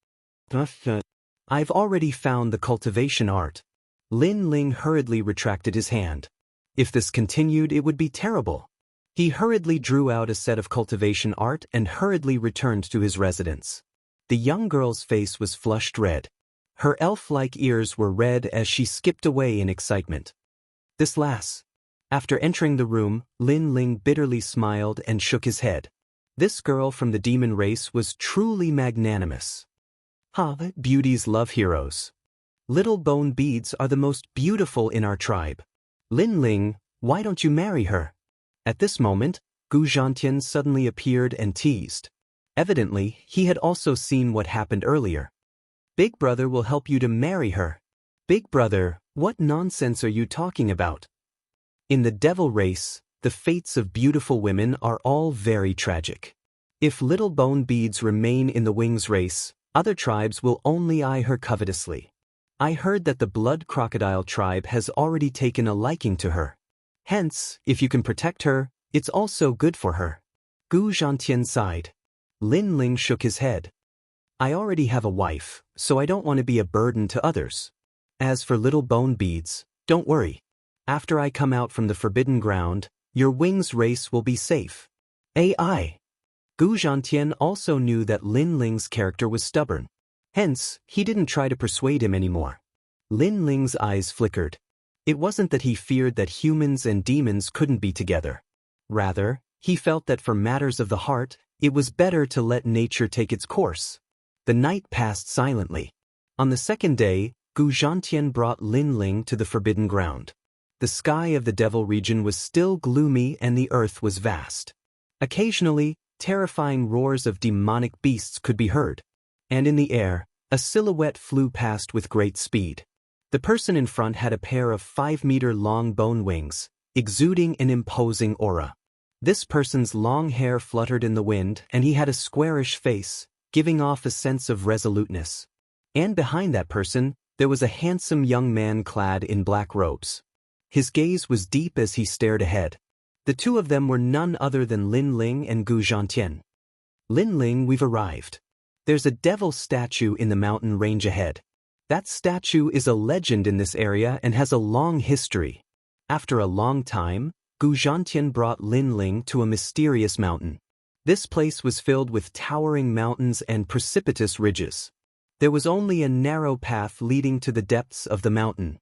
I've already found the cultivation art. Lin Ling hurriedly retracted his hand. If this continued, it would be terrible. He hurriedly drew out a set of cultivation art and hurriedly returned to his residence. The young girl's face was flushed red. Her elf-like ears were red as she skipped away in excitement. This lass. After entering the room, Lin Ling bitterly smiled and shook his head. This girl from the demon race was truly magnanimous. Beauties love heroes. Little bone beads are the most beautiful in our tribe. Lin Ling, why don't you marry her? At this moment, Gu Zhantian suddenly appeared and teased. Evidently, he had also seen what happened earlier. Big brother will help you to marry her. Big brother, what nonsense are you talking about? In the devil race, the fates of beautiful women are all very tragic. If little bone beads remain in the wings race, other tribes will only eye her covetously. I heard that the blood crocodile tribe has already taken a liking to her. Hence, if you can protect her, it's also good for her. Gu Zhantian sighed. Lin Ling shook his head. I already have a wife, so I don't want to be a burden to others. As for little bone beads, don't worry. After I come out from the forbidden ground, your wings race will be safe. AI. Gu Zhantian also knew that Lin Ling's character was stubborn. Hence, he didn't try to persuade him anymore. Lin Ling's eyes flickered. It wasn't that he feared that humans and demons couldn't be together. Rather, he felt that for matters of the heart, it was better to let nature take its course. The night passed silently. On the second day, Gu Zhantian brought Lin Ling to the forbidden ground. The sky of the devil region was still gloomy and the earth was vast. Occasionally, terrifying roars of demonic beasts could be heard. And in the air, a silhouette flew past with great speed. The person in front had a pair of 5-meter-long bone wings, exuding an imposing aura. This person's long hair fluttered in the wind and he had a squarish face, giving off a sense of resoluteness. And behind that person, there was a handsome young man clad in black robes. His gaze was deep as he stared ahead. The two of them were none other than Lin Ling and Gu Zhantian. Lin Ling, we've arrived. There's a devil statue in the mountain range ahead. That statue is a legend in this area and has a long history. After a long time, Gu Zhantian brought Lin Ling to a mysterious mountain. This place was filled with towering mountains and precipitous ridges. There was only a narrow path leading to the depths of the mountain.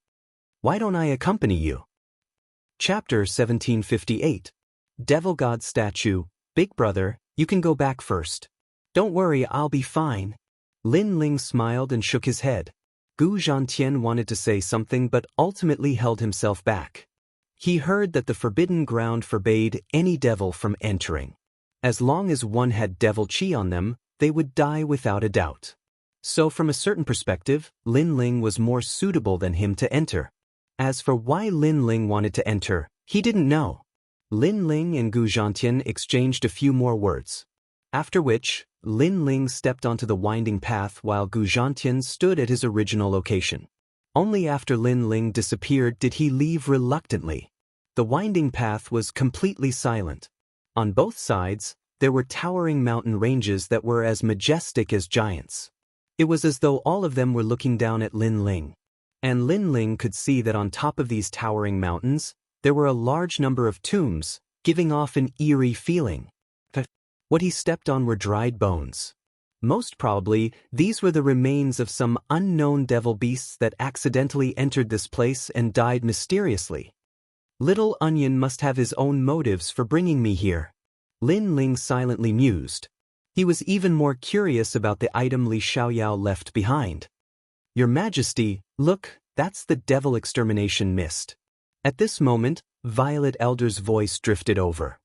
Why don't I accompany you? Chapter 1758. Devil God Statue. Big brother, you can go back first. Don't worry, I'll be fine. Lin Ling smiled and shook his head. Gu Zhantian wanted to say something but ultimately held himself back. He heard that the forbidden ground forbade any devil from entering. As long as one had devil chi on them, they would die without a doubt. So from a certain perspective, Lin Ling was more suitable than him to enter. As for why Lin Ling wanted to enter, he didn't know. Lin Ling and Gu Zhantian exchanged a few more words. After which, Lin Ling stepped onto the winding path while Gu Zhantian stood at his original location. Only after Lin Ling disappeared did he leave reluctantly. The winding path was completely silent. On both sides, there were towering mountain ranges that were as majestic as giants. It was as though all of them were looking down at Lin Ling. And Lin Ling could see that on top of these towering mountains, there were a large number of tombs, giving off an eerie feeling. What he stepped on were dried bones. Most probably, these were the remains of some unknown devil beasts that accidentally entered this place and died mysteriously. Little Onion must have his own motives for bringing me here. Lin Ling silently mused. He was even more curious about the item Li Xiaoyao left behind. Your Majesty, look, that's the devil extermination mist. At this moment, Violet Elder's voice drifted over.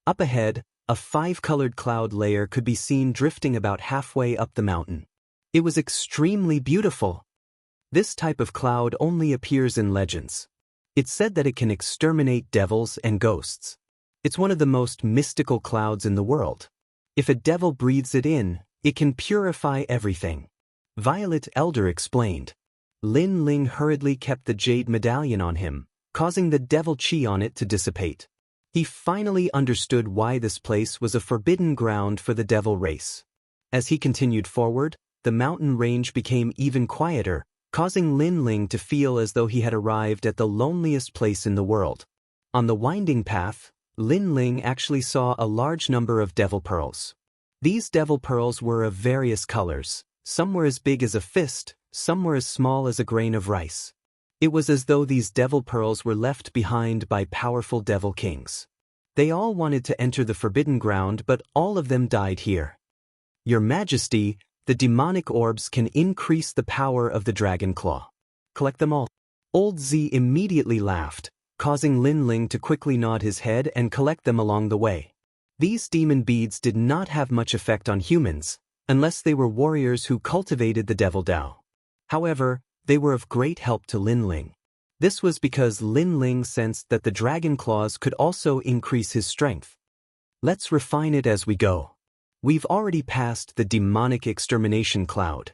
Up ahead, a 5-colored cloud layer could be seen drifting about halfway up the mountain. It was extremely beautiful. This type of cloud only appears in legends. It's said that it can exterminate devils and ghosts. It's one of the most mystical clouds in the world. If a devil breathes it in, it can purify everything. Violet Elder explained. Lin Ling hurriedly kept the jade medallion on him, causing the devil chi on it to dissipate. He finally understood why this place was a forbidden ground for the devil race. As he continued forward, the mountain range became even quieter, causing Lin Ling to feel as though he had arrived at the loneliest place in the world. On the winding path, Lin Ling actually saw a large number of devil pearls. These devil pearls were of various colors. Some were as big as a fist, some were as small as a grain of rice. It was as though these devil pearls were left behind by powerful devil kings. They all wanted to enter the forbidden ground, but all of them died here. Your Majesty, the demonic orbs can increase the power of the dragon claw. Collect them all. Old Z immediately laughed, causing Lin Ling to quickly nod his head and collect them along the way. These demon beads did not have much effect on humans, unless they were warriors who cultivated the devil Dao. However, they were of great help to Lin Ling. This was because Lin Ling sensed that the dragon claws could also increase his strength. Let's refine it as we go. We've already passed the demonic extermination cloud.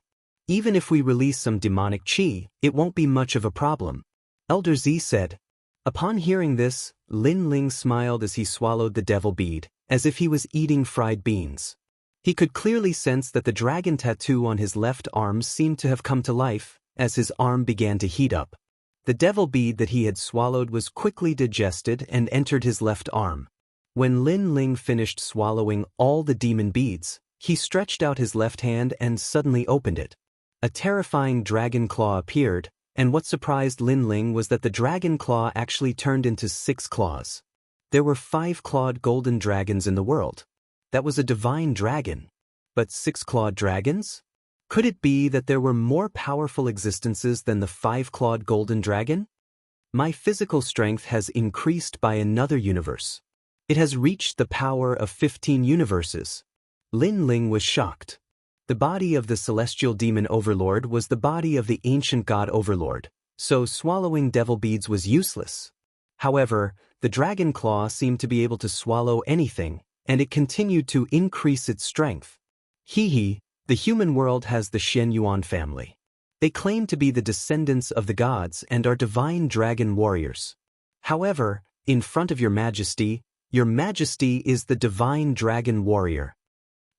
Even if we release some demonic chi, it won't be much of a problem. Elder Z said. Upon hearing this, Lin Ling smiled as he swallowed the devil bead, as if he was eating fried beans. He could clearly sense that the dragon tattoo on his left arm seemed to have come to life, as his arm began to heat up. The devil bead that he had swallowed was quickly digested and entered his left arm. When Lin Ling finished swallowing all the demon beads, he stretched out his left hand and suddenly opened it. A terrifying dragon claw appeared, and what surprised Lin Ling was that the dragon claw actually turned into 6 claws. There were 5-clawed golden dragons in the world. That was a divine dragon. But 6-clawed dragons? Could it be that there were more powerful existences than the 5-clawed golden dragon? My physical strength has increased by another universe. It has reached the power of 15 universes. Lin Ling was shocked. The body of the celestial demon overlord was the body of the ancient god overlord, so swallowing devil beads was useless. However, the dragon claw seemed to be able to swallow anything, and it continued to increase its strength. The human world has the Shen Yuan family. They claim to be the descendants of the gods and are divine dragon warriors. However, in front of Your Majesty is the divine dragon warrior.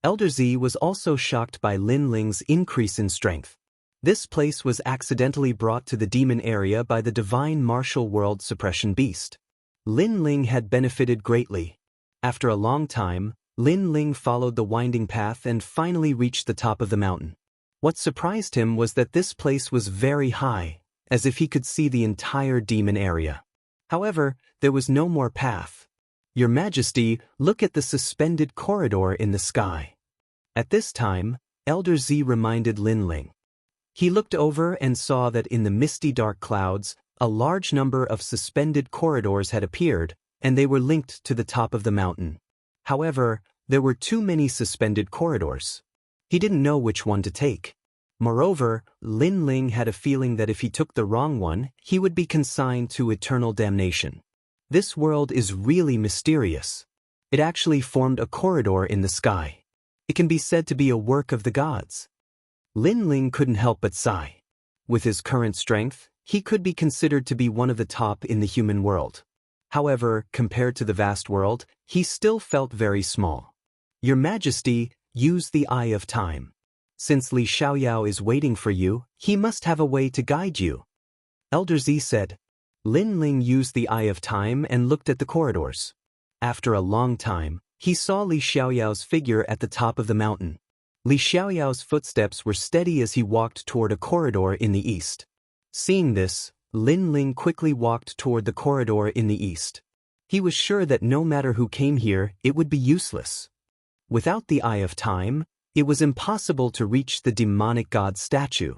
Elder Z was also shocked by Lin Ling's increase in strength. This place was accidentally brought to the demon area by the divine martial world suppression beast. Lin Ling had benefited greatly. After a long time, Lin Ling followed the winding path and finally reached the top of the mountain. What surprised him was that this place was very high, as if he could see the entire demon area. However, there was no more path. Your Majesty, look at the suspended corridor in the sky. At this time, Elder Z reminded Lin Ling. He looked over and saw that in the misty dark clouds, a large number of suspended corridors had appeared, and they were linked to the top of the mountain. However, there were too many suspended corridors. He didn't know which one to take. Moreover, Lin Ling had a feeling that if he took the wrong one, he would be consigned to eternal damnation. This world is really mysterious. It actually formed a corridor in the sky. It can be said to be a work of the gods. Lin Ling couldn't help but sigh. With his current strength, he could be considered to be one of the top in the human world. However, compared to the vast world, he still felt very small. Your Majesty, use the Eye of Time. Since Li Xiaoyao is waiting for you, he must have a way to guide you. Elder Z said. Lin Ling used the Eye of Time and looked at the corridors. After a long time, he saw Li Xiaoyao's figure at the top of the mountain. Li Xiaoyao's footsteps were steady as he walked toward a corridor in the east. Seeing this, Lin Ling quickly walked toward the corridor in the east. He was sure that no matter who came here, it would be useless. Without the Eye of Time, it was impossible to reach the demonic god statue.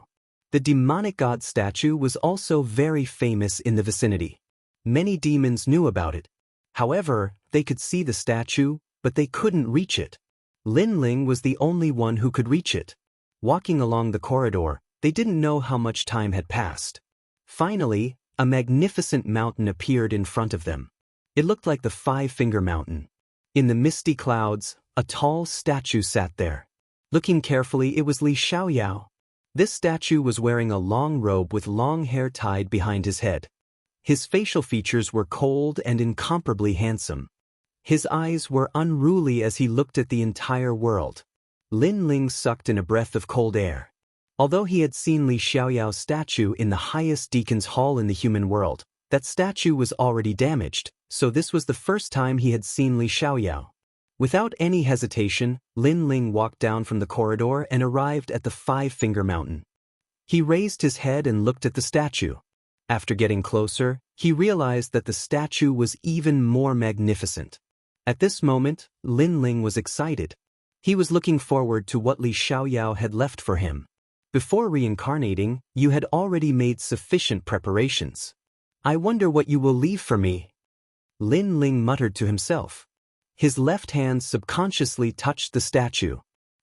The demonic god statue was also very famous in the vicinity. Many demons knew about it. However, they could see the statue, but they couldn't reach it. Lin Ling was the only one who could reach it. Walking along the corridor, they didn't know how much time had passed. Finally, a magnificent mountain appeared in front of them. It looked like the Five-Finger Mountain. In the misty clouds, a tall statue sat there. Looking carefully, it was Li Xiaoyao. This statue was wearing a long robe with long hair tied behind his head. His facial features were cold and incomparably handsome. His eyes were unruly as he looked at the entire world. Lin Ling sucked in a breath of cold air. Although he had seen Li Xiaoyao's statue in the highest deacon's hall in the human world, that statue was already damaged, so this was the first time he had seen Li Xiaoyao. Without any hesitation, Lin Ling walked down from the corridor and arrived at the Five-Finger Mountain. He raised his head and looked at the statue. After getting closer, he realized that the statue was even more magnificent. At this moment, Lin Ling was excited. He was looking forward to what Li Xiaoyao had left for him. Before reincarnating, you had already made sufficient preparations. I wonder what you will leave for me. Lin Ling muttered to himself. His left hand subconsciously touched the statue.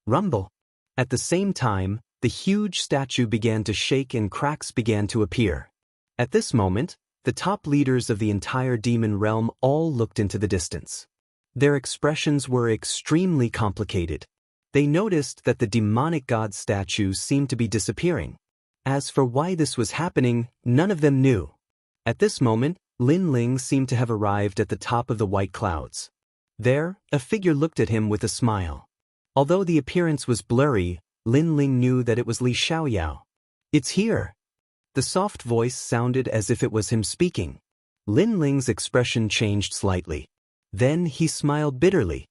Rumble. At the same time, the huge statue began to shake and cracks began to appear. At this moment, the top leaders of the entire demon realm all looked into the distance. Their expressions were extremely complicated. They noticed that the demonic god statues seemed to be disappearing. As for why this was happening, none of them knew. At this moment, Lin Ling seemed to have arrived at the top of the white clouds. There, a figure looked at him with a smile. Although the appearance was blurry, Lin Ling knew that it was Li Xiaoyao. It's here. The soft voice sounded as if it was him speaking. Lin Ling's expression changed slightly. Then he smiled bitterly.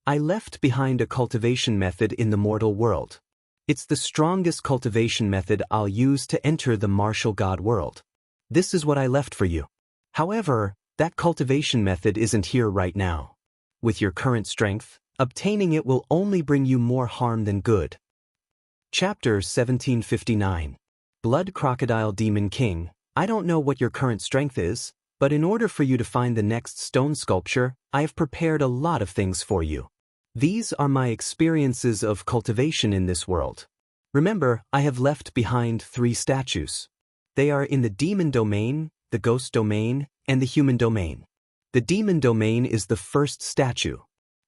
I left behind a cultivation method in the mortal world. It's the strongest cultivation method I'll use to enter the martial god world. This is what I left for you. However, that cultivation method isn't here right now. With your current strength, obtaining it will only bring you more harm than good. Chapter 1759. Blood Crocodile Demon King, I don't know what your current strength is, but in order for you to find the next stone sculpture, I have prepared a lot of things for you. These are my experiences of cultivation in this world. Remember, I have left behind 3 statues. They are in the demon domain, the ghost domain, and the human domain. The demon domain is the first statue.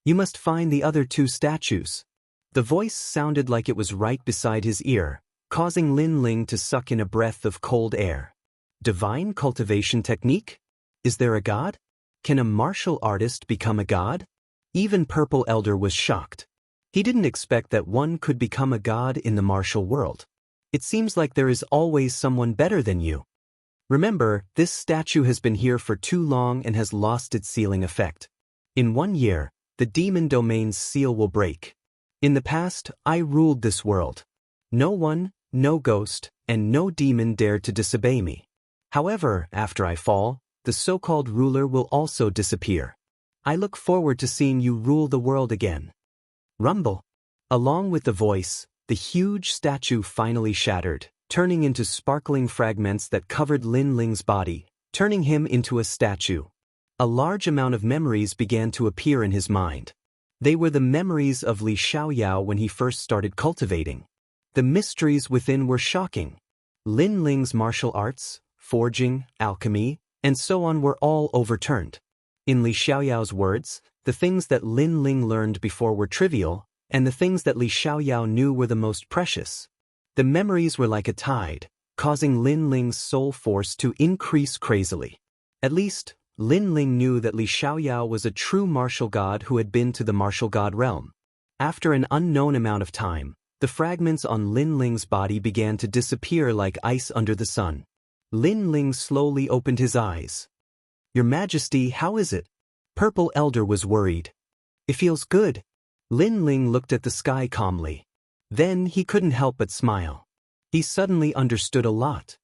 You must find the other 2 statues. The voice sounded like it was right beside his ear, causing Lin Ling to suck in a breath of cold air. Divine cultivation technique? Is there a god? Can a martial artist become a god? Even Purple Elder was shocked. He didn't expect that one could become a god in the martial world. It seems like there is always someone better than you. Remember, this statue has been here for too long and has lost its sealing effect. In 1 year, the demon domain's seal will break. In the past, I ruled this world. No one, no ghost, and no demon dared to disobey me. However, after I fall, the so-called ruler will also disappear. I look forward to seeing you rule the world again. Rumble. Along with the voice, the huge statue finally shattered, turning into sparkling fragments that covered Lin Ling's body, turning him into a statue. A large amount of memories began to appear in his mind. They were the memories of Li Xiaoyao when he first started cultivating. The mysteries within were shocking. Lin Ling's martial arts, forging, alchemy, and so on were all overturned. In Li Xiaoyao's words, the things that Lin Ling learned before were trivial, and the things that Li Xiaoyao knew were the most precious. The memories were like a tide, causing Lin Ling's soul force to increase crazily. At least, Lin Ling knew that Li Xiaoyao was a true martial god who had been to the martial god realm. After an unknown amount of time, the fragments on Lin Ling's body began to disappear like ice under the sun. Lin Ling slowly opened his eyes. Your Majesty, how is it? Purple Elder was worried. It feels good. Lin Ling looked at the sky calmly. Then he couldn't help but smile. He suddenly understood a lot.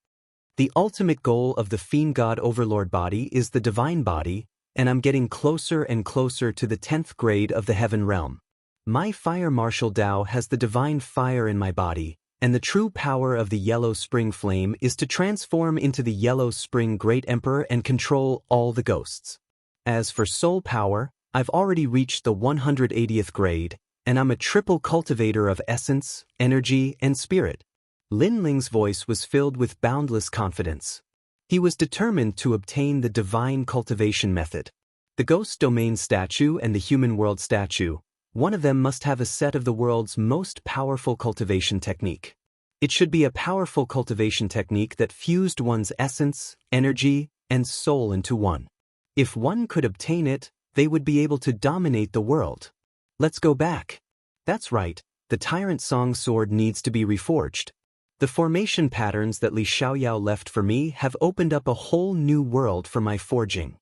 The ultimate goal of the fiend god overlord body is the divine body, and I'm getting closer and closer to the 10th grade of the heaven realm. My fire martial Dao has the divine fire in my body, and the true power of the yellow spring flame is to transform into the yellow spring great emperor and control all the ghosts. As for soul power, I've already reached the 180th grade, and I'm a triple cultivator of essence, energy, and spirit. Lin Ling's voice was filled with boundless confidence. He was determined to obtain the divine cultivation method. The ghost domain statue and the human world statue, one of them must have a set of the world's most powerful cultivation technique. It should be a powerful cultivation technique that fused one's essence, energy, and soul into one. If one could obtain it, they would be able to dominate the world. Let's go back. That's right, the Tyrant Song sword needs to be reforged. The formation patterns that Li Xiaoyao left for me have opened up a whole new world for my forging.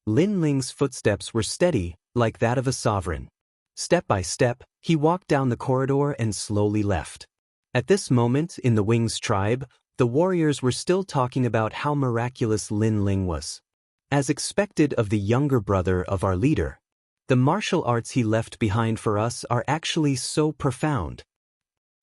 Lin Ling's footsteps were steady, like that of a sovereign. Step by step, he walked down the corridor and slowly left. At this moment, in the Wings tribe, the warriors were still talking about how miraculous Lin Ling was. As expected of the younger brother of our leader, the martial arts he left behind for us are actually so profound.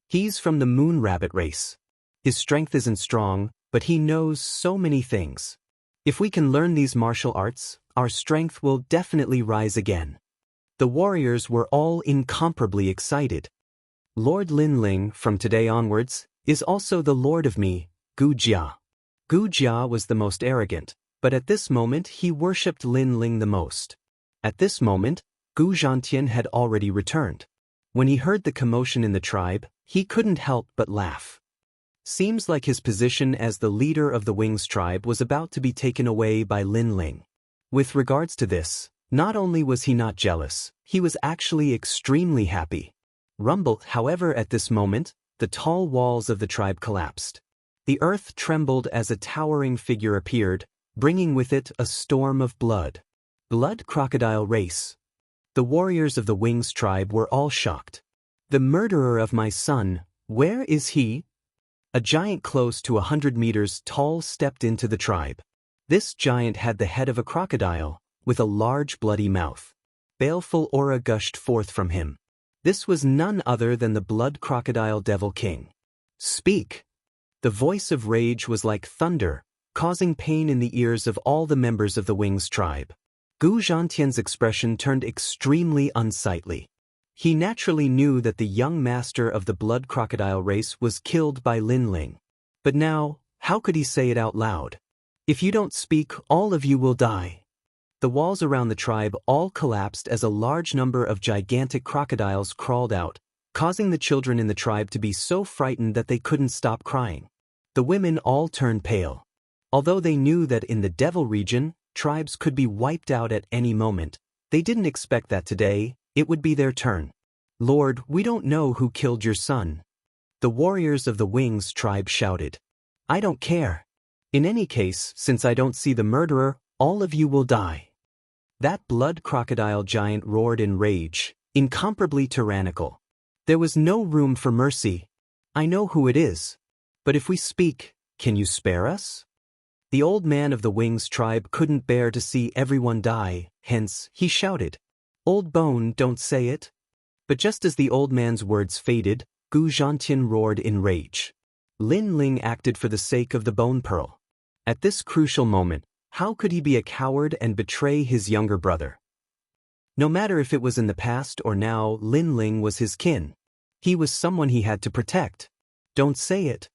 He's from the moon rabbit race. His strength isn't strong, but he knows so many things. If we can learn these martial arts, our strength will definitely rise again. The warriors were all incomparably excited. Lord Lin Ling, from today onwards, is also the lord of me, Gu Jia. Gu Jia was the most arrogant, but at this moment he worshipped Lin Ling the most. At this moment, Gu Zhantian had already returned. When he heard the commotion in the tribe, he couldn't help but laugh. Seems like his position as the leader of the Wings tribe was about to be taken away by Lin Ling. With regards to this, not only was he not jealous, he was actually extremely happy. Rumble, however, at this moment, the tall walls of the tribe collapsed. The earth trembled as a towering figure appeared, bringing with it a storm of blood. Blood crocodile race. The warriors of the Wings tribe were all shocked. The murderer of my son, where is he? A giant close to 100 meters tall stepped into the tribe. This giant had the head of a crocodile, with a large bloody mouth. Baleful aura gushed forth from him. This was none other than the blood crocodile devil king. Speak! The voice of rage was like thunder, causing pain in the ears of all the members of the Wings tribe. Gu Zhantian's expression turned extremely unsightly. He naturally knew that the young master of the blood crocodile race was killed by Lin Ling. But now, how could he say it out loud? If you don't speak, all of you will die. The walls around the tribe all collapsed as a large number of gigantic crocodiles crawled out, causing the children in the tribe to be so frightened that they couldn't stop crying. The women all turned pale. Although they knew that in the Devil region, tribes could be wiped out at any moment, they didn't expect that today, it would be their turn. Lord, we don't know who killed your son. The warriors of the Wings tribe shouted. I don't care. In any case, since I don't see the murderer, all of you will die. That blood crocodile giant roared in rage, incomparably tyrannical. There was no room for mercy. I know who it is. But if we speak, can you spare us? The old man of the Wings tribe couldn't bear to see everyone die, hence, he shouted. Old Bone, don't say it. But just as the old man's words faded, Gu Zhantian roared in rage. Lin Ling acted for the sake of the bone pearl. At this crucial moment, how could he be a coward and betray his younger brother? No matter if it was in the past or now, Lin Ling was his kin. He was someone he had to protect. Don't say it.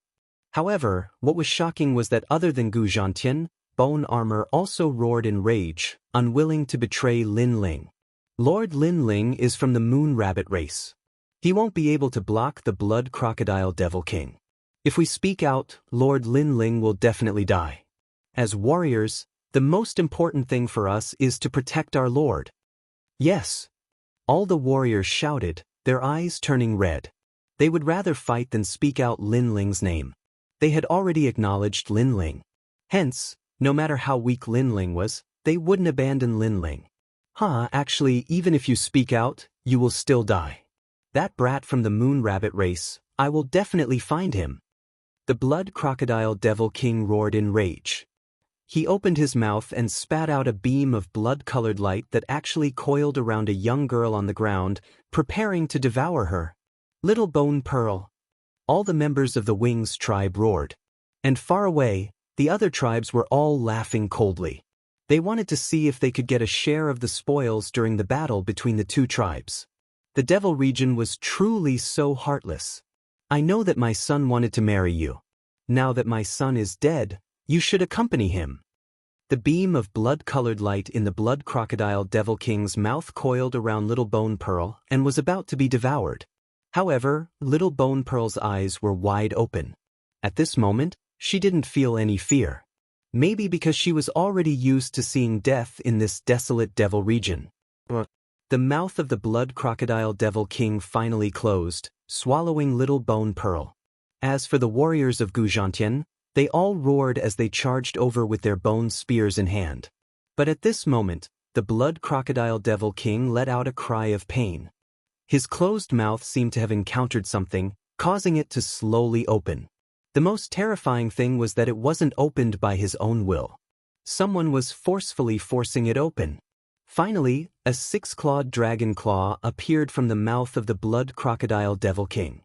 However, what was shocking was that other than Gu Zhantian, Bone Armor also roared in rage, unwilling to betray Lin Ling. Lord Lin Ling is from the Moon Rabbit race. He won't be able to block the Blood Crocodile Devil King. If we speak out, Lord Lin Ling will definitely die. As warriors, the most important thing for us is to protect our lord. Yes. All the warriors shouted, their eyes turning red. They would rather fight than speak out Lin Ling's name. They had already acknowledged Lin Ling. Hence, no matter how weak Lin Ling was, they wouldn't abandon Lin Ling. Actually, even if you speak out, you will still die. That brat from the moon rabbit race, I will definitely find him. The blood crocodile devil king roared in rage. He opened his mouth and spat out a beam of blood-colored light that actually coiled around a young girl on the ground, preparing to devour her. Little Bone Pearl. All the members of the Wings tribe roared. And far away, the other tribes were all laughing coldly. They wanted to see if they could get a share of the spoils during the battle between the two tribes. The devil region was truly so heartless. I know that my son wanted to marry you. Now that my son is dead, you should accompany him. The beam of blood-colored light in the blood crocodile devil king's mouth coiled around Little Bone Pearl and was about to be devoured. However, Little Bone Pearl's eyes were wide open. At this moment, she didn't feel any fear. Maybe because she was already used to seeing death in this desolate devil region. The mouth of the blood crocodile devil king finally closed, swallowing Little Bone Pearl. As for the warriors of Guzhantian, they all roared as they charged over with their bone spears in hand. But at this moment, the blood crocodile devil king let out a cry of pain. His closed mouth seemed to have encountered something, causing it to slowly open. The most terrifying thing was that it wasn't opened by his own will. Someone was forcefully forcing it open. Finally, a six-clawed dragon claw appeared from the mouth of the blood crocodile devil king.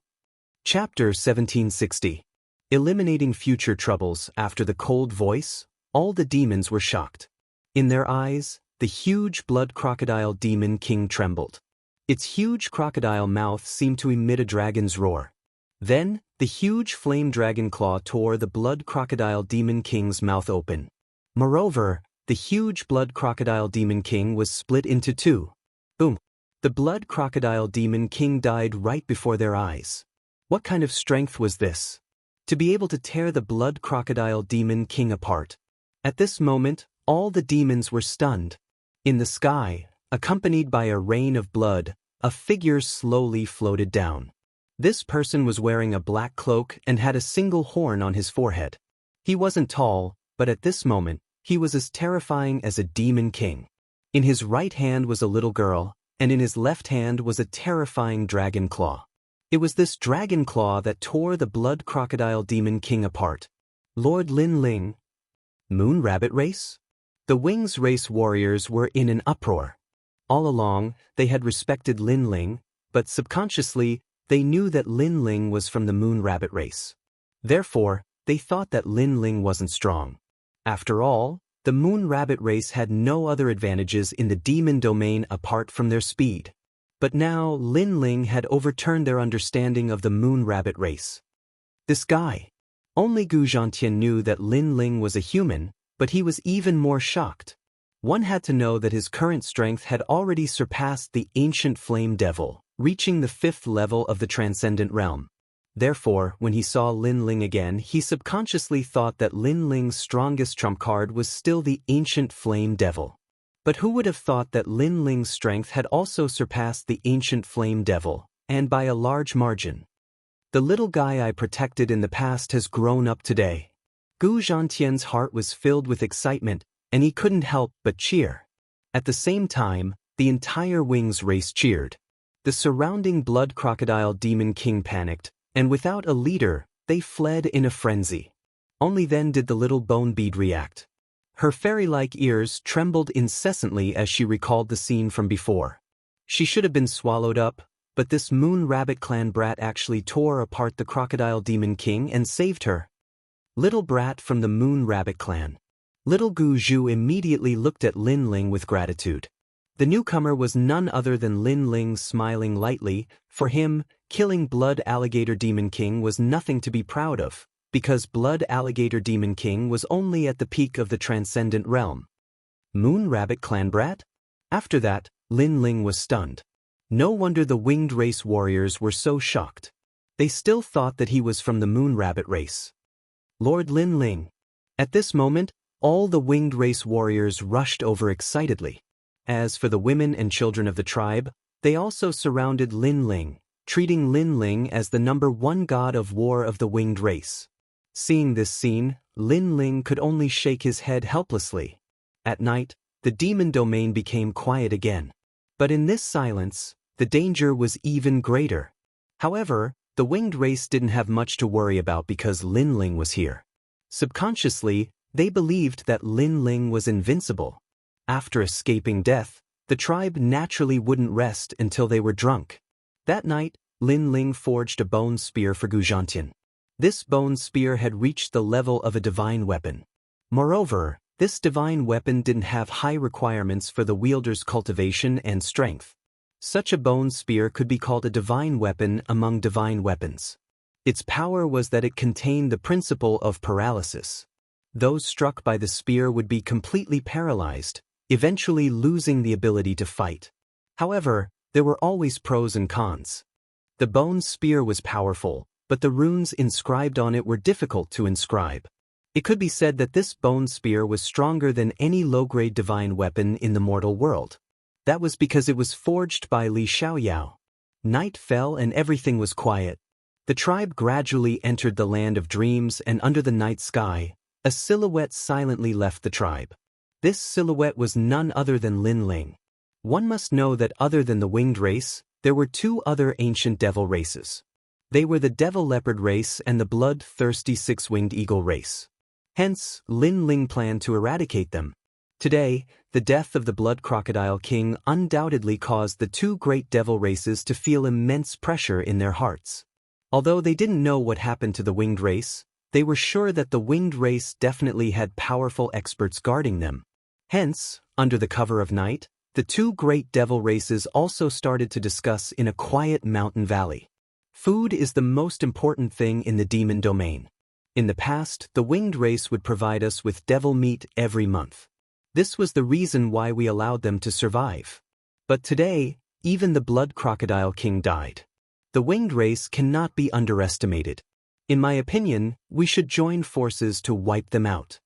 Chapter 1760. Eliminating future troubles. After the cold voice, all the demons were shocked. In their eyes, the huge blood crocodile demon king trembled. Its huge crocodile mouth seemed to emit a dragon's roar. Then, the huge flame dragon claw tore the blood crocodile demon king's mouth open. Moreover, the huge blood crocodile demon king was split into two. Boom! The blood crocodile demon king died right before their eyes. What kind of strength was this? To be able to tear the blood crocodile demon king apart. At this moment, all the demons were stunned. In the sky, accompanied by a rain of blood, a figure slowly floated down. This person was wearing a black cloak and had a single horn on his forehead. He wasn't tall, but at this moment, he was as terrifying as a demon king. In his right hand was a little girl, and in his left hand was a terrifying dragon claw. It was this dragon claw that tore the blood crocodile demon king apart. Lord Lin Ling. Moon rabbit race? The Wings race warriors were in an uproar. All along, they had respected Lin Ling, but subconsciously, they knew that Lin Ling was from the moon rabbit race. Therefore, they thought that Lin Ling wasn't strong. After all, the moon rabbit race had no other advantages in the demon domain apart from their speed. But now Lin Ling had overturned their understanding of the moon rabbit race. This guy. Only Gu Zhantian knew that Lin Ling was a human, but he was even more shocked. One had to know that his current strength had already surpassed the ancient flame devil, reaching the 5th level of the transcendent realm. Therefore, when he saw Lin Ling again, he subconsciously thought that Lin Ling's strongest trump card was still the ancient flame devil. But who would have thought that Lin Ling's strength had also surpassed the ancient flame devil, and by a large margin? The little guy I protected in the past has grown up today. Gu Zhantian's heart was filled with excitement, and he couldn't help but cheer. At the same time, the entire Wings race cheered. The surrounding blood crocodile demon king panicked, and without a leader, they fled in a frenzy. Only then did the little bone bead react. Her fairy-like ears trembled incessantly as she recalled the scene from before. She should have been swallowed up, but this moon rabbit clan brat actually tore apart the crocodile demon king and saved her. Little brat from the moon rabbit clan. Little Gu Zhu immediately looked at Lin Ling with gratitude. The newcomer was none other than Lin Ling, smiling lightly. For him, killing Blood Alligator Demon King was nothing to be proud of, because Blood Alligator Demon King was only at the peak of the transcendent realm. Moon Rabbit Clan Brat? After that, Lin Ling was stunned. No wonder the winged race warriors were so shocked. They still thought that he was from the Moon Rabbit race. Lord Lin Ling. At this moment, all the winged race warriors rushed over excitedly. As for the women and children of the tribe, they also surrounded Lin Ling, treating Lin Ling as the #1 god of war of the winged race. Seeing this scene, Lin Ling could only shake his head helplessly. At night, the demon domain became quiet again. But in this silence, the danger was even greater. However, the winged race didn't have much to worry about because Lin Ling was here. Subconsciously, they believed that Lin Ling was invincible. After escaping death, the tribe naturally wouldn't rest until they were drunk. That night, Lin Ling forged a bone spear for Gu Zhantian. This bone spear had reached the level of a divine weapon. Moreover, this divine weapon didn't have high requirements for the wielder's cultivation and strength. Such a bone spear could be called a divine weapon among divine weapons. Its power was that it contained the principle of paralysis. Those struck by the spear would be completely paralyzed, eventually losing the ability to fight. However, there were always pros and cons. The bone spear was powerful, but the runes inscribed on it were difficult to inscribe. It could be said that this bone spear was stronger than any low-grade divine weapon in the mortal world. That was because it was forged by Li Xiaoyao. Night fell and everything was quiet. The tribe gradually entered the land of dreams, and under the night sky, a silhouette silently left the tribe. This silhouette was none other than Lin Ling. One must know that other than the winged race, there were two other ancient devil races. They were the devil leopard race and the blood-thirsty six-winged eagle race. Hence, Lin Ling planned to eradicate them. Today, the death of the blood crocodile king undoubtedly caused the two great devil races to feel immense pressure in their hearts. Although they didn't know what happened to the winged race, they were sure that the winged race definitely had powerful experts guarding them. Hence, under the cover of night, the two great devil races also started to discuss in a quiet mountain valley. Food is the most important thing in the demon domain. In the past, the winged race would provide us with devil meat every month. This was the reason why we allowed them to survive. But today, even the blood crocodile king died. The winged race cannot be underestimated. In my opinion, we should join forces to wipe them out.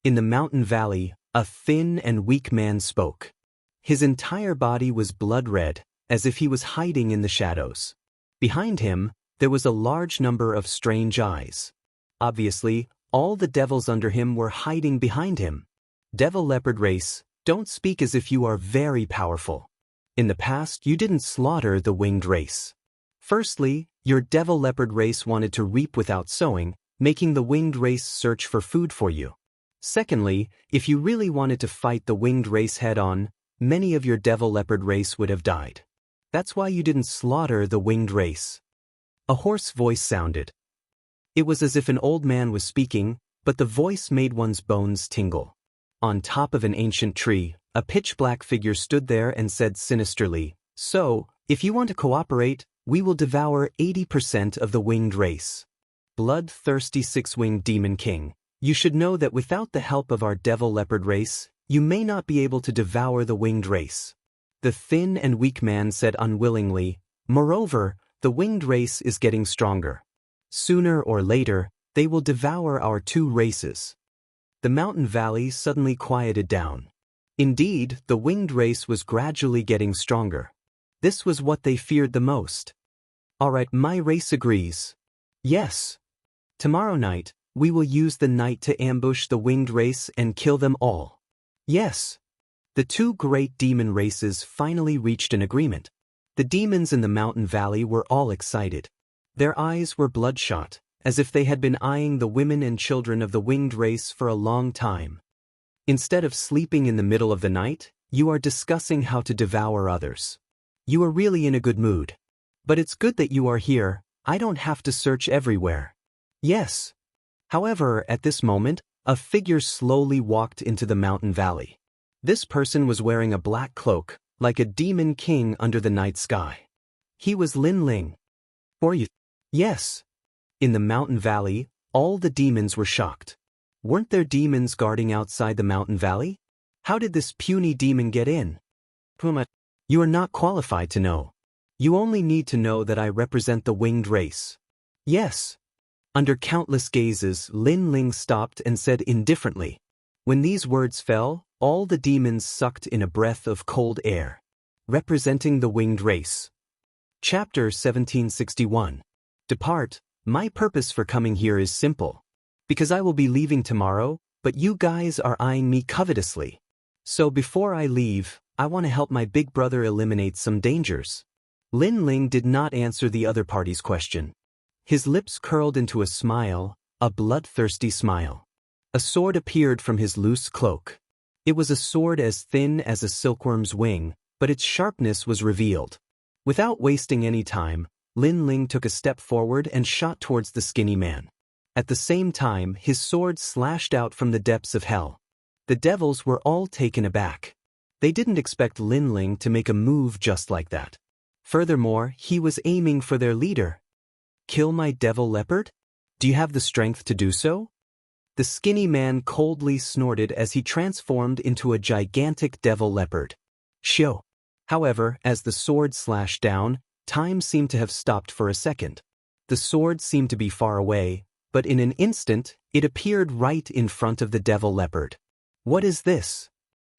In the mountain valley, a thin and weak man spoke. His entire body was blood-red, as if he was hiding in the shadows. Behind him, there was a large number of strange eyes. Obviously, all the devils under him were hiding behind him. Devil leopard race, don't speak as if you are very powerful. In the past, you didn't slaughter the winged race. Firstly, your devil leopard race wanted to reap without sowing, making the winged race search for food for you. Secondly, if you really wanted to fight the winged race head-on, many of your devil leopard race would have died. That's why you didn't slaughter the winged race. A hoarse voice sounded. It was as if an old man was speaking, but the voice made one's bones tingle. On top of an ancient tree, a pitch-black figure stood there and said sinisterly, "So, if you want to cooperate, we will devour 80% of the winged race." Blood-thirsty six-winged demon king, you should know that without the help of our devil leopard race, you may not be able to devour the winged race. The thin and weak man said unwillingly, "Moreover, the winged race is getting stronger. Sooner or later, they will devour our two races." The mountain valley suddenly quieted down. Indeed, the winged race was gradually getting stronger. This was what they feared the most. "All right, my race agrees." "Yes. Tomorrow night, we will use the night to ambush the winged race and kill them all." "Yes." The two great demon races finally reached an agreement. The demons in the mountain valley were all excited. Their eyes were bloodshot, as if they had been eyeing the women and children of the winged race for a long time. Instead of sleeping in the middle of the night, you are discussing how to devour others. You are really in a good mood. But it's good that you are here. I don't have to search everywhere. "Yes." However, at this moment, a figure slowly walked into the mountain valley. This person was wearing a black cloak, like a demon king under the night sky. He was Lin Ling. "Or you?" "Yes." In the mountain valley, all the demons were shocked. Weren't there demons guarding outside the mountain valley? How did this puny demon get in? "Puma, you are not qualified to know. You only need to know that I represent the winged race." "Yes." Under countless gazes, Lin Ling stopped and said indifferently. When these words fell, all the demons sucked in a breath of cold air. Representing the winged race. Chapter 1761. Depart. My purpose for coming here is simple. Because I will be leaving tomorrow, but you guys are eyeing me covetously. So before I leave, I want to help my big brother eliminate some dangers. Lin Ling did not answer the other party's question. His lips curled into a smile, a bloodthirsty smile. A sword appeared from his loose cloak. It was a sword as thin as a silkworm's wing, but its sharpness was revealed. Without wasting any time, Lin Ling took a step forward and shot towards the skinny man. At the same time, his sword slashed out from the depths of hell. The devils were all taken aback. They didn't expect Lin Ling to make a move just like that. Furthermore, he was aiming for their leader. Kill my devil leopard? Do you have the strength to do so? The skinny man coldly snorted as he transformed into a gigantic devil leopard. Shio. However, as the sword slashed down, time seemed to have stopped for a second. The sword seemed to be far away, but in an instant, it appeared right in front of the devil leopard. What is this?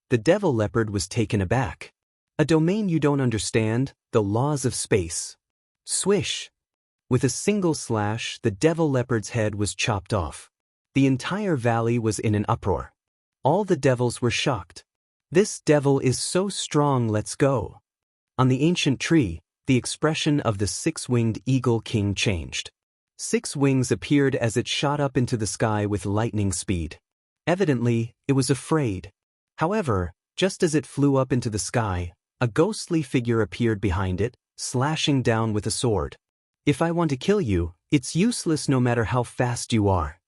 The devil leopard was taken aback. A domain you don't understand, the laws of space. Swish. With a single slash, the devil leopard's head was chopped off. The entire valley was in an uproar. All the devils were shocked. This devil is so strong, let's go. On the ancient tree, the expression of the six-winged eagle king changed. 6 wings appeared as it shot up into the sky with lightning speed. Evidently, it was afraid. However, just as it flew up into the sky, a ghostly figure appeared behind it, slashing down with a sword. If I want to kill you, it's useless no matter how fast you are.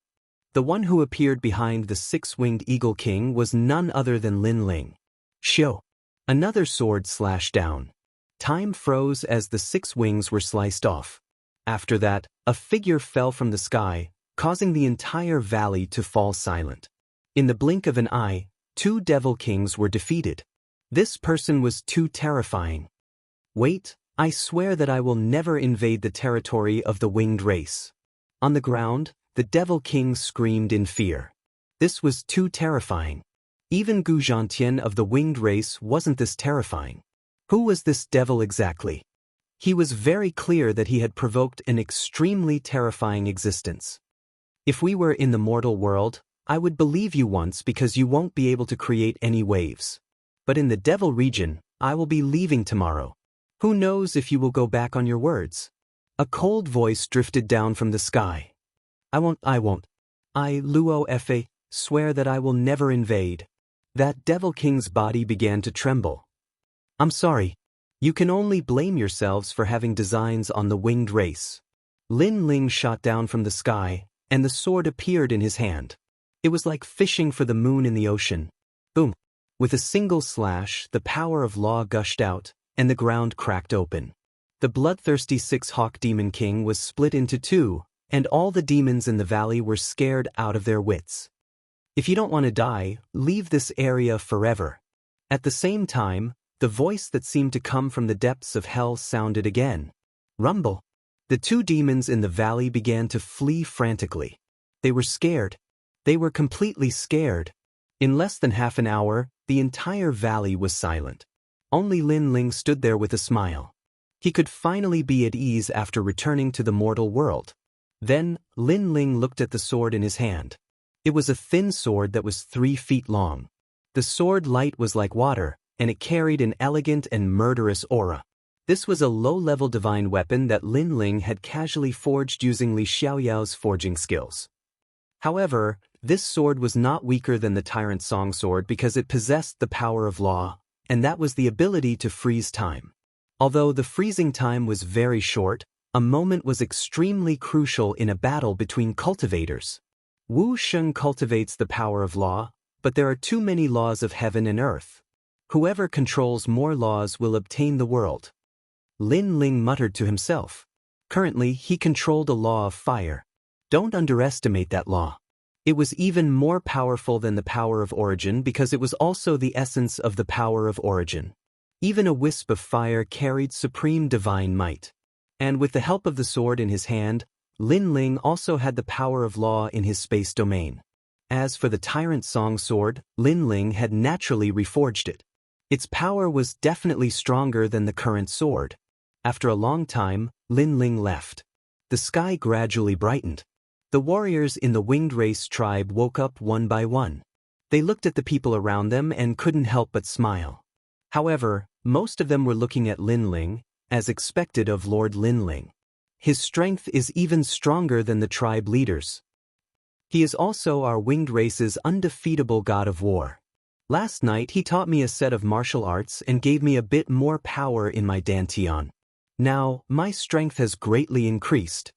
The one who appeared behind the 6-winged eagle king was none other than Lin Ling. Shio. Another sword slashed down. Time froze as the 6 wings were sliced off. After that, a figure fell from the sky, causing the entire valley to fall silent. In the blink of an eye, 2 devil kings were defeated. This person was too terrifying. Wait, I swear that I will never invade the territory of the winged race. On the ground, the devil king screamed in fear. This was too terrifying. Even Gu Zhantian of the winged race wasn't this terrifying. Who was this devil exactly? He was very clear that he had provoked an extremely terrifying existence. If we were in the mortal world, I would believe you once because you won't be able to create any waves. But in the devil region, I will be leaving tomorrow. Who knows if you will go back on your words? A cold voice drifted down from the sky. I won't. I, Luo Fa, swear that I will never invade. That devil king's body began to tremble. I'm sorry. You can only blame yourselves for having designs on the winged race. Lin Ling shot down from the sky, and the sword appeared in his hand. It was like fishing for the moon in the ocean. Boom. With a single slash, the power of law gushed out, and the ground cracked open. The bloodthirsty 6-hawk demon king was split into 2, and all the demons in the valley were scared out of their wits. If you don't want to die, leave this area forever. At the same time, the voice that seemed to come from the depths of hell sounded again. Rumble. The 2 demons in the valley began to flee frantically. They were scared. They were completely scared. In less than half an hour, the entire valley was silent. Only Lin Ling stood there with a smile. He could finally be at ease after returning to the mortal world. Then, Lin Ling looked at the sword in his hand. It was a thin sword that was 3 feet long. The sword light was like water, and it carried an elegant and murderous aura. This was a low-level divine weapon that Lin Ling had casually forged using Li Xiaoyao's forging skills. However, this sword was not weaker than the Tyrant Song Sword because it possessed the power of law, and that was the ability to freeze time. Although the freezing time was very short, a moment was extremely crucial in a battle between cultivators. Wu Sheng cultivates the power of law, but there are too many laws of heaven and earth. Whoever controls more laws will obtain the world. Lin Ling muttered to himself. Currently, he controlled a law of fire. Don't underestimate that law. It was even more powerful than the power of origin because it was also the essence of the power of origin. Even a wisp of fire carried supreme divine might. And with the help of the sword in his hand, Lin Ling also had the power of law in his space domain. As for the Tyrant Song Sword, Lin Ling had naturally reforged it. Its power was definitely stronger than the current sword. After a long time, Lin Ling left. The sky gradually brightened. The warriors in the winged race tribe woke up one by one. They looked at the people around them and couldn't help but smile. However, most of them were looking at Lin Ling, as expected of Lord Linling. His strength is even stronger than the tribe leaders. He is also our winged race's undefeatable god of war. Last night he taught me a set of martial arts and gave me a bit more power in my dantian. Now, my strength has greatly increased.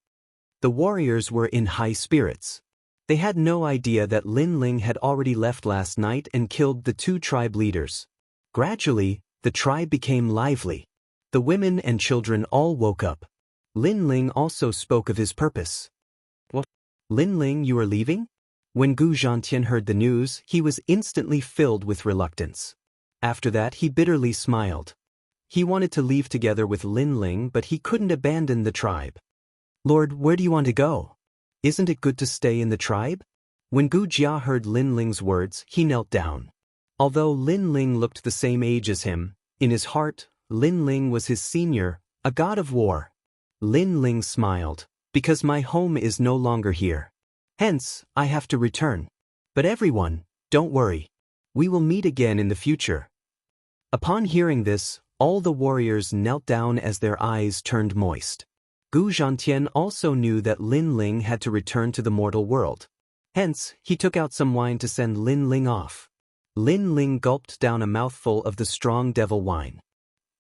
The warriors were in high spirits. They had no idea that Linling had already left last night and killed the two tribe leaders. Gradually, the tribe became lively. The women and children all woke up. Linling also spoke of his purpose. What? Linling, you are leaving? When Gu Zhantian heard the news, he was instantly filled with reluctance. After that, he bitterly smiled. He wanted to leave together with Linling, but he couldn't abandon the tribe. Lord, where do you want to go? Isn't it good to stay in the tribe? When Gu Jia heard Linling's words, he knelt down. Although Linling looked the same age as him, in his heart, Linling was his senior, a god of war. Linling smiled, because my home is no longer here. Hence, I have to return. But everyone, don't worry. We will meet again in the future. Upon hearing this, all the warriors knelt down as their eyes turned moist. Gu Zhantian also knew that Linling had to return to the mortal world. Hence, he took out some wine to send Linling off. Linling gulped down a mouthful of the strong devil wine.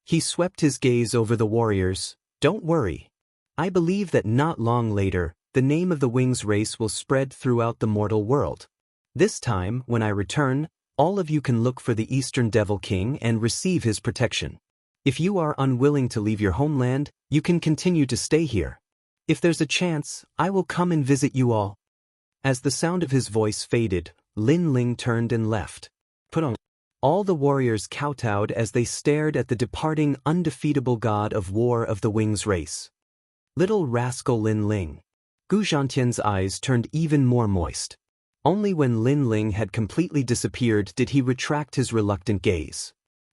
He swept his gaze over the warriors. Don't worry. I believe that not long later, the name of the Wings race will spread throughout the mortal world. This time, when I return, all of you can look for the Eastern Devil King and receive his protection. If you are unwilling to leave your homeland, you can continue to stay here. If there's a chance, I will come and visit you all. As the sound of his voice faded, Linling turned and left. Put on. All the warriors kowtowed as they stared at the departing undefeatable god of war of the Wings race. Little rascal Linling. Gu Zhantian's eyes turned even more moist. Only when Linling had completely disappeared did he retract his reluctant gaze.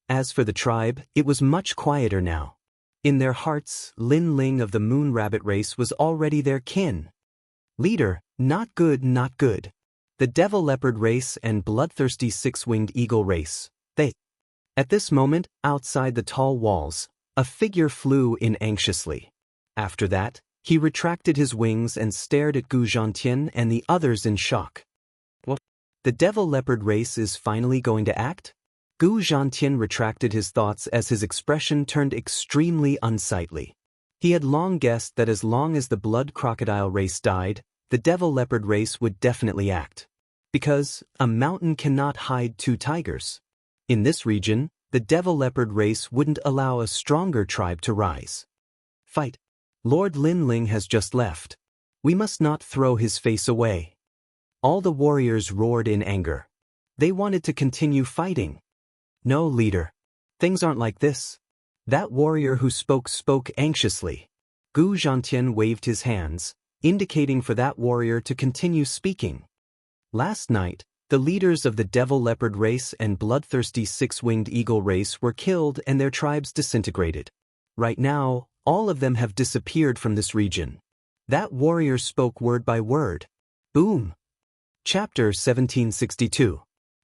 As for the tribe, it was much quieter now. In their hearts, Linling of the Moon Rabbit race was already their kin. Leader, not good, not good. The Devil Leopard race and bloodthirsty Six-Winged Eagle race, they. At this moment, outside the tall walls, a figure flew in anxiously. After that, he retracted his wings and stared at Gu Zhantian and the others in shock. What? The Devil Leopard race is finally going to act? Gu Zhantian retracted his thoughts as his expression turned extremely unsightly. He had long guessed that as long as the Blood Crocodile race died, the Devil Leopard race would definitely act. Because a mountain cannot hide two tigers. In this region, the Devil Leopard race wouldn't allow a stronger tribe to rise. Fight. Lord Linling has just left. We must not throw his face away. All the warriors roared in anger. They wanted to continue fighting. No, leader. Things aren't like this. That warrior who spoke anxiously. Gu Zhantian waved his hands, indicating for that warrior to continue speaking. Last night, the leaders of the Devil Leopard race and bloodthirsty Six-Winged Eagle race were killed and their tribes disintegrated. Right now, all of them have disappeared from this region. That warrior spoke word by word. Boom. Chapter 1762.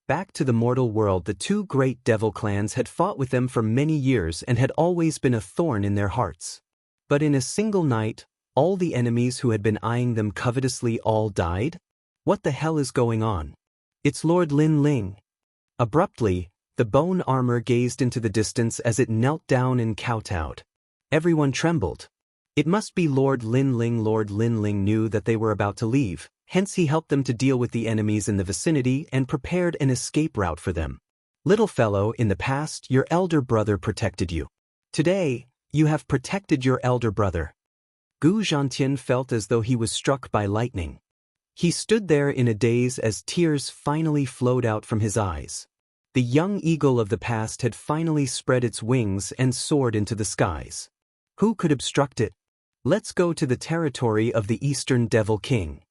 Back to the mortal world, the two great devil clans had fought with them for many years and had always been a thorn in their hearts. But in a single night, all the enemies who had been eyeing them covetously all died? What the hell is going on? It's Lord Linling. Abruptly, the bone armor gazed into the distance as it knelt down and kowtowed. Everyone trembled. It must be Lord Linling. Lord Linling knew that they were about to leave, hence he helped them to deal with the enemies in the vicinity and prepared an escape route for them. Little fellow, in the past, your elder brother protected you. Today, you have protected your elder brother. Gu Zhantian felt as though he was struck by lightning. He stood there in a daze as tears finally flowed out from his eyes. The young eagle of the past had finally spread its wings and soared into the skies. Who could obstruct it? Let's go to the territory of the Eastern Devil King.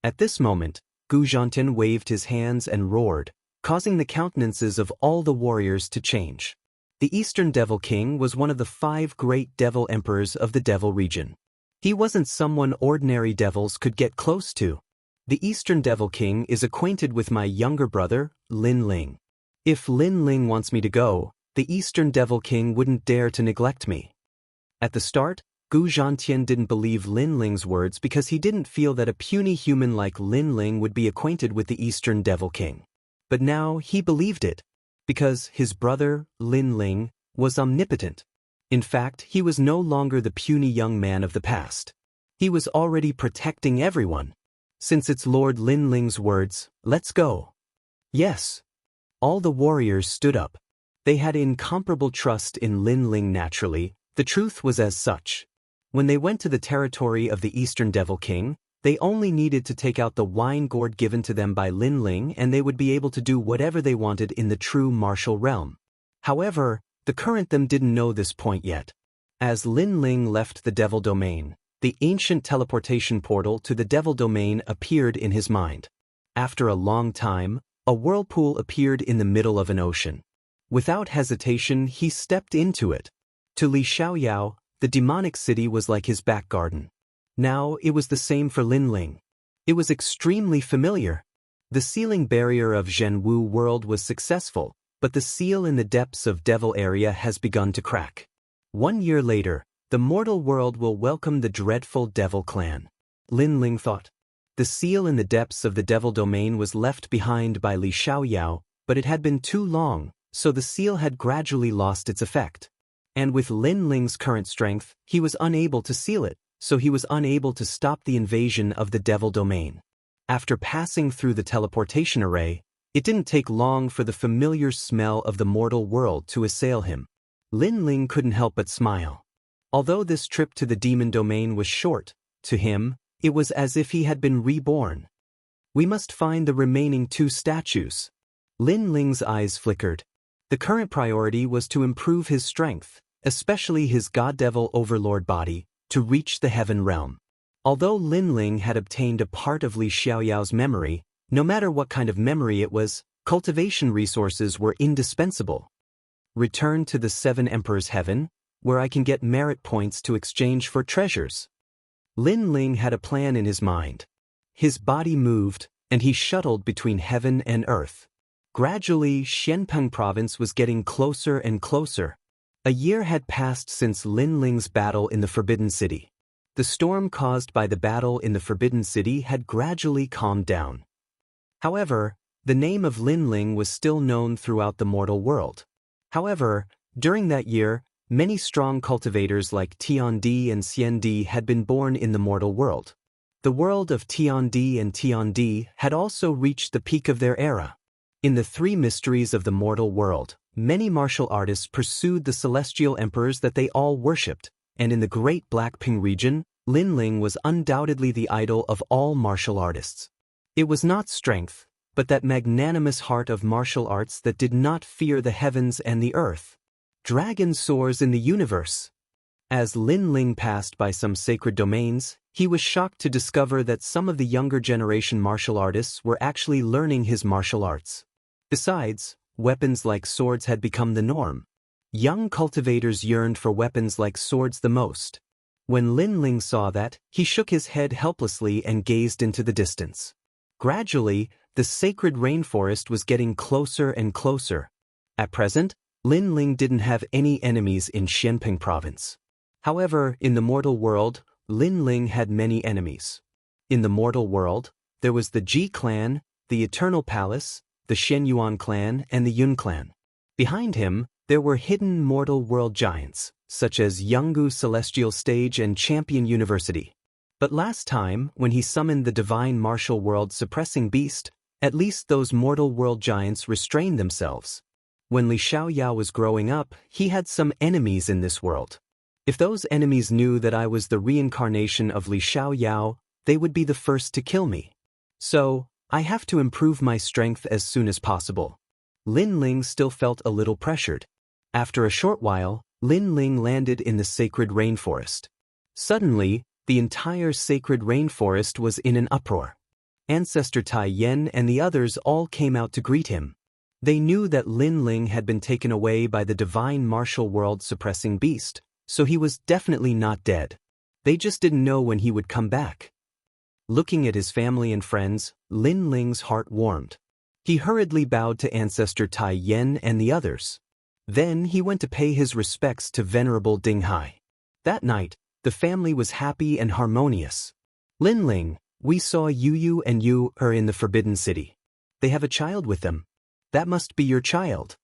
At this moment, Gu Zhantian waved his hands and roared, causing the countenances of all the warriors to change. The Eastern Devil King was one of the 5 great devil emperors of the devil region. He wasn't someone ordinary devils could get close to. The Eastern Devil King is acquainted with my younger brother, Linling. If Linling wants me to go, the Eastern Devil King wouldn't dare to neglect me. At the start, Gu Zhantian didn't believe Lin Ling's words because he didn't feel that a puny human like Lin Ling would be acquainted with the Eastern Devil King. But now he believed it, because his brother, Lin Ling, was omnipotent. In fact, he was no longer the puny young man of the past. He was already protecting everyone. Since it's Lord Lin Ling's words, let's go. Yes. All the warriors stood up. They had incomparable trust in Lin Ling naturally, the truth was as such. When they went to the territory of the Eastern Devil King, they only needed to take out the wine gourd given to them by Lin Ling and they would be able to do whatever they wanted in the true martial realm. However, the current them didn't know this point yet. As Lin Ling left the Devil Domain, the ancient teleportation portal to the Devil Domain appeared in his mind. After a long time, a whirlpool appeared in the middle of an ocean. Without hesitation, he stepped into it. To Li Xiaoyao, the demonic city was like his back garden. Now it was the same for Lin Ling. It was extremely familiar. The sealing barrier of Zhenwu world was successful, but the seal in the depths of Devil area has begun to crack. 1 year later, the mortal world will welcome the dreadful Devil clan. Lin Ling thought. The seal in the depths of the Devil domain was left behind by Li Xiaoyao, but it had been too long, so the seal had gradually lost its effect. And with Lin Ling's current strength, he was unable to seal it, so he was unable to stop the invasion of the Devil domain. After passing through the teleportation array, it didn't take long for the familiar smell of the mortal world to assail him. Lin Ling couldn't help but smile. Although this trip to the demon domain was short, to him, it was as if he had been reborn. We must find the remaining 2 statues. Lin Ling's eyes flickered. The current priority was to improve his strength, especially his God-Devil Overlord body, to reach the Heaven Realm. Although Lin Ling had obtained a part of Li Xiaoyao's memory, no matter what kind of memory it was, cultivation resources were indispensable. Return to the 7 Emperors' Heaven, where I can get merit points to exchange for treasures. Lin Ling had a plan in his mind. His body moved, and he shuttled between heaven and earth. Gradually, Xianpeng province was getting closer and closer. A year had passed since Lin Ling's battle in the Forbidden City. The storm caused by the battle in the Forbidden City had gradually calmed down. However, the name of Lin Ling was still known throughout the mortal world. However, during that year, many strong cultivators like Tiandi and Xiandi had been born in the mortal world. The world of Tiandi and Tiandi had also reached the peak of their era. In the 3 mysteries of the mortal world, many martial artists pursued the celestial emperors that they all worshipped, and in the Great Blackping region, Lin Ling was undoubtedly the idol of all martial artists. It was not strength, but that magnanimous heart of martial arts that did not fear the heavens and the earth. Dragon soars in the universe. As Lin Ling passed by some sacred domains, he was shocked to discover that some of the younger generation martial artists were actually learning his martial arts. Besides, weapons like swords had become the norm. Young cultivators yearned for weapons like swords the most. When Lin Ling saw that, he shook his head helplessly and gazed into the distance. Gradually, the sacred rainforest was getting closer and closer. At present, Lin Ling didn't have any enemies in Xianpeng province. However, in the mortal world, Lin Ling had many enemies. In the mortal world, there was the Ji clan, the Eternal Palace, the Shenyuan clan, and the Yun clan. Behind him, there were hidden mortal world giants, such as Yanggu Celestial Stage and Champion University. But last time, when he summoned the divine martial world suppressing beast, at least those mortal world giants restrained themselves. When Li Xiaoyao was growing up, he had some enemies in this world. If those enemies knew that I was the reincarnation of Li Xiaoyao, they would be the first to kill me. So, I have to improve my strength as soon as possible. Lin Ling still felt a little pressured. After a short while, Lin Ling landed in the sacred rainforest. Suddenly, the entire sacred rainforest was in an uproar. Ancestor Tai Yen and the others all came out to greet him. They knew that Lin Ling had been taken away by the divine martial world suppressing beast, so he was definitely not dead. They just didn't know when he would come back. Looking at his family and friends, Lin Ling's heart warmed. He hurriedly bowed to Ancestor Tai Yen and the others. Then he went to pay his respects to Venerable Ding Hai. That night, the family was happy and harmonious. Lin Ling, we saw Yu and Yu are in the Forbidden City. They have a child with them. That must be your child.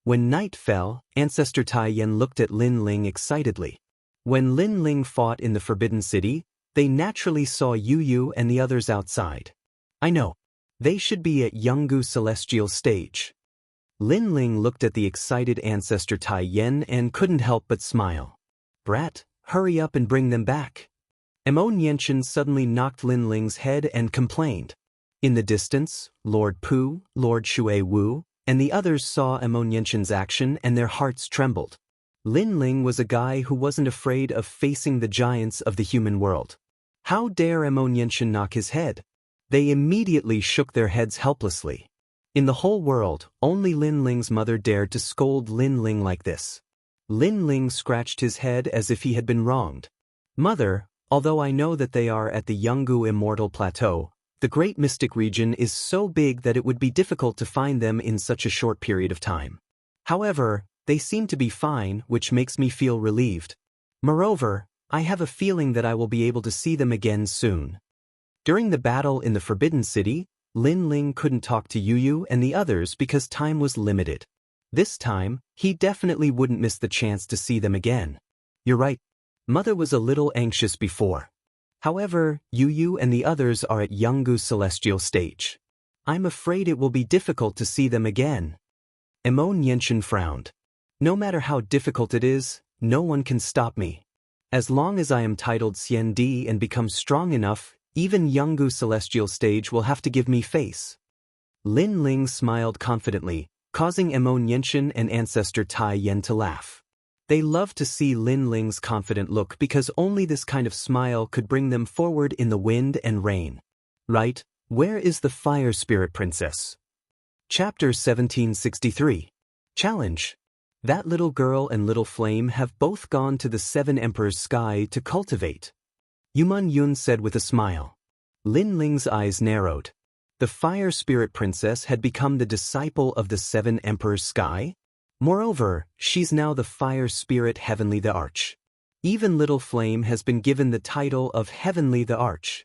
When night fell, Ancestor Tai Yan looked at Lin Ling excitedly. When Lin Ling fought in the Forbidden City, they naturally saw Yu and the others outside. I know. They should be at Yanggu Celestial Stage. Lin Ling looked at the excited Ancestor Tai Yan and couldn't help but smile. Brat, hurry up and bring them back. Xianxia suddenly knocked Lin Ling's head and complained. In the distance, Lord Pu, Lord Shui Wu, and the others saw Xianxia's action and their hearts trembled. Lin Ling was a guy who wasn't afraid of facing the giants of the human world. How dare Xianxia knock his head? They immediately shook their heads helplessly. In the whole world, only Lin Ling's mother dared to scold Lin Ling like this. Lin Ling scratched his head as if he had been wronged. Mother, although I know that they are at the Yanggu Immortal Plateau, the Great Mystic region is so big that it would be difficult to find them in such a short period of time. However, they seem to be fine, which makes me feel relieved. Moreover, I have a feeling that I will be able to see them again soon. During the battle in the Forbidden City, Lin Ling couldn't talk to Yu and the others because time was limited. This time, he definitely wouldn't miss the chance to see them again. You're right. Mother was a little anxious before. However, Yu and the others are at Yanggu Celestial Stage. I'm afraid it will be difficult to see them again. Xianxia frowned. No matter how difficult it is, no one can stop me. As long as I am titled Xian Di and become strong enough, even Yanggu Celestial Stage will have to give me face. Lin Ling smiled confidently, causing Xianxia and Ancestor Tai Yan to laugh. They loved to see Lin Ling's confident look because only this kind of smile could bring them forward in the wind and rain. Right, where is the Fire Spirit Princess? Chapter 1763. Challenge. That little girl and little flame have both gone to the Seven Emperors' Sky to cultivate. Yuman Yun said with a smile. Lin Ling's eyes narrowed. The Fire Spirit Princess had become the disciple of the Seven Emperors' Sky? Moreover, she's now the Fire Spirit Heavenly the Arch. Even Little Flame has been given the title of Heavenly the Arch.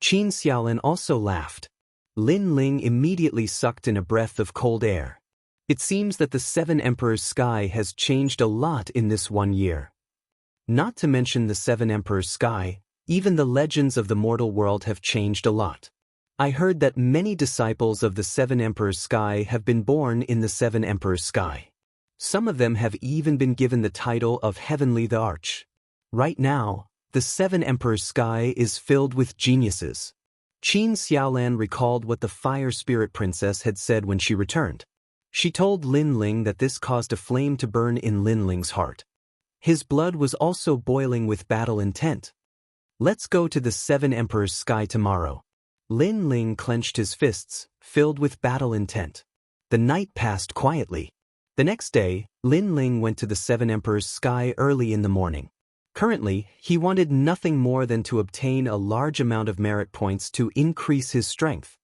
Qin Xiaolin also laughed. Lin Ling immediately sucked in a breath of cold air. It seems that the Seven Emperors' Sky has changed a lot in this 1 year. Not to mention the Seven Emperors' Sky, even the legends of the mortal world have changed a lot. I heard that many disciples of the Seven Emperors' Sky have been born in the Seven Emperors' Sky. Some of them have even been given the title of Heavenly the Arch. Right now, the Seven Emperors' Sky is filled with geniuses. Qin Xiaolan recalled what the Fire Spirit Princess had said when she returned. She told Lin Ling that this caused a flame to burn in Lin Ling's heart. His blood was also boiling with battle intent. Let's go to the Seven Emperors' Sky tomorrow. Lin Ling clenched his fists, filled with battle intent. The night passed quietly. The next day, Lin Ling went to the Seven Emperors' Sky early in the morning. Currently, he wanted nothing more than to obtain a large amount of merit points to increase his strength.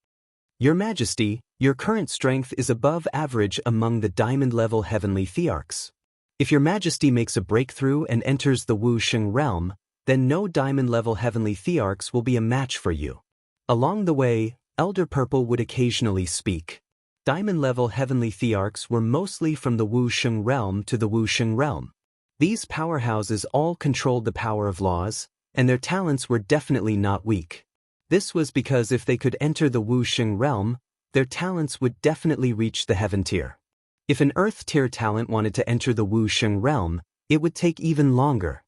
Your Majesty, your current strength is above average among the diamond-level heavenly thearchs. If your Majesty makes a breakthrough and enters the Wuxia realm, then no diamond-level heavenly thearchs will be a match for you. Along the way, Elder Purple would occasionally speak. Diamond-level heavenly thearchs were mostly from the Wuxia realm to the Wuxia realm. These powerhouses all controlled the power of laws, and their talents were definitely not weak. This was because if they could enter the Wuxia realm, their talents would definitely reach the heaven tier. If an earth tier talent wanted to enter the Wuxia realm, it would take even longer.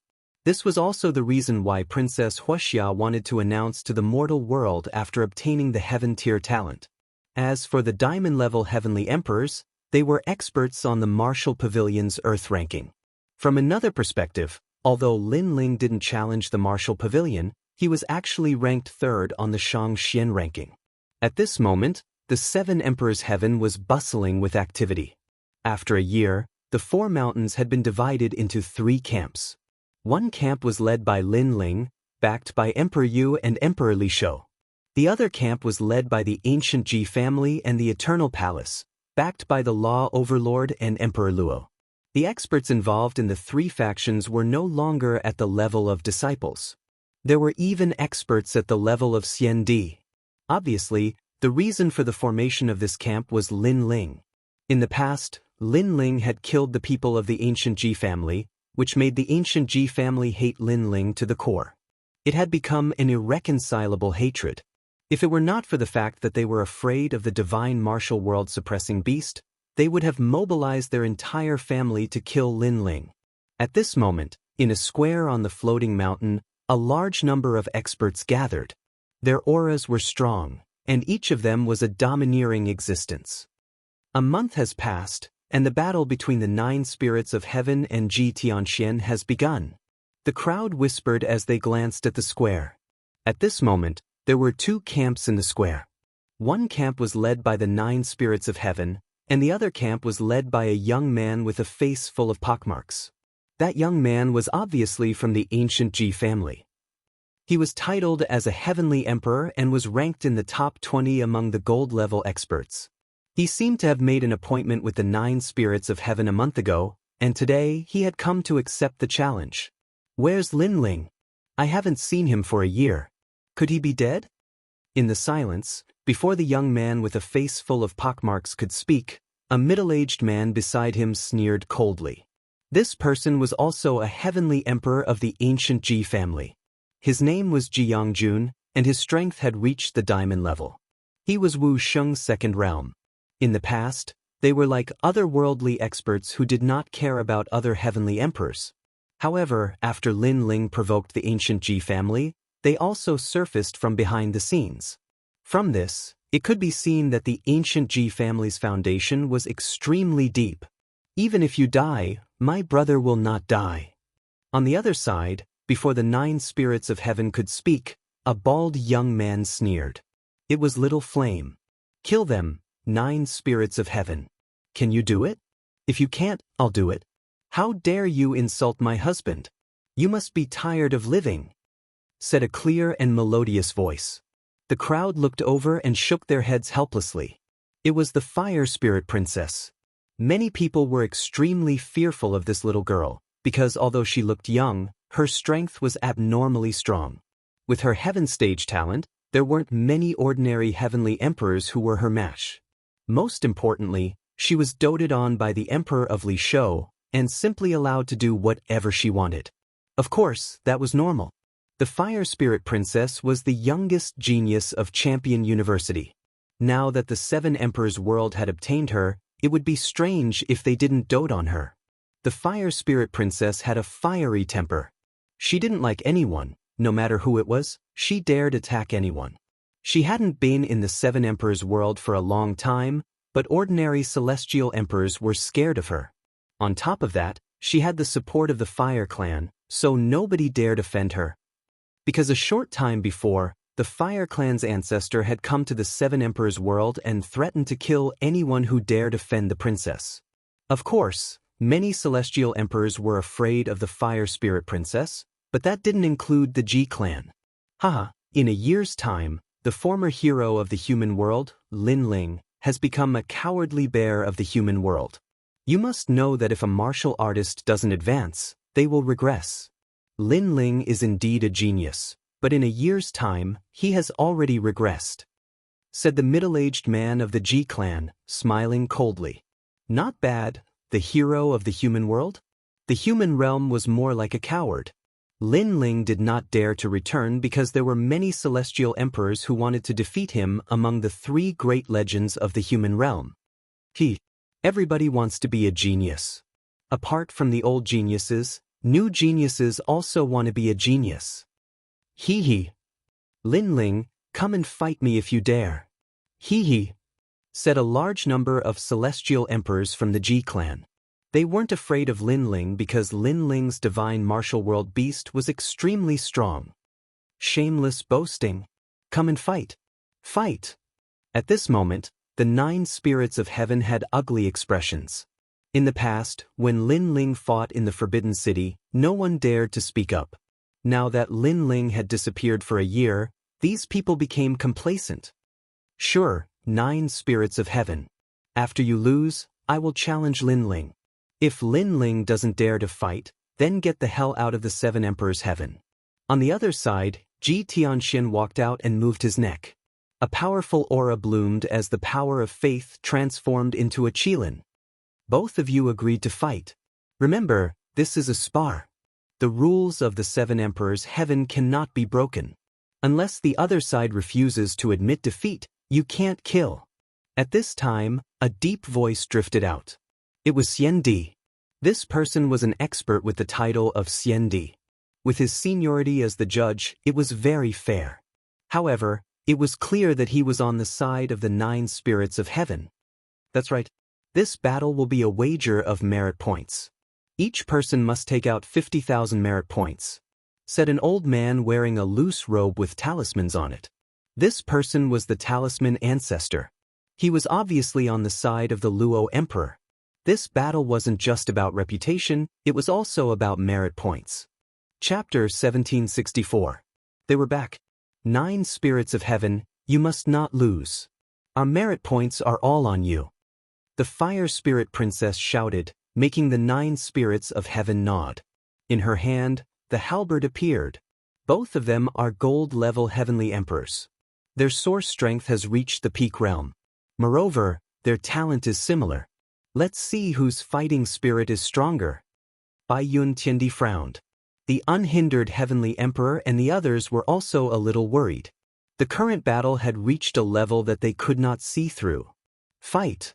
This was also the reason why Princess Wuxia wanted to announce to the mortal world after obtaining the heaven tier talent. As for the diamond-level heavenly emperors, they were experts on the Martial Pavilion's earth ranking. From another perspective, although Lin Ling didn't challenge the Martial Pavilion, he was actually ranked third on the Shangxian ranking. At this moment, the Seven Emperors' Heaven was bustling with activity. After a year, the four mountains had been divided into 3 camps. One camp was led by Lin Ling, backed by Emperor Yu and Emperor Li Shou. The other camp was led by the ancient Ji family and the Eternal Palace, backed by the Law Overlord and Emperor Luo. The experts involved in the three factions were no longer at the level of disciples. There were even experts at the level of Xiandi. Obviously, the reason for the formation of this camp was Lin Ling. In the past, Lin Ling had killed the people of the ancient Ji family, which made the ancient Ji family hate Lin Ling to the core. It had become an irreconcilable hatred. If it were not for the fact that they were afraid of the divine martial world-suppressing beast, they would have mobilized their entire family to kill Lin Ling. At this moment, in a square on the floating mountain, a large number of experts gathered. Their auras were strong, and each of them was a domineering existence. A month has passed, and the battle between the 9 spirits of heaven and Ji Tianxian has begun. The crowd whispered as they glanced at the square. At this moment, there were 2 camps in the square. One camp was led by the 9 spirits of heaven, and the other camp was led by a young man with a face full of pockmarks. That young man was obviously from the ancient Ji family. He was titled as a heavenly emperor and was ranked in the top 20 among the gold-level experts. He seemed to have made an appointment with the 9 spirits of heaven a month ago, and today he had come to accept the challenge. "Where's Lin Ling? I haven't seen him for a year. Could he be dead?" In the silence, before the young man with a face full of pockmarks could speak, a middle-aged man beside him sneered coldly. This person was also a heavenly emperor of the ancient Ji family. His name was Jiangjun, and his strength had reached the diamond level. He was Wu Sheng's second realm. In the past, they were like otherworldly experts who did not care about other heavenly emperors. However, after Lin Ling provoked the ancient Ji family, they also surfaced from behind the scenes. From this, it could be seen that the ancient Ji family's foundation was extremely deep. "Even if you die, my brother will not die." On the other side, before the 9 spirits of heaven could speak, a bald young man sneered. It was Little Flame. "Kill them, 9 spirits of heaven. Can you do it? If you can't, I'll do it. How dare you insult my husband? You must be tired of living," said a clear and melodious voice. The crowd looked over and shook their heads helplessly. It was the Fire Spirit Princess. Many people were extremely fearful of this little girl, because although she looked young, her strength was abnormally strong. With her heaven stage talent, there weren't many ordinary heavenly emperors who were her match. Most importantly, she was doted on by the Emperor of Li Shou, and simply allowed to do whatever she wanted. Of course, that was normal. The Fire Spirit Princess was the youngest genius of Champion University. Now that the 7 Emperors' world had obtained her, it would be strange if they didn't dote on her. The Fire Spirit Princess had a fiery temper. She didn't like anyone, no matter who it was. She dared attack anyone. She hadn't been in the 7 Emperors' world for a long time, but ordinary celestial emperors were scared of her. On top of that, she had the support of the Fire Clan, so nobody dared offend her. Because a short time before, the Fire Clan's ancestor had come to the 7 Emperors' world and threatened to kill anyone who dared offend the princess. Of course, many celestial emperors were afraid of the Fire Spirit Princess, but that didn't include the Ji clan. Haha, in a year's time, the former hero of the human world, Lin Ling, has become a cowardly bear of the human world. You must know that if a martial artist doesn't advance, they will regress. Lin Ling is indeed a genius, but in a year's time, he has already regressed," said the middle-aged man of the Ji clan, smiling coldly. "Not bad, the hero of the human world?" The human realm was more like a coward. Lin Ling did not dare to return because there were many celestial emperors who wanted to defeat him among the 3 great legends of the human realm. Everybody wants to be a genius. Apart from the old geniuses, new geniuses also want to be a genius. Lin Ling, come and fight me if you dare. Said a large number of celestial emperors from the Ji clan. They weren't afraid of Lin Ling because Lin Ling's divine martial world beast was extremely strong. Shameless boasting. Come and fight. Fight. At this moment, the 9 spirits of heaven had ugly expressions. In the past, when Lin Ling fought in the Forbidden City, no one dared to speak up. Now that Lin Ling had disappeared for a year, these people became complacent. "Sure, 9 spirits of heaven. After you lose, I will challenge Lin Ling. If Lin Ling doesn't dare to fight, then get the hell out of the Seven Emperors' heaven. On the other side, Ji Tianxian walked out and moved his neck. A powerful aura bloomed as the power of faith transformed into a qilin. Both of you agreed to fight. Remember, this is a spar. The rules of the Seven Emperors' heaven cannot be broken. Unless the other side refuses to admit defeat, you can't kill. At this time, a deep voice drifted out. It was Xian Di. This person was an expert with the title of Xian Di. With his seniority as the judge, it was very fair. However, it was clear that he was on the side of the 9 spirits of heaven. That's right. This battle will be a wager of merit points. Each person must take out 50,000 merit points, said an old man wearing a loose robe with talismans on it. This person was the talisman ancestor. He was obviously on the side of the Luo Emperor. This battle wasn't just about reputation, it was also about merit points. Chapter 1764. They were back. 9 spirits of heaven, you must not lose. Our merit points are all on you. The fire spirit princess shouted, making the 9 spirits of heaven nod. In her hand, the halberd appeared. Both of them are gold-level heavenly emperors. Their source strength has reached the peak realm. Moreover, their talent is similar. Let's see whose fighting spirit is stronger. Bai Yun Tiandi frowned. The unhindered heavenly emperor and the others were also a little worried. The current battle had reached a level that they could not see through. Fight!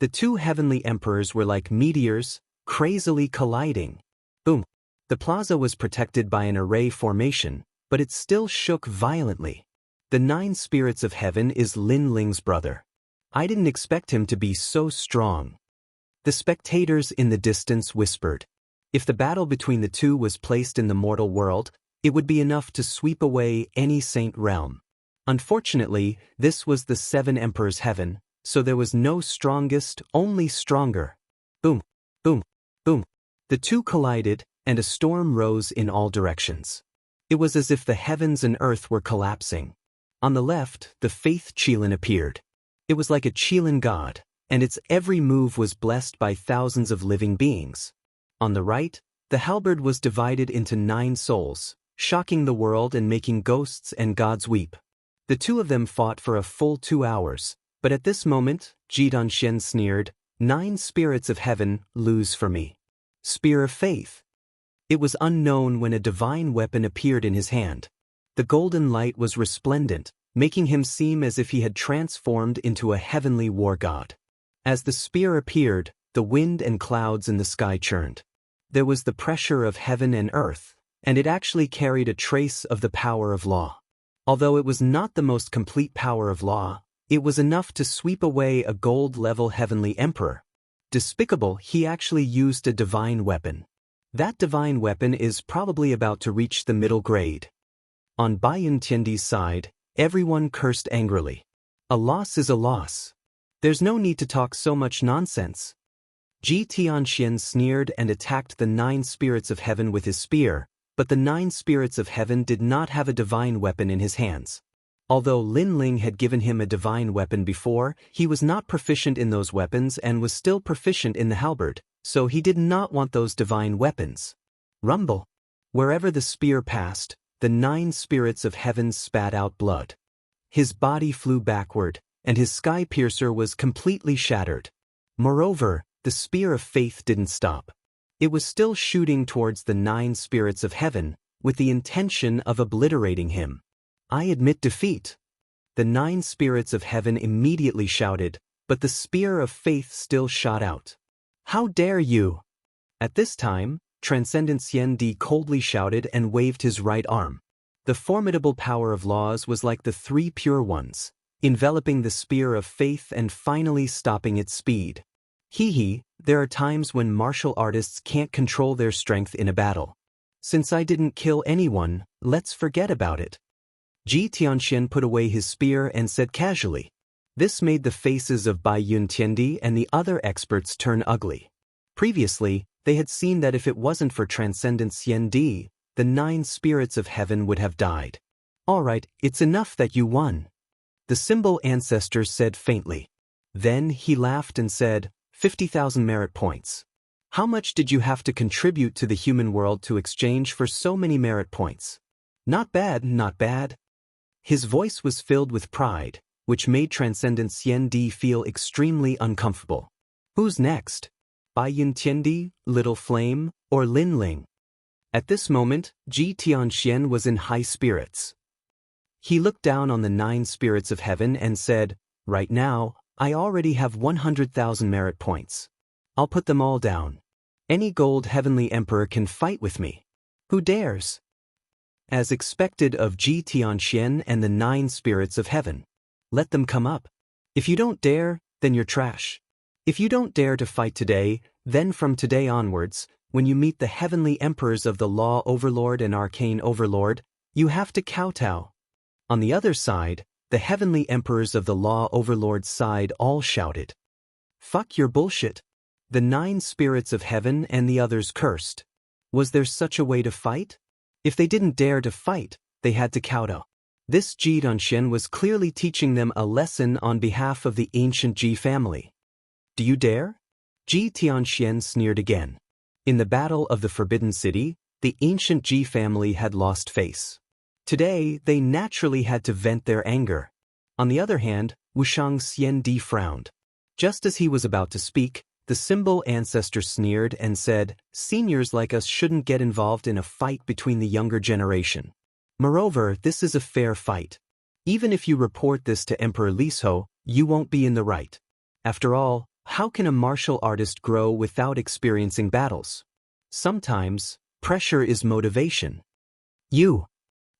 The 2 heavenly emperors were like meteors, crazily colliding. Boom! The plaza was protected by an array formation, but it still shook violently. The 9 spirits of heaven is Lin Ling's brother. I didn't expect him to be so strong. The spectators in the distance whispered. If the battle between the 2 was placed in the mortal world, it would be enough to sweep away any saint realm. Unfortunately, this was the 7 Emperors' heaven, so there was no strongest, only stronger. Boom, boom, boom. The 2 collided, and a storm rose in all directions. It was as if the heavens and earth were collapsing. On the left, the Faith Qilin appeared. It was like a Qilin god, and its every move was blessed by thousands of living beings. On the right, the halberd was divided into 9 souls, shocking the world and making ghosts and gods weep. The 2 of them fought for a full 2 hours, but at this moment, Ji Tianxian sneered, 9 spirits of heaven lose for me. Spear of Faith. It was unknown when a divine weapon appeared in his hand. The golden light was resplendent, making him seem as if he had transformed into a heavenly war god. As the spear appeared, the wind and clouds in the sky churned. There was the pressure of heaven and earth, and it actually carried a trace of the power of law. Although it was not the most complete power of law, it was enough to sweep away a gold-level heavenly emperor. Despicable, he actually used a divine weapon. That divine weapon is probably about to reach the middle grade. On Bai Yun Tiandi's side, everyone cursed angrily. A loss is a loss. There's no need to talk so much nonsense. Ji Tianxian sneered and attacked the 9 spirits of heaven with his spear, but the 9 spirits of heaven did not have a divine weapon in his hands. Although Lin Ling had given him a divine weapon before, he was not proficient in those weapons and was still proficient in the halberd, so he did not want those divine weapons. Rumble! Wherever the spear passed, the 9 spirits of heaven spat out blood. His body flew backward, and his sky piercer was completely shattered. Moreover, the spear of faith didn't stop. It was still shooting towards the 9 spirits of heaven, with the intention of obliterating him. I admit defeat. The 9 spirits of heaven immediately shouted, but the spear of faith still shot out. How dare you! At this time, Transcendent Xian Di coldly shouted and waved his right arm. The formidable power of laws was like the 3 pure ones, enveloping the spear of faith and finally stopping its speed. Hee, there are times when martial artists can't control their strength in a battle. Since I didn't kill anyone, let's forget about it. Ji Tianxian put away his spear and said casually. This made the faces of Bai Yun Tiandi and the other experts turn ugly. Previously, they had seen that if it wasn't for Transcendent Xian Di, the 9 spirits of heaven would have died. All right, it's enough that you won. The symbol ancestor said faintly. Then he laughed and said, 50,000 merit points. How much did you have to contribute to the human world to exchange for so many merit points? Not bad, not bad. His voice was filled with pride, which made Transcendent Xiandi feel extremely uncomfortable. Who's next? Bai Yun Tiandi, Little Flame, or Lin Ling? At this moment, Ji Tianxian was in high spirits. He looked down on the 9 spirits of heaven and said, "Right now, I already have 100,000 merit points. I'll put them all down. Any gold heavenly emperor can fight with me. Who dares?" As expected of Ji Tianxian and the 9 spirits of heaven. Let them come up. If you don't dare, then you're trash. If you don't dare to fight today, then from today onwards, when you meet the heavenly emperors of the Law Overlord and Arcane Overlord, you have to kowtow. On the other side, the heavenly emperors of the Law Overlord's side all shouted, "Fuck your bullshit." The 9 spirits of heaven and the others cursed. Was there such a way to fight? If they didn't dare to fight, they had to kowtow. This Ji Tianxian was clearly teaching them a lesson on behalf of the ancient Ji family. Do you dare? Ji Tianxian sneered again. In the Battle of the Forbidden City, the ancient Ji family had lost face. Today, they naturally had to vent their anger. On the other hand, Wuxia Xianxia frowned. Just as he was about to speak, the symbol ancestor sneered and said, "Seniors like us shouldn't get involved in a fight between the younger generation. Moreover, this is a fair fight. Even if you report this to Emperor Lisho, you won't be in the right. After all, how can a martial artist grow without experiencing battles? Sometimes, pressure is motivation." You.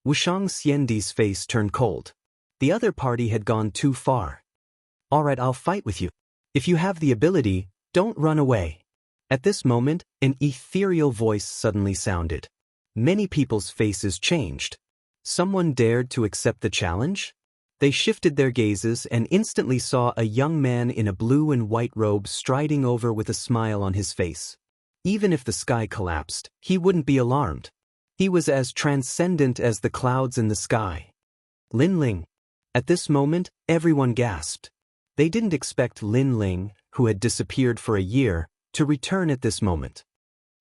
Wuxia Xianxia's face turned cold. The other party had gone too far. "All right, I'll fight with you. If you have the ability, don't run away." At this moment, an ethereal voice suddenly sounded. Many people's faces changed. Someone dared to accept the challenge? They shifted their gazes and instantly saw a young man in a blue and white robe striding over with a smile on his face. Even if the sky collapsed, he wouldn't be alarmed. He was as transcendent as the clouds in the sky. Lin Ling. At this moment, everyone gasped. They didn't expect Lin Ling, who had disappeared for a year, to return at this moment.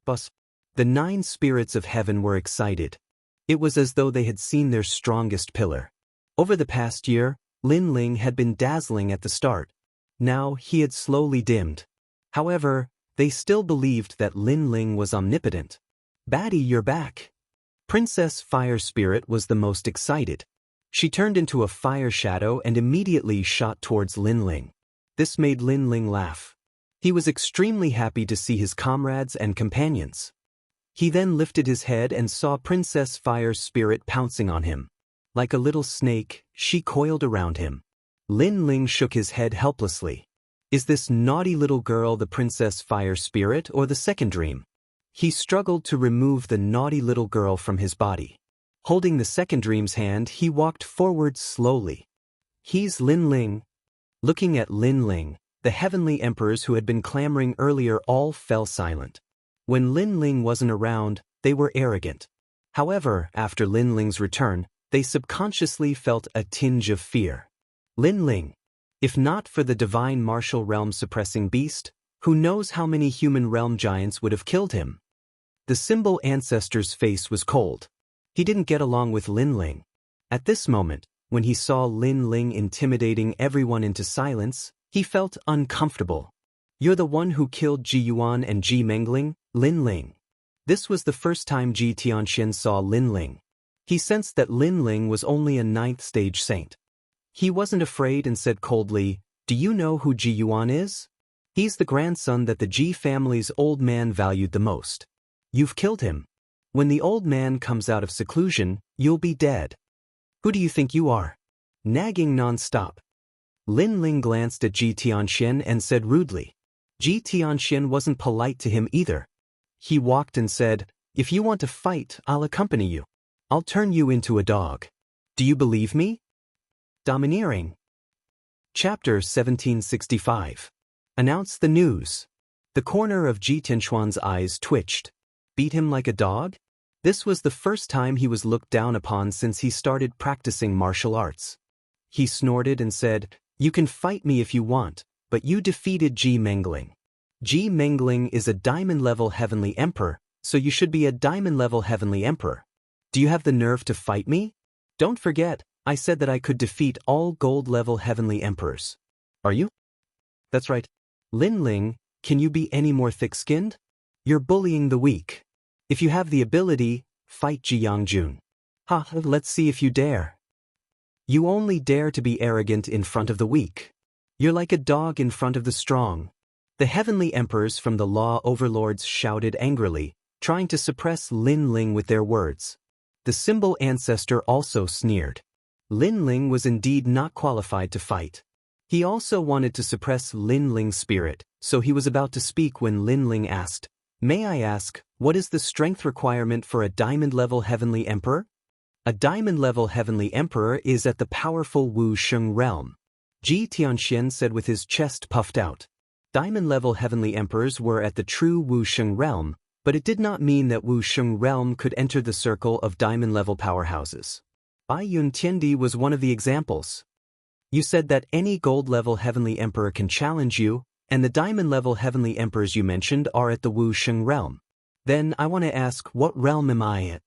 But the 9 spirits of heaven were excited. It was as though they had seen their strongest pillar. Over the past year, Lin Ling had been dazzling at the start. Now he had slowly dimmed. However, they still believed that Lin Ling was omnipotent. "Batty, you're back." Princess Fire Spirit was the most excited. She turned into a fire shadow and immediately shot towards Lin Ling. This made Lin Ling laugh. He was extremely happy to see his comrades and companions. He then lifted his head and saw Princess Fire Spirit pouncing on him. Like a little snake, she coiled around him. Lin Ling shook his head helplessly. Is this naughty little girl the Princess Fire Spirit or the second dream? He struggled to remove the naughty little girl from his body. Holding the second dream's hand, he walked forward slowly. He's Lin Ling. Looking at Lin Ling, the heavenly emperors who had been clamoring earlier all fell silent. When Lin Ling wasn't around, they were arrogant. However, after Lin Ling's return, they subconsciously felt a tinge of fear. Lin Ling. If not for the divine martial realm suppressing beast, who knows how many human realm giants would have killed him? The symbol ancestor's face was cold. He didn't get along with Lin Ling. At this moment, when he saw Lin Ling intimidating everyone into silence, he felt uncomfortable. "You're the one who killed Ji Yuan and Ji Mengling, Lin Ling." This was the first time Ji Tianxian saw Lin Ling. He sensed that Lin Ling was only a 9th stage saint. He wasn't afraid and said coldly, "Do you know who Ji Yuan is? He's the grandson that the Ji family's old man valued the most. You've killed him. When the old man comes out of seclusion, you'll be dead. Who do you think you are? Nagging non-stop." Lin Ling glanced at Ji Tianxian and said rudely. Ji Tianxian wasn't polite to him either. He walked and said, "If you want to fight, I'll accompany you. I'll turn you into a dog. Do you believe me?" Domineering. Chapter 1765. Announce the news. The corner of Ji Tianxuan's eyes twitched. Beat him like a dog? This was the first time he was looked down upon since he started practicing martial arts. He snorted and said, "You can fight me if you want, but you defeated Ji Mengling. Ji Mengling is a diamond-level heavenly emperor, so you should be a diamond-level heavenly emperor. Do you have the nerve to fight me? Don't forget, I said that I could defeat all gold-level heavenly emperors. Are you? That's right. Lin Ling, can you be any more thick-skinned? You're bullying the weak. If you have the ability, fight Ji Yangjun. Ha, let's see if you dare. You only dare to be arrogant in front of the weak. You're like a dog in front of the strong. The heavenly emperors from the law overlords shouted angrily, trying to suppress Lin Ling with their words. The symbol ancestor also sneered. Lin Ling was indeed not qualified to fight. He also wanted to suppress Lin Ling's spirit, so he was about to speak when Lin Ling asked, "May I ask, what is the strength requirement for a diamond-level heavenly emperor?" A diamond-level heavenly emperor is at the powerful Wuxia realm. Ji Tianxian said with his chest puffed out. Diamond-level heavenly emperors were at the true Wuxia realm, but it did not mean that Wuxia realm could enter the circle of diamond-level powerhouses. Bai Yun Tiandi was one of the examples. You said that any gold-level heavenly emperor can challenge you, and the diamond-level heavenly emperors you mentioned are at the Wuxia realm. Then I want to ask, what realm am I at?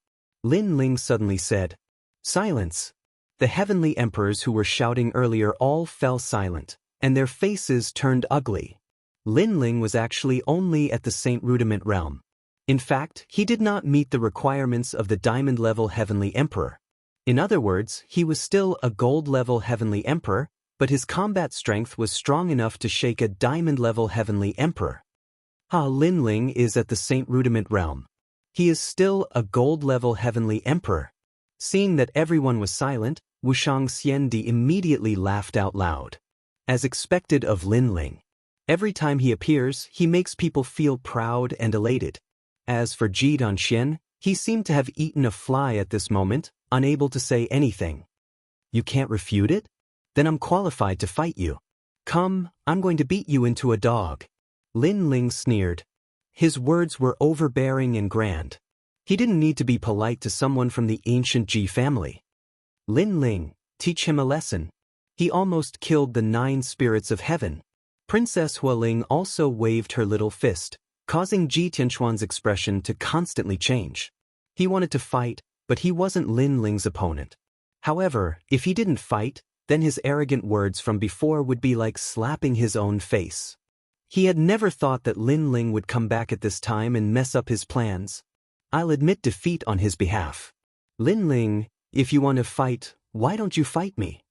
Lin Ling suddenly said. Silence. The heavenly emperors who were shouting earlier all fell silent, and their faces turned ugly. Lin Ling was actually only at the Saint Rudiment realm. In fact, he did not meet the requirements of the diamond-level heavenly emperor. In other words, he was still a gold-level heavenly emperor, but his combat strength was strong enough to shake a diamond-level heavenly emperor. Lin Ling is at the Saint Rudiment realm. He is still a gold-level heavenly emperor. Seeing that everyone was silent, Wuxia and Xianxia immediately laughed out loud. As expected of Lin Ling. Every time he appears, he makes people feel proud and elated. As for Ji Danxian, he seemed to have eaten a fly at this moment, unable to say anything. You can't refute it? Then I'm qualified to fight you. Come, I'm going to beat you into a dog. Lin Ling sneered. His words were overbearing and grand. He didn't need to be polite to someone from the ancient Ji family. Lin Ling, teach him a lesson. He almost killed the 9 spirits of heaven. Princess Hualing also waved her little fist, causing Ji Tianxuan's expression to constantly change. He wanted to fight, but he wasn't Lin Ling's opponent. However, if he didn't fight, then his arrogant words from before would be like slapping his own face. He had never thought that Lin Ling would come back at this time and mess up his plans. I'll admit defeat on his behalf. Lin Ling, if you want to fight, why don't you fight me?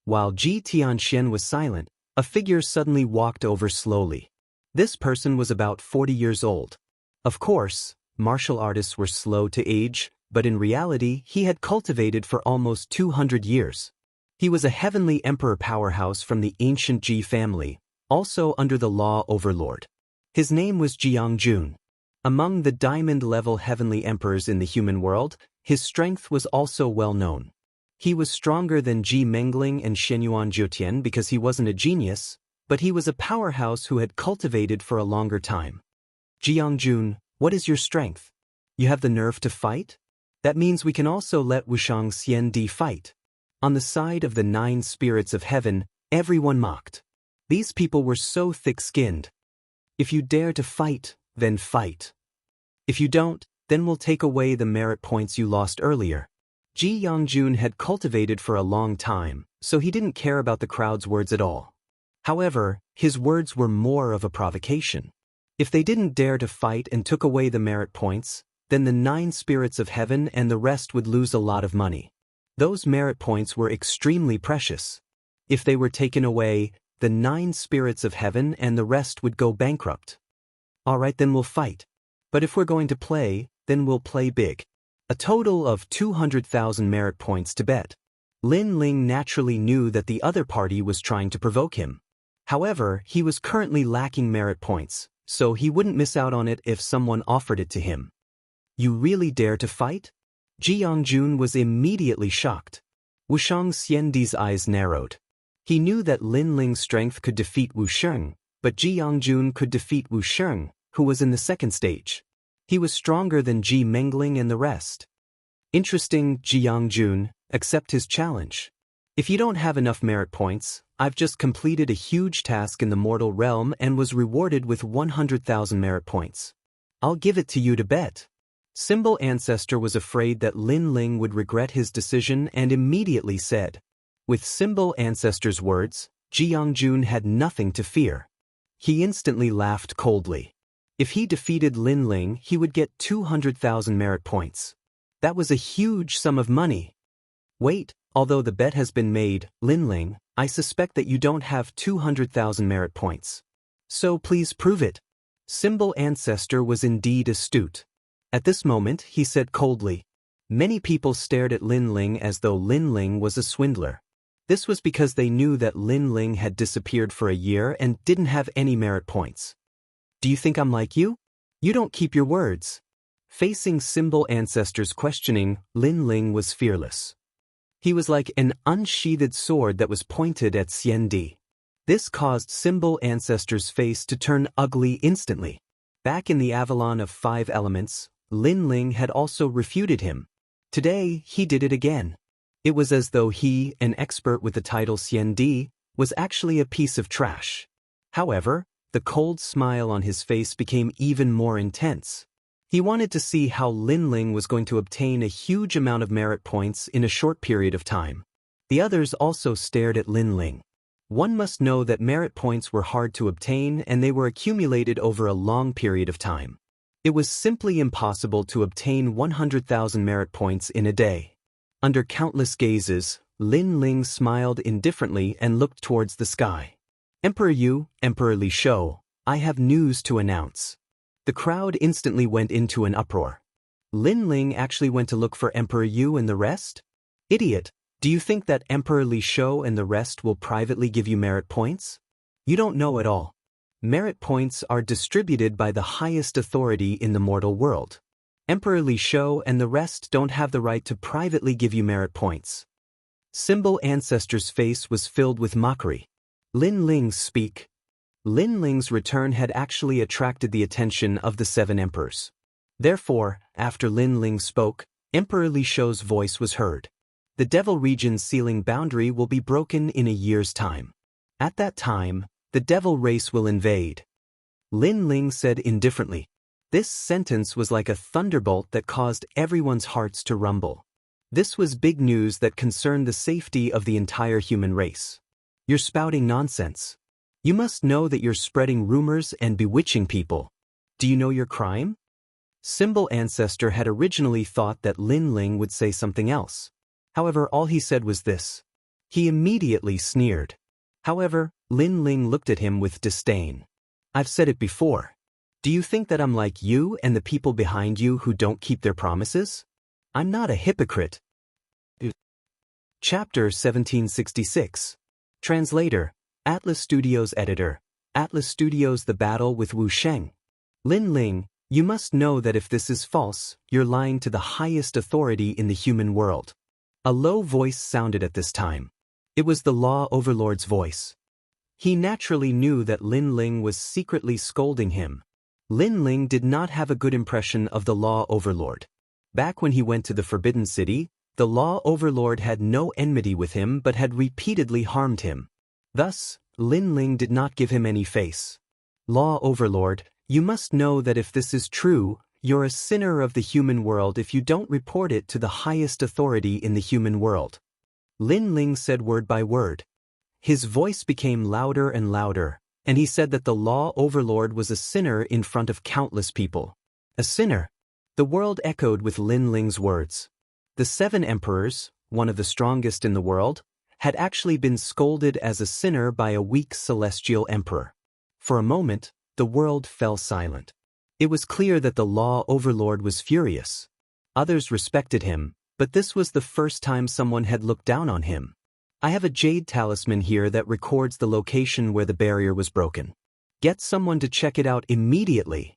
While Ji Tianxian was silent, a figure suddenly walked over slowly. This person was about 40 years old. Of course, martial artists were slow to age, but in reality he had cultivated for almost 200 years. He was a heavenly emperor powerhouse from the ancient Ji family, also under the law overlord. His name was Ji Yangjun. Among the diamond-level heavenly emperors in the human world, his strength was also well known. He was stronger than Ji Mengling and Shenyuan Jiutian because he wasn't a genius, but he was a powerhouse who had cultivated for a longer time. Ji Yangjun, what is your strength? You have the nerve to fight? That means we can also let Wuxia and Xianxia fight. On the side of the 9 spirits of heaven, everyone mocked. These people were so thick-skinned. If you dare to fight, then fight. If you don't, then we'll take away the merit points you lost earlier. Ji Yangjun had cultivated for a long time, so he didn't care about the crowd's words at all. However, his words were more of a provocation. If they didn't dare to fight and took away the merit points, then the 9 spirits of heaven and the rest would lose a lot of money. Those merit points were extremely precious. If they were taken away, the 9 spirits of heaven and the rest would go bankrupt. Alright, then we'll fight. But if we're going to play, then we'll play big. A total of 200,000 merit points to bet. Lin Ling naturally knew that the other party was trying to provoke him. However, he was currently lacking merit points, so he wouldn't miss out on it if someone offered it to him. You really dare to fight? Ji Yangjun was immediately shocked. Wuxia and Xianxia's eyes narrowed. He knew that Lin Ling's strength could defeat Wuxia, but Ji Yangjun could defeat Wuxia, who was in the second stage. He was stronger than Ji Mengling and the rest. Interesting, Ji Yangjun, accept his challenge. If you don't have enough merit points, I've just completed a huge task in the mortal realm and was rewarded with 100,000 merit points. I'll give it to you to bet. Symbol Ancestor was afraid that Lin Ling would regret his decision and immediately said. With Symbol Ancestor's words, Jiangjun had nothing to fear. He instantly laughed coldly. If he defeated Lin Ling, he would get 200,000 merit points. That was a huge sum of money. Wait, although the bet has been made, Lin Ling, I suspect that you don't have 200,000 merit points. So please prove it. Symbol Ancestor was indeed astute. At this moment, he said coldly. Many people stared at Lin Ling as though Lin Ling was a swindler. This was because they knew that Lin Ling had disappeared for a year and didn't have any merit points. Do you think I'm like you? You don't keep your words. Facing Symbol Ancestor's questioning, Lin Ling was fearless. He was like an unsheathed sword that was pointed at Xiandi. This caused Symbol Ancestor's face to turn ugly instantly. Back in the Avalon of 5 elements, Lin Ling had also refuted him. Today, he did it again. It was as though he, an expert with the title Xiandi, was actually a piece of trash. However, the cold smile on his face became even more intense. He wanted to see how Lin Ling was going to obtain a huge amount of merit points in a short period of time. The others also stared at Lin Ling. One must know that merit points were hard to obtain and they were accumulated over a long period of time. It was simply impossible to obtain 100,000 merit points in a day. Under countless gazes, Lin Ling smiled indifferently and looked towards the sky. Emperor Yu, Emperor Li Shou, I have news to announce. The crowd instantly went into an uproar. Lin Ling actually went to look for Emperor Yu and the rest? Idiot, do you think that Emperor Li Shou and the rest will privately give you merit points? You don't know at all. Merit points are distributed by the highest authority in the mortal world. Emperor Li Shou and the rest don't have the right to privately give you merit points. Symbol Ancestor's face was filled with mockery. Lin Ling's speak. Lin Ling's return had actually attracted the attention of the 7 emperors. Therefore, after Lin Ling spoke, Emperor Li Shou's voice was heard. The Devil Region's sealing boundary will be broken in a year's time. At that time, the Devil race will invade. Lin Ling said indifferently. This sentence was like a thunderbolt that caused everyone's hearts to rumble. This was big news that concerned the safety of the entire human race. You're spouting nonsense. You must know that you're spreading rumors and bewitching people. Do you know your crime? Symbol Ancestor had originally thought that Lin Ling would say something else. However, all he said was this. He immediately sneered. However, Lin Ling looked at him with disdain. I've said it before. Do you think that I'm like you and the people behind you who don't keep their promises? I'm not a hypocrite. Chapter 1766. Translator, Atlas Studios Editor, Atlas Studios The Battle with Wu Sheng. Lin Ling, you must know that if this is false, you're lying to the highest authority in the human world. A low voice sounded at this time. It was the Law Overlord's voice. He naturally knew that Lin Ling was secretly scolding him. Lin Ling did not have a good impression of the Law Overlord. Back when he went to the Forbidden City, the Law Overlord had no enmity with him but had repeatedly harmed him. Thus, Lin Ling did not give him any face. Law Overlord, you must know that if this is true, you're a sinner of the human world if you don't report it to the highest authority in the human world. Lin Ling said word by word. His voice became louder and louder, and he said that the Law Overlord was a sinner in front of countless people. A sinner? The world echoed with Lin Ling's words. The 7 emperors, one of the strongest in the world, had actually been scolded as a sinner by a weak celestial emperor. For a moment, the world fell silent. It was clear that the Law Overlord was furious. Others respected him, but this was the first time someone had looked down on him. I have a jade talisman here that records the location where the barrier was broken. Get someone to check it out immediately.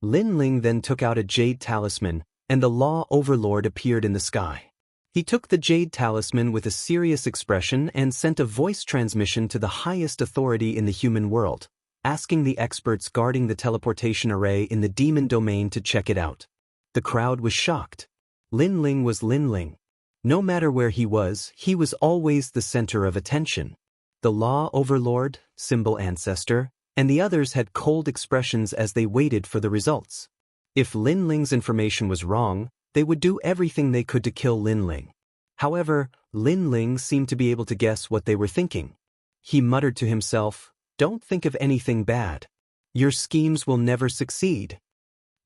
Lin Ling then took out a jade talisman, and the Law Overlord appeared in the sky. He took the jade talisman with a serious expression and sent a voice transmission to the highest authority in the human world, asking the experts guarding the teleportation array in the demon domain to check it out. The crowd was shocked. Lin Ling was Lin Ling. No matter where he was always the center of attention. The law overlord, symbol ancestor, and the others had cold expressions as they waited for the results. If Lin Ling's information was wrong, they would do everything they could to kill Lin Ling. However, Lin Ling seemed to be able to guess what they were thinking. He muttered to himself, "Don't think of anything bad. Your schemes will never succeed."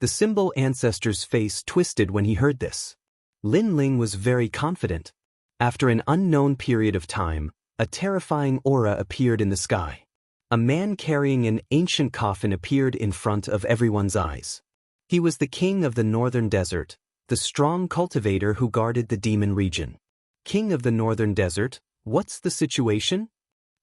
The symbol ancestor's face twisted when he heard this. Lin Ling was very confident. After an unknown period of time, a terrifying aura appeared in the sky. A man carrying an ancient coffin appeared in front of everyone's eyes. He was the king of the northern desert, the strong cultivator who guarded the demon region. King of the northern desert, what's the situation?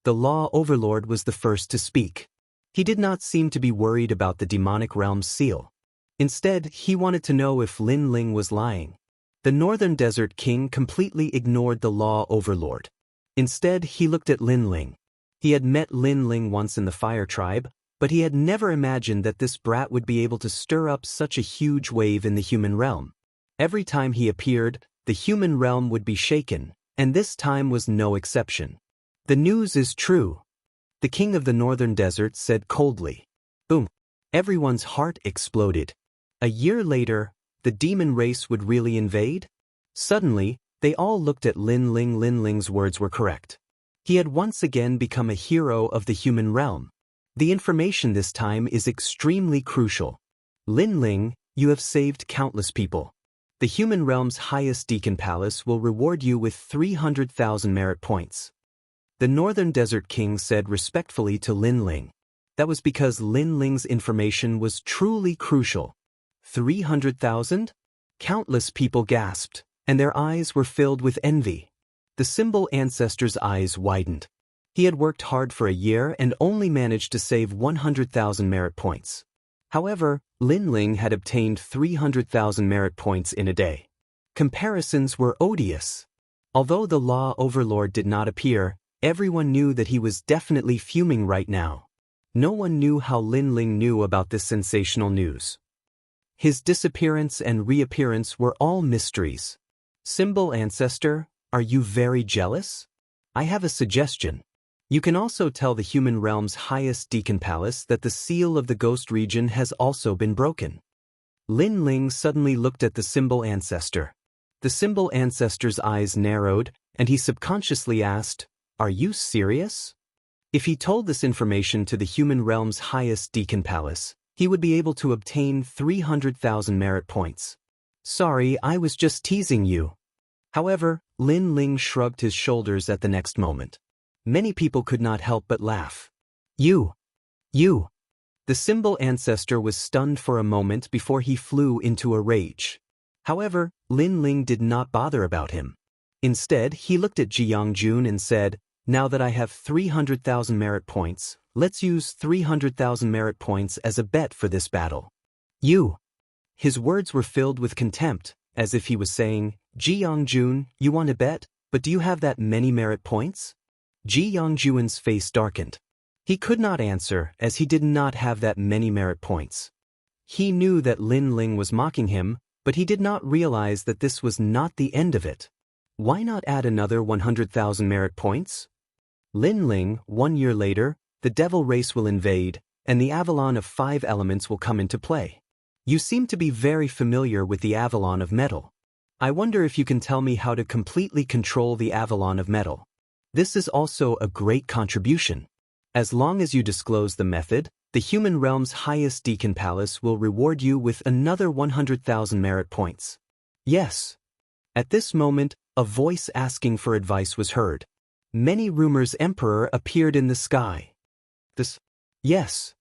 The law overlord was the first to speak. He did not seem to be worried about the demonic realm's seal. Instead, he wanted to know if Lin Ling was lying. The northern desert king completely ignored the law overlord. Instead, he looked at Lin Ling. He had met Lin Ling once in the fire tribe, but he had never imagined that this brat would be able to stir up such a huge wave in the human realm. Every time he appeared, the human realm would be shaken, and this time was no exception. The news is true, the king of the northern desert said coldly. Boom! Everyone's heart exploded. A year later, the demon race would really invade? Suddenly, they all looked at Lin Ling. Lin Ling's words were correct. He had once again become a hero of the human realm. The information this time is extremely crucial. Lin Ling, you have saved countless people. The human realm's highest deacon palace will reward you with 300,000 merit points. The northern desert king said respectfully to Lin Ling. That was because Lin Ling's information was truly crucial. 300,000? Countless people gasped, and their eyes were filled with envy. The symbol ancestor's eyes widened. He had worked hard for a year and only managed to save 100,000 merit points. However, Lin Ling had obtained 300,000 merit points in a day. Comparisons were odious. Although the law overlord did not appear, everyone knew that he was definitely fuming right now. No one knew how Lin Ling knew about this sensational news. His disappearance and reappearance were all mysteries. Symbol ancestor, are you very jealous? I have a suggestion. You can also tell the human realm's highest deacon palace that the seal of the ghost region has also been broken. Lin Ling suddenly looked at the symbol ancestor. The symbol ancestor's eyes narrowed, and he subconsciously asked, "Are you serious?" If he told this information to the human realm's highest deacon palace, he would be able to obtain 300,000 merit points. Sorry, I was just teasing you. However, Lin Ling shrugged his shoulders at the next moment. Many people could not help but laugh. You. The symbol ancestor was stunned for a moment before he flew into a rage. However, Lin Ling did not bother about him. Instead, he looked at Jiangjun and said, "Now that I have 300,000 merit points, let's use 300,000 merit points as a bet for this battle." You. His words were filled with contempt, as if he was saying, "Jiangjun, you want to bet, but do you have that many merit points?" Jiangjun's face darkened. He could not answer as he did not have that many merit points. He knew that Lin Ling was mocking him, but he did not realize that this was not the end of it. Why not add another 100,000 merit points? Lin Ling, 1 year later, the devil race will invade, and the Avalon of 5 elements will come into play. You seem to be very familiar with the Avalon of metal. I wonder if you can tell me how to completely control the Avalon of metal. This is also a great contribution. As long as you disclose the method, the human realm's highest deacon palace will reward you with another 100,000 merit points. Yes. At this moment, a voice asking for advice was heard. Many rumors emperor appeared in the sky. Yes.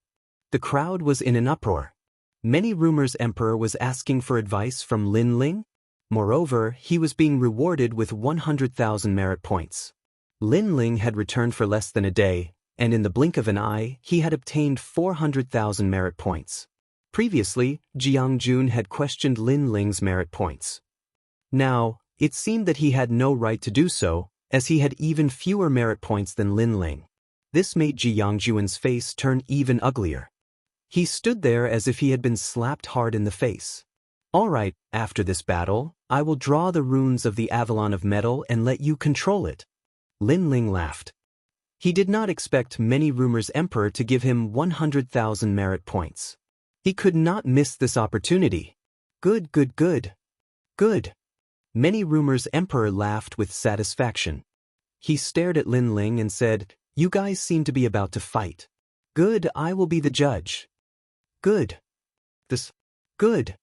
The crowd was in an uproar. Many rumors emperor was asking for advice from Lin Ling. Moreover, he was being rewarded with 100,000 merit points. Lin Ling had returned for less than a day, and in the blink of an eye, he had obtained 400,000 merit points. Previously, Jiangjun had questioned Lin Ling's merit points. Now, it seemed that he had no right to do so, as he had even fewer merit points than Lin Ling. This made Jiangjun's face turn even uglier. He stood there as if he had been slapped hard in the face. Alright, after this battle, I will draw the runes of the Avalon of Metal and let you control it. Lin Ling laughed. He did not expect Many Rumors Emperor to give him 100,000 merit points. He could not miss this opportunity. Good. Many Rumors Emperor laughed with satisfaction. He stared at Lin Ling and said, "You guys seem to be about to fight. Good, I will be the judge." Good. Good.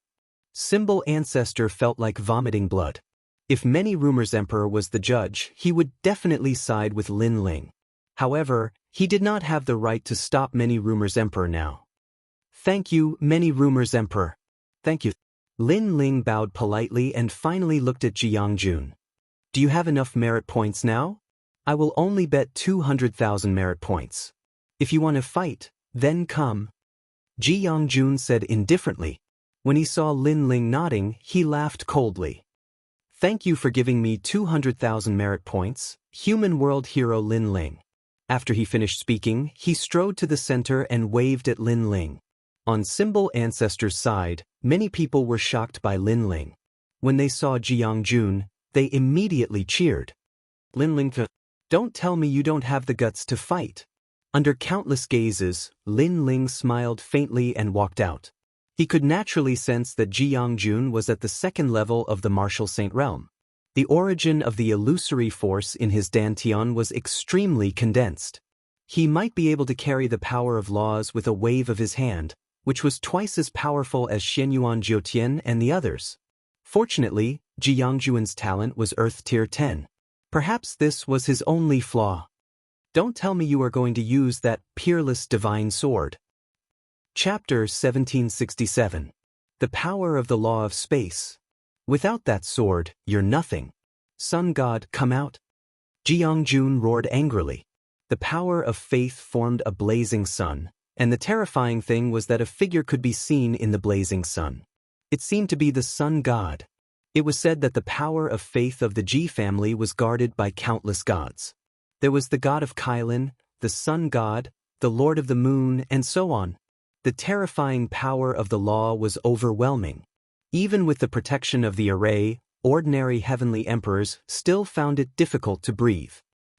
Symbol Ancestor felt like vomiting blood. If Many Rumors Emperor was the judge, he would definitely side with Lin Ling. However, he did not have the right to stop Many Rumors Emperor now. Thank you, Many Rumors Emperor. Thank you. Lin Ling bowed politely and finally looked at Jiangjun. Do you have enough merit points now? I will only bet 200,000 merit points. If you want to fight, then come. Jiangjun said indifferently. When he saw Lin Ling nodding, he laughed coldly. Thank you for giving me 200,000 merit points, human world hero Lin Ling. After he finished speaking, he strode to the center and waved at Lin Ling. On Symbol Ancestor's side, many people were shocked by Lin Ling. When they saw Jiangjun, they immediately cheered. Lin Ling, don't tell me you don't have the guts to fight. Under countless gazes, Lin Ling smiled faintly and walked out. He could naturally sense that Jiangjun was at the second level of the martial saint realm. The origin of the illusory force in his dantian was extremely condensed. He might be able to carry the power of laws with a wave of his hand, which was twice as powerful as Shenyuan Jiutian and the others. Fortunately, Jiangjuan's talent was Earth Tier 10. Perhaps this was his only flaw. Don't tell me you are going to use that peerless divine sword. Chapter 1767. The Power of the Law of Space. Without that sword, you're nothing. Sun God, come out. Jiangjun roared angrily. The power of faith formed a blazing sun, and the terrifying thing was that a figure could be seen in the blazing sun. It seemed to be the Sun God. It was said that the power of faith of the Ji family was guarded by countless gods. There was the god of Kylin, the Sun God, the Lord of the Moon, and so on. The terrifying power of the law was overwhelming. Even with the protection of the array, ordinary heavenly emperors still found it difficult to breathe.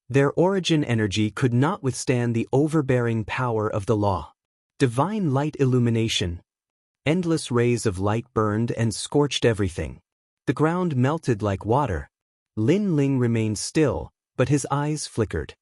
Their origin energy could not withstand the overbearing power of the law. Divine light illumination. Endless rays of light burned and scorched everything. The ground melted like water. Lin Ling remained still, but his eyes flickered.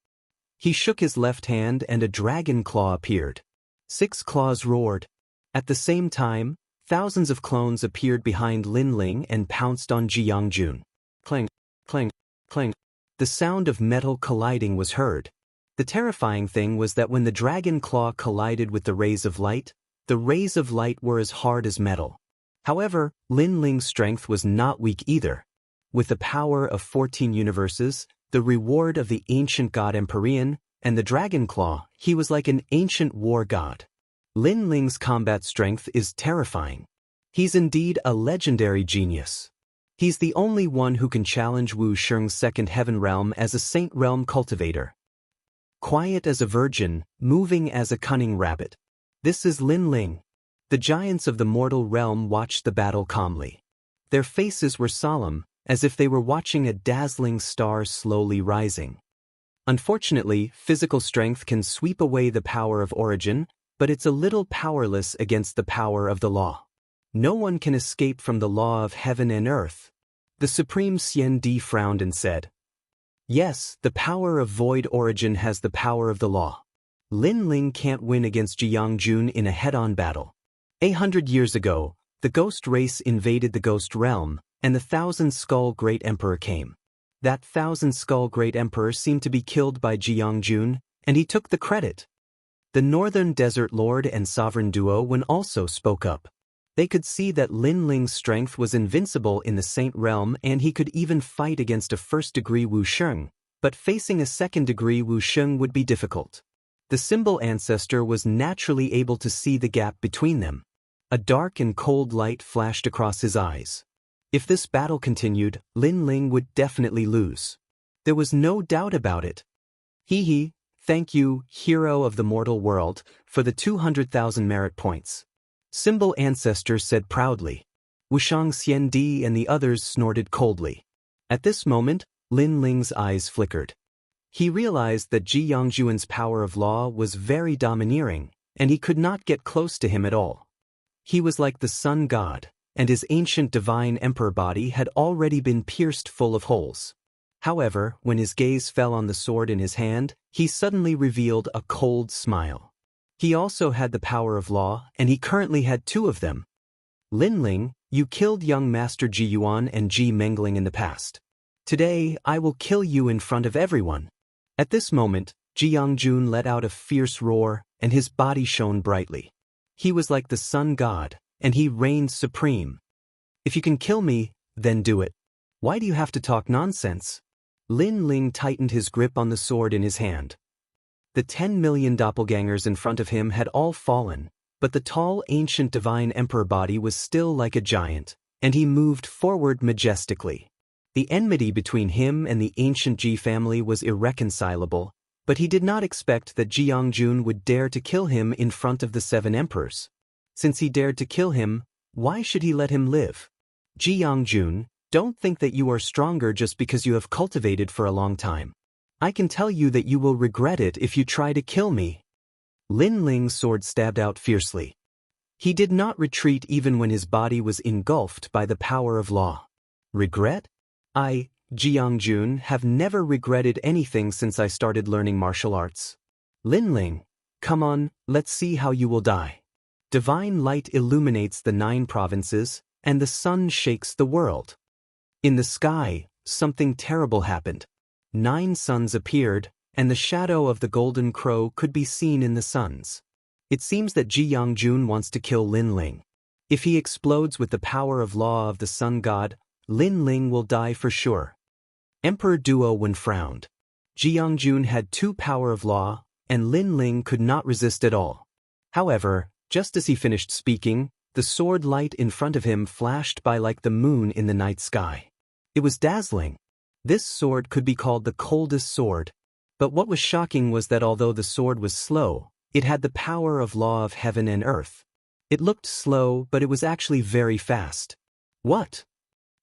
He shook his left hand and a dragon claw appeared. 6 claws roared. At the same time, thousands of clones appeared behind Lin Ling and pounced on Jiangjun. Clang, clang, clang. The sound of metal colliding was heard. The terrifying thing was that when the dragon claw collided with the rays of light were as hard as metal. However, Lin Ling's strength was not weak either. With the power of 14 universes, the reward of the ancient god Empyrean, and the dragon claw, he was like an ancient war god. Lin Ling's combat strength is terrifying. He's indeed a legendary genius. He's the only one who can challenge Wu Sheng's second heaven realm as a saint realm cultivator. Quiet as a virgin, moving as a cunning rabbit. This is Lin Ling. The giants of the mortal realm watched the battle calmly. Their faces were solemn, as if they were watching a dazzling star slowly rising. Unfortunately, physical strength can sweep away the power of origin, but it's a little powerless against the power of the law. No one can escape from the law of heaven and earth. The Supreme Xian Di frowned and said, "Yes, the power of void origin has the power of the law. Lin Ling can't win against Jiangjun in a head-on battle. 800 years ago, the ghost race invaded the ghost realm, and the Thousand-Skull Great Emperor came. That Thousand-Skull Great Emperor seemed to be killed by Jiangjun, and he took the credit." The Northern Desert Lord and Sovereign Duo also spoke up. They could see that Lin Ling's strength was invincible in the Saint Realm and he could even fight against a first-degree Wu Sheng, but facing a second-degree Wu Sheng would be difficult. The Symbol Ancestor was naturally able to see the gap between them. A dark and cold light flashed across his eyes. If this battle continued, Lin Ling would definitely lose. There was no doubt about it. Hee, thank you, hero of the mortal world, for the 200,000 merit points. Symbol Ancestor said proudly. Wuxia Xianxia and the others snorted coldly. At this moment, Lin Ling's eyes flickered. He realized that Ji Yongjuan's power of law was very domineering, and he could not get close to him at all. He was like the sun god, and his ancient divine emperor body had already been pierced full of holes. However, when his gaze fell on the sword in his hand, he suddenly revealed a cold smile. He also had the power of law, and he currently had 2 of them. Lin Ling, you killed young Master Ji Yuan and Ji Mengling in the past. Today, I will kill you in front of everyone. At this moment, Ji Yongjun let out a fierce roar, and his body shone brightly. He was like the sun god, and he reigned supreme. If you can kill me, then do it. Why do you have to talk nonsense? Lin Ling tightened his grip on the sword in his hand. The 10 million doppelgangers in front of him had all fallen, but the tall ancient divine emperor body was still like a giant, and he moved forward majestically. The enmity between him and the ancient Ji family was irreconcilable, but he did not expect that Ji Yongjun would dare to kill him in front of the 7 emperors. Since he dared to kill him, why should he let him live? Ji Yongjun, don't think that you are stronger just because you have cultivated for a long time. I can tell you that you will regret it if you try to kill me. Lin Ling's sword stabbed out fiercely. He did not retreat even when his body was engulfed by the power of law. Regret? I, Ji Yongjun, have never regretted anything since I started learning martial arts. Lin Ling, come on, let's see how you will die. Divine light illuminates the 9 provinces, and the sun shakes the world. In the sky, something terrible happened. 9 suns appeared, and the shadow of the golden crow could be seen in the suns. It seems that Ji Yongjun wants to kill Lin Ling. If he explodes with the power of law of the sun god, Lin Ling will die for sure. Emperor Duo Wen frowned. Ji Yongjun had 2 power of law, and Lin Ling could not resist at all. However, just as he finished speaking, the sword light in front of him flashed by like the moon in the night sky. It was dazzling. This sword could be called the coldest sword. But what was shocking was that although the sword was slow, it had the power of law of heaven and earth. It looked slow, but it was actually very fast. What?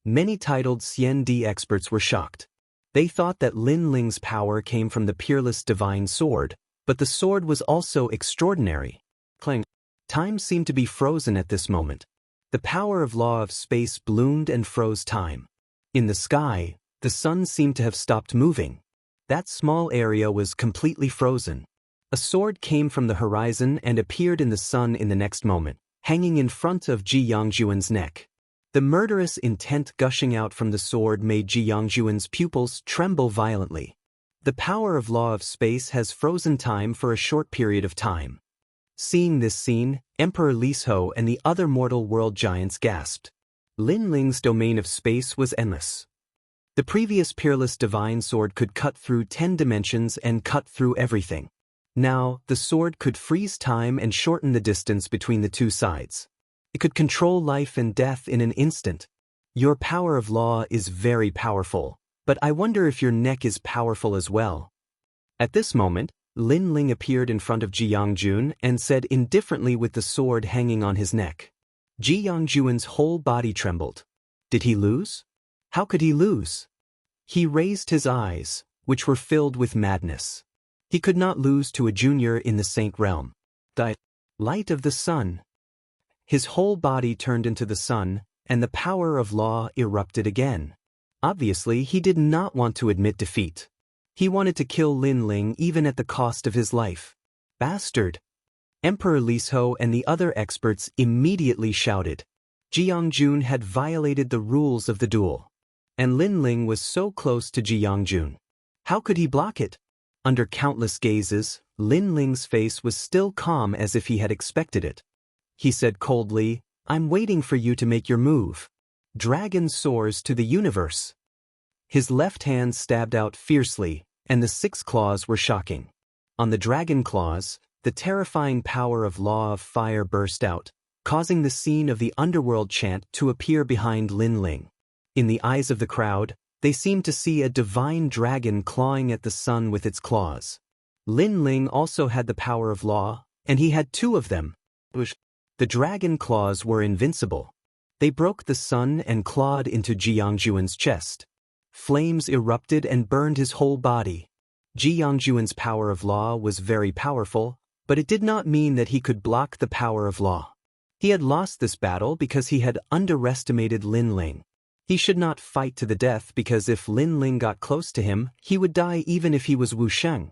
Many titled CND experts were shocked. They thought that Lin Ling's power came from the peerless divine sword, but the sword was also extraordinary. Clang. Time seemed to be frozen at this moment. The power of law of space bloomed and froze time. In the sky, the sun seemed to have stopped moving. That small area was completely frozen. A sword came from the horizon and appeared in the sun in the next moment, hanging in front of Ji Yongjuan's neck. The murderous intent gushing out from the sword made Ji Yongjuan's pupils tremble violently. The power of law of space has frozen time for a short period of time. Seeing this scene, Emperor Lisho and the other mortal world giants gasped. Lin Ling's domain of space was endless. The previous peerless divine sword could cut through 10 dimensions and cut through everything. Now, the sword could freeze time and shorten the distance between the 2 sides. It could control life and death in an instant. Your power of law is very powerful, but I wonder if your neck is powerful as well. At this moment, Lin Ling appeared in front of Ji Yongjun and said indifferently with the sword hanging on his neck. Ji Yongjuan's whole body trembled. Did he lose? How could he lose? He raised his eyes, which were filled with madness. He could not lose to a junior in the Saint realm. The light of the sun. His whole body turned into the sun, and the power of law erupted again. Obviously, he did not want to admit defeat. He wanted to kill Lin Ling even at the cost of his life. Bastard! Emperor Lisho and the other experts immediately shouted. Ji Yongjun had violated the rules of the duel. And Lin Ling was so close to Ji Yongjun. How could he block it? Under countless gazes, Lin Ling's face was still calm as if he had expected it. He said coldly, I'm waiting for you to make your move. Dragon soars to the universe. His left hand stabbed out fiercely, and the 6 claws were shocking. On the dragon claws, the terrifying power of law of fire burst out, causing the scene of the underworld chant to appear behind Lin Ling. In the eyes of the crowd, they seemed to see a divine dragon clawing at the sun with its claws. Lin Ling also had the power of law, and he had 2 of them. The dragon claws were invincible. They broke the sun and clawed into Jiangjuan's chest. Flames erupted and burned his whole body. Jiangjuan's power of law was very powerful, but it did not mean that he could block the power of law. He had lost this battle because he had underestimated Lin Ling. He should not fight to the death because if Lin Ling got close to him, he would die even if he was Wuxian.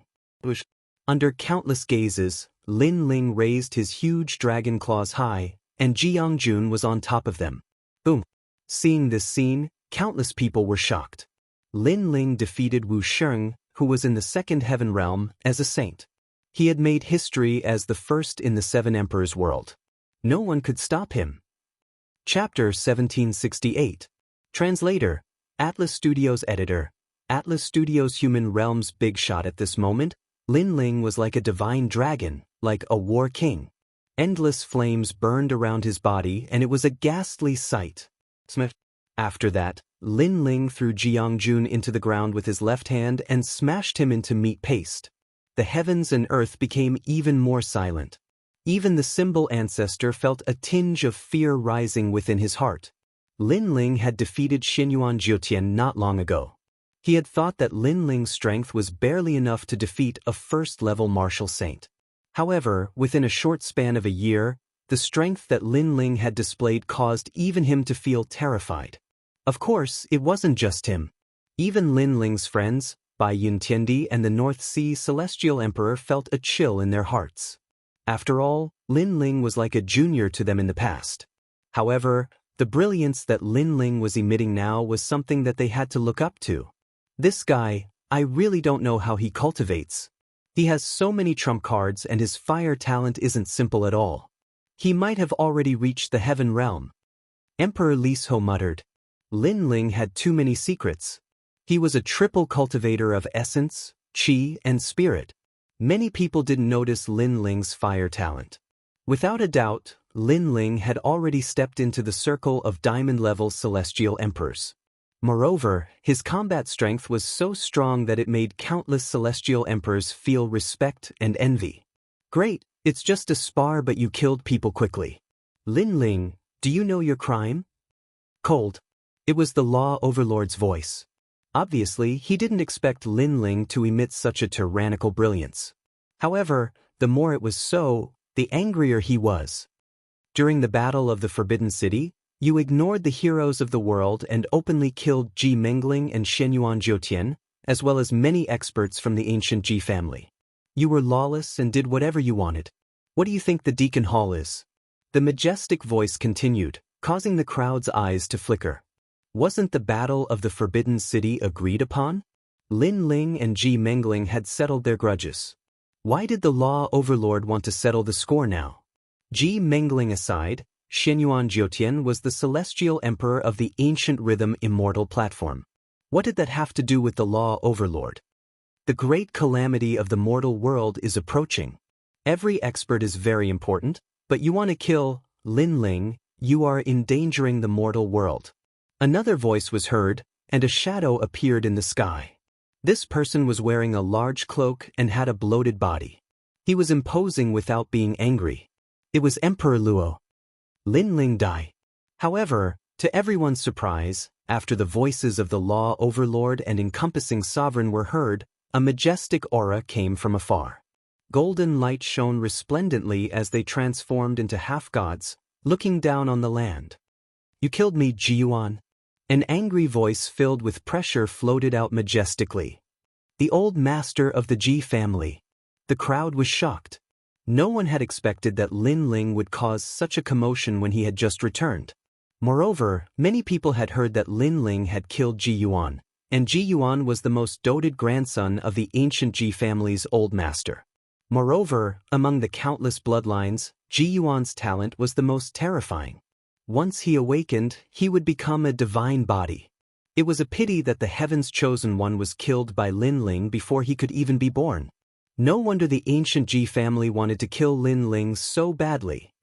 Under countless gazes, Lin Ling raised his huge dragon claws high, and Jiangjun was on top of them. Boom! Seeing this scene, countless people were shocked. Lin Ling defeated Wuxian, who was in the second heaven realm, as a saint. He had made history as the first in the Seven Emperors world. No one could stop him. Chapter 1768. Translator, Atlas Studios Editor. Atlas Studios Human Realms big shot. At this moment, Lin Ling was like a divine dragon, like a war king. Endless flames burned around his body and it was a ghastly sight. After that, Lin Ling threw Jiangjun into the ground with his left hand and smashed him into meat paste. The heavens and earth became even more silent. Even the symbol ancestor felt a tinge of fear rising within his heart. Lin Ling had defeated Xinyuan Jiutian not long ago. He had thought that Lin Ling's strength was barely enough to defeat a first-level martial saint. However, within a short span of a year, the strength that Lin Ling had displayed caused even him to feel terrified. Of course, it wasn't just him. Even Lin Ling's friends, Bai Yuntiandi and the North Sea Celestial Emperor, felt a chill in their hearts. After all, Lin Ling was like a junior to them in the past. However, the brilliance that Lin Ling was emitting now was something that they had to look up to. This guy, I really don't know how he cultivates. He has so many trump cards and his fire talent isn't simple at all. He might have already reached the heaven realm. Emperor Lisho muttered. Lin Ling had too many secrets. He was a triple cultivator of essence, qi, and spirit. Many people didn't notice Lin Ling's fire talent. Without a doubt, Lin Ling had already stepped into the circle of diamond-level celestial emperors. Moreover, his combat strength was so strong that it made countless celestial emperors feel respect and envy. Great, it's just a spar but you killed people quickly. Lin Ling, do you know your crime? Cold. It was the law overlord's voice. Obviously, he didn't expect Lin Ling to emit such a tyrannical brilliance. However, the more it was so, the angrier he was. During the Battle of the Forbidden City, you ignored the heroes of the world and openly killed Ji Mengling and Xinyuan Jiutian, as well as many experts from the ancient Ji family. You were lawless and did whatever you wanted. What do you think the Deacon Hall is? The majestic voice continued, causing the crowd's eyes to flicker. Wasn't the Battle of the Forbidden City agreed upon? Lin Ling and Ji Mengling had settled their grudges. Why did the law overlord want to settle the score now? Ji Mengling aside, Xinyuan Jiutian was the celestial emperor of the ancient rhythm Immortal platform. What did that have to do with the law overlord? The great calamity of the mortal world is approaching. Every expert is very important, but you want to kill Lin Ling, you are endangering the mortal world. Another voice was heard, and a shadow appeared in the sky. This person was wearing a large cloak and had a bloated body. He was imposing without being angry. It was Emperor Luo. Lin Ling died. However, to everyone's surprise, after the voices of the law overlord and encompassing sovereign were heard, a majestic aura came from afar. Golden light shone resplendently as they transformed into half-gods, looking down on the land. You killed me, Jiyuan. An angry voice filled with pressure floated out majestically. The old master of the Ji family. The crowd was shocked. No one had expected that Lin Ling would cause such a commotion when he had just returned. Moreover, many people had heard that Lin Ling had killed Ji Yuan, and Ji Yuan was the most doted grandson of the ancient Ji family's old master. Moreover, among the countless bloodlines, Ji Yuan's talent was the most terrifying. Once he awakened, he would become a divine body. It was a pity that the Heaven's Chosen One was killed by Lin Ling before he could even be born. No wonder the ancient Ji family wanted to kill Lin Ling so badly.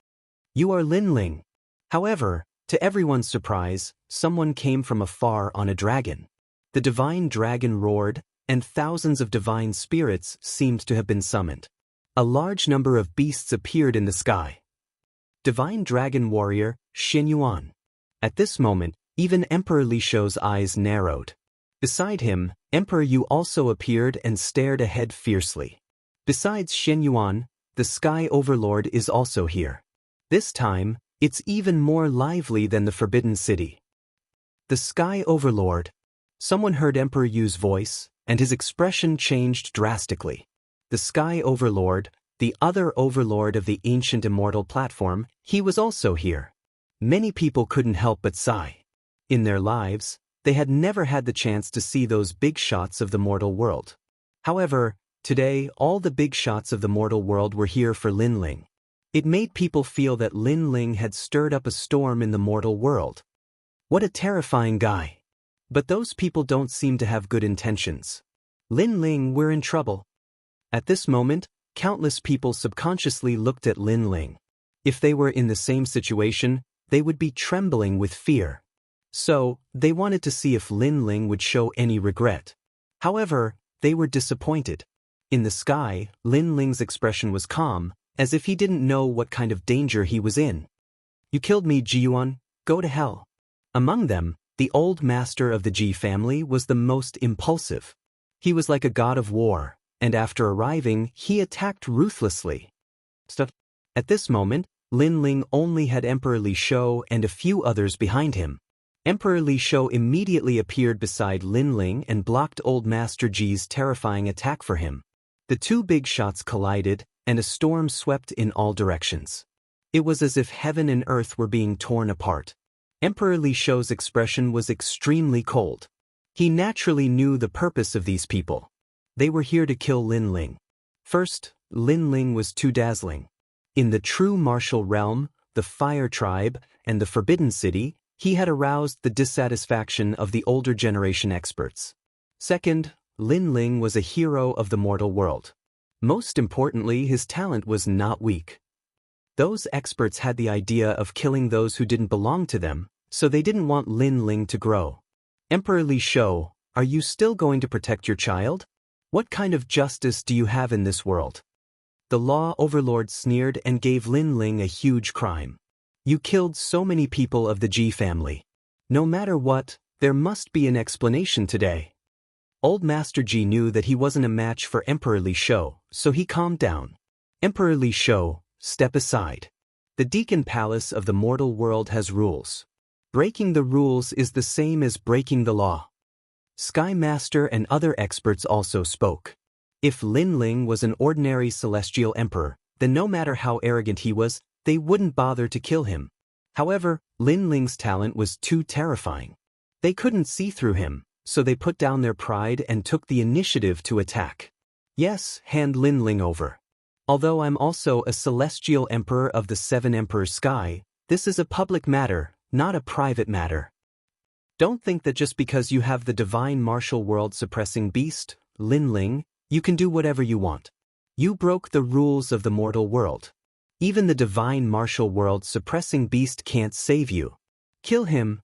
You are Lin Ling. However, to everyone's surprise, someone came from afar on a dragon. The divine dragon roared, and thousands of divine spirits seemed to have been summoned. A large number of beasts appeared in the sky. Divine Dragon Warrior, Xinyuan. At this moment, even Emperor Li Shou's eyes narrowed. Beside him, Emperor Yu also appeared and stared ahead fiercely. Besides Shen Yuan, the Sky Overlord is also here. This time, it's even more lively than the Forbidden City. The Sky Overlord. Someone heard Emperor Yu's voice, and his expression changed drastically. The Sky Overlord, the other overlord of the ancient immortal platform, he was also here. Many people couldn't help but sigh. In their lives, they had never had the chance to see those big shots of the mortal world. However, today all the big shots of the mortal world were here for Lin Ling. It made people feel that Lin Ling had stirred up a storm in the mortal world. What a terrifying guy. But those people don't seem to have good intentions. Lin Ling, we're in trouble. At this moment, countless people subconsciously looked at Lin Ling. If they were in the same situation, they would be trembling with fear. So, they wanted to see if Lin Ling would show any regret. However, they were disappointed. In the sky, Lin Ling's expression was calm, as if he didn't know what kind of danger he was in. You killed me, Jiyuan, go to hell. Among them, the old master of the Ji family was the most impulsive. He was like a god of war, and after arriving, he attacked ruthlessly. At this moment, Lin Ling only had Emperor Li Shou and a few others behind him. Emperor Li Shou immediately appeared beside Lin Ling and blocked Old Master Ji's terrifying attack for him. The two big shots collided, and a storm swept in all directions. It was as if heaven and earth were being torn apart. Emperor Li Shou's expression was extremely cold. He naturally knew the purpose of these people. They were here to kill Lin Ling. First, Lin Ling was too dazzling. In the true martial realm, the Fire Tribe, and the Forbidden City, he had aroused the dissatisfaction of the older generation experts. Second, Lin Ling was a hero of the mortal world. Most importantly, his talent was not weak. Those experts had the idea of killing those who didn't belong to them, so they didn't want Lin Ling to grow. Emperor Li Shou, are you still going to protect your child? What kind of justice do you have in this world? The law overlord sneered and gave Lin Ling a huge crime. You killed so many people of the Ji family. No matter what, there must be an explanation today. Old Master Ji knew that he wasn't a match for Emperor Li Shou, so he calmed down. Emperor Li Shou, step aside. The Deacon Palace of the mortal world has rules. Breaking the rules is the same as breaking the law. Sky Master and other experts also spoke. If Lin Ling was an ordinary celestial emperor, then no matter how arrogant he was, they wouldn't bother to kill him. However, Lin Ling's talent was too terrifying. They couldn't see through him, so they put down their pride and took the initiative to attack. Yes, hand Lin Ling over. Although I'm also a celestial emperor of the Seven Emperors Sky, this is a public matter, not a private matter. Don't think that just because you have the divine martial world suppressing beast, Lin Ling, you can do whatever you want. You broke the rules of the mortal world. Even the divine martial world suppressing beast can't save you. Kill him.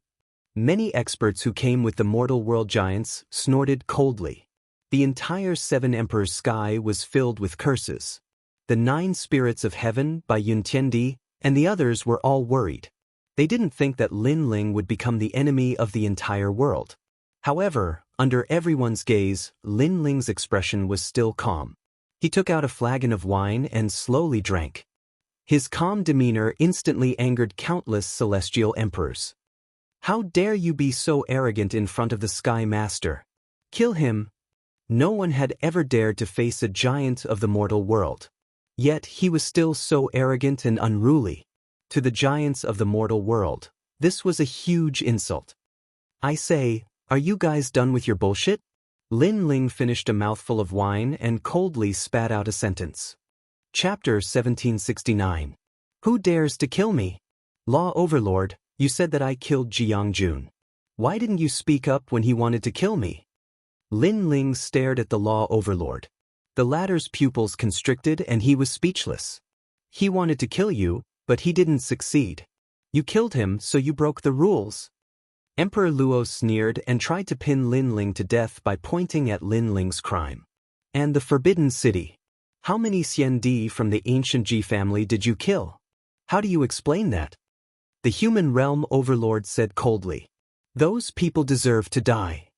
Many experts who came with the mortal world giants snorted coldly. The entire Seven Emperors Sky was filled with curses. The 9 Spirits of Heaven by Yun Tiandi and the others were all worried. They didn't think that Lin Ling would become the enemy of the entire world. However, under everyone's gaze, Lin Ling's expression was still calm. He took out a flagon of wine and slowly drank. His calm demeanor instantly angered countless celestial emperors. How dare you be so arrogant in front of the Sky Master? Kill him. No one had ever dared to face a giant of the mortal world. Yet he was still so arrogant and unruly. To the giants of the mortal world, this was a huge insult. I say, are you guys done with your bullshit? Lin Ling finished a mouthful of wine and coldly spat out a sentence. Chapter 1769. Who dares to kill me? Law Overlord, you said that I killed Jiangjun. Why didn't you speak up when he wanted to kill me? Lin Ling stared at the Law Overlord. The latter's pupils constricted and he was speechless. He wanted to kill you, but he didn't succeed. You killed him, so you broke the rules. Emperor Luo sneered and tried to pin Lin Ling to death by pointing at Lin Ling's crime. And the Forbidden City. How many Xian Di from the ancient Ji family did you kill? How do you explain that? The human realm overlord said coldly. Those people deserve to die.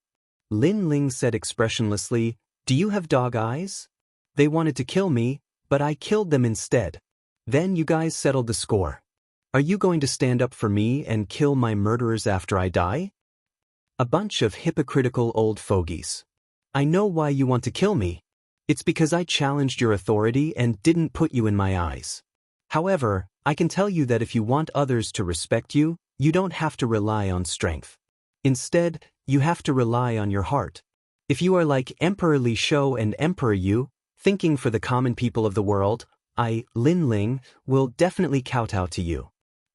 Lin Ling said expressionlessly, do you have dog eyes? They wanted to kill me, but I killed them instead. Then you guys settled the score. Are you going to stand up for me and kill my murderers after I die? A bunch of hypocritical old fogies. I know why you want to kill me. It's because I challenged your authority and didn't put you in my eyes. However, I can tell you that if you want others to respect you, you don't have to rely on strength. Instead, you have to rely on your heart. If you are like Emperor Li Shou and Emperor Yu, thinking for the common people of the world, I, Lin Ling, will definitely kowtow to you.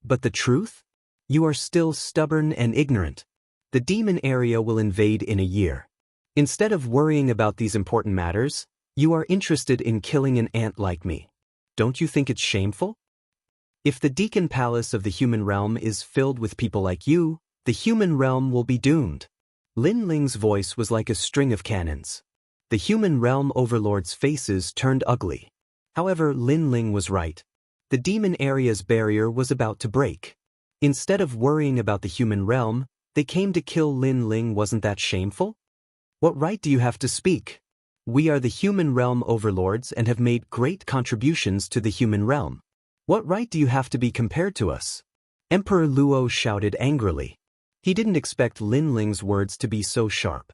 But the truth? You are still stubborn and ignorant. The demon area will invade in a year. Instead of worrying about these important matters, you are interested in killing an ant like me. Don't you think it's shameful? If the Deacon Palace of the human realm is filled with people like you, the human realm will be doomed. Lin Ling's voice was like a string of cannons. The human realm overlords' faces turned ugly. However, Lin Ling was right. The demon area's barrier was about to break. Instead of worrying about the human realm, they came to kill Lin Ling. Wasn't that shameful? What right do you have to speak? We are the human realm overlords and have made great contributions to the human realm. What right do you have to be compared to us? Emperor Luo shouted angrily. He didn't expect Lin Ling's words to be so sharp.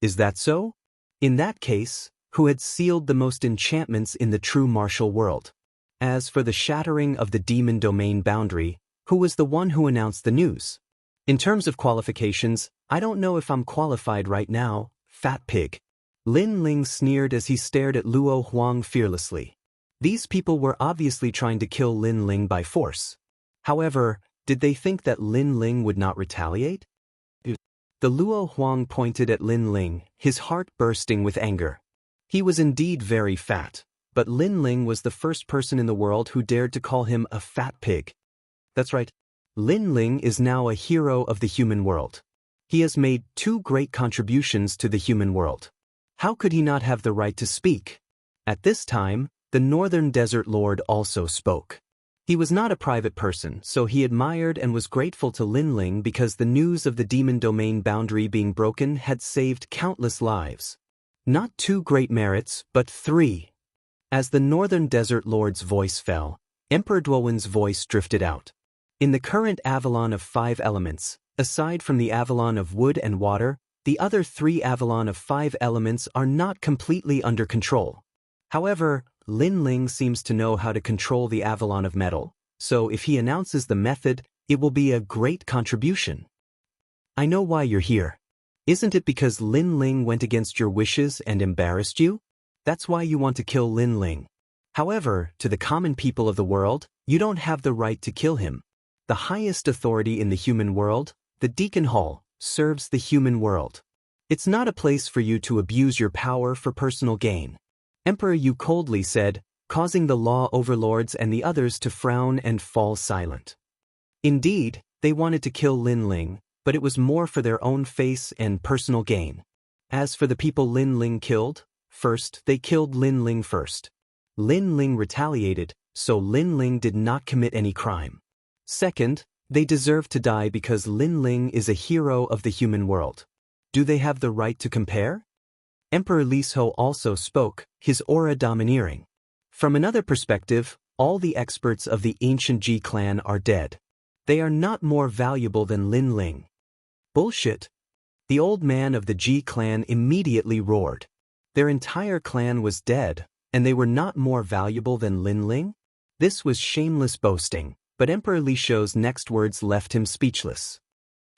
Is that so? In that case, who had sealed the most enchantments in the true martial world? As for the shattering of the demon domain boundary, who was the one who announced the news? In terms of qualifications, I don't know if I'm qualified right now, fat pig. Lin Ling sneered as he stared at Luo Huang fearlessly. These people were obviously trying to kill Lin Ling by force. However, did they think that Lin Ling would not retaliate? The Luo Huang pointed at Lin Ling, his heart bursting with anger. He was indeed very fat, but Lin Ling was the first person in the world who dared to call him a fat pig. That's right. Lin Ling is now a hero of the human world. He has made 2 great contributions to the human world. How could he not have the right to speak? At this time, the Northern Desert Lord also spoke. He was not a private person, so he admired and was grateful to Lin Ling because the news of the demon domain boundary being broken had saved countless lives. Not 2 great merits, but 3. As the Northern Desert Lord's voice fell, Emperor Duowen's voice drifted out. In the current Avalon of 5 elements, aside from the Avalon of wood and water, the other 3 Avalon of 5 elements are not completely under control. However, Lin Ling seems to know how to control the Avalon of metal, so if he announces the method, it will be a great contribution. I know why you're here. Isn't it because Lin Ling went against your wishes and embarrassed you? That's why you want to kill Lin Ling. However, to the common people of the world, you don't have the right to kill him. The highest authority in the human world, the Deacon Hall, serves the human world. It's not a place for you to abuse your power for personal gain. Emperor Yu coldly said, causing the law overlords and the others to frown and fall silent. Indeed, they wanted to kill Lin Ling, but it was more for their own face and personal gain. As for the people Lin Ling killed, first they killed Lin Ling first. Lin Ling retaliated, so Lin Ling did not commit any crime. Second, they deserve to die because Lin Ling is a hero of the human world. Do they have the right to compare? Emperor Li Shou also spoke, his aura domineering. From another perspective, all the experts of the ancient Ji clan are dead. They are not more valuable than Lin Ling. Bullshit. The old man of the Ji clan immediately roared. Their entire clan was dead, and they were not more valuable than Lin Ling? This was shameless boasting, but Emperor Li Shou's next words left him speechless.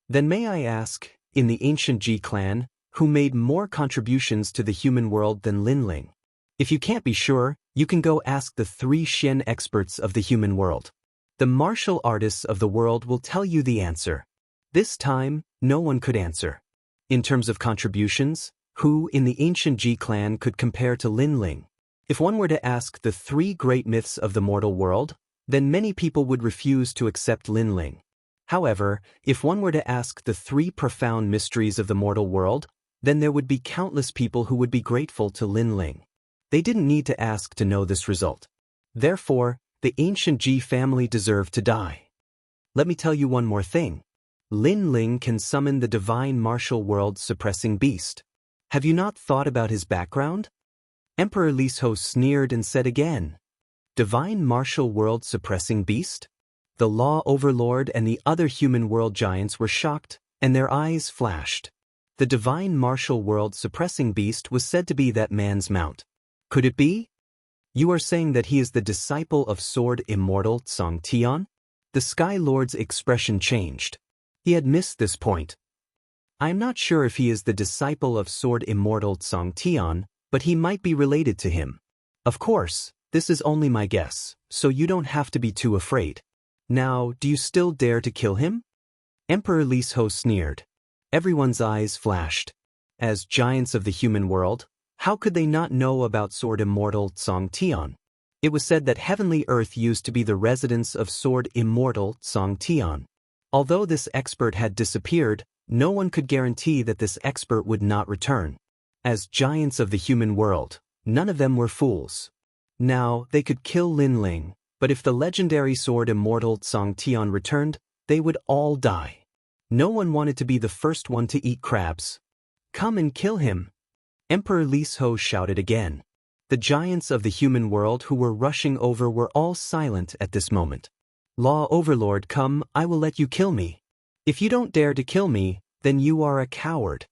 Then may I ask, in the ancient Ji clan, who made more contributions to the human world than Lin Ling? If you can't be sure, you can go ask the 3 Xian experts of the human world. The martial artists of the world will tell you the answer. This time, no one could answer. In terms of contributions, who in the ancient Ji clan could compare to Lin Ling? If one were to ask the 3 great myths of the mortal world, then many people would refuse to accept Lin Ling. However, if one were to ask the 3 profound mysteries of the mortal world, then there would be countless people who would be grateful to Lin Ling. They didn't need to ask to know this result. Therefore, the ancient Ji family deserved to die. let me tell you one more thing. Lin Ling can summon the divine martial world suppressing beast. Have you not thought about his background? Emperor Liso sneered and said again, divine martial world suppressing beast? The law overlord and the other human world giants were shocked, and their eyes flashed. The divine martial world suppressing beast was said to be that man's mount. Could it be? You are saying that he is the disciple of sword immortal Xianxia? The Sky Lord's expression changed. He had missed this point. I am not sure if he is the disciple of sword immortal Xianxia, but he might be related to him. Of course, this is only my guess, so you don't have to be too afraid. Now, do you still dare to kill him? Emperor Liso sneered. Everyone's eyes flashed. As giants of the human world, how could they not know about sword immortal Xianxia? It was said that heavenly earth used to be the residence of sword immortal Xianxia. Although this expert had disappeared, no one could guarantee that this expert would not return. As giants of the human world, none of them were fools. Now, they could kill Lin Ling, but if the legendary sword immortal Xianxia returned, they would all die. No one wanted to be the first one to eat crabs. Come and kill him. Emperor Liso shouted again. The giants of the human world who were rushing over were all silent at this moment. Law Overlord, come, I will let you kill me. If you don't dare to kill me, then you are a coward.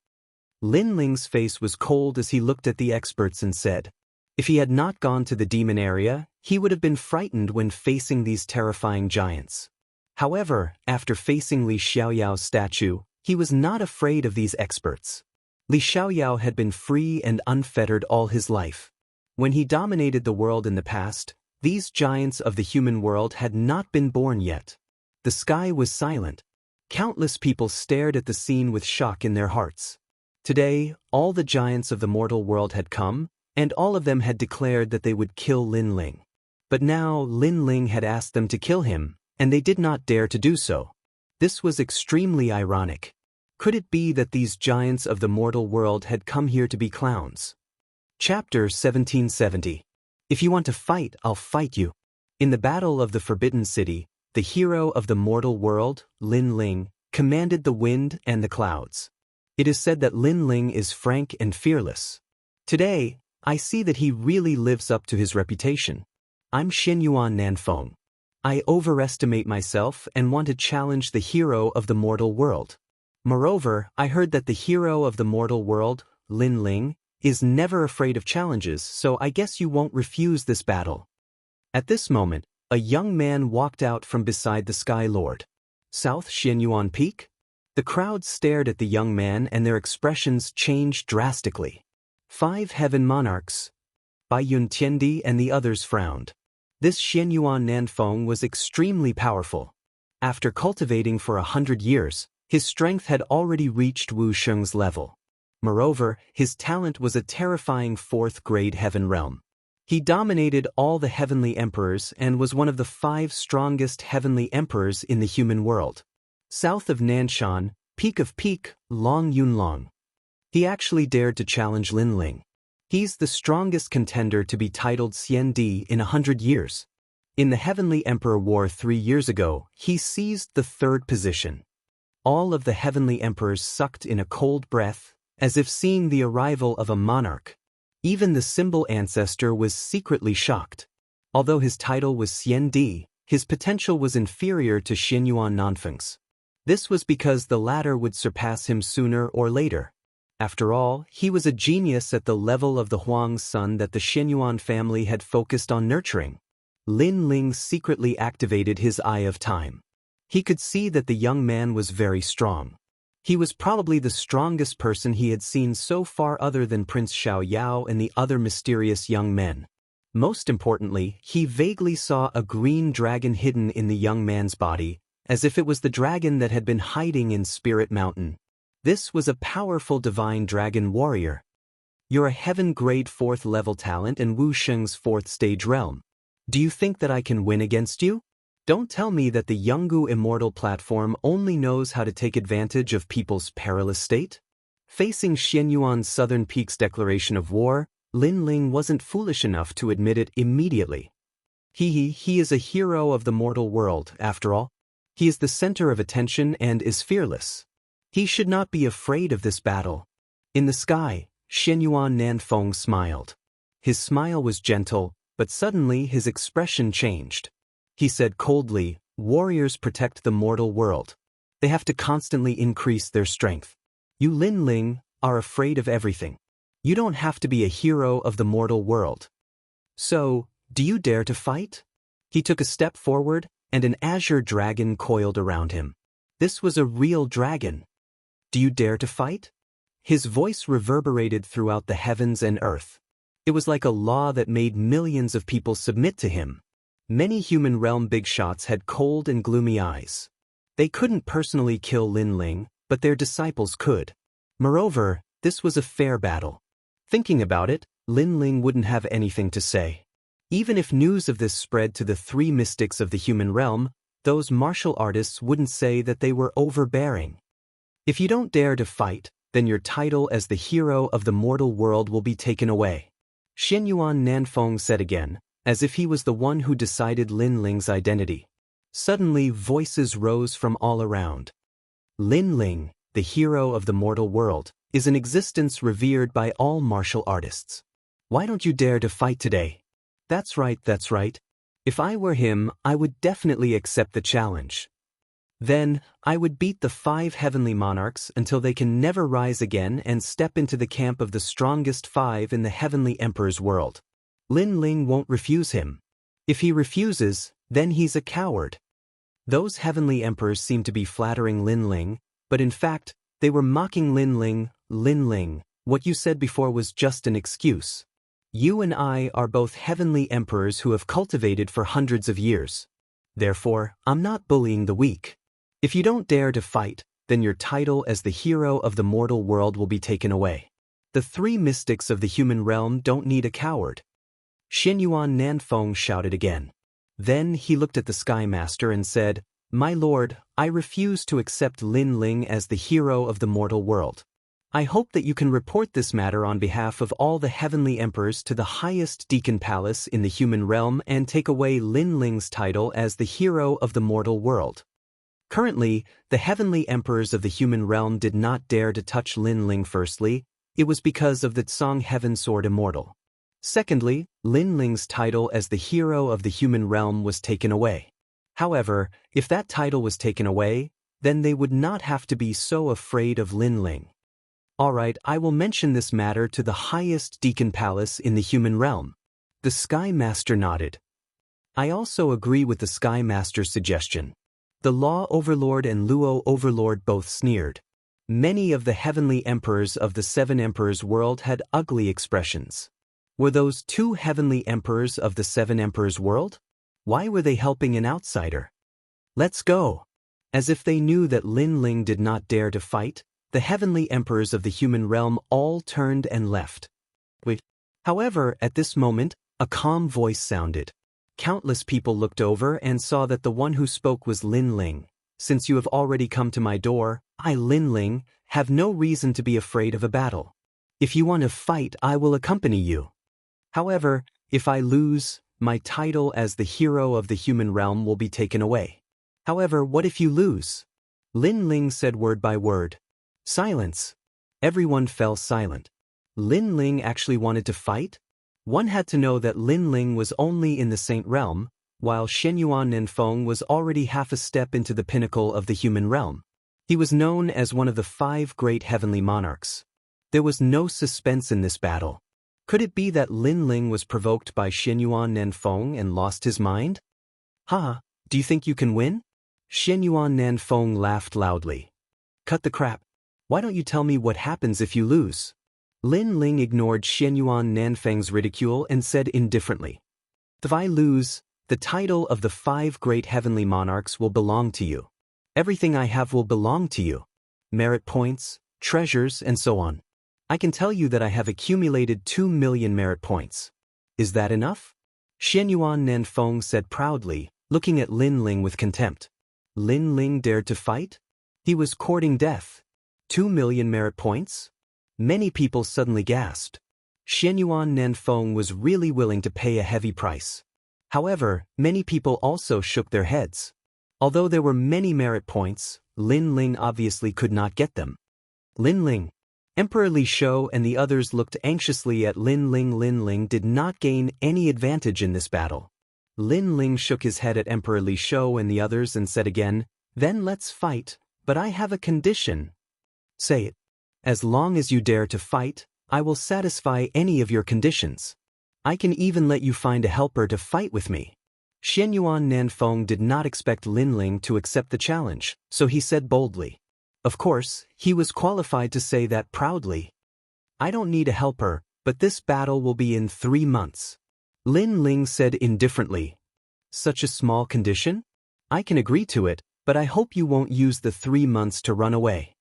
Lin Ling's face was cold as he looked at the experts and said, if he had not gone to the demon area, he would have been frightened when facing these terrifying giants. However, after facing Li Xiaoyao's statue, he was not afraid of these experts. Li Xiaoyao had been free and unfettered all his life. When he dominated the world in the past, these giants of the human world had not been born yet. The sky was silent. Countless people stared at the scene with shock in their hearts. Today, all the giants of the mortal world had come, and all of them had declared that they would kill Lin Ling. But now Lin Ling had asked them to kill him, and they did not dare to do so. This was extremely ironic. Could it be that these giants of the mortal world had come here to be clowns? Chapter 1770. If you want to fight, I'll fight you. In the Battle of the Forbidden City, the hero of the mortal world, Lin Ling, commanded the wind and the clouds. It is said that Lin Ling is frank and fearless. Today, I see that he really lives up to his reputation. I'm Xianyuan Nanfeng. I overestimate myself and want to challenge the hero of the mortal world. Moreover, I heard that the hero of the mortal world, Lin Ling, is never afraid of challenges, so I guess you won't refuse this battle. At this moment, a young man walked out from beside the Sky Lord. South Xianyuan Peak? The crowd stared at the young man and their expressions changed drastically. 5 heaven monarchs. Bai Yun Tiendi and the others frowned. This Xianyuan Nanfeng was extremely powerful. After cultivating for 100 years, his strength had already reached Wu Sheng's level. Moreover, his talent was a terrifying 4th-grade heaven realm. He dominated all the heavenly emperors and was one of the 5 strongest heavenly emperors in the human world. South of Nanshan, peak of peak, Long Yunlong. He actually dared to challenge Lin Ling. He's the strongest contender to be titled Xian Di in 100 years. In the Heavenly Emperor War 3 years ago, he seized the 3rd position. All of the heavenly emperors sucked in a cold breath, as if seeing the arrival of a monarch. Even the symbol ancestor was secretly shocked. Although his title was Xian Di, his potential was inferior to Xianyuan Nanfeng's. This was because the latter would surpass him sooner or later. After all, he was a genius at the level of the Huang's son that the Xianyuan family had focused on nurturing. Lin Ling secretly activated his Eye of Time. He could see that the young man was very strong. He was probably the strongest person he had seen so far other than Prince Xiaoyao and the other mysterious young men. Most importantly, he vaguely saw a green dragon hidden in the young man's body, as if it was the dragon that had been hiding in Spirit Mountain. This was a powerful divine dragon warrior. You're a heaven-grade 4th level talent in Wu Sheng's 4th stage realm. Do you think that I can win against you? Don't tell me that the Yungu Immortal platform only knows how to take advantage of people's perilous state? Facing Xianyuan's Southern Peak's declaration of war, Lin Ling wasn't foolish enough to admit it immediately. He is a hero of the mortal world, after all. He is the center of attention and is fearless. He should not be afraid of this battle. In the sky, Xianyuan Nanfeng smiled. His smile was gentle, but suddenly his expression changed. He said coldly, "Warriors protect the mortal world. They have to constantly increase their strength. You Linling are afraid of everything. You don't have to be a hero of the mortal world. So, do you dare to fight?" He took a step forward, and an azure dragon coiled around him. This was a real dragon. "Do you dare to fight?" His voice reverberated throughout the heavens and earth. It was like a law that made millions of people submit to him. Many human realm big shots had cold and gloomy eyes. They couldn't personally kill Linling, but their disciples could. Moreover, this was a fair battle. Thinking about it, Linling wouldn't have anything to say. Even if news of this spread to the three mystics of the human realm, those martial artists wouldn't say that they were overbearing. If you don't dare to fight, then your title as the hero of the mortal world will be taken away. Xianyuan Nanfeng said again, as if he was the one who decided Linling's identity. Suddenly voices rose from all around. Linling, the hero of the mortal world, is an existence revered by all martial artists. Why don't you dare to fight today? That's right, that's right. If I were him, I would definitely accept the challenge. Then, I would beat the 5 heavenly monarchs until they can never rise again and step into the camp of the strongest 5 in the heavenly emperor's world. Linling won't refuse him. If he refuses, then he's a coward. Those heavenly emperors seemed to be flattering Linling, but in fact, they were mocking Linling. Linling, what you said before was just an excuse. You and I are both heavenly emperors who have cultivated for hundreds of years. Therefore, I'm not bullying the weak. If you don't dare to fight, then your title as the hero of the mortal world will be taken away. The 3 mystics of the human realm don't need a coward. Xianyuan Nanfeng shouted again. Then he looked at the Sky Master and said, "My lord, I refuse to accept Linling as the hero of the mortal world. I hope that you can report this matter on behalf of all the heavenly emperors to the highest deacon palace in the human realm and take away Linling's title as the hero of the mortal world." Currently, the heavenly emperors of the human realm did not dare to touch Linling. Firstly, it was because of the Tsang Heaven Sword Immortal. Secondly, Linling's title as the hero of the human realm was taken away. However, if that title was taken away, then they would not have to be so afraid of Linling. Alright, I will mention this matter to the highest deacon palace in the human realm. The Sky Master nodded. I also agree with the Sky Master's suggestion. The Law Overlord and Luo Overlord both sneered. Many of the heavenly emperors of the 7 emperors' world had ugly expressions. Were those 2 heavenly emperors of the 7 emperors' world? Why were they helping an outsider? Let's go. As if they knew that Linling did not dare to fight, the heavenly emperors of the human realm all turned and left. However, at this moment, a calm voice sounded. Countless people looked over and saw that the one who spoke was Linling. Since you have already come to my door, I, Linling, have no reason to be afraid of a battle. If you want to fight, I will accompany you. However, if I lose, my title as the hero of the human realm will be taken away. However, what if you lose? Linling said word by word. Silence. Everyone fell silent. Linling actually wanted to fight? One had to know that Linling was only in the Saint realm, while Xianyuan Nanfeng was already half a step into the pinnacle of the human realm. He was known as one of the 5 great heavenly monarchs. There was no suspense in this battle. Could it be that Linling was provoked by Xianyuan Nanfeng and lost his mind? Ha, do you think you can win? Xianyuan Nanfeng laughed loudly. Cut the crap. Why don't you tell me what happens if you lose? Linling ignored Xianyuan Nanfeng's ridicule and said indifferently, If I lose, the title of the 5 great heavenly monarchs will belong to you. Everything I have will belong to you. Merit points, treasures, and so on. I can tell you that I have accumulated 2 million merit points. Is that enough? Xianyuan Nanfeng said proudly, looking at Linling with contempt. Linling dared to fight? He was courting death. 2 million merit points? Many people suddenly gasped. Xianyuan Nanfeng was really willing to pay a heavy price. However, many people also shook their heads. Although there were many merit points, Lin Ling obviously could not get them. Lin Ling. Emperor Li Shou and the others looked anxiously at Lin Ling. Lin Ling did not gain any advantage in this battle. Lin Ling shook his head at Emperor Li Shou and the others and said again, "Then let's fight, but I have a condition." "Say it." "As long as you dare to fight, I will satisfy any of your conditions. I can even let you find a helper to fight with me." Xianyuan Nanfeng did not expect Lin Ling to accept the challenge, so he said boldly. Of course, he was qualified to say that proudly. "I don't need a helper, but this battle will be in 3 months. Lin Ling said indifferently. "Such a small condition? I can agree to it, but I hope you won't use the 3 months to run away."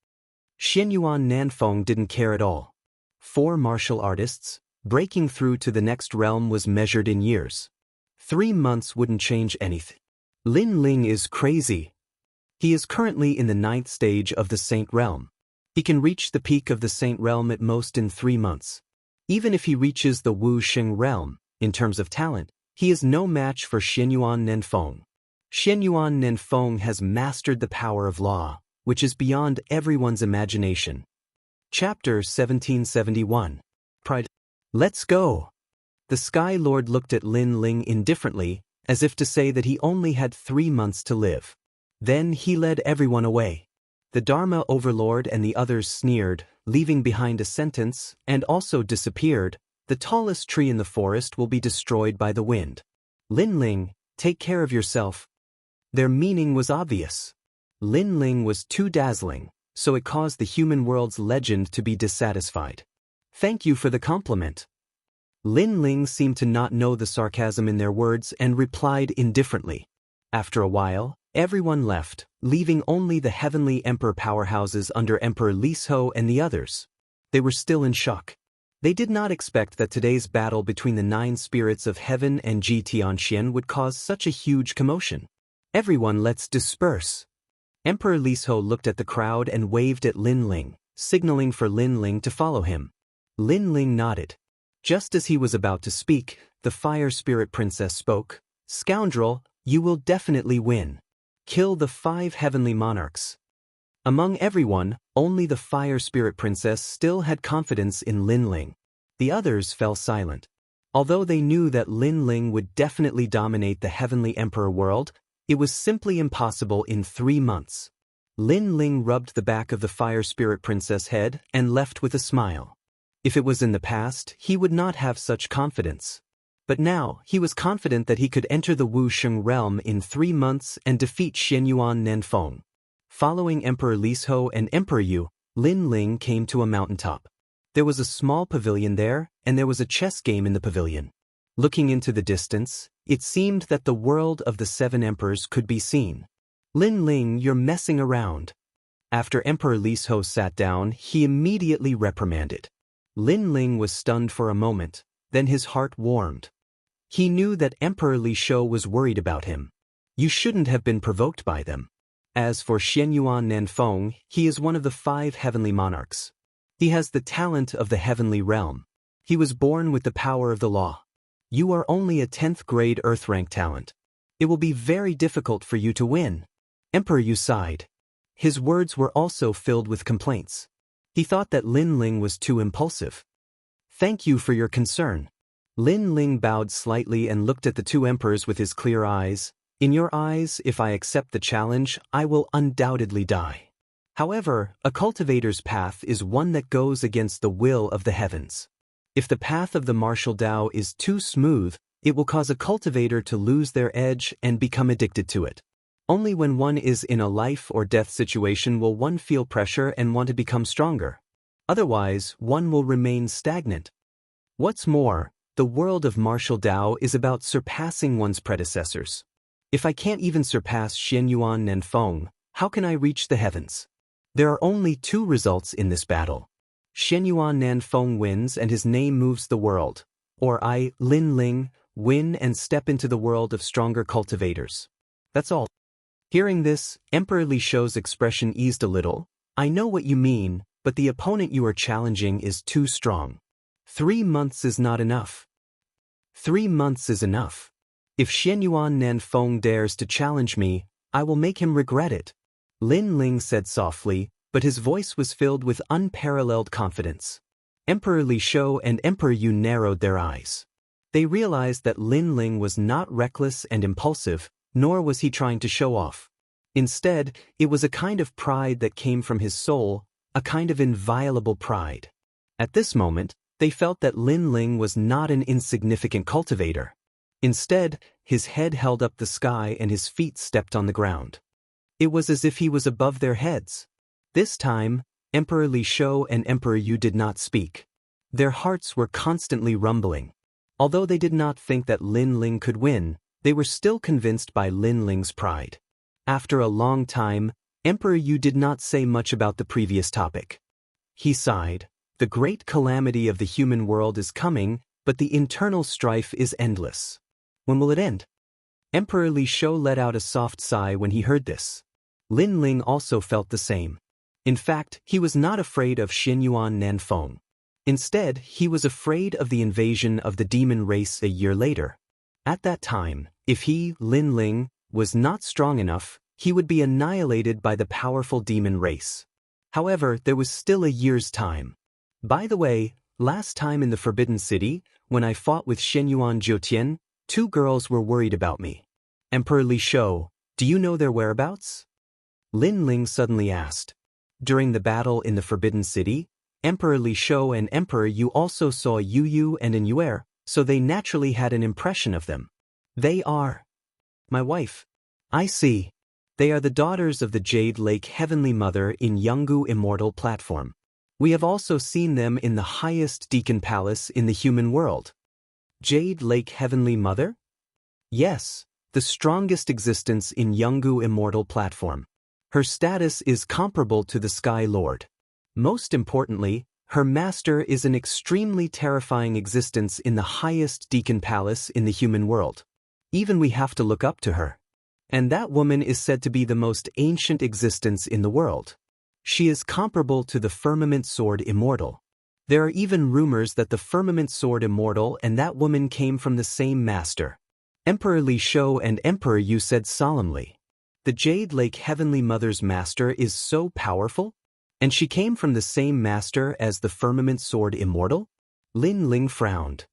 Xianyuan Nanfeng didn't care at all. 4 martial artists, breaking through to the next realm was measured in years. 3 months wouldn't change anything. Lin Ling is crazy. He is currently in the 9th stage of the Saint Realm. He can reach the peak of the Saint Realm at most in 3 months. Even if he reaches the Wuxia Realm, in terms of talent, he is no match for Xianyuan Nanfeng. Xianyuan Nanfeng has mastered the power of law, which is beyond everyone's imagination. Chapter 1771. Pride. Let's go. The Sky Lord looked at Lin Ling indifferently, as if to say that he only had 3 months to live. Then he led everyone away. The Dharma Overlord and the others sneered, leaving behind a sentence, and also disappeared. "The tallest tree in the forest will be destroyed by the wind. Lin Ling, take care of yourself." Their meaning was obvious. Lin Ling was too dazzling, so it caused the human world's legend to be dissatisfied. "Thank you for the compliment." Lin Ling seemed to not know the sarcasm in their words and replied indifferently. After a while, everyone left, leaving only the heavenly emperor powerhouses under Emperor Li Shou and the others. They were still in shock. They did not expect that today's battle between the 9 spirits of heaven and Ji Tianxian would cause such a huge commotion. "Everyone, let's disperse." Emperor Li Shou looked at the crowd and waved at Lin Ling, signaling for Lin Ling to follow him. Lin Ling nodded. Just as he was about to speak, the Fire Spirit Princess spoke. "Scoundrel, you will definitely win. Kill the 5 heavenly monarchs." Among everyone, only the Fire Spirit Princess still had confidence in Lin Ling. The others fell silent. Although they knew that Lin Ling would definitely dominate the heavenly emperor world, it was simply impossible in 3 months. Lin Ling rubbed the back of the Fire Spirit Princess' head and left with a smile. If it was in the past, he would not have such confidence. But now, he was confident that he could enter the Wuxia realm in 3 months and defeat Xianyuan Nanfeng. Following Emperor Li Shou and Emperor Yu, Lin Ling came to a mountaintop. There was a small pavilion there, and there was a chess game in the pavilion. Looking into the distance, it seemed that the world of the 7 emperors could be seen. "Lin Ling, you're messing around." After Emperor Li Shou sat down, he immediately reprimanded. Lin Ling was stunned for a moment, then his heart warmed. He knew that Emperor Li Shou was worried about him. You shouldn't have been provoked by them. As for Xianyuan Nanfeng, he is one of the 5 heavenly monarchs. He has the talent of the heavenly realm. He was born with the power of the law. You are only a 10th grade Earth rank talent. It will be very difficult for you to win. Emperor Yu sighed. His words were also filled with complaints. He thought that Lin Ling was too impulsive. "Thank you for your concern." Lin Ling bowed slightly and looked at the 2 emperors with his clear eyes. "In your eyes, if I accept the challenge, I will undoubtedly die. However, a cultivator's path is one that goes against the will of the heavens. If the path of the martial Tao is too smooth, it will cause a cultivator to lose their edge and become addicted to it. Only when one is in a life or death situation will one feel pressure and want to become stronger. Otherwise, one will remain stagnant. What's more, the world of martial Tao is about surpassing one's predecessors. If I can't even surpass Xianyuan Nanfeng, how can I reach the heavens? There are only 2 results in this battle. Xianyuan Nanfeng wins and his name moves the world, or I, Lin Ling, win and step into the world of stronger cultivators. That's all." Hearing this, Emperor Li Shou's expression eased a little. "I know what you mean, but the opponent you are challenging is too strong. 3 months is not enough." 3 months is enough. If Xianyuan Nanfeng dares to challenge me, I will make him regret it. Lin Ling said softly, but his voice was filled with unparalleled confidence. Emperor Li Shou and Emperor Yu narrowed their eyes. They realized that Lin Ling was not reckless and impulsive, nor was he trying to show off. Instead, it was a kind of pride that came from his soul, a kind of inviolable pride. At this moment, they felt that Lin Ling was not an insignificant cultivator. Instead, his head held up the sky and his feet stepped on the ground. It was as if he was above their heads. This time, Emperor Li Shou and Emperor Yu did not speak. Their hearts were constantly rumbling. Although they did not think that Lin Ling could win, they were still convinced by Lin Ling's pride. After a long time, Emperor Yu did not say much about the previous topic. He sighed. The great calamity of the human world is coming, but the internal strife is endless. When will it end? Emperor Li Shou let out a soft sigh when he heard this. Lin Ling also felt the same. In fact, he was not afraid of Xinyuan Nanfeng. Instead, he was afraid of the invasion of the demon race a year later. At that time, if he, Lin Ling, was not strong enough, he would be annihilated by the powerful demon race. However, there was still a year's time. By the way, last time in the Forbidden City, when I fought with Shenyuan Jiutian, 2 girls were worried about me. Emperor Li Shou, do you know their whereabouts? Lin Ling suddenly asked. During the battle in the Forbidden City, Emperor Li Shou and Emperor Yu also saw Yu Yu and An Yuer, so they naturally had an impression of them. They are my wife. I see. They are the daughters of the Jade Lake Heavenly Mother in Yanggu Immortal platform. We have also seen them in the highest Deacon Palace in the human world. Jade Lake Heavenly Mother? Yes, the strongest existence in Yanggu Immortal platform. Her status is comparable to the Sky Lord. Most importantly, her master is an extremely terrifying existence in the highest Deacon Palace in the human world. Even we have to look up to her. And that woman is said to be the most ancient existence in the world. She is comparable to the Firmament Sword Immortal. There are even rumors that the Firmament Sword Immortal and that woman came from the same master. Emperor Li Shou and Emperor Yu said solemnly. The Jade Lake Heavenly Mother's master is so powerful? And she came from the same master as the Firmament Sword Immortal? Lin Ling frowned.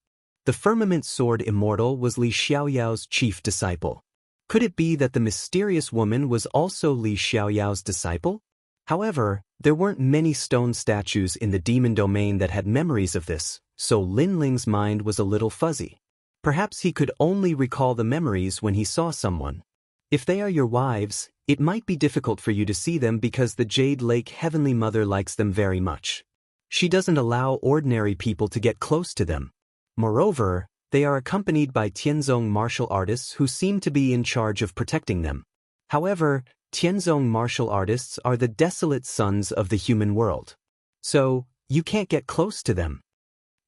The Firmament Sword Immortal was Li Xiaoyao's chief disciple. Could it be that the mysterious woman was also Li Xiaoyao's disciple? However, there weren't many stone statues in the demon domain that had memories of this, so Lin Ling's mind was a little fuzzy. Perhaps he could only recall the memories when he saw someone. If they are your wives, it might be difficult for you to see them because the Jade Lake Heavenly Mother likes them very much. She doesn't allow ordinary people to get close to them. Moreover, they are accompanied by Tianzong martial artists who seem to be in charge of protecting them. However, Tianzong martial artists are the desolate sons of the human world. So, you can't get close to them.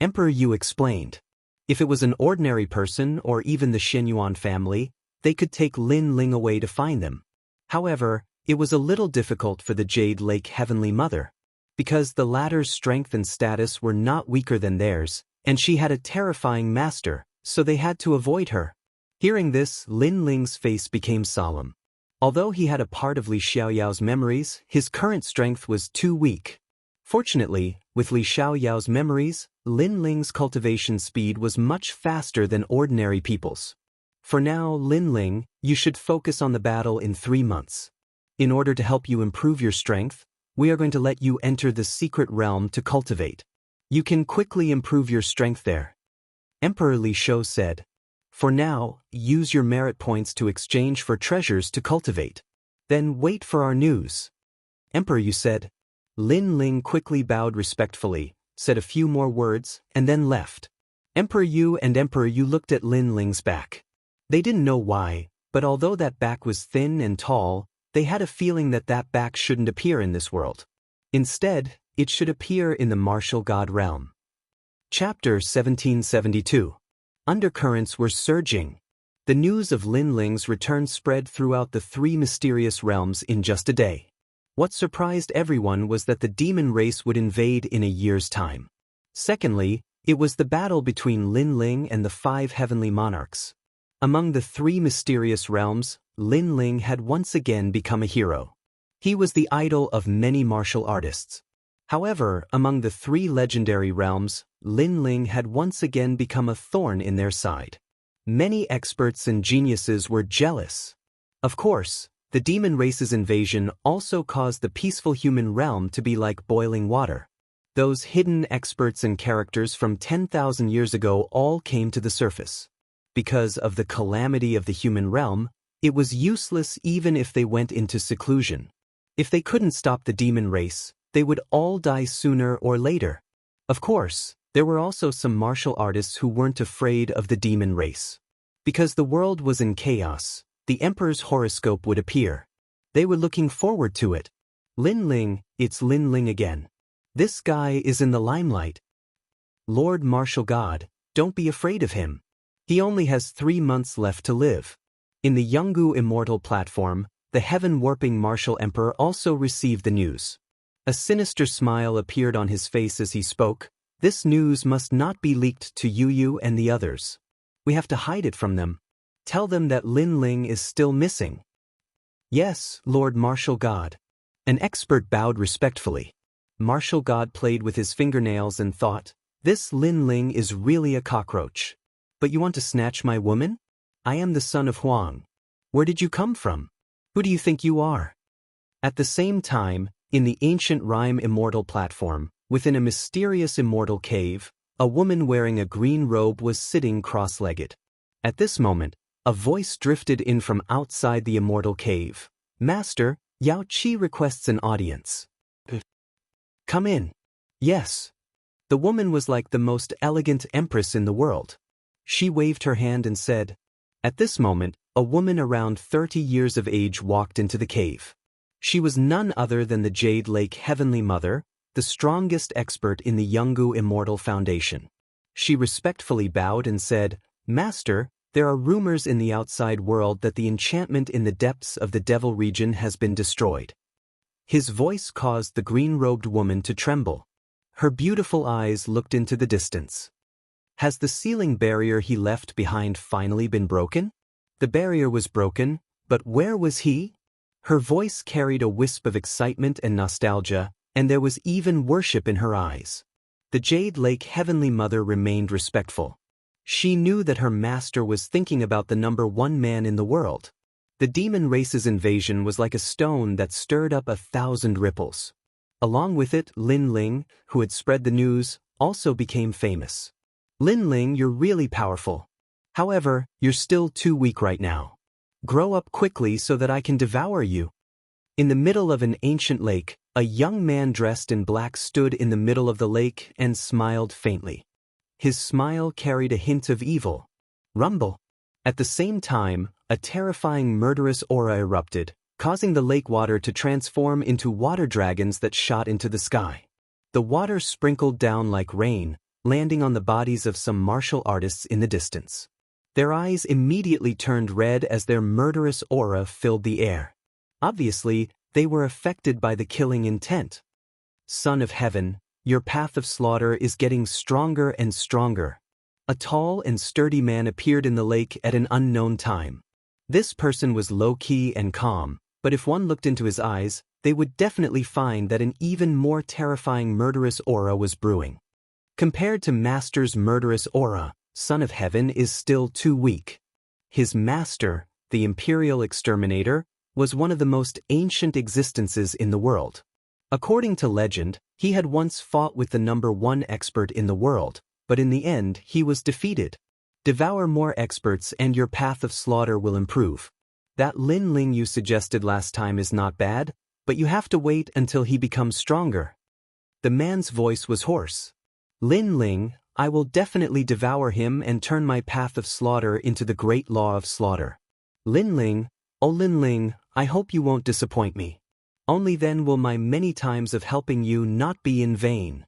Emperor Yu explained. If it was an ordinary person or even the Shenyuan family, they could take Lin Ling away to find them. However, it was a little difficult for the Jade Lake Heavenly Mother. Because the latter's strength and status were not weaker than theirs, and she had a terrifying master, so they had to avoid her. Hearing this, Lin Ling's face became solemn. Although he had a part of Li Xiaoyao's memories, his current strength was too weak. Fortunately, with Li Xiaoyao's memories, Lin Ling's cultivation speed was much faster than ordinary people's. For now, Lin Ling, you should focus on the battle in 3 months. In order to help you improve your strength, we are going to let you enter the secret realm to cultivate. You can quickly improve your strength there. Emperor Li Shou said. For now, use your merit points to exchange for treasures to cultivate. Then wait for our news. Emperor Yu said. Lin Ling quickly bowed respectfully, said a few more words, and then left. Emperor Yu and Emperor Yu looked at Lin Ling's back. They didn't know why, but although that back was thin and tall, they had a feeling that that back shouldn't appear in this world. Instead, it should appear in the martial god realm. Chapter 1772. Undercurrents were surging. The news of Lin Ling's return spread throughout the 3 mysterious realms in just a day. What surprised everyone was that the demon race would invade in a year's time. Secondly, it was the battle between Lin Ling and the 5 heavenly monarchs. Among the three mysterious realms, Lin Ling had once again become a hero. He was the idol of many martial artists. However, among the three legendary realms, Lin Ling had once again become a thorn in their side. Many experts and geniuses were jealous. Of course, the demon race's invasion also caused the peaceful human realm to be like boiling water. Those hidden experts and characters from 10,000 years ago all came to the surface. Because of the calamity of the human realm, it was useless even if they went into seclusion. If they couldn't stop the demon race, they would all die sooner or later. Of course, there were also some martial artists who weren't afraid of the demon race. Because the world was in chaos, the emperor's horoscope would appear. They were looking forward to it. Lin Ling, it's Lin Ling again. This guy is in the limelight. Lord Martial God, don't be afraid of him. He only has 3 months left to live. In the Yungu Immortal platform, the heaven-warping martial emperor also received the news. A sinister smile appeared on his face as he spoke. This news must not be leaked to Yu and the others. We have to hide it from them. Tell them that Lin Ling is still missing. Yes, Lord Martial God. An expert bowed respectfully. Martial God played with his fingernails and thought, this Lin Ling is really a cockroach. But you want to snatch my woman? I am the son of Huang. Where did you come from? Who do you think you are? At the same time, in the ancient rhyme Immortal platform, within a mysterious immortal cave, a woman wearing a green robe was sitting cross-legged. At this moment, a voice drifted in from outside the immortal cave. Master, Yao Qi requests an audience. Come in. Yes. The woman was like the most elegant empress in the world. She waved her hand and said. At this moment, a woman around 30 years of age walked into the cave. She was none other than the Jade Lake Heavenly Mother, the strongest expert in the Yungu Immortal Foundation. She respectfully bowed and said, Master, there are rumors in the outside world that the enchantment in the depths of the Devil region has been destroyed. His voice caused the green-robed woman to tremble. Her beautiful eyes looked into the distance. Has the ceiling barrier he left behind finally been broken? The barrier was broken, but where was he? Her voice carried a wisp of excitement and nostalgia, and there was even worship in her eyes. The Jade Lake Heavenly Mother remained respectful. She knew that her master was thinking about the #1 man in the world. The demon race's invasion was like a stone that stirred up 1,000 ripples. Along with it, Lin Ling, who had spread the news, also became famous. Lin Ling, you're really powerful. However, you're still too weak right now. Grow up quickly so that I can devour you. In the middle of an ancient lake, a young man dressed in black stood in the middle of the lake and smiled faintly. His smile carried a hint of evil. Rumble. At the same time, a terrifying murderous aura erupted, causing the lake water to transform into water dragons that shot into the sky. The water sprinkled down like rain, landing on the bodies of some martial artists in the distance. Their eyes immediately turned red as their murderous aura filled the air. Obviously, they were affected by the killing intent. Son of Heaven, your path of slaughter is getting stronger and stronger. A tall and sturdy man appeared in the lake at an unknown time. This person was low-key and calm, but if one looked into his eyes, they would definitely find that an even more terrifying murderous aura was brewing. Compared to Master's murderous aura, Son of Heaven is still too weak. His master, the Imperial Exterminator, was one of the most ancient existences in the world. According to legend, he had once fought with the #1 expert in the world, but in the end he was defeated. Devour more experts and your path of slaughter will improve. That Lin Ling you suggested last time is not bad, but you have to wait until he becomes stronger. The man's voice was hoarse. Lin Ling, I will definitely devour him and turn my path of slaughter into the great law of slaughter. Lin Ling, oh Lin Ling, I hope you won't disappoint me. Only then will my many times of helping you not be in vain.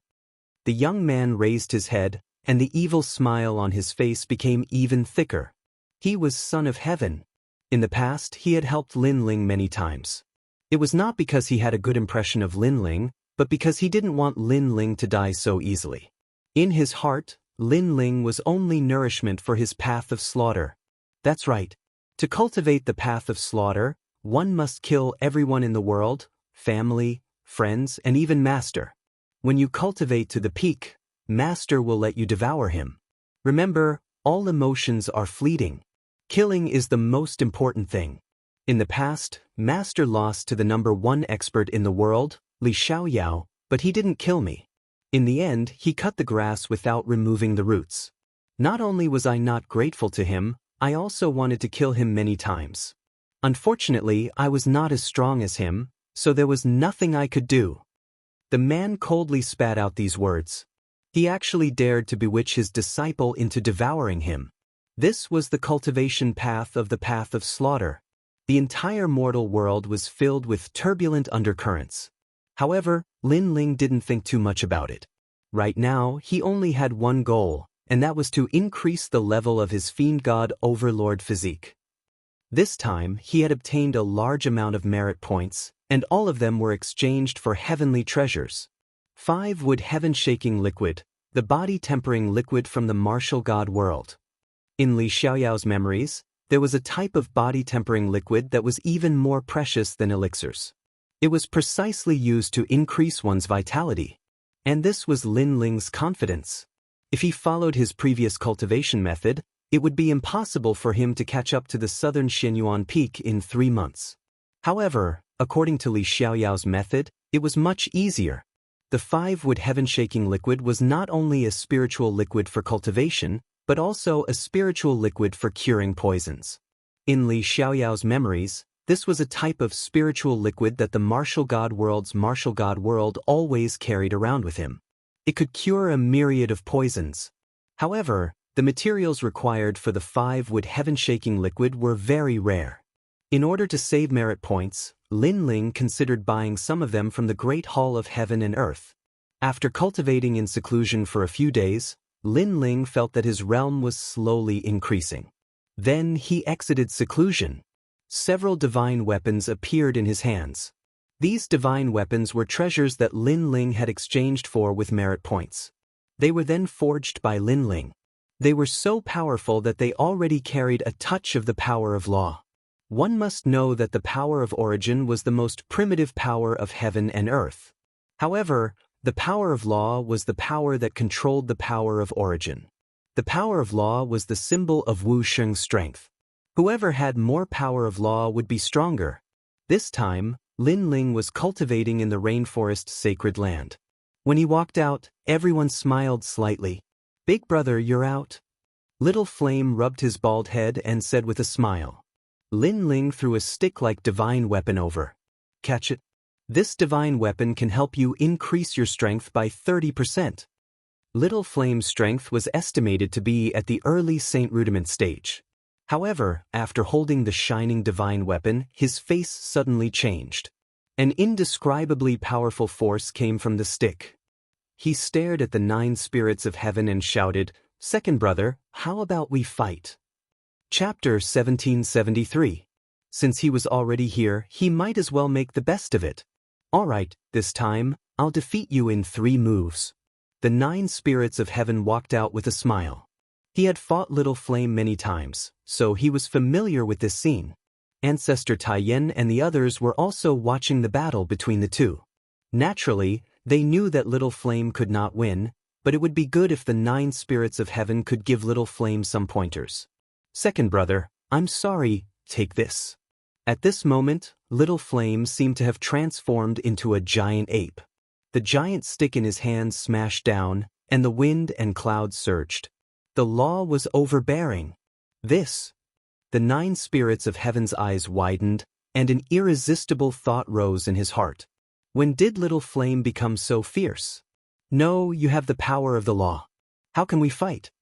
The young man raised his head, and the evil smile on his face became even thicker. He was Son of Heaven. In the past, he had helped Lin Ling many times. It was not because he had a good impression of Lin Ling, but because he didn't want Lin Ling to die so easily. In his heart, Lin Ling was only nourishment for his path of slaughter. That's right. To cultivate the path of slaughter, one must kill everyone in the world, family, friends, and even master. When you cultivate to the peak, master will let you devour him. Remember, all emotions are fleeting. Killing is the most important thing. In the past, master lost to the #1 expert in the world, Li Xiaoyao, but he didn't kill me. In the end, he cut the grass without removing the roots. Not only was I not grateful to him, I also wanted to kill him many times. Unfortunately, I was not as strong as him, so there was nothing I could do. The man coldly spat out these words. He actually dared to bewitch his disciple into devouring him. This was the cultivation path of the path of slaughter. The entire mortal world was filled with turbulent undercurrents. However, Lin Ling didn't think too much about it. Right now, he only had one goal, and that was to increase the level of his fiend god overlord physique. This time, he had obtained a large amount of merit points, and all of them were exchanged for heavenly treasures. 5 wood heaven-shaking liquid, the body-tempering liquid from the martial god world. In Li Xiaoyao's memories, there was a type of body-tempering liquid that was even more precious than elixirs. It was precisely used to increase one's vitality. And this was Lin Ling's confidence. If he followed his previous cultivation method, it would be impossible for him to catch up to the southern Xianyuan peak in 3 months. However, according to Li Xiaoyao's method, it was much easier. The 5 wood heaven-shaking liquid was not only a spiritual liquid for cultivation, but also a spiritual liquid for curing poisons. In Li Xiaoyao's memories, this was a type of spiritual liquid that the martial god world always carried around with him. It could cure a myriad of poisons. However, the materials required for the 5 wood heaven-shaking liquid were very rare. In order to save merit points, Lin Ling considered buying some of them from the Great Hall of Heaven and Earth. After cultivating in seclusion for a few days, Lin Ling felt that his realm was slowly increasing. Then he exited seclusion. Several divine weapons appeared in his hands. These divine weapons were treasures that Lin Ling had exchanged for with merit points. They were then forged by Lin Ling. They were so powerful that they already carried a touch of the power of law. One must know that the power of origin was the most primitive power of heaven and earth. However, the power of law was the power that controlled the power of origin. The power of law was the symbol of Wuxiang's strength. Whoever had more power of law would be stronger. This time, Lin Ling was cultivating in the rainforest sacred land. When he walked out, everyone smiled slightly. "Big brother, you're out?" Little Flame rubbed his bald head and said with a smile. Lin Ling threw a stick-like divine weapon over. "Catch it." This divine weapon can help you increase your strength by 30%. Little Flame's strength was estimated to be at the early Saint Rudiment stage. However, after holding the shining divine weapon, his face suddenly changed. An indescribably powerful force came from the stick. He stared at the 9 spirits of heaven and shouted, "Second brother, how about we fight?" Chapter 1773. Since he was already here, he might as well make the best of it. "All right, this time, I'll defeat you in 3 moves." The 9 spirits of heaven walked out with a smile. He had fought Little Flame many times, so he was familiar with this scene. Ancestor Taiyan and the others were also watching the battle between the two. Naturally, they knew that Little Flame could not win, but it would be good if the 9 spirits of heaven could give Little Flame some pointers. "Second brother, I'm sorry, take this." At this moment, Little Flame seemed to have transformed into a giant ape. The giant stick in his hands smashed down, and the wind and clouds surged. The law was overbearing. This. The 9 spirits of heaven's eyes widened, and an irresistible thought rose in his heart. When did Little Flame become so fierce? "No, you have the power of the law. How can we fight?"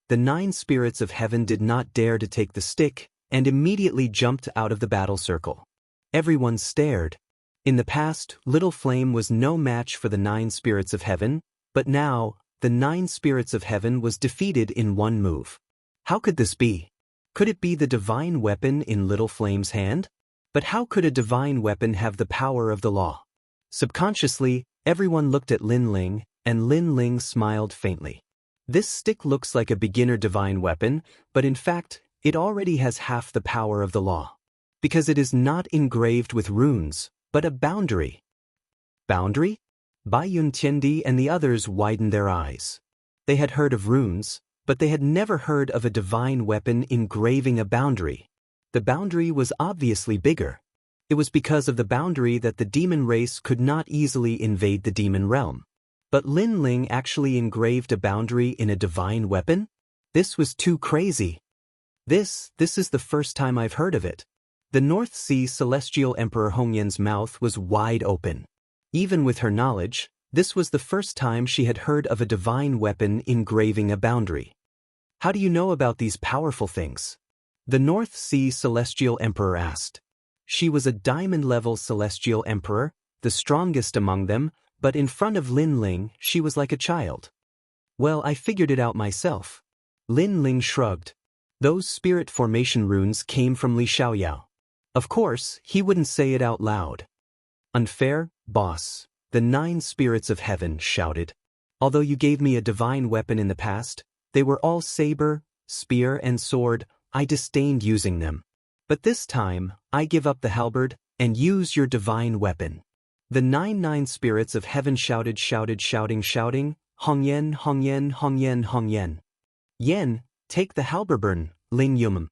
The 9 spirits of heaven did not dare to take the stick, and immediately jumped out of the battle circle. Everyone stared. In the past, Little Flame was no match for the 9 spirits of heaven, but now, the 9 spirits of heaven was defeated in 1 move. How could this be? Could it be the divine weapon in Little Flame's hand? But how could a divine weapon have the power of the law? Subconsciously, everyone looked at Lin Ling, and Lin Ling smiled faintly. This stick looks like a beginner divine weapon, but in fact, It already has half the power of the law. Because it is not engraved with runes, but a boundary. Boundary? Bai Yuntiendi and the others widened their eyes. They had heard of runes, but they had never heard of a divine weapon engraving a boundary. The boundary was obviously bigger. It was because of the boundary that the demon race could not easily invade the demon realm. But Lin Ling actually engraved a boundary in a divine weapon? This was too crazy. This is the first time I've heard of it. The North Sea Celestial Emperor Hongyan's mouth was wide open. Even with her knowledge, this was the first time she had heard of a divine weapon engraving a boundary. How do you know about these powerful things? The North Sea Celestial Emperor asked. She was a diamond-level Celestial Emperor, the strongest among them, but in front of Lin Ling, she was like a child. Well, I figured it out myself. Lin Ling shrugged. Those spirit formation runes came from Li Xiaoyao. Of course, he wouldn't say it out loud. Unfair, boss, the 9 spirits of heaven shouted. Although you gave me a divine weapon in the past, they were all saber, spear and sword. I disdained using them. But this time, I give up the halberd and use your divine weapon. The 9 spirits of heaven shouting, Hongyan, Hongyan, Hongyan, Hongyan. Yen, take the halberd, Ling Yumum.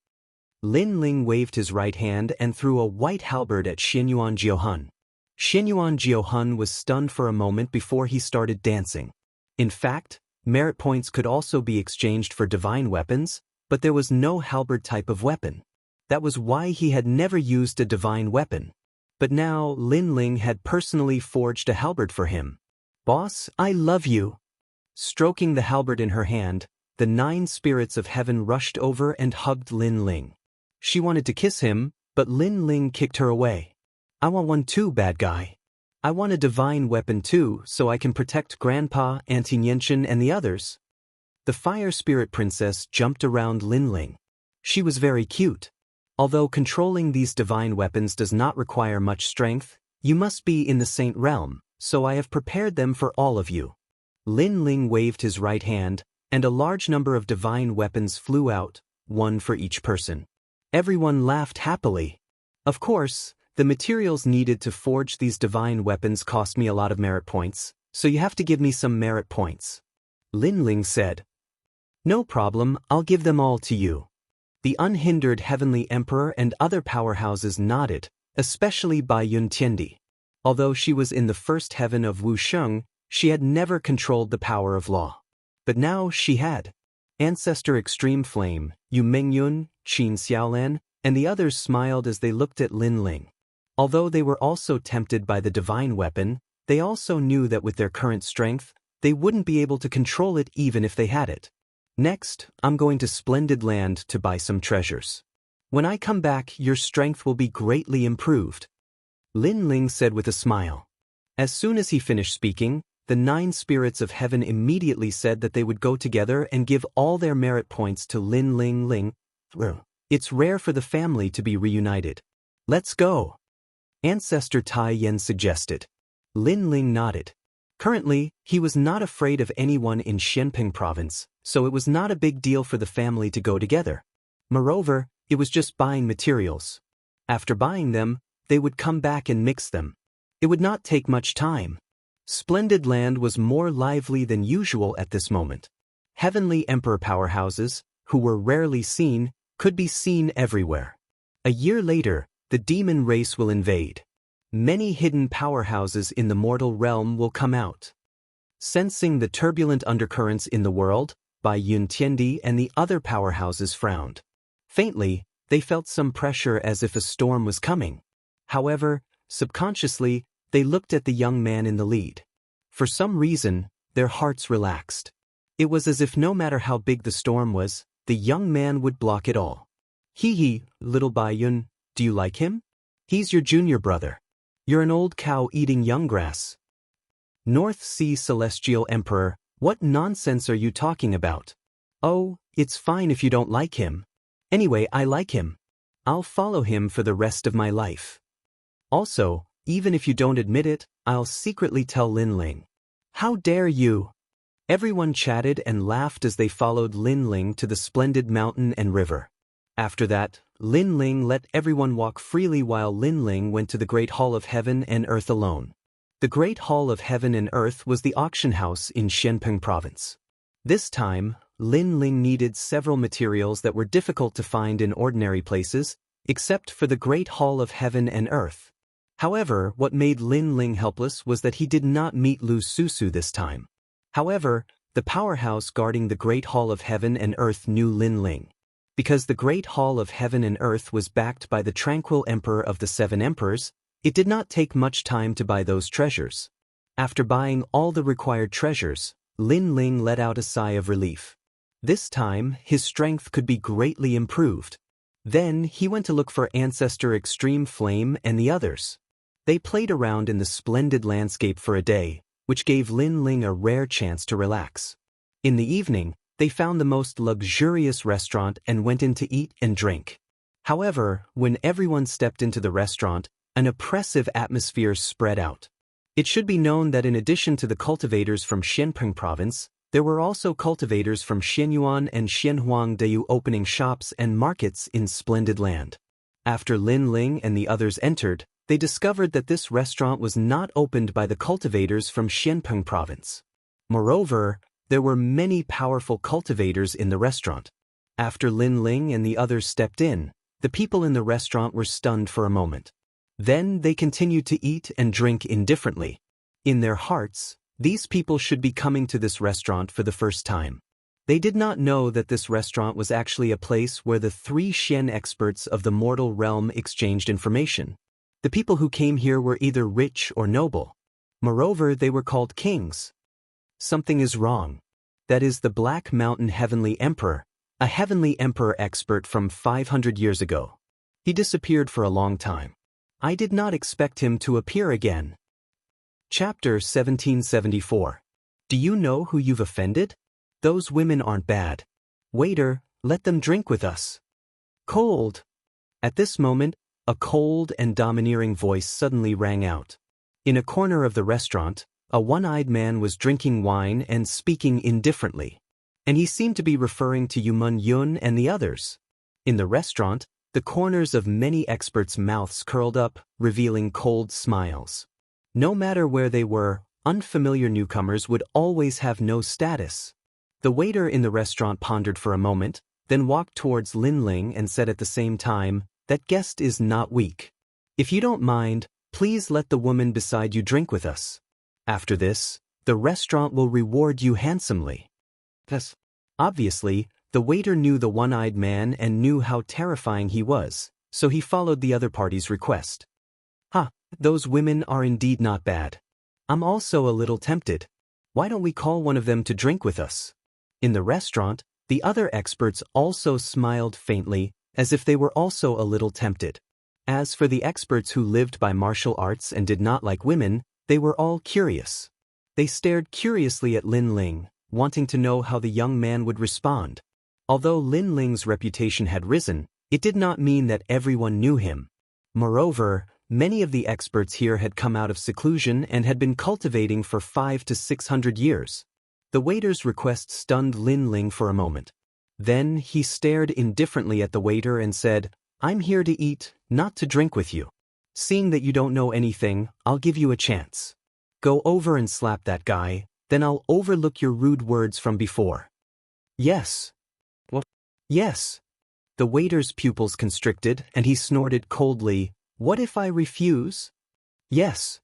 Lin Ling waved his right hand and threw a white halberd at Xianyuan Jiuhun. Xianyuan Jiuhun was stunned for a moment before he started dancing. In fact, merit points could also be exchanged for divine weapons, but there was no halberd type of weapon. That was why he had never used a divine weapon. But now Lin Ling had personally forged a halberd for him. Boss, I love you. Stroking the halberd in her hand, the 9 spirits of heaven rushed over and hugged Lin Ling. She wanted to kiss him, but Lin Ling kicked her away. I want one too, bad guy. I want a divine weapon too, so I can protect Grandpa, Auntie Nianchen, and the others. The fire spirit princess jumped around Lin Ling. She was very cute. Although controlling these divine weapons does not require much strength, you must be in the saint realm, so I have prepared them for all of you. Lin Ling waved his right hand, and a large number of divine weapons flew out, one for each person. Everyone laughed happily. Of course, the materials needed to forge these divine weapons cost me a lot of merit points, so you have to give me some merit points. Lin Ling said. No problem, I'll give them all to you. The unhindered Heavenly Emperor and other powerhouses nodded, especially Bai Yuntiendi. Although she was in the first heaven of Wusheng, she had never controlled the power of law. But now she had. Ancestor Extreme Flame, Yu Mengyun, Qin Xiaolan, and the others smiled as they looked at Lin Ling. Although they were also tempted by the divine weapon, they also knew that with their current strength, they wouldn't be able to control it even if they had it. Next, I'm going to Splendid Land to buy some treasures. When I come back, your strength will be greatly improved. Lin Ling said with a smile. As soon as he finished speaking, the 9 spirits of heaven immediately said that they would go together and give all their merit points to Lin Ling. It's rare for the family to be reunited. Let's go. Ancestor Tai Yen suggested. Lin Ling nodded. Currently, he was not afraid of anyone in Xianping province, so it was not a big deal for the family to go together. Moreover, it was just buying materials. After buying them, they would come back and mix them. It would not take much time. Splendid Land was more lively than usual at this moment. Heavenly Emperor powerhouses, who were rarely seen, could be seen everywhere. A year later, the demon race will invade. Many hidden powerhouses in the mortal realm will come out. Sensing the turbulent undercurrents in the world, Bai Yuntiendi and the other powerhouses frowned. Faintly, they felt some pressure as if a storm was coming. However, subconsciously, they looked at the young man in the lead. For some reason, their hearts relaxed. It was as if no matter how big the storm was, the young man would block it all. Hee, little Bai Yun, do you like him? He's your junior brother. You're an old cow eating young grass. North Sea Celestial Emperor, what nonsense are you talking about? Oh, it's fine if you don't like him. Anyway, I like him. I'll follow him for the rest of my life. Also, even if you don't admit it, I'll secretly tell Lin Ling. How dare you? Everyone chatted and laughed as they followed Lin Ling to the splendid mountain and river. After that, Lin Ling let everyone walk freely while Lin Ling went to the Great Hall of Heaven and Earth alone. The Great Hall of Heaven and Earth was the auction house in Xianpeng Province. This time, Lin Ling needed several materials that were difficult to find in ordinary places, except for the Great Hall of Heaven and Earth. However, what made Lin Ling helpless was that he did not meet Lu Susu this time. However, the powerhouse guarding the Great Hall of Heaven and Earth knew Lin Ling. Because the Great Hall of Heaven and Earth was backed by the tranquil Emperor of the Seven Emperors, it did not take much time to buy those treasures. After buying all the required treasures, Lin Ling let out a sigh of relief. This time, his strength could be greatly improved. Then, he went to look for Ancestor Extreme Flame and the others. They played around in the splendid landscape for a day, which gave Lin Ling a rare chance to relax. In the evening, they found the most luxurious restaurant and went in to eat and drink. However, when everyone stepped into the restaurant, an oppressive atmosphere spread out. It should be known that in addition to the cultivators from Xianpeng Province, there were also cultivators from Xianyuan and Xianhuangdao opening shops and markets in splendid land. After Lin Ling and the others entered, they discovered that this restaurant was not opened by the cultivators from Xianpeng Province. Moreover, there were many powerful cultivators in the restaurant. After Lin Ling and the others stepped in, the people in the restaurant were stunned for a moment. Then they continued to eat and drink indifferently. In their hearts, these people should be coming to this restaurant for the first time. They did not know that this restaurant was actually a place where the 3 Xian experts of the mortal realm exchanged information. The people who came here were either rich or noble. Moreover, they were called kings. Something is wrong. That is the Black Mountain Heavenly Emperor, a Heavenly Emperor expert from 500 years ago. He disappeared for a long time. I did not expect him to appear again. Chapter 1774. Do you know who you've offended? Those women aren't bad. Waiter, let them drink with us. Cold. At this moment, a cold and domineering voice suddenly rang out. In a corner of the restaurant, a one-eyed man was drinking wine and speaking indifferently. And he seemed to be referring to Yumun Yun and the others. In the restaurant, the corners of many experts' mouths curled up, revealing cold smiles. No matter where they were, unfamiliar newcomers would always have no status. The waiter in the restaurant pondered for a moment, then walked towards Lin Ling and said at the same time, "That guest is not weak. If you don't mind, please let the woman beside you drink with us. After this, the restaurant will reward you handsomely." Thus, obviously, the waiter knew the one-eyed man and knew how terrifying he was, so he followed the other party's request. Those women are indeed not bad. I'm also a little tempted. Why don't we call one of them to drink with us? In the restaurant, the other experts also smiled faintly, as if they were also a little tempted. As for the experts who lived by martial arts and did not like women, they were all curious. They stared curiously at Lin Ling, wanting to know how the young man would respond. Although Lin Ling's reputation had risen, it did not mean that everyone knew him. Moreover, many of the experts here had come out of seclusion and had been cultivating for 500 to 600 years. The waiter's request stunned Lin Ling for a moment. Then he stared indifferently at the waiter and said, "I'm here to eat, not to drink with you. Seeing that you don't know anything, I'll give you a chance. Go over and slap that guy, then I'll overlook your rude words from before." "Yes." "What?" "Yes." The waiter's pupils constricted and he snorted coldly, "What if I refuse?" "Yes."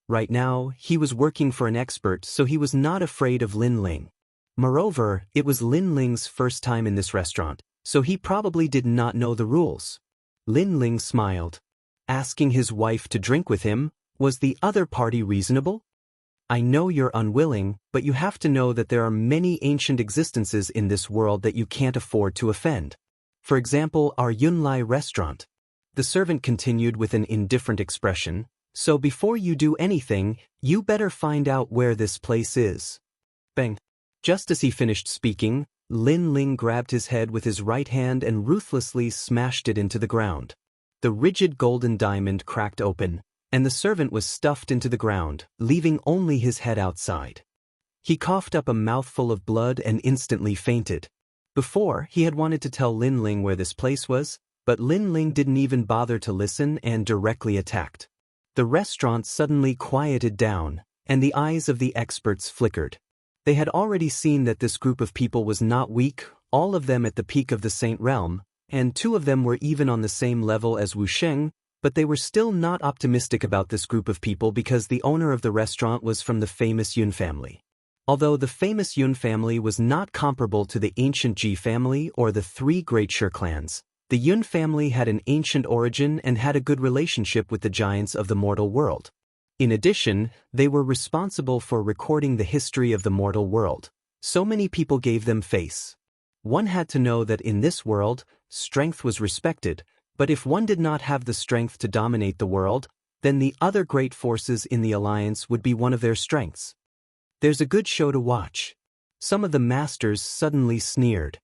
Right now, he was working for an expert, so he was not afraid of Lin Ling. Moreover, it was Lin Ling's first time in this restaurant, so he probably did not know the rules. Lin Ling smiled. Asking his wife to drink with him, was the other party reasonable? "I know you're unwilling, but you have to know that there are many ancient existences in this world that you can't afford to offend. For example, our Yunlai restaurant." The servant continued with an indifferent expression, "So before you do anything, you better find out where this place is." Bang. Just as he finished speaking, Lin Ling grabbed his head with his right hand and ruthlessly smashed it into the ground. The rigid golden diamond cracked open, and the servant was stuffed into the ground, leaving only his head outside. He coughed up a mouthful of blood and instantly fainted. Before, he had wanted to tell Lin Ling where this place was, but Lin Ling didn't even bother to listen and directly attacked. The restaurant suddenly quieted down, and the eyes of the experts flickered. They had already seen that this group of people was not weak, all of them at the peak of the Saint Realm, and 2 of them were even on the same level as Wu Sheng, but they were still not optimistic about this group of people because the owner of the restaurant was from the famous Yun family. Although the famous Yun family was not comparable to the ancient Ji family or the 3 great Shi clans, the Yun family had an ancient origin and had a good relationship with the giants of the mortal world. In addition, they were responsible for recording the history of the mortal world. So many people gave them face. One had to know that in this world, strength was respected, but if one did not have the strength to dominate the world, then the other great forces in the alliance would be one of their strengths. There's a good show to watch. Some of the masters suddenly sneered.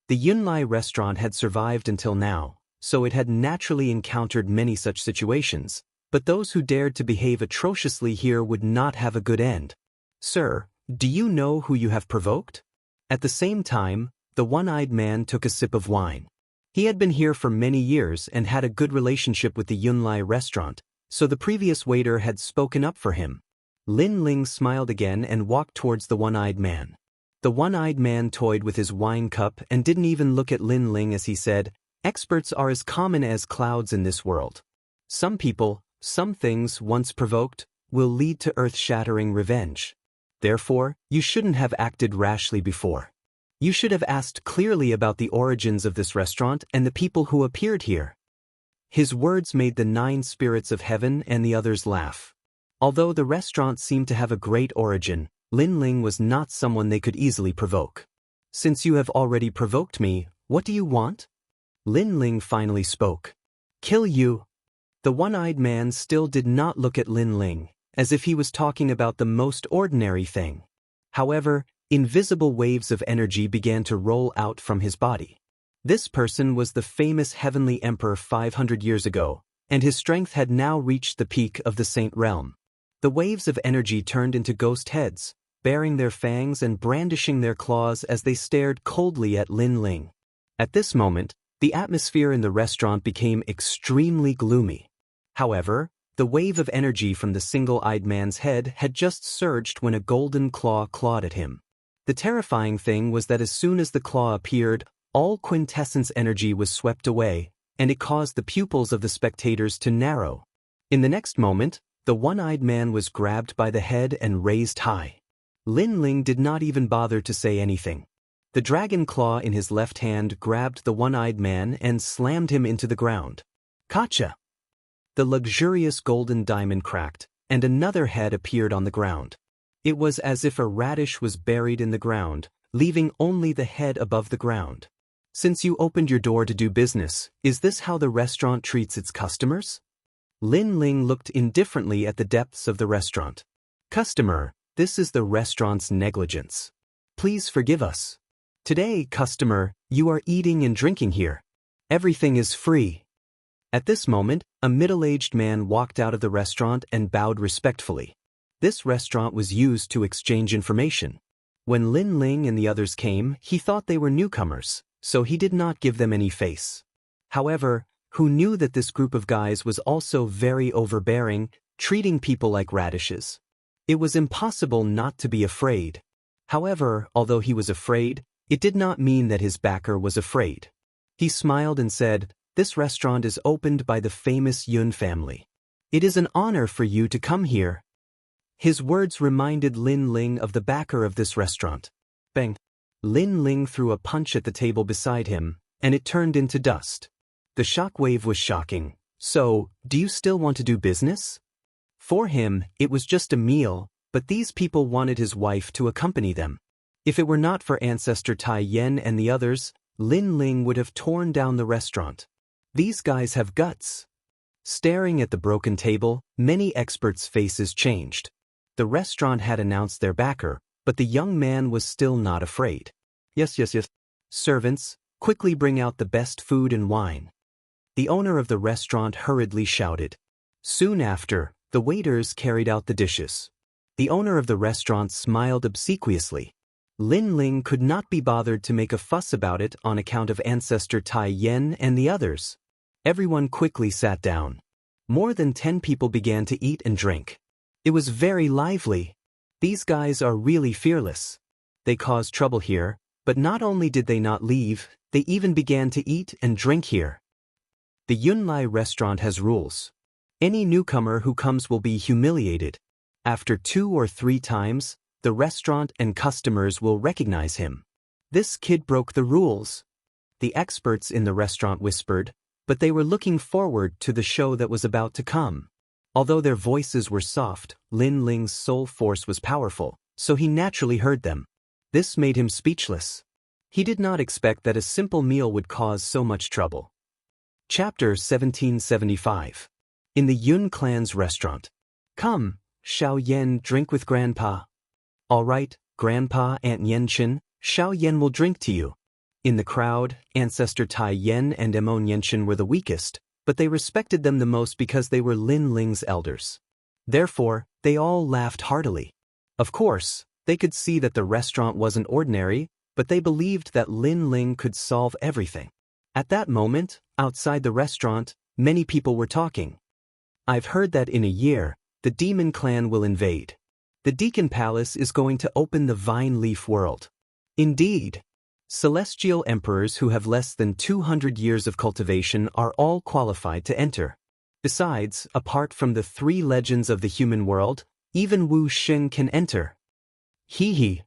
The Yunlai restaurant had survived until now, so it had naturally encountered many such situations, but those who dared to behave atrociously here would not have a good end. Sir, do you know who you have provoked? At the same time, the one-eyed man took a sip of wine. He had been here for many years and had a good relationship with the Yunlai restaurant, so the previous waiter had spoken up for him. Lin Ling smiled again and walked towards the one-eyed man. The one-eyed man toyed with his wine cup and didn't even look at Lin Ling as he said, "Experts are as common as clouds in this world. Some people, some things once provoked, will lead to earth-shattering revenge. Therefore, you shouldn't have acted rashly before. You should have asked clearly about the origins of this restaurant and the people who appeared here." His words made the 9 spirits of heaven and the others laugh. Although the restaurant seemed to have a great origin, Lin Ling was not someone they could easily provoke. "Since you have already provoked me, what do you want?" Lin Ling finally spoke. "Kill you." The one-eyed man still did not look at Lin Ling, as if he was talking about the most ordinary thing. However, invisible waves of energy began to roll out from his body. This person was the famous heavenly emperor 500 years ago, and his strength had now reached the peak of the Saint Realm. The waves of energy turned into ghost heads, baring their fangs and brandishing their claws as they stared coldly at Lin Ling. At this moment, the atmosphere in the restaurant became extremely gloomy. However, the wave of energy from the single-eyed man's head had just surged when a golden claw clawed at him. The terrifying thing was that as soon as the claw appeared, all quintessence energy was swept away, and it caused the pupils of the spectators to narrow. In the next moment, the one-eyed man was grabbed by the head and raised high. Lin Ling did not even bother to say anything. The dragon claw in his left hand grabbed the one-eyed man and slammed him into the ground. Gotcha! The luxurious golden diamond cracked, and another head appeared on the ground. It was as if a radish was buried in the ground, leaving only the head above the ground. "Since you opened your door to do business, is this how the restaurant treats its customers?" Lin Ling looked indifferently at the depths of the restaurant. "Customer, this is the restaurant's negligence. Please forgive us. Today, customer, you are eating and drinking here. Everything is free." At this moment, a middle-aged man walked out of the restaurant and bowed respectfully. This restaurant was used to exchange information. When Lin Ling and the others came, he thought they were newcomers, so he did not give them any face. However, who knew that this group of guys was also very overbearing, treating people like radishes? It was impossible not to be afraid. However, although he was afraid, it did not mean that his backer was afraid. He smiled and said, "This restaurant is opened by the famous Yun family. It is an honor for you to come here." His words reminded Lin Ling of the backer of this restaurant. Bang! Lin Ling threw a punch at the table beside him, and it turned into dust. The shockwave was shocking. "So, do you still want to do business?" For him, it was just a meal, but these people wanted his wife to accompany them. If it were not for Ancestor Tai Yen and the others, Lin Ling would have torn down the restaurant. These guys have guts. Staring at the broken table, many experts' faces changed. The restaurant had announced their backer, but the young man was still not afraid. Yes. Servants, quickly bring out the best food and wine." The owner of the restaurant hurriedly shouted. Soon after, the waiters carried out the dishes. The owner of the restaurant smiled obsequiously. Lin Ling could not be bothered to make a fuss about it on account of ancestor Tai Yen and the others. Everyone quickly sat down. More than 10 people began to eat and drink. It was very lively. These guys are really fearless. They caused trouble here, but not only did they not leave, they even began to eat and drink here. The Yunlai restaurant has rules. Any newcomer who comes will be humiliated. After 2 or 3 times, the restaurant and customers will recognize him. This kid broke the rules. The experts in the restaurant whispered, but they were looking forward to the show that was about to come. Although their voices were soft, Lin Ling's soul force was powerful, so he naturally heard them. This made him speechless. He did not expect that a simple meal would cause so much trouble. Chapter 1775. In the Yun clan's restaurant. Come, Xiao Yan, drink with Grandpa. All right, Grandpa, Aunt Yenchen, Xiao Yan will drink to you. In the crowd, ancestor Tai Yen and Emon Yenchen were the weakest, but they respected them the most because they were Lin Ling's elders. Therefore, they all laughed heartily. Of course, they could see that the restaurant wasn't ordinary, but they believed that Lin Ling could solve everything. At that moment, outside the restaurant, many people were talking. I've heard that in a year, the demon clan will invade. The Deacon Palace is going to open the Vine Leaf world. Indeed. Celestial emperors who have less than 200 years of cultivation are all qualified to enter. Besides, apart from the 3 legends of the human world, even Wu Xing can enter. Hee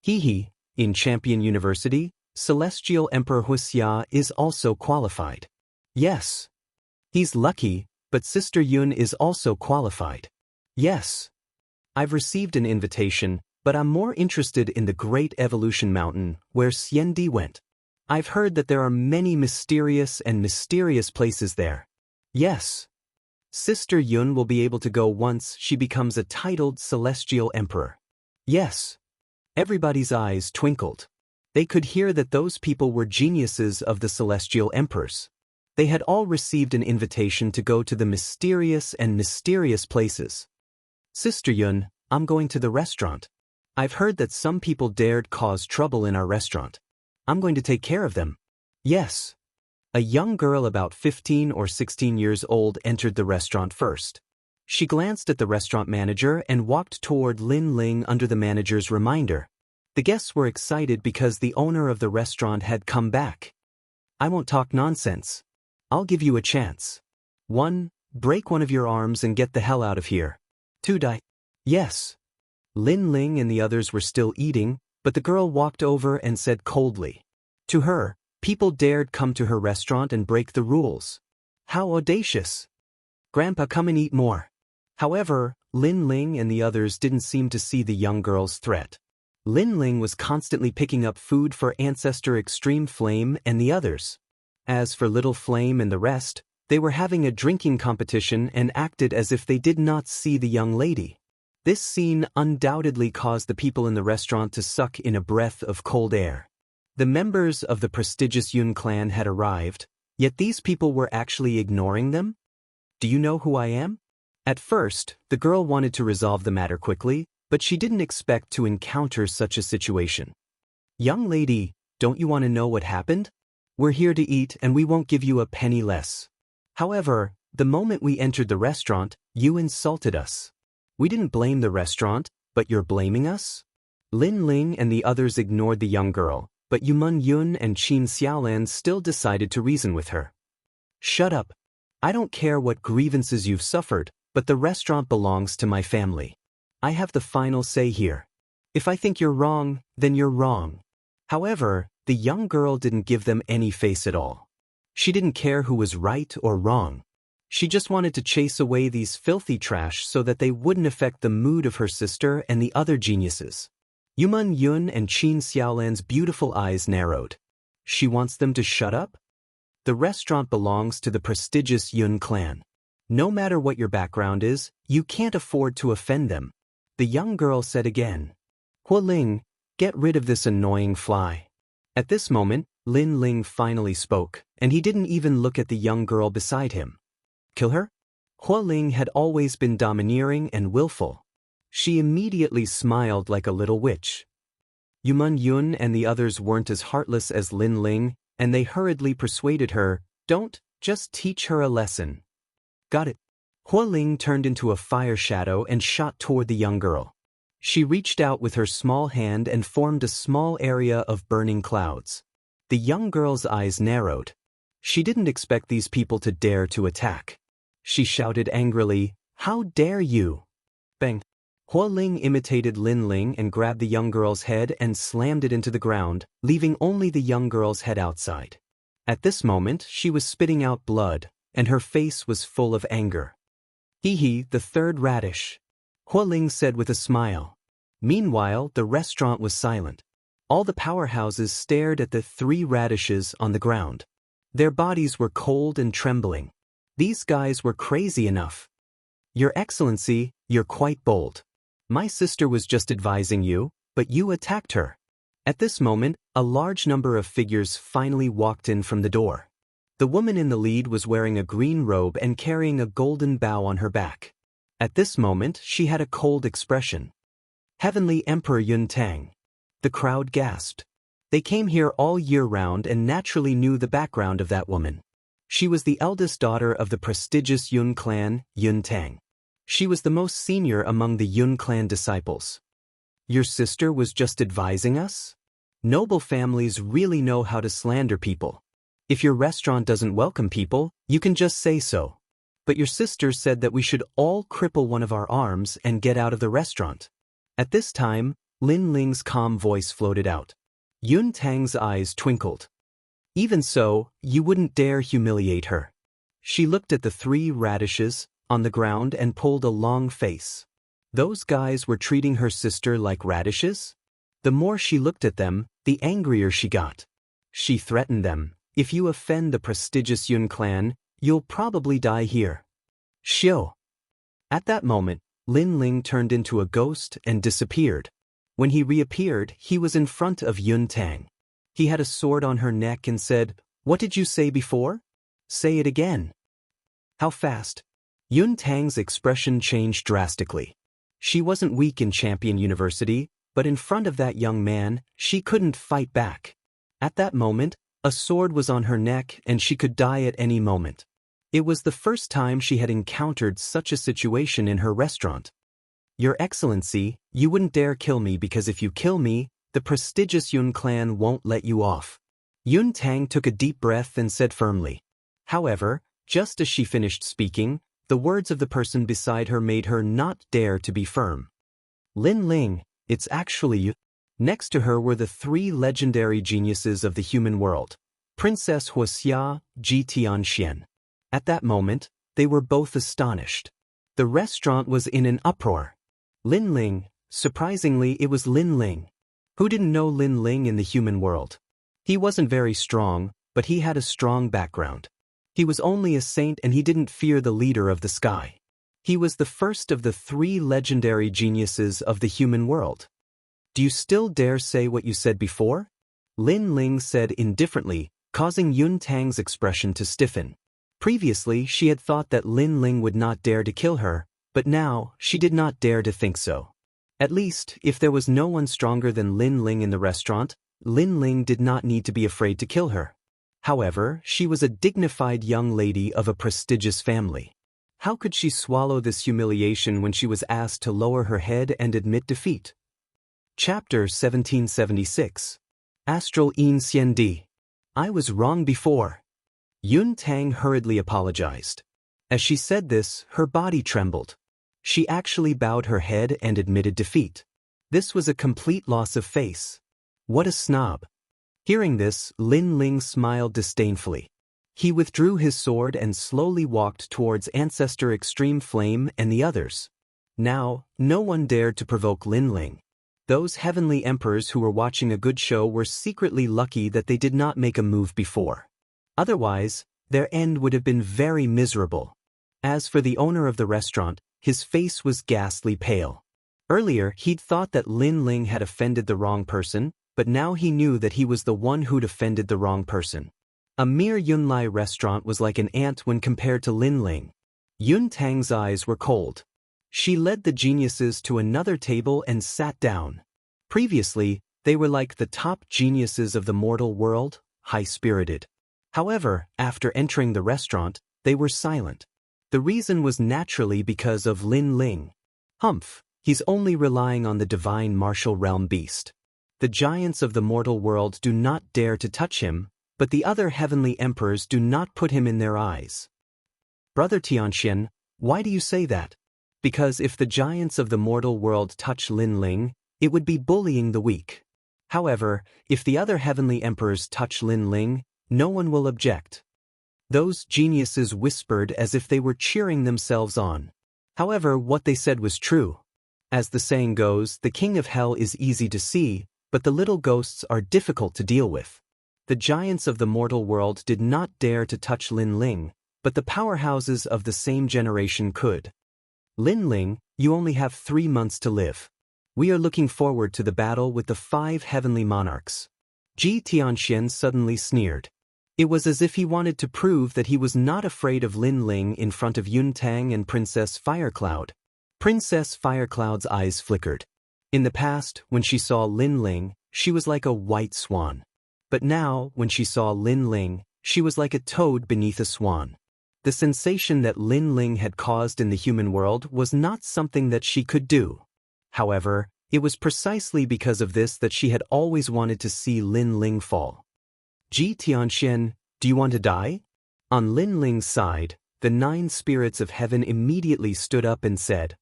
hee. In Champion University, Celestial Emperor Wuxia is also qualified. Yes. He's lucky, but Sister Yun is also qualified. Yes. I've received an invitation, but I'm more interested in the Great Evolution Mountain, where Xiandi went. I've heard that there are many mysterious places there. Yes. Sister Yun will be able to go once she becomes a titled Celestial Emperor. Yes. Everybody's eyes twinkled. They could hear that those people were geniuses of the Celestial Emperors. They had all received an invitation to go to the mysterious places. Sister Yun, I'm going to the restaurant. I've heard that some people dared cause trouble in our restaurant. I'm going to take care of them. Yes. A young girl about 15 or 16 years old entered the restaurant first. She glanced at the restaurant manager and walked toward Lin Ling under the manager's reminder. The guests were excited because the owner of the restaurant had come back. I won't talk nonsense. I'll give you a chance. 1. Break one of your arms and get the hell out of here. 2. Die. Yes. Lin Ling and the others were still eating, but the girl walked over and said coldly. To her, people dared come to her restaurant and break the rules. How audacious. Grandpa, come and eat more. However, Lin Ling and the others didn't seem to see the young girl's threat. Lin Ling was constantly picking up food for Ancestor Extreme Flame and the others. As for Little Flame and the rest, they were having a drinking competition and acted as if they did not see the young lady. This scene undoubtedly caused the people in the restaurant to suck in a breath of cold air. The members of the prestigious Yun clan had arrived, yet these people were actually ignoring them? Do you know who I am? At first, the girl wanted to resolve the matter quickly, but she didn't expect to encounter such a situation. Young lady, don't you want to know what happened? We're here to eat and we won't give you a penny less. However, the moment we entered the restaurant, you insulted us. We didn't blame the restaurant, but you're blaming us? Lin Ling and the others ignored the young girl, but Yumun Yun and Qin Xiaolan still decided to reason with her. Shut up. I don't care what grievances you've suffered, but the restaurant belongs to my family. I have the final say here. If I think you're wrong, then you're wrong. However, the young girl didn't give them any face at all. She didn't care who was right or wrong. She just wanted to chase away these filthy trash so that they wouldn't affect the mood of her sister and the other geniuses. Yumun Yun and Qin Xiaolan's beautiful eyes narrowed. She wants them to shut up? The restaurant belongs to the prestigious Yun clan. No matter what your background is, you can't afford to offend them. The young girl said again. Hua Ling, get rid of this annoying fly. At this moment, Lin Ling finally spoke, and he didn't even look at the young girl beside him. Kill her? Hua Ling had always been domineering and willful. She immediately smiled like a little witch. Yumun Yun and the others weren't as heartless as Lin Ling, and they hurriedly persuaded her, "Don't, just teach her a lesson." "Got it." Hua Ling turned into a fire shadow and shot toward the young girl. She reached out with her small hand and formed a small area of burning clouds. The young girl's eyes narrowed. She didn't expect these people to dare to attack. She shouted angrily, "How dare you!" Bang! Hua Ling imitated Lin Ling and grabbed the young girl's head and slammed it into the ground, leaving only the young girl's head outside. At this moment, she was spitting out blood, and her face was full of anger. "Hee, the third radish," Hua Ling said with a smile. Meanwhile, the restaurant was silent. All the powerhouses stared at the 3 radishes on the ground. Their bodies were cold and trembling. These guys were crazy enough. "Your Excellency, you're quite bold. My sister was just advising you, but you attacked her." At this moment, a large number of figures finally walked in from the door. The woman in the lead was wearing a green robe and carrying a golden bow on her back. At this moment, she had a cold expression. "Heavenly Emperor Yun Tang." The crowd gasped. They came here all year round and naturally knew the background of that woman. She was the eldest daughter of the prestigious Yun clan, Yun Tang. She was the most senior among the Yun clan disciples. "Your sister was just advising us?" Noble families really know how to slander people. If your restaurant doesn't welcome people, you can just say so. But your sister said that we should all cripple one of our arms and get out of the restaurant. At this time, Lin Ling's calm voice floated out. Yun Tang's eyes twinkled. "Even so, you wouldn't dare humiliate her." She looked at the 3 radishes on the ground and pulled a long face. Those guys were treating her sister like radishes? The more she looked at them, the angrier she got. She threatened them, "If you offend the prestigious Yun clan, you'll probably die here." Shio. At that moment, Lin Ling turned into a ghost and disappeared. When he reappeared, he was in front of Yun Tang. He had a sword on her neck and said, "What did you say before? Say it again." "How fast?" Yun Tang's expression changed drastically. She wasn't weak in Champion University, but in front of that young man, she couldn't fight back. At that moment, a sword was on her neck and she could die at any moment. It was the first time she had encountered such a situation in her restaurant. "Your Excellency, you wouldn't dare kill me because if you kill me, the prestigious Yun clan won't let you off." Yun Tang took a deep breath and said firmly. However, just as she finished speaking, the words of the person beside her made her not dare to be firm. "Lin Ling, it's actually you." Next to her were the 3 legendary geniuses of the human world, Princess Wuxia, Xianxia. At that moment, they were both astonished. The restaurant was in an uproar. Lin Ling, surprisingly it was Lin Ling. Who didn't know Lin Ling in the human world? He wasn't very strong, but he had a strong background. He was only a saint and he didn't fear the leader of the sky. He was the first of the 3 legendary geniuses of the human world. "Do you still dare say what you said before?" Lin Ling said indifferently, causing Yun Tang's expression to stiffen. Previously, she had thought that Lin Ling would not dare to kill her, but now, she did not dare to think so. At least, if there was no one stronger than Lin Ling in the restaurant, Lin Ling did not need to be afraid to kill her. However, she was a dignified young lady of a prestigious family. How could she swallow this humiliation when she was asked to lower her head and admit defeat? Chapter 1776. Astral In Xian Di. I was wrong before. Yun Tang hurriedly apologized. As she said this, her body trembled. She actually bowed her head and admitted defeat. This was a complete loss of face. What a snob. Hearing this, Lin Ling smiled disdainfully. He withdrew his sword and slowly walked towards Ancestor Extreme Flame and the others. Now, no one dared to provoke Lin Ling. Those heavenly emperors who were watching a good show were secretly lucky that they did not make a move before. Otherwise, their end would have been very miserable. As for the owner of the restaurant, his face was ghastly pale. Earlier, he'd thought that Lin Ling had offended the wrong person, but now he knew that he was the one who'd offended the wrong person. A mere Yunlai restaurant was like an ant when compared to Lin Ling. Yun Tang's eyes were cold. She led the geniuses to another table and sat down. Previously, They were like the top geniuses of the mortal world, high-spirited. However, after entering the restaurant, they were silent. The reason was naturally because of Lin Ling. Humph, he's only relying on the divine martial realm beast. The giants of the mortal world do not dare to touch him, but the other heavenly emperors do not put him in their eyes. Brother Tianxian, why do you say that? Because if the giants of the mortal world touch Lin Ling, it would be bullying the weak. However, if the other heavenly emperors touch Lin Ling, no one will object. Those geniuses whispered as if they were cheering themselves on. However, what they said was true. As the saying goes, the king of hell is easy to see, but the little ghosts are difficult to deal with. The giants of the mortal world did not dare to touch Lin Ling, but the powerhouses of the same generation could. Lin Ling, you only have 3 months to live. We are looking forward to the battle with the 5 heavenly monarchs. Ji Tianxian suddenly sneered. It was as if he wanted to prove that he was not afraid of Lin Ling in front of Yun Tang and Princess Firecloud. Princess Firecloud's eyes flickered. In the past, when she saw Lin Ling, she was like a white swan. But now, when she saw Lin Ling, she was like a toad beneath a swan. The sensation that Lin Ling had caused in the human world was not something that she could do. However, it was precisely because of this that she had always wanted to see Lin Ling fall. Ji Tianxian, do you want to die? On Lin Ling's side, the 9 spirits of heaven immediately stood up and said,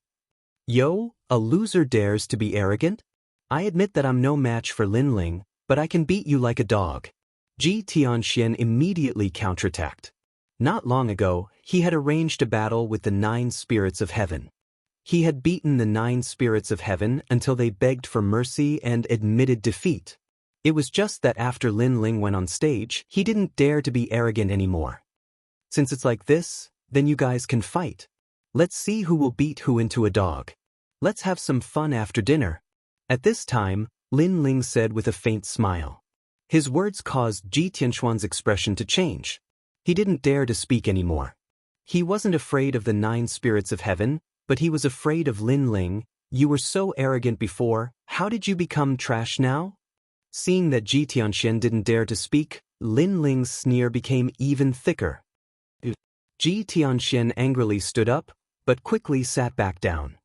Yo, a loser dares to be arrogant? I admit that I'm no match for Lin Ling, but I can beat you like a dog. Ji Tianxian immediately counterattacked. Not long ago, he had arranged a battle with the 9 spirits of heaven. He had beaten the 9 spirits of heaven until they begged for mercy and admitted defeat. It was just that after Lin Ling went on stage, he didn't dare to be arrogant anymore. Since it's like this, then you guys can fight. Let's see who will beat who into a dog. Let's have some fun after dinner. At this time, Lin Ling said with a faint smile. His words caused Ji Tianxuan's expression to change. He didn't dare to speak anymore. He wasn't afraid of the 9 spirits of heaven, but he was afraid of Lin Ling. You were so arrogant before, how did you become trash now? Seeing that Ji Tianxian didn't dare to speak, Lin Ling's sneer became even thicker. Ji Tianxian angrily stood up, but quickly sat back down.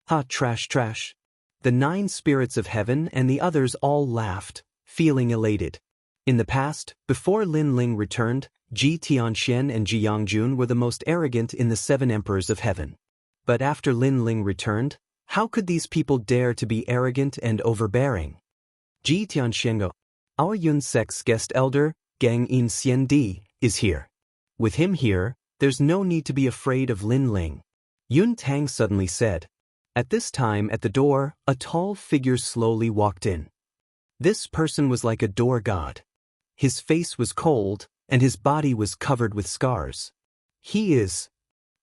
Ha, trash, trash. The 9 spirits of heaven and the others all laughed, feeling elated. In the past, before Lin Ling returned, Ji Tianxian and Ji Yangjun were the most arrogant in the 7 emperors of heaven. But after Lin Ling returned, how could these people dare to be arrogant and overbearing? Ji Tianxian, our Yun sect's guest elder, Gang In Xian is here. With him here, there's no need to be afraid of Lin Ling. Yun Tang suddenly said. At this time at the door, a tall figure slowly walked in. This person was like a door god. His face was cold, and his body was covered with scars. He is...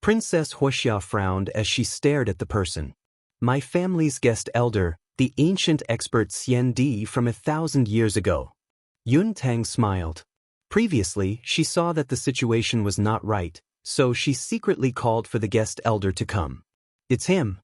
Princess Wuxia frowned as she stared at the person. My family's guest elder, the ancient expert Xian Di from 1,000 years ago. Yun Tang smiled. Previously, she saw that the situation was not right, so she secretly called for the guest elder to come. It's him.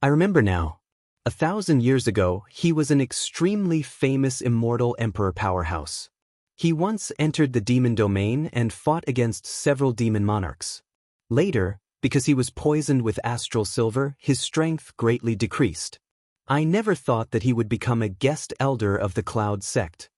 I remember now. 1,000 years ago, he was an extremely famous immortal emperor powerhouse. He once entered the demon domain and fought against several demon monarchs. Later, because he was poisoned with astral silver, his strength greatly decreased. I never thought that he would become a guest elder of the Cloud sect.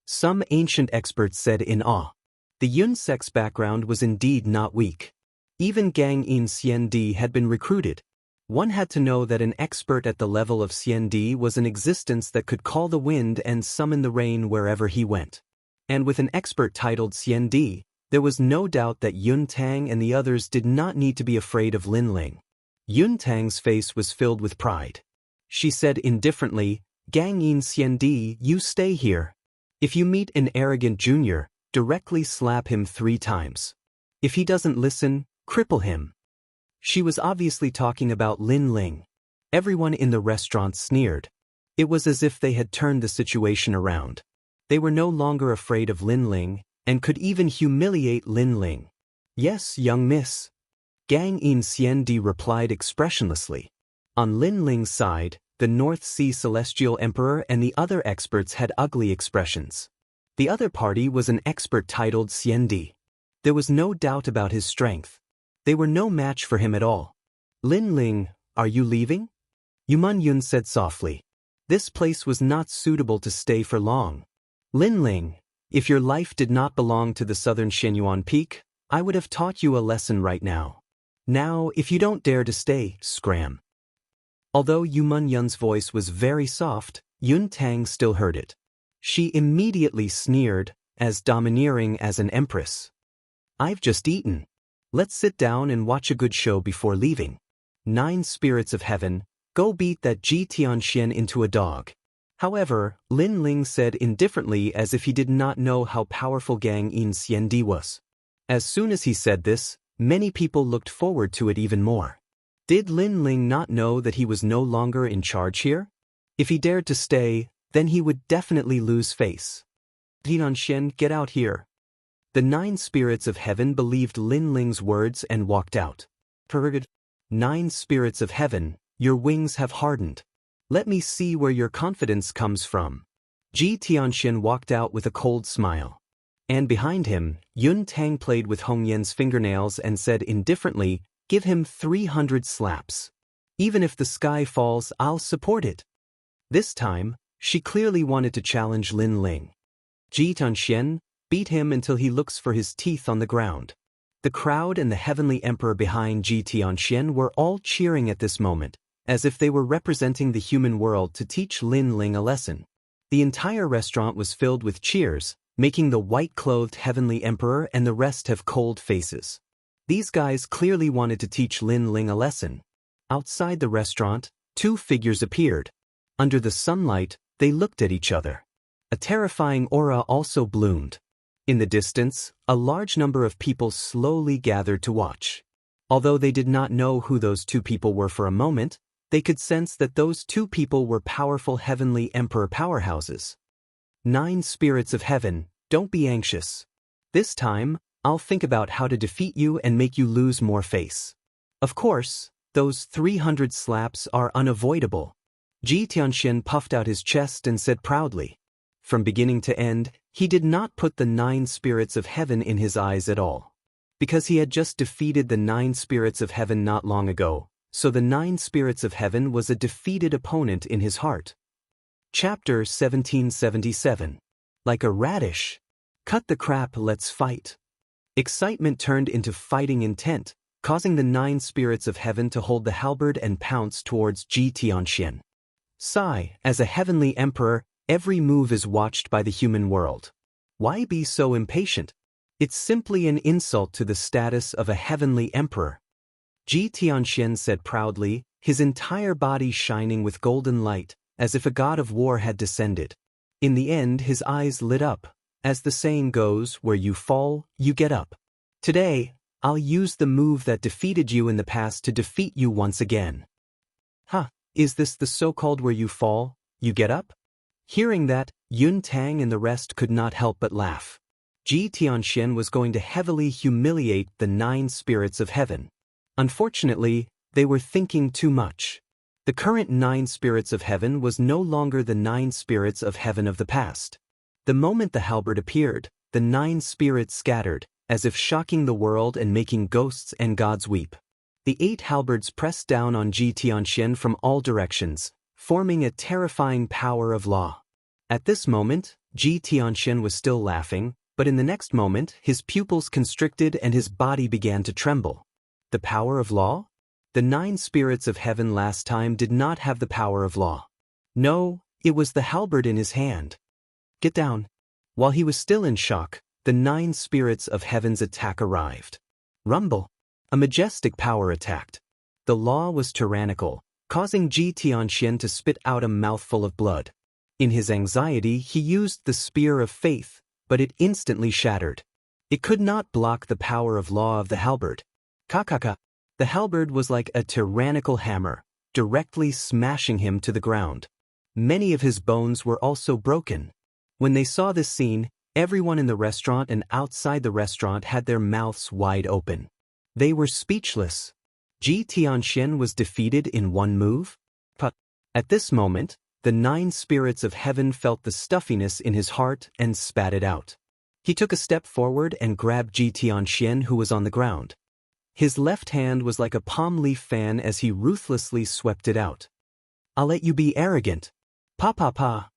Some ancient experts said in awe. The Yun sect's background was indeed not weak. Even Gang In Xian Di had been recruited. One had to know that an expert at the level of Xian Di was an existence that could call the wind and summon the rain wherever he went. And with an expert titled Xian Di, there was no doubt that Yun Tang and the others did not need to be afraid of Lin Ling. Yun Tang's face was filled with pride. She said indifferently, Gang In Xian Di, you stay here. If you meet an arrogant junior, directly slap him 3 times. If he doesn't listen, cripple him. She was obviously talking about Lin Ling. Everyone in the restaurant sneered. It was as if they had turned the situation around. They were no longer afraid of Lin Ling, and could even humiliate Lin Ling. Yes, young miss. Gang In Xian Di replied expressionlessly. On Lin Ling's side, the North Sea Celestial Emperor, and the other experts had ugly expressions. The other party was an expert titled Xiandi. There was no doubt about his strength. They were no match for him at all. Lin Ling, are you leaving? Yuman Yun said softly. This place was not suitable to stay for long. Lin Ling, if your life did not belong to the southern Shenyuan Peak, I would have taught you a lesson right now. Now, if you don't dare to stay, scram. Although Yuman Yun's voice was very soft, Yun Tang still heard it. She immediately sneered, as domineering as an empress. I've just eaten. Let's sit down and watch a good show before leaving. 9 spirits of heaven, go beat that Ji Tianxian into a dog. However, Lin Ling said indifferently as if he did not know how powerful Gang In Xiandi was. As soon as he said this, many people looked forward to it even more. Did Lin Ling not know that he was no longer in charge here? If he dared to stay, then he would definitely lose face. Tianxian, get out here. The 9 spirits of heaven believed Lin Ling's words and walked out. 9 spirits of heaven, your wings have hardened. Let me see where your confidence comes from. Ji Tianxian walked out with a cold smile. And behind him, Yun Tang played with Hong Yan's fingernails and said indifferently, give him 300 slaps. Even if the sky falls, I'll support it. This time, she clearly wanted to challenge Lin Ling. Ji Tianxian, beat him until he looks for his teeth on the ground. The crowd and the heavenly emperor behind Ji Tianxian were all cheering at this moment, as if they were representing the human world to teach Lin Ling a lesson. The entire restaurant was filled with cheers, making the white-clothed heavenly emperor and the rest have cold faces. These guys clearly wanted to teach Lin Ling a lesson. Outside the restaurant, 2 figures appeared. Under the sunlight, they looked at each other. A terrifying aura also bloomed. In the distance, a large number of people slowly gathered to watch. Although they did not know who those 2 people were for a moment, they could sense that those 2 people were powerful heavenly emperor powerhouses. 9 spirits of heaven, don't be anxious. This time, I'll think about how to defeat you and make you lose more face. Of course, those 300 slaps are unavoidable. Ji Tianxian puffed out his chest and said proudly. From beginning to end, he did not put the 9 spirits of heaven in his eyes at all. Because he had just defeated the 9 spirits of heaven not long ago, so the 9 spirits of heaven was a defeated opponent in his heart. Chapter 1777. Like a radish. Cut the crap, let's fight. Excitement turned into fighting intent, causing the 9 spirits of heaven to hold the halberd and pounce towards Ji Tianxian. Sigh, as a heavenly emperor, every move is watched by the human world. Why be so impatient? It's simply an insult to the status of a heavenly emperor. Ji Tianxian said proudly, his entire body shining with golden light, as if a god of war had descended. In the end, his eyes lit up. As the saying goes, where you fall, you get up. Today, I'll use the move that defeated you in the past to defeat you once again. Is this the so-called where you fall, you get up? Hearing that, Yun Tang and the rest could not help but laugh. Ji Tianxian was going to heavily humiliate the 9 spirits of heaven. Unfortunately, they were thinking too much. The current 9 spirits of heaven was no longer the 9 spirits of heaven of the past. The moment the halberd appeared, the 9 spirits scattered, as if shocking the world and making ghosts and gods weep. The 8 halberds pressed down on Ji Tianxian from all directions, forming a terrifying power of law. At this moment, Ji Tianxian was still laughing, but in the next moment, his pupils constricted and his body began to tremble. The power of law? The 9 spirits of heaven last time did not have the power of law. No, it was the halberd in his hand. Get down. While he was still in shock, the 9 spirits of heaven's attack arrived. Rumble. A majestic power attacked. The law was tyrannical, causing Ji Tianxian to spit out a mouthful of blood. In his anxiety, he used the spear of faith, but it instantly shattered. It could not block the power of law of the halberd. Kakaka. The halberd was like a tyrannical hammer, directly smashing him to the ground. Many of his bones were also broken. When they saw this scene, everyone in the restaurant and outside the restaurant had their mouths wide open. They were speechless. Ji Tianxian was defeated in one move? At this moment, the 9 spirits of heaven felt the stuffiness in his heart and spat it out. He took a step forward and grabbed Ji Tianxian, who was on the ground. His left hand was like a palm leaf fan as he ruthlessly swept it out. I'll let you be arrogant. Pa pa pa.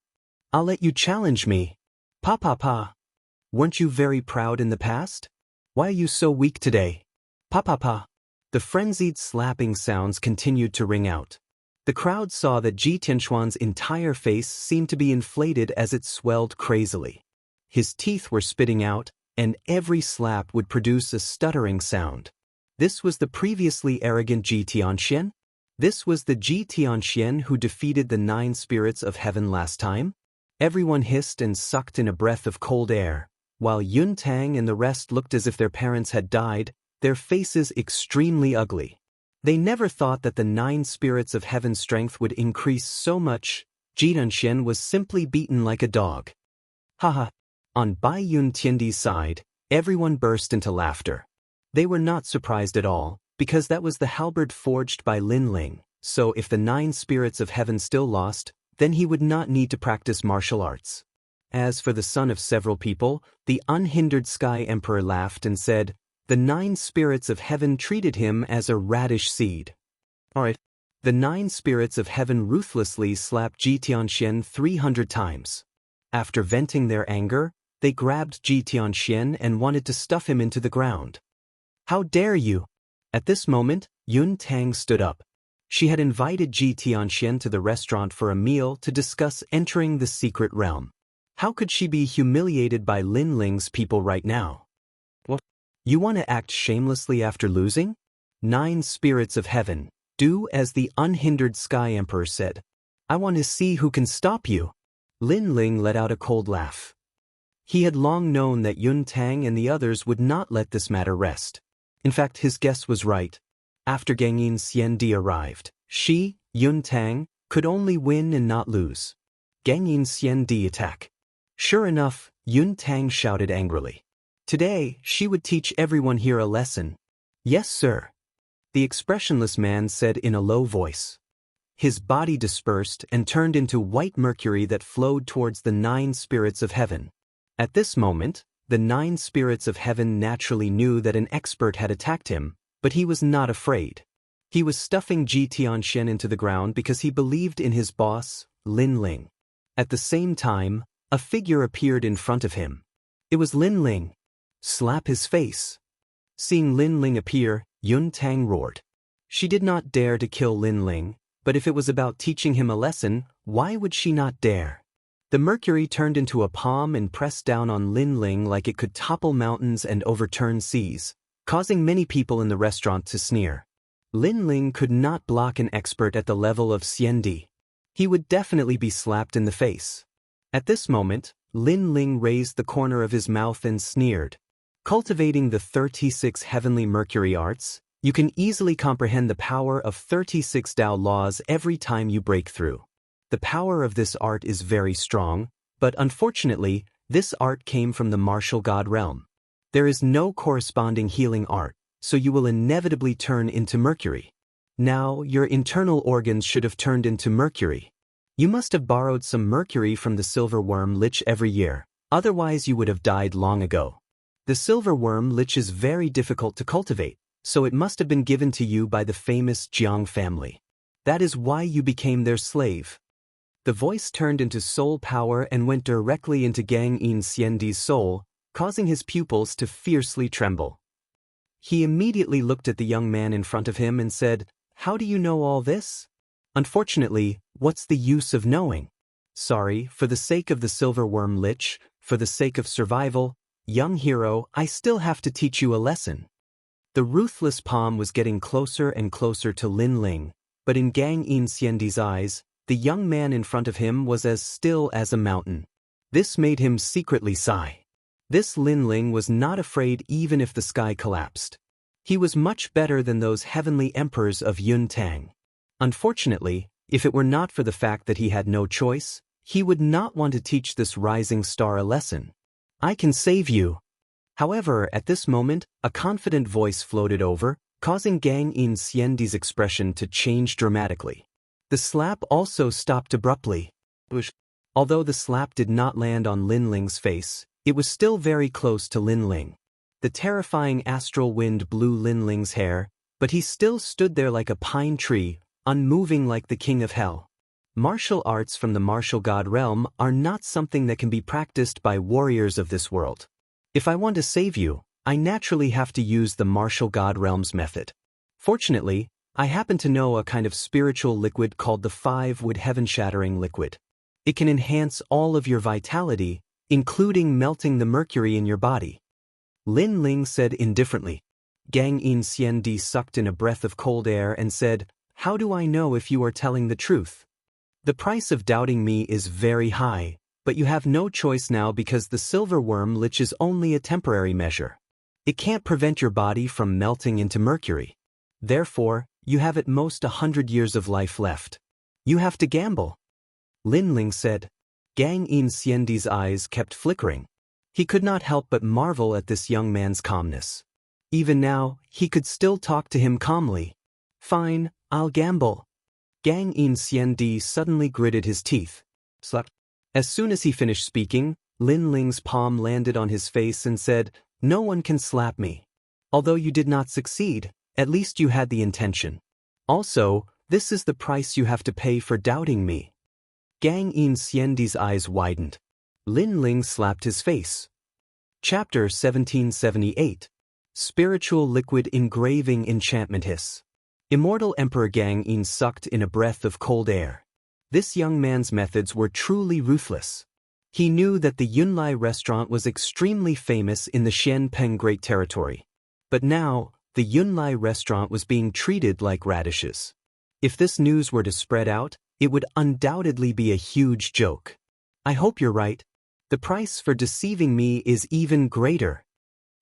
I'll let you challenge me. Pa pa pa. Weren't you very proud in the past? Why are you so weak today? Pa pa pa. The frenzied slapping sounds continued to ring out. The crowd saw that Ji Tianxuan's entire face seemed to be inflated as it swelled crazily. His teeth were spitting out, and every slap would produce a stuttering sound. This was the previously arrogant Ji Tianxian? This was the Ji Tianxian who defeated the 9 spirits of heaven last time? Everyone hissed and sucked in a breath of cold air, while Yun Tang and the rest looked as if their parents had died, their faces extremely ugly. They never thought that the 9 spirits of heaven's strength would increase so much. Ji Tianxian was simply beaten like a dog. Haha. On Bai Yun Tiandi's side, everyone burst into laughter. They were not surprised at all, because that was the halberd forged by Lin Ling, so if the 9 spirits of heaven still lost, then he would not need to practice martial arts. As for the son of several people, the unhindered Sky Emperor laughed and said, the 9 spirits of heaven treated him as a radish seed. Alright. The 9 spirits of heaven ruthlessly slapped Ji Tianxian 300 times. After venting their anger, they grabbed Ji Tianxian and wanted to stuff him into the ground. How dare you? At this moment, Yun Tang stood up. She had invited Ji Tianxian to the restaurant for a meal to discuss entering the secret realm. How could she be humiliated by Lin Ling's people right now? What? You want to act shamelessly after losing? 9 spirits of heaven, do as the unhindered Sky Emperor said. I want to see who can stop you. Lin Ling let out a cold laugh. He had long known that Yun Tang and the others would not let this matter rest. In fact, his guess was right. After Gangyin Xiandi arrived, she, Yun Tang, could only win and not lose. Gangyin Xiandi attack. Sure enough, Yun Tang shouted angrily. Today, she would teach everyone here a lesson. Yes, sir. The expressionless man said in a low voice. His body dispersed and turned into white mercury that flowed towards the 9 spirits of heaven. At this moment, the 9 spirits of heaven naturally knew that an expert had attacked him, but he was not afraid. He was stuffing Ji Tianxian into the ground because he believed in his boss, Lin Ling. At the same time, a figure appeared in front of him. It was Lin Ling. Slap his face. Seeing Lin Ling appear, Yun Tang roared. She did not dare to kill Lin Ling, but if it was about teaching him a lesson, why would she not dare? The mercury turned into a palm and pressed down on Lin Ling like it could topple mountains and overturn seas, causing many people in the restaurant to sneer. Lin Ling could not block an expert at the level of Xiandi. He would definitely be slapped in the face. At this moment, Lin Ling raised the corner of his mouth and sneered. Cultivating the 36 heavenly mercury arts, you can easily comprehend the power of 36 Tao laws every time you break through. The power of this art is very strong, but unfortunately, this art came from the martial god realm. There is no corresponding healing art, so you will inevitably turn into mercury. Now, your internal organs should have turned into mercury. You must have borrowed some mercury from the silverworm lich every year, otherwise you would have died long ago. The silverworm lich is very difficult to cultivate, so it must have been given to you by the famous Jiang family. That is why you became their slave. The voice turned into soul power and went directly into Gangyin Xiandi's soul, causing his pupils to fiercely tremble. He immediately looked at the young man in front of him and said, "How do you know all this?" Unfortunately, what's the use of knowing? Sorry, for the sake of the silverworm lich, for the sake of survival, young hero, I still have to teach you a lesson. The ruthless palm was getting closer and closer to Lin Ling, but in Gangyin Xiandi's eyes, the young man in front of him was as still as a mountain. This made him secretly sigh. This Lin Ling was not afraid even if the sky collapsed. He was much better than those heavenly emperors of Yun Tang. Unfortunately, if it were not for the fact that he had no choice, he would not want to teach this rising star a lesson. I can save you. However, at this moment, a confident voice floated over, causing Gangyin Xiandi's expression to change dramatically. The slap also stopped abruptly. Although the slap did not land on Lin Ling's face, it was still very close to Lin Ling. The terrifying astral wind blew Lin Ling's hair, but he still stood there like a pine tree, unmoving like the king of hell. Martial arts from the martial god realm are not something that can be practiced by warriors of this world. If I want to save you, I naturally have to use the martial god realm's method. Fortunately, I happen to know a kind of spiritual liquid called the 5-wood heaven-shattering liquid. It can enhance all of your vitality, including melting the mercury in your body. Lin Ling said indifferently. Gang In Xiandi sucked in a breath of cold air and said, "How do I know if you are telling the truth? The price of doubting me is very high, but you have no choice now because the silver worm lich is only a temporary measure. It can't prevent your body from melting into mercury. Therefore, you have at most 100 years of life left. You have to gamble." Lin Ling said. Gang In Xiandi's eyes kept flickering. He could not help but marvel at this young man's calmness. Even now, he could still talk to him calmly. "Fine, I'll gamble." Gang In Xiandi suddenly gritted his teeth. Slap. As soon as he finished speaking, Lin Ling's palm landed on his face and said, "No one can slap me. Although you did not succeed, at least you had the intention. Also, this is the price you have to pay for doubting me." Gang In Xiandi's eyes widened. Lin Ling slapped his face. Chapter 1778. Spiritual Liquid Engraving Enchantment Hiss. Immortal Emperor Gang In sucked in a breath of cold air. This young man's methods were truly ruthless. He knew that the Yunlai restaurant was extremely famous in the Xianpeng Great Territory. But now, the Yunlai restaurant was being treated like radishes. If this news were to spread out, it would undoubtedly be a huge joke. "I hope you're right. The price for deceiving me is even greater."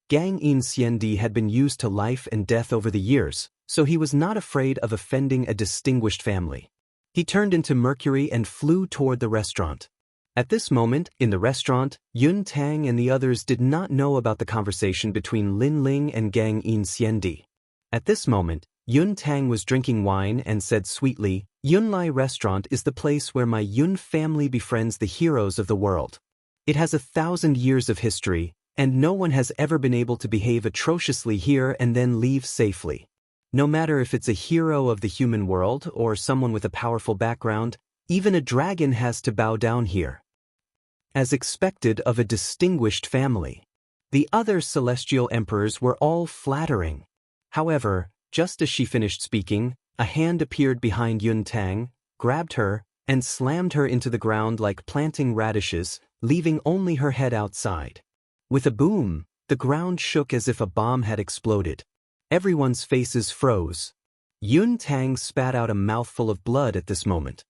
Gang In Xiandi had been used to life and death over the years, so he was not afraid of offending a distinguished family. He turned into mercury and flew toward the restaurant. At this moment, in the restaurant, Yun Tang and the others did not know about the conversation between Lin Ling and Gang In Xiandi. At this moment, Yun Tang was drinking wine and said sweetly, "Yunlai restaurant is the place where my Yun family befriends the heroes of the world. It has 1,000 years of history, and no one has ever been able to behave atrociously here and then leave safely. No matter if it's a hero of the human world or someone with a powerful background, even a dragon has to bow down here. As expected of a distinguished family." The other celestial emperors were all flattering. However, just as she finished speaking, a hand appeared behind Yun Tang, grabbed her, and slammed her into the ground like planting radishes, leaving only her head outside. With a boom, the ground shook as if a bomb had exploded. Everyone's faces froze. Yun Tang spat out a mouthful of blood at this moment.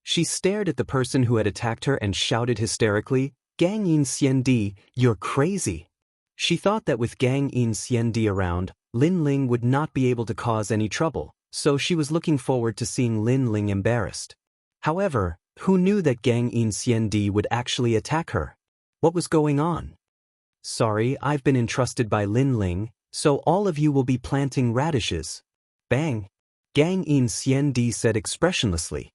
She stared at the person who had attacked her and shouted hysterically, "Gang In Xiandi, you're crazy." She thought that with Gang In Xiandi around, Lin Ling would not be able to cause any trouble, so she was looking forward to seeing Lin Ling embarrassed. However, who knew that Gang In Xiandi would actually attack her? What was going on? "Sorry, I've been entrusted by Lin Ling, so all of you will be planting radishes." Bang! Gang In Xiandi said expressionlessly.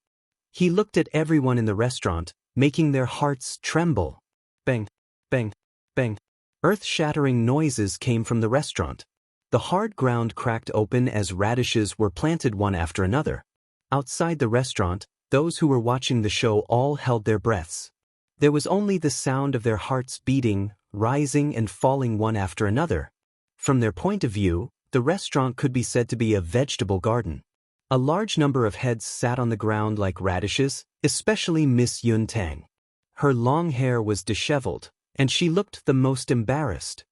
He looked at everyone in the restaurant, making their hearts tremble. Bang! Bang! Bang! Earth-shattering noises came from the restaurant. The hard ground cracked open as radishes were planted one after another. Outside the restaurant, those who were watching the show all held their breaths. There was only the sound of their hearts beating, rising and falling one after another. From their point of view, the restaurant could be said to be a vegetable garden. A large number of heads sat on the ground like radishes, especially Miss Yun Tang. Her long hair was disheveled, and she looked the most embarrassed.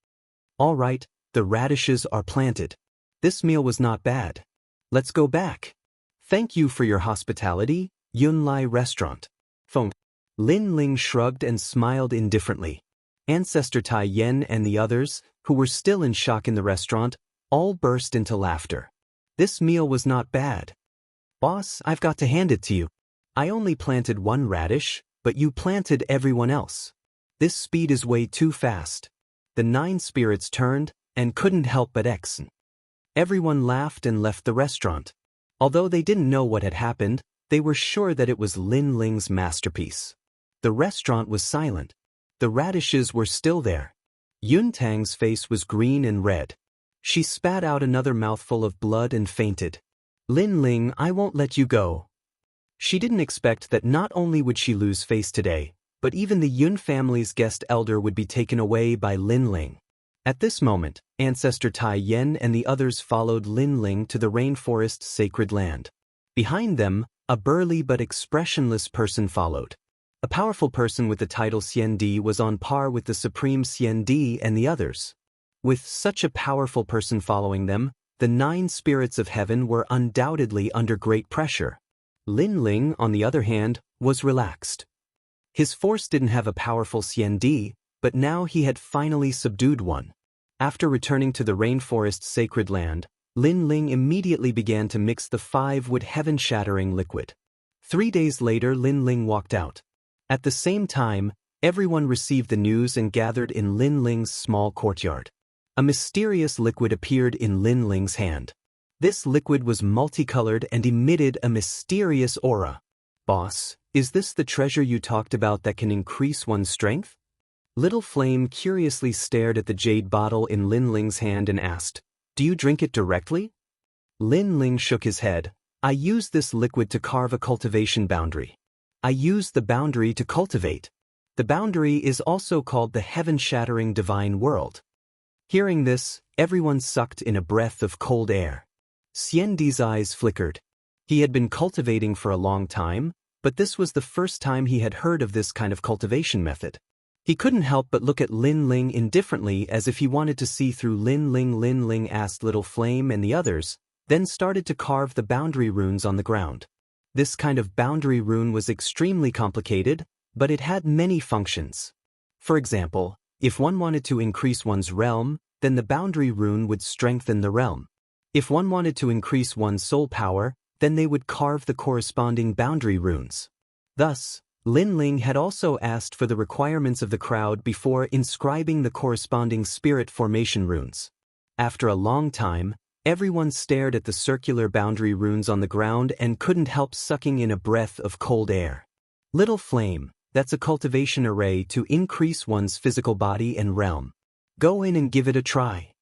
"All right, the radishes are planted. This meal was not bad. Let's go back. Thank you for your hospitality, Yunlai restaurant." Feng. Lin Ling shrugged and smiled indifferently. Ancestor Tai Yen and the others, who were still in shock in the restaurant, all burst into laughter. This meal was not bad. "Boss, I've got to hand it to you. I only planted one radish, but you planted everyone else. This speed is way too fast." The 9 spirits turned and couldn't help but X. Everyone laughed and left the restaurant. Although they didn't know what had happened, They were sure that it was Lin Ling's masterpiece. The restaurant was silent. The radishes were still there. Yun Tang's face was green and red. She spat out another mouthful of blood and fainted. Lin Ling, I won't let you go. She didn't expect that not only would she lose face today, but even the Yun family's guest elder would be taken away by Lin Ling. At this moment, Ancestor Tai Yen and the others followed Lin Ling to the rainforest's sacred land. Behind them, a burly but expressionless person followed. A powerful person with the title Xian Di was on par with the supreme Xian Di and the others. With such a powerful person following them, the 9 spirits of heaven were undoubtedly under great pressure. Lin Ling, on the other hand, was relaxed. His force didn't have a powerful Xian Di, but now he had finally subdued one. After returning to the rainforest's sacred land, Lin Ling immediately began to mix the 5-wood heaven-shattering liquid. 3 days later, Lin Ling walked out. At the same time, everyone received the news and gathered in Lin Ling's small courtyard. A mysterious liquid appeared in Lin Ling's hand. This liquid was multicolored and emitted a mysterious aura. Boss, is this the treasure you talked about that can increase one's strength? Little Flame curiously stared at the jade bottle in Lin Ling's hand and asked, Do you drink it directly? Lin Ling shook his head. I use this liquid to carve a cultivation boundary. I use the boundary to cultivate. The boundary is also called the heaven-shattering divine world. Hearing this, everyone sucked in a breath of cold air. Xian Di's eyes flickered. He had been cultivating for a long time, but this was the first time he had heard of this kind of cultivation method. He couldn't help but look at Lin Ling indifferently as if he wanted to see through Lin Ling. Lin Ling asked Little Flame and the others, then started to carve the boundary runes on the ground. This kind of boundary rune was extremely complicated, but it had many functions. For example, if one wanted to increase one's realm, then the boundary rune would strengthen the realm. If one wanted to increase one's soul power, then they would carve the corresponding boundary runes. Thus, Lin Ling had also asked for the requirements of the crowd before inscribing the corresponding spirit formation runes. After a long time, everyone stared at the circular boundary runes on the ground and couldn't help sucking in a breath of cold air. Little Flame, that's a cultivation array to increase one's physical body and realm. Go in and give it a try.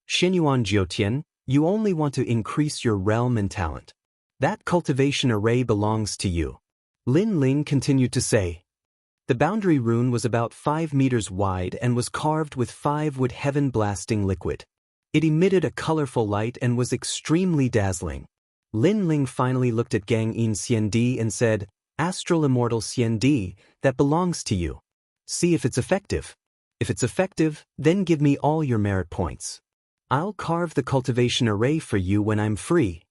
Xinyuan Jiutian, you only want to increase your realm and talent. That cultivation array belongs to you. Lin Ling continued to say. The boundary rune was about 5 meters wide and was carved with 5-wood heaven-blasting liquid. It emitted a colorful light and was extremely dazzling. Lin Ling finally looked at Gang In Xian Di and said, Astral Immortal Xian Di, that belongs to you. See if it's effective. If it's effective, then give me all your merit points. I'll carve the cultivation array for you when I'm free.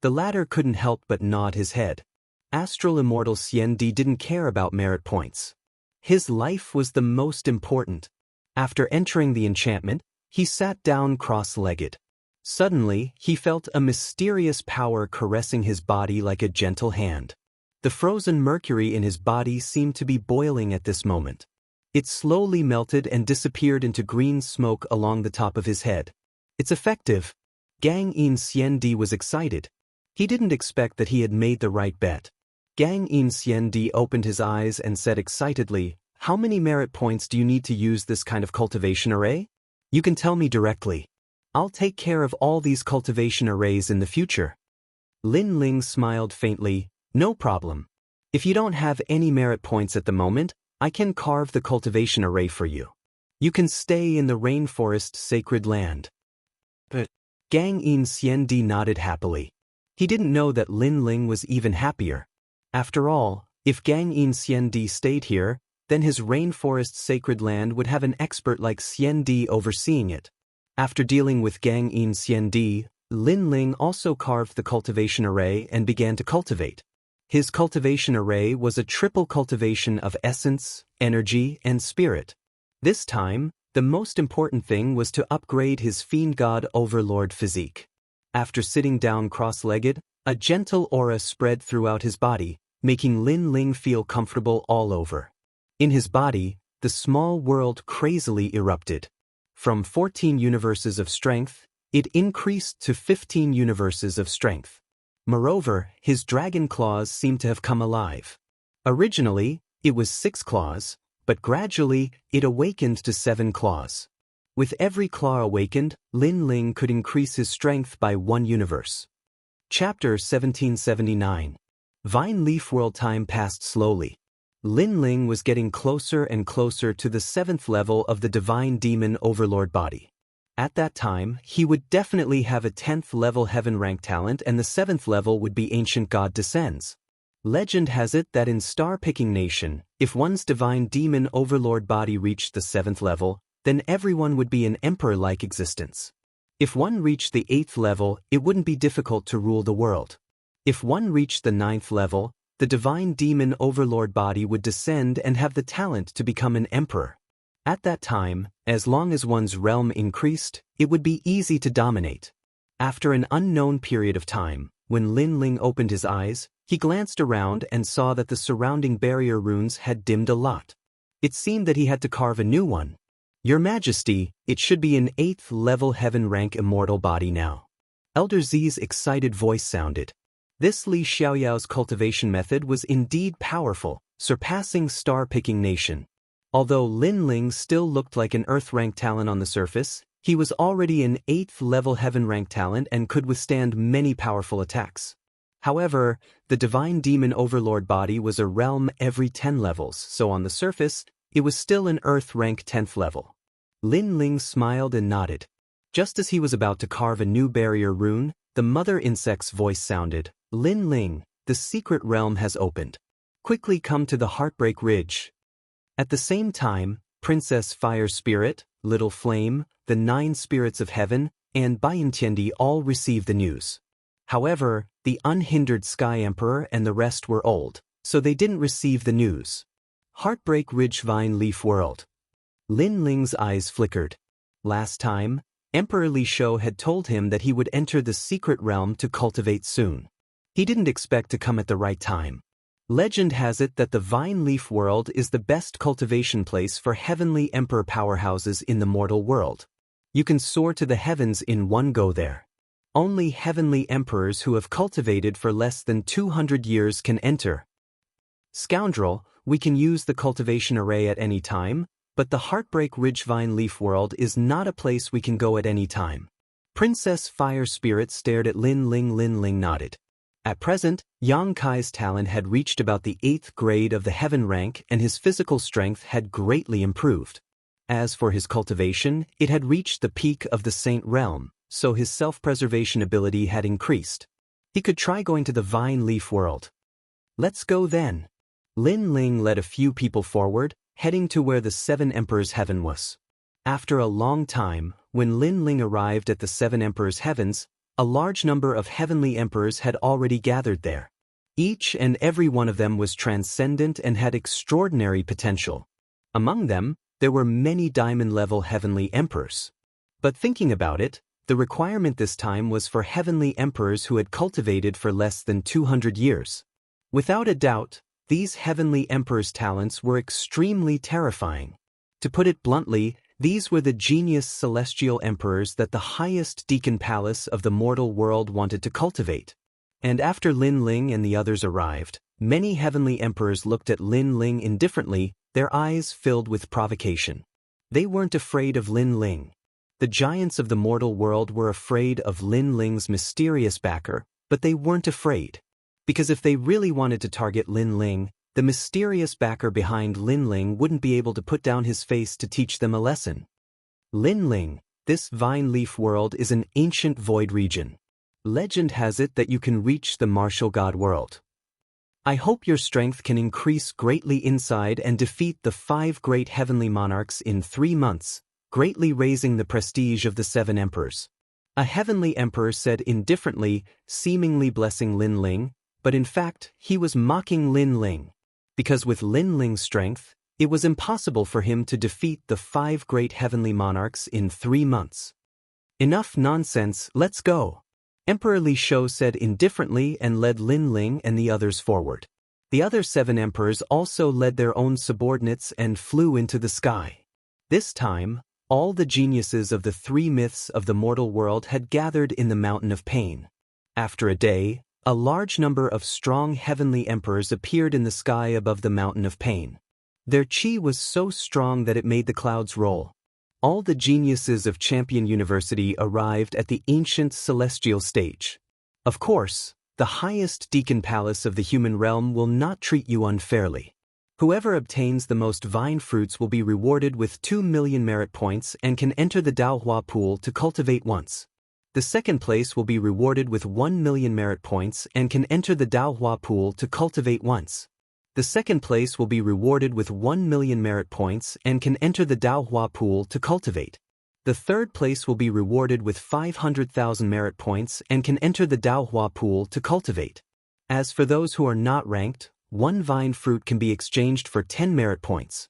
The latter couldn't help but nod his head. Astral Immortal Xian Di didn't care about merit points. His life was the most important. After entering the enchantment, he sat down cross-legged. Suddenly, he felt a mysterious power caressing his body like a gentle hand. The frozen mercury in his body seemed to be boiling at this moment. It slowly melted and disappeared into green smoke along the top of his head. It's effective. Gang In Xian Di was excited. He didn't expect that he had made the right bet. Gang In Xian Di opened his eyes and said excitedly, How many merit points do you need to use this kind of cultivation array? You can tell me directly. I'll take care of all these cultivation arrays in the future. Lin Ling smiled faintly, No problem. If you don't have any merit points at the moment, I can carve the cultivation array for you. You can stay in the rainforest sacred land. But Gang In Xian Di nodded happily. He didn't know that Lin Ling was even happier. After all, if Gang In Xian Di stayed here, then his rainforest sacred land would have an expert like Xian Di overseeing it. After dealing with Gang In Xian Di, Lin Ling also carved the cultivation array and began to cultivate. His cultivation array was a triple cultivation of essence, energy, and spirit. This time, the most important thing was to upgrade his fiend god overlord physique. After sitting down cross-legged, a gentle aura spread throughout his body, making Lin Ling feel comfortable all over. In his body, the small world crazily erupted. From 14 universes of strength, it increased to 15 universes of strength. Moreover, his dragon claws seemed to have come alive. Originally, it was 6 claws, but gradually, it awakened to 7 claws. With every claw awakened, Lin Ling could increase his strength by 1 universe. Chapter 1779. Vine Leaf World. Time passed slowly. Lin Ling was getting closer and closer to the 7th level of the Divine Demon Overlord body. At that time, he would definitely have a 10th level heaven rank talent, and the 7th level would be Ancient God Descends. Legend has it that in Star-Picking Nation, if one's Divine Demon Overlord body reached the 7th level, then everyone would be an emperor-like existence. If one reached the 8th level, it wouldn't be difficult to rule the world. If one reached the 9th level, the Divine Demon Overlord body would descend and have the talent to become an emperor. At that time, as long as one's realm increased, it would be easy to dominate. After an unknown period of time, when Lin Ling opened his eyes, he glanced around and saw that the surrounding barrier runes had dimmed a lot. It seemed that he had to carve a new one. Your Majesty, it should be an 8th level heaven rank immortal body now. Elder Z's excited voice sounded. This Li Xiaoyao's cultivation method was indeed powerful, surpassing Star-Picking Nation. Although Lin Ling still looked like an Earth rank talent on the surface, he was already an 8th level heaven rank talent and could withstand many powerful attacks. However, the Divine Demon Overlord body was a realm every 10 levels, so on the surface, it was still an Earth rank 10th level. Lin Ling smiled and nodded. Just as he was about to carve a new barrier rune, the mother insect's voice sounded. Lin Ling, the secret realm has opened. Quickly come to the Heartbreak Ridge. At the same time, Princess Fire Spirit, Little Flame, the 9 spirits of heaven, and Baiyantiendi all received the news. However, the unhindered Sky Emperor and the rest were old, so they didn't receive the news. Heartbreak Ridge. Vine Leaf World. Lin Ling's eyes flickered. Last time, Emperor Li Shou had told him that he would enter the secret realm to cultivate soon. He didn't expect to come at the right time. Legend has it that the Vine Leaf World is the best cultivation place for heavenly emperor powerhouses in the mortal world. You can soar to the heavens in one go there. Only heavenly emperors who have cultivated for less than 200 years can enter. Scoundrel, we can use the cultivation array at any time, but the Heartbreak Ridge Vine Leaf World is not a place we can go at any time. Princess Fire Spirit stared at Lin Ling. Lin Ling nodded. At present, Yang Kai's talent had reached about the 8th grade of the heaven rank and his physical strength had greatly improved. As for his cultivation, it had reached the peak of the Saint realm, so his self-preservation ability had increased. He could try going to the Vine Leaf World. Let's go then. Lin Ling led a few people forward, heading to where the 7 Emperors' Heaven was. After a long time, when Lin Ling arrived at the 7 Emperors' Heavens, a large number of heavenly emperors had already gathered there. Each and every one of them was transcendent and had extraordinary potential. Among them, there were many diamond-level heavenly emperors. But thinking about it, the requirement this time was for heavenly emperors who had cultivated for less than 200 years. Without a doubt, these heavenly emperors' talents were extremely terrifying. To put it bluntly, these were the genius celestial emperors that the highest deacon palace of the mortal world wanted to cultivate. And after Lin Ling and the others arrived, many heavenly emperors looked at Lin Ling indifferently, their eyes filled with provocation. They weren't afraid of Lin Ling. The giants of the mortal world were afraid of Lin Ling's mysterious backer, but they weren't afraid. Because if they really wanted to target Lin Ling, the mysterious backer behind Lin Ling wouldn't be able to put down his face to teach them a lesson. Lin Ling, this Vine Leaf World is an ancient void region. Legend has it that you can reach the martial god world. I hope your strength can increase greatly inside and defeat the 5 great heavenly monarchs in 3 months, greatly raising the prestige of the 7 emperors. A heavenly emperor said indifferently, seemingly blessing Lin Ling, but in fact, he was mocking Lin Ling. Because with Lin Ling's strength, it was impossible for him to defeat the 5 great heavenly monarchs in 3 months. Enough nonsense, let's go. Emperor Li Shou said indifferently and led Lin Ling and the others forward. The other 7 emperors also led their own subordinates and flew into the sky. This time, all the geniuses of the 3 myths of the mortal world had gathered in the Mountain of Pain. After a day, A large number of strong heavenly emperors appeared in the sky above the mountain of pain. Their chi was so strong that it made the clouds roll. All the geniuses of Champion University arrived at the ancient celestial stage. Of course, the highest deacon palace of the human realm will not treat you unfairly. Whoever obtains the most vine fruits will be rewarded with 2 million merit points and can enter the Daohua pool to cultivate once. The second place will be rewarded with 1 million merit points and can enter the Daohua pool to cultivate once. The second place will be rewarded with 1 million merit points and can enter the Daohua pool to cultivate. The third place will be rewarded with 500,000 merit points and can enter the Daohua pool to cultivate. As for those who are not ranked, 1 vine fruit can be exchanged for 10 merit points.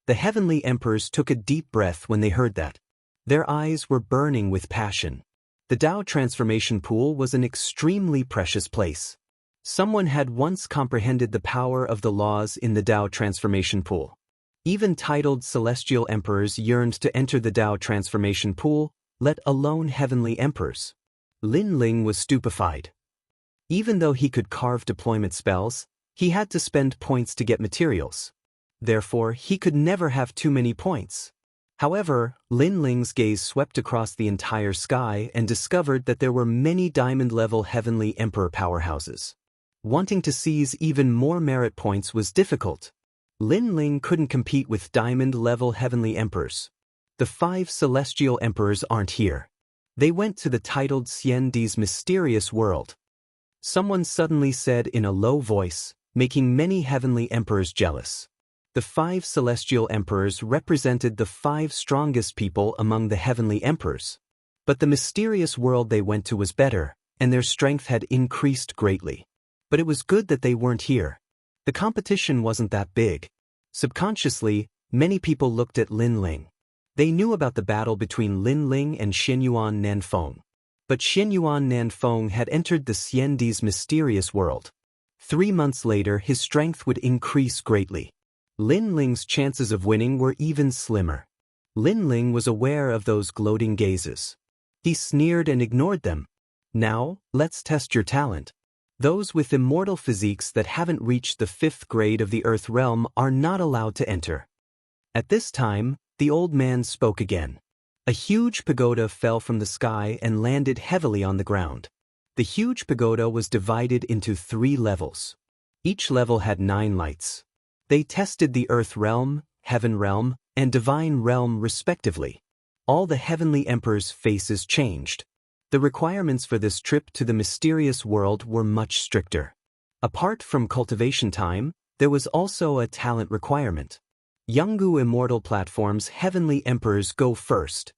The heavenly emperors took a deep breath when they heard that. Their eyes were burning with passion. The Dao transformation pool was an extremely precious place. Someone had once comprehended the power of the laws in the Dao transformation pool. Even titled celestial emperors yearned to enter the Dao transformation pool, let alone heavenly emperors. Lin Ling was stupefied. Even though he could carve deployment spells, he had to spend points to get materials. Therefore, he could never have too many points. However, Lin Ling's gaze swept across the entire sky and discovered that there were many diamond-level heavenly emperor powerhouses. Wanting to seize even more merit points was difficult. Lin Ling couldn't compete with diamond-level heavenly emperors. The 5 celestial emperors aren't here. They went to the titled Xiandi's mysterious world. Someone suddenly said in a low voice, making many heavenly emperors jealous. The 5 celestial emperors represented the 5 strongest people among the heavenly emperors. But the mysterious world they went to was better, and their strength had increased greatly. But it was good that they weren't here. The competition wasn't that big. Subconsciously, many people looked at Lin Ling. They knew about the battle between Lin Ling and Xianyuan Nanfeng. But Xianyuan Nanfeng had entered the Xiandi's mysterious world. 3 months later, his strength would increase greatly. Lin Ling's chances of winning were even slimmer. Lin Ling was aware of those gloating gazes. He sneered and ignored them. Now, let's test your talent. Those with immortal physiques that haven't reached the 5th grade of the Earth realm are not allowed to enter. At this time, the old man spoke again. A huge pagoda fell from the sky and landed heavily on the ground. The huge pagoda was divided into 3 levels. Each level had 9 lights. They tested the Earth realm, Heaven realm, and Divine realm respectively. All the heavenly emperors' faces changed. The requirements for this trip to the mysterious world were much stricter. Apart from cultivation time, there was also a talent requirement. Yanggu Immortal platform's heavenly emperors go first.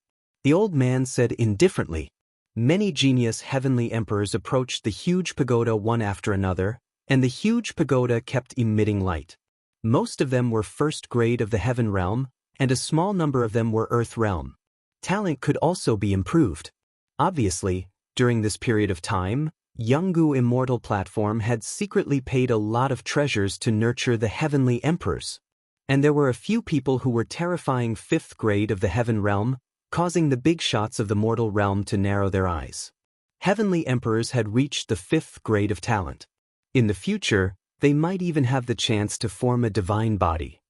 The old man said indifferently. Many genius heavenly emperors approached the huge pagoda one after another, and the huge pagoda kept emitting light. Most of them were 1st grade of the Heaven realm, and a small number of them were Earth realm. Talent could also be improved. Obviously, during this period of time, Yanggu Immortal platform had secretly paid a lot of treasures to nurture the heavenly emperors. And there were a few people who were terrifying 5th grade of the Heaven realm, causing the big shots of the mortal realm to narrow their eyes. Heavenly emperors had reached the 5th grade of talent. In the future, they might even have the chance to form a divine body.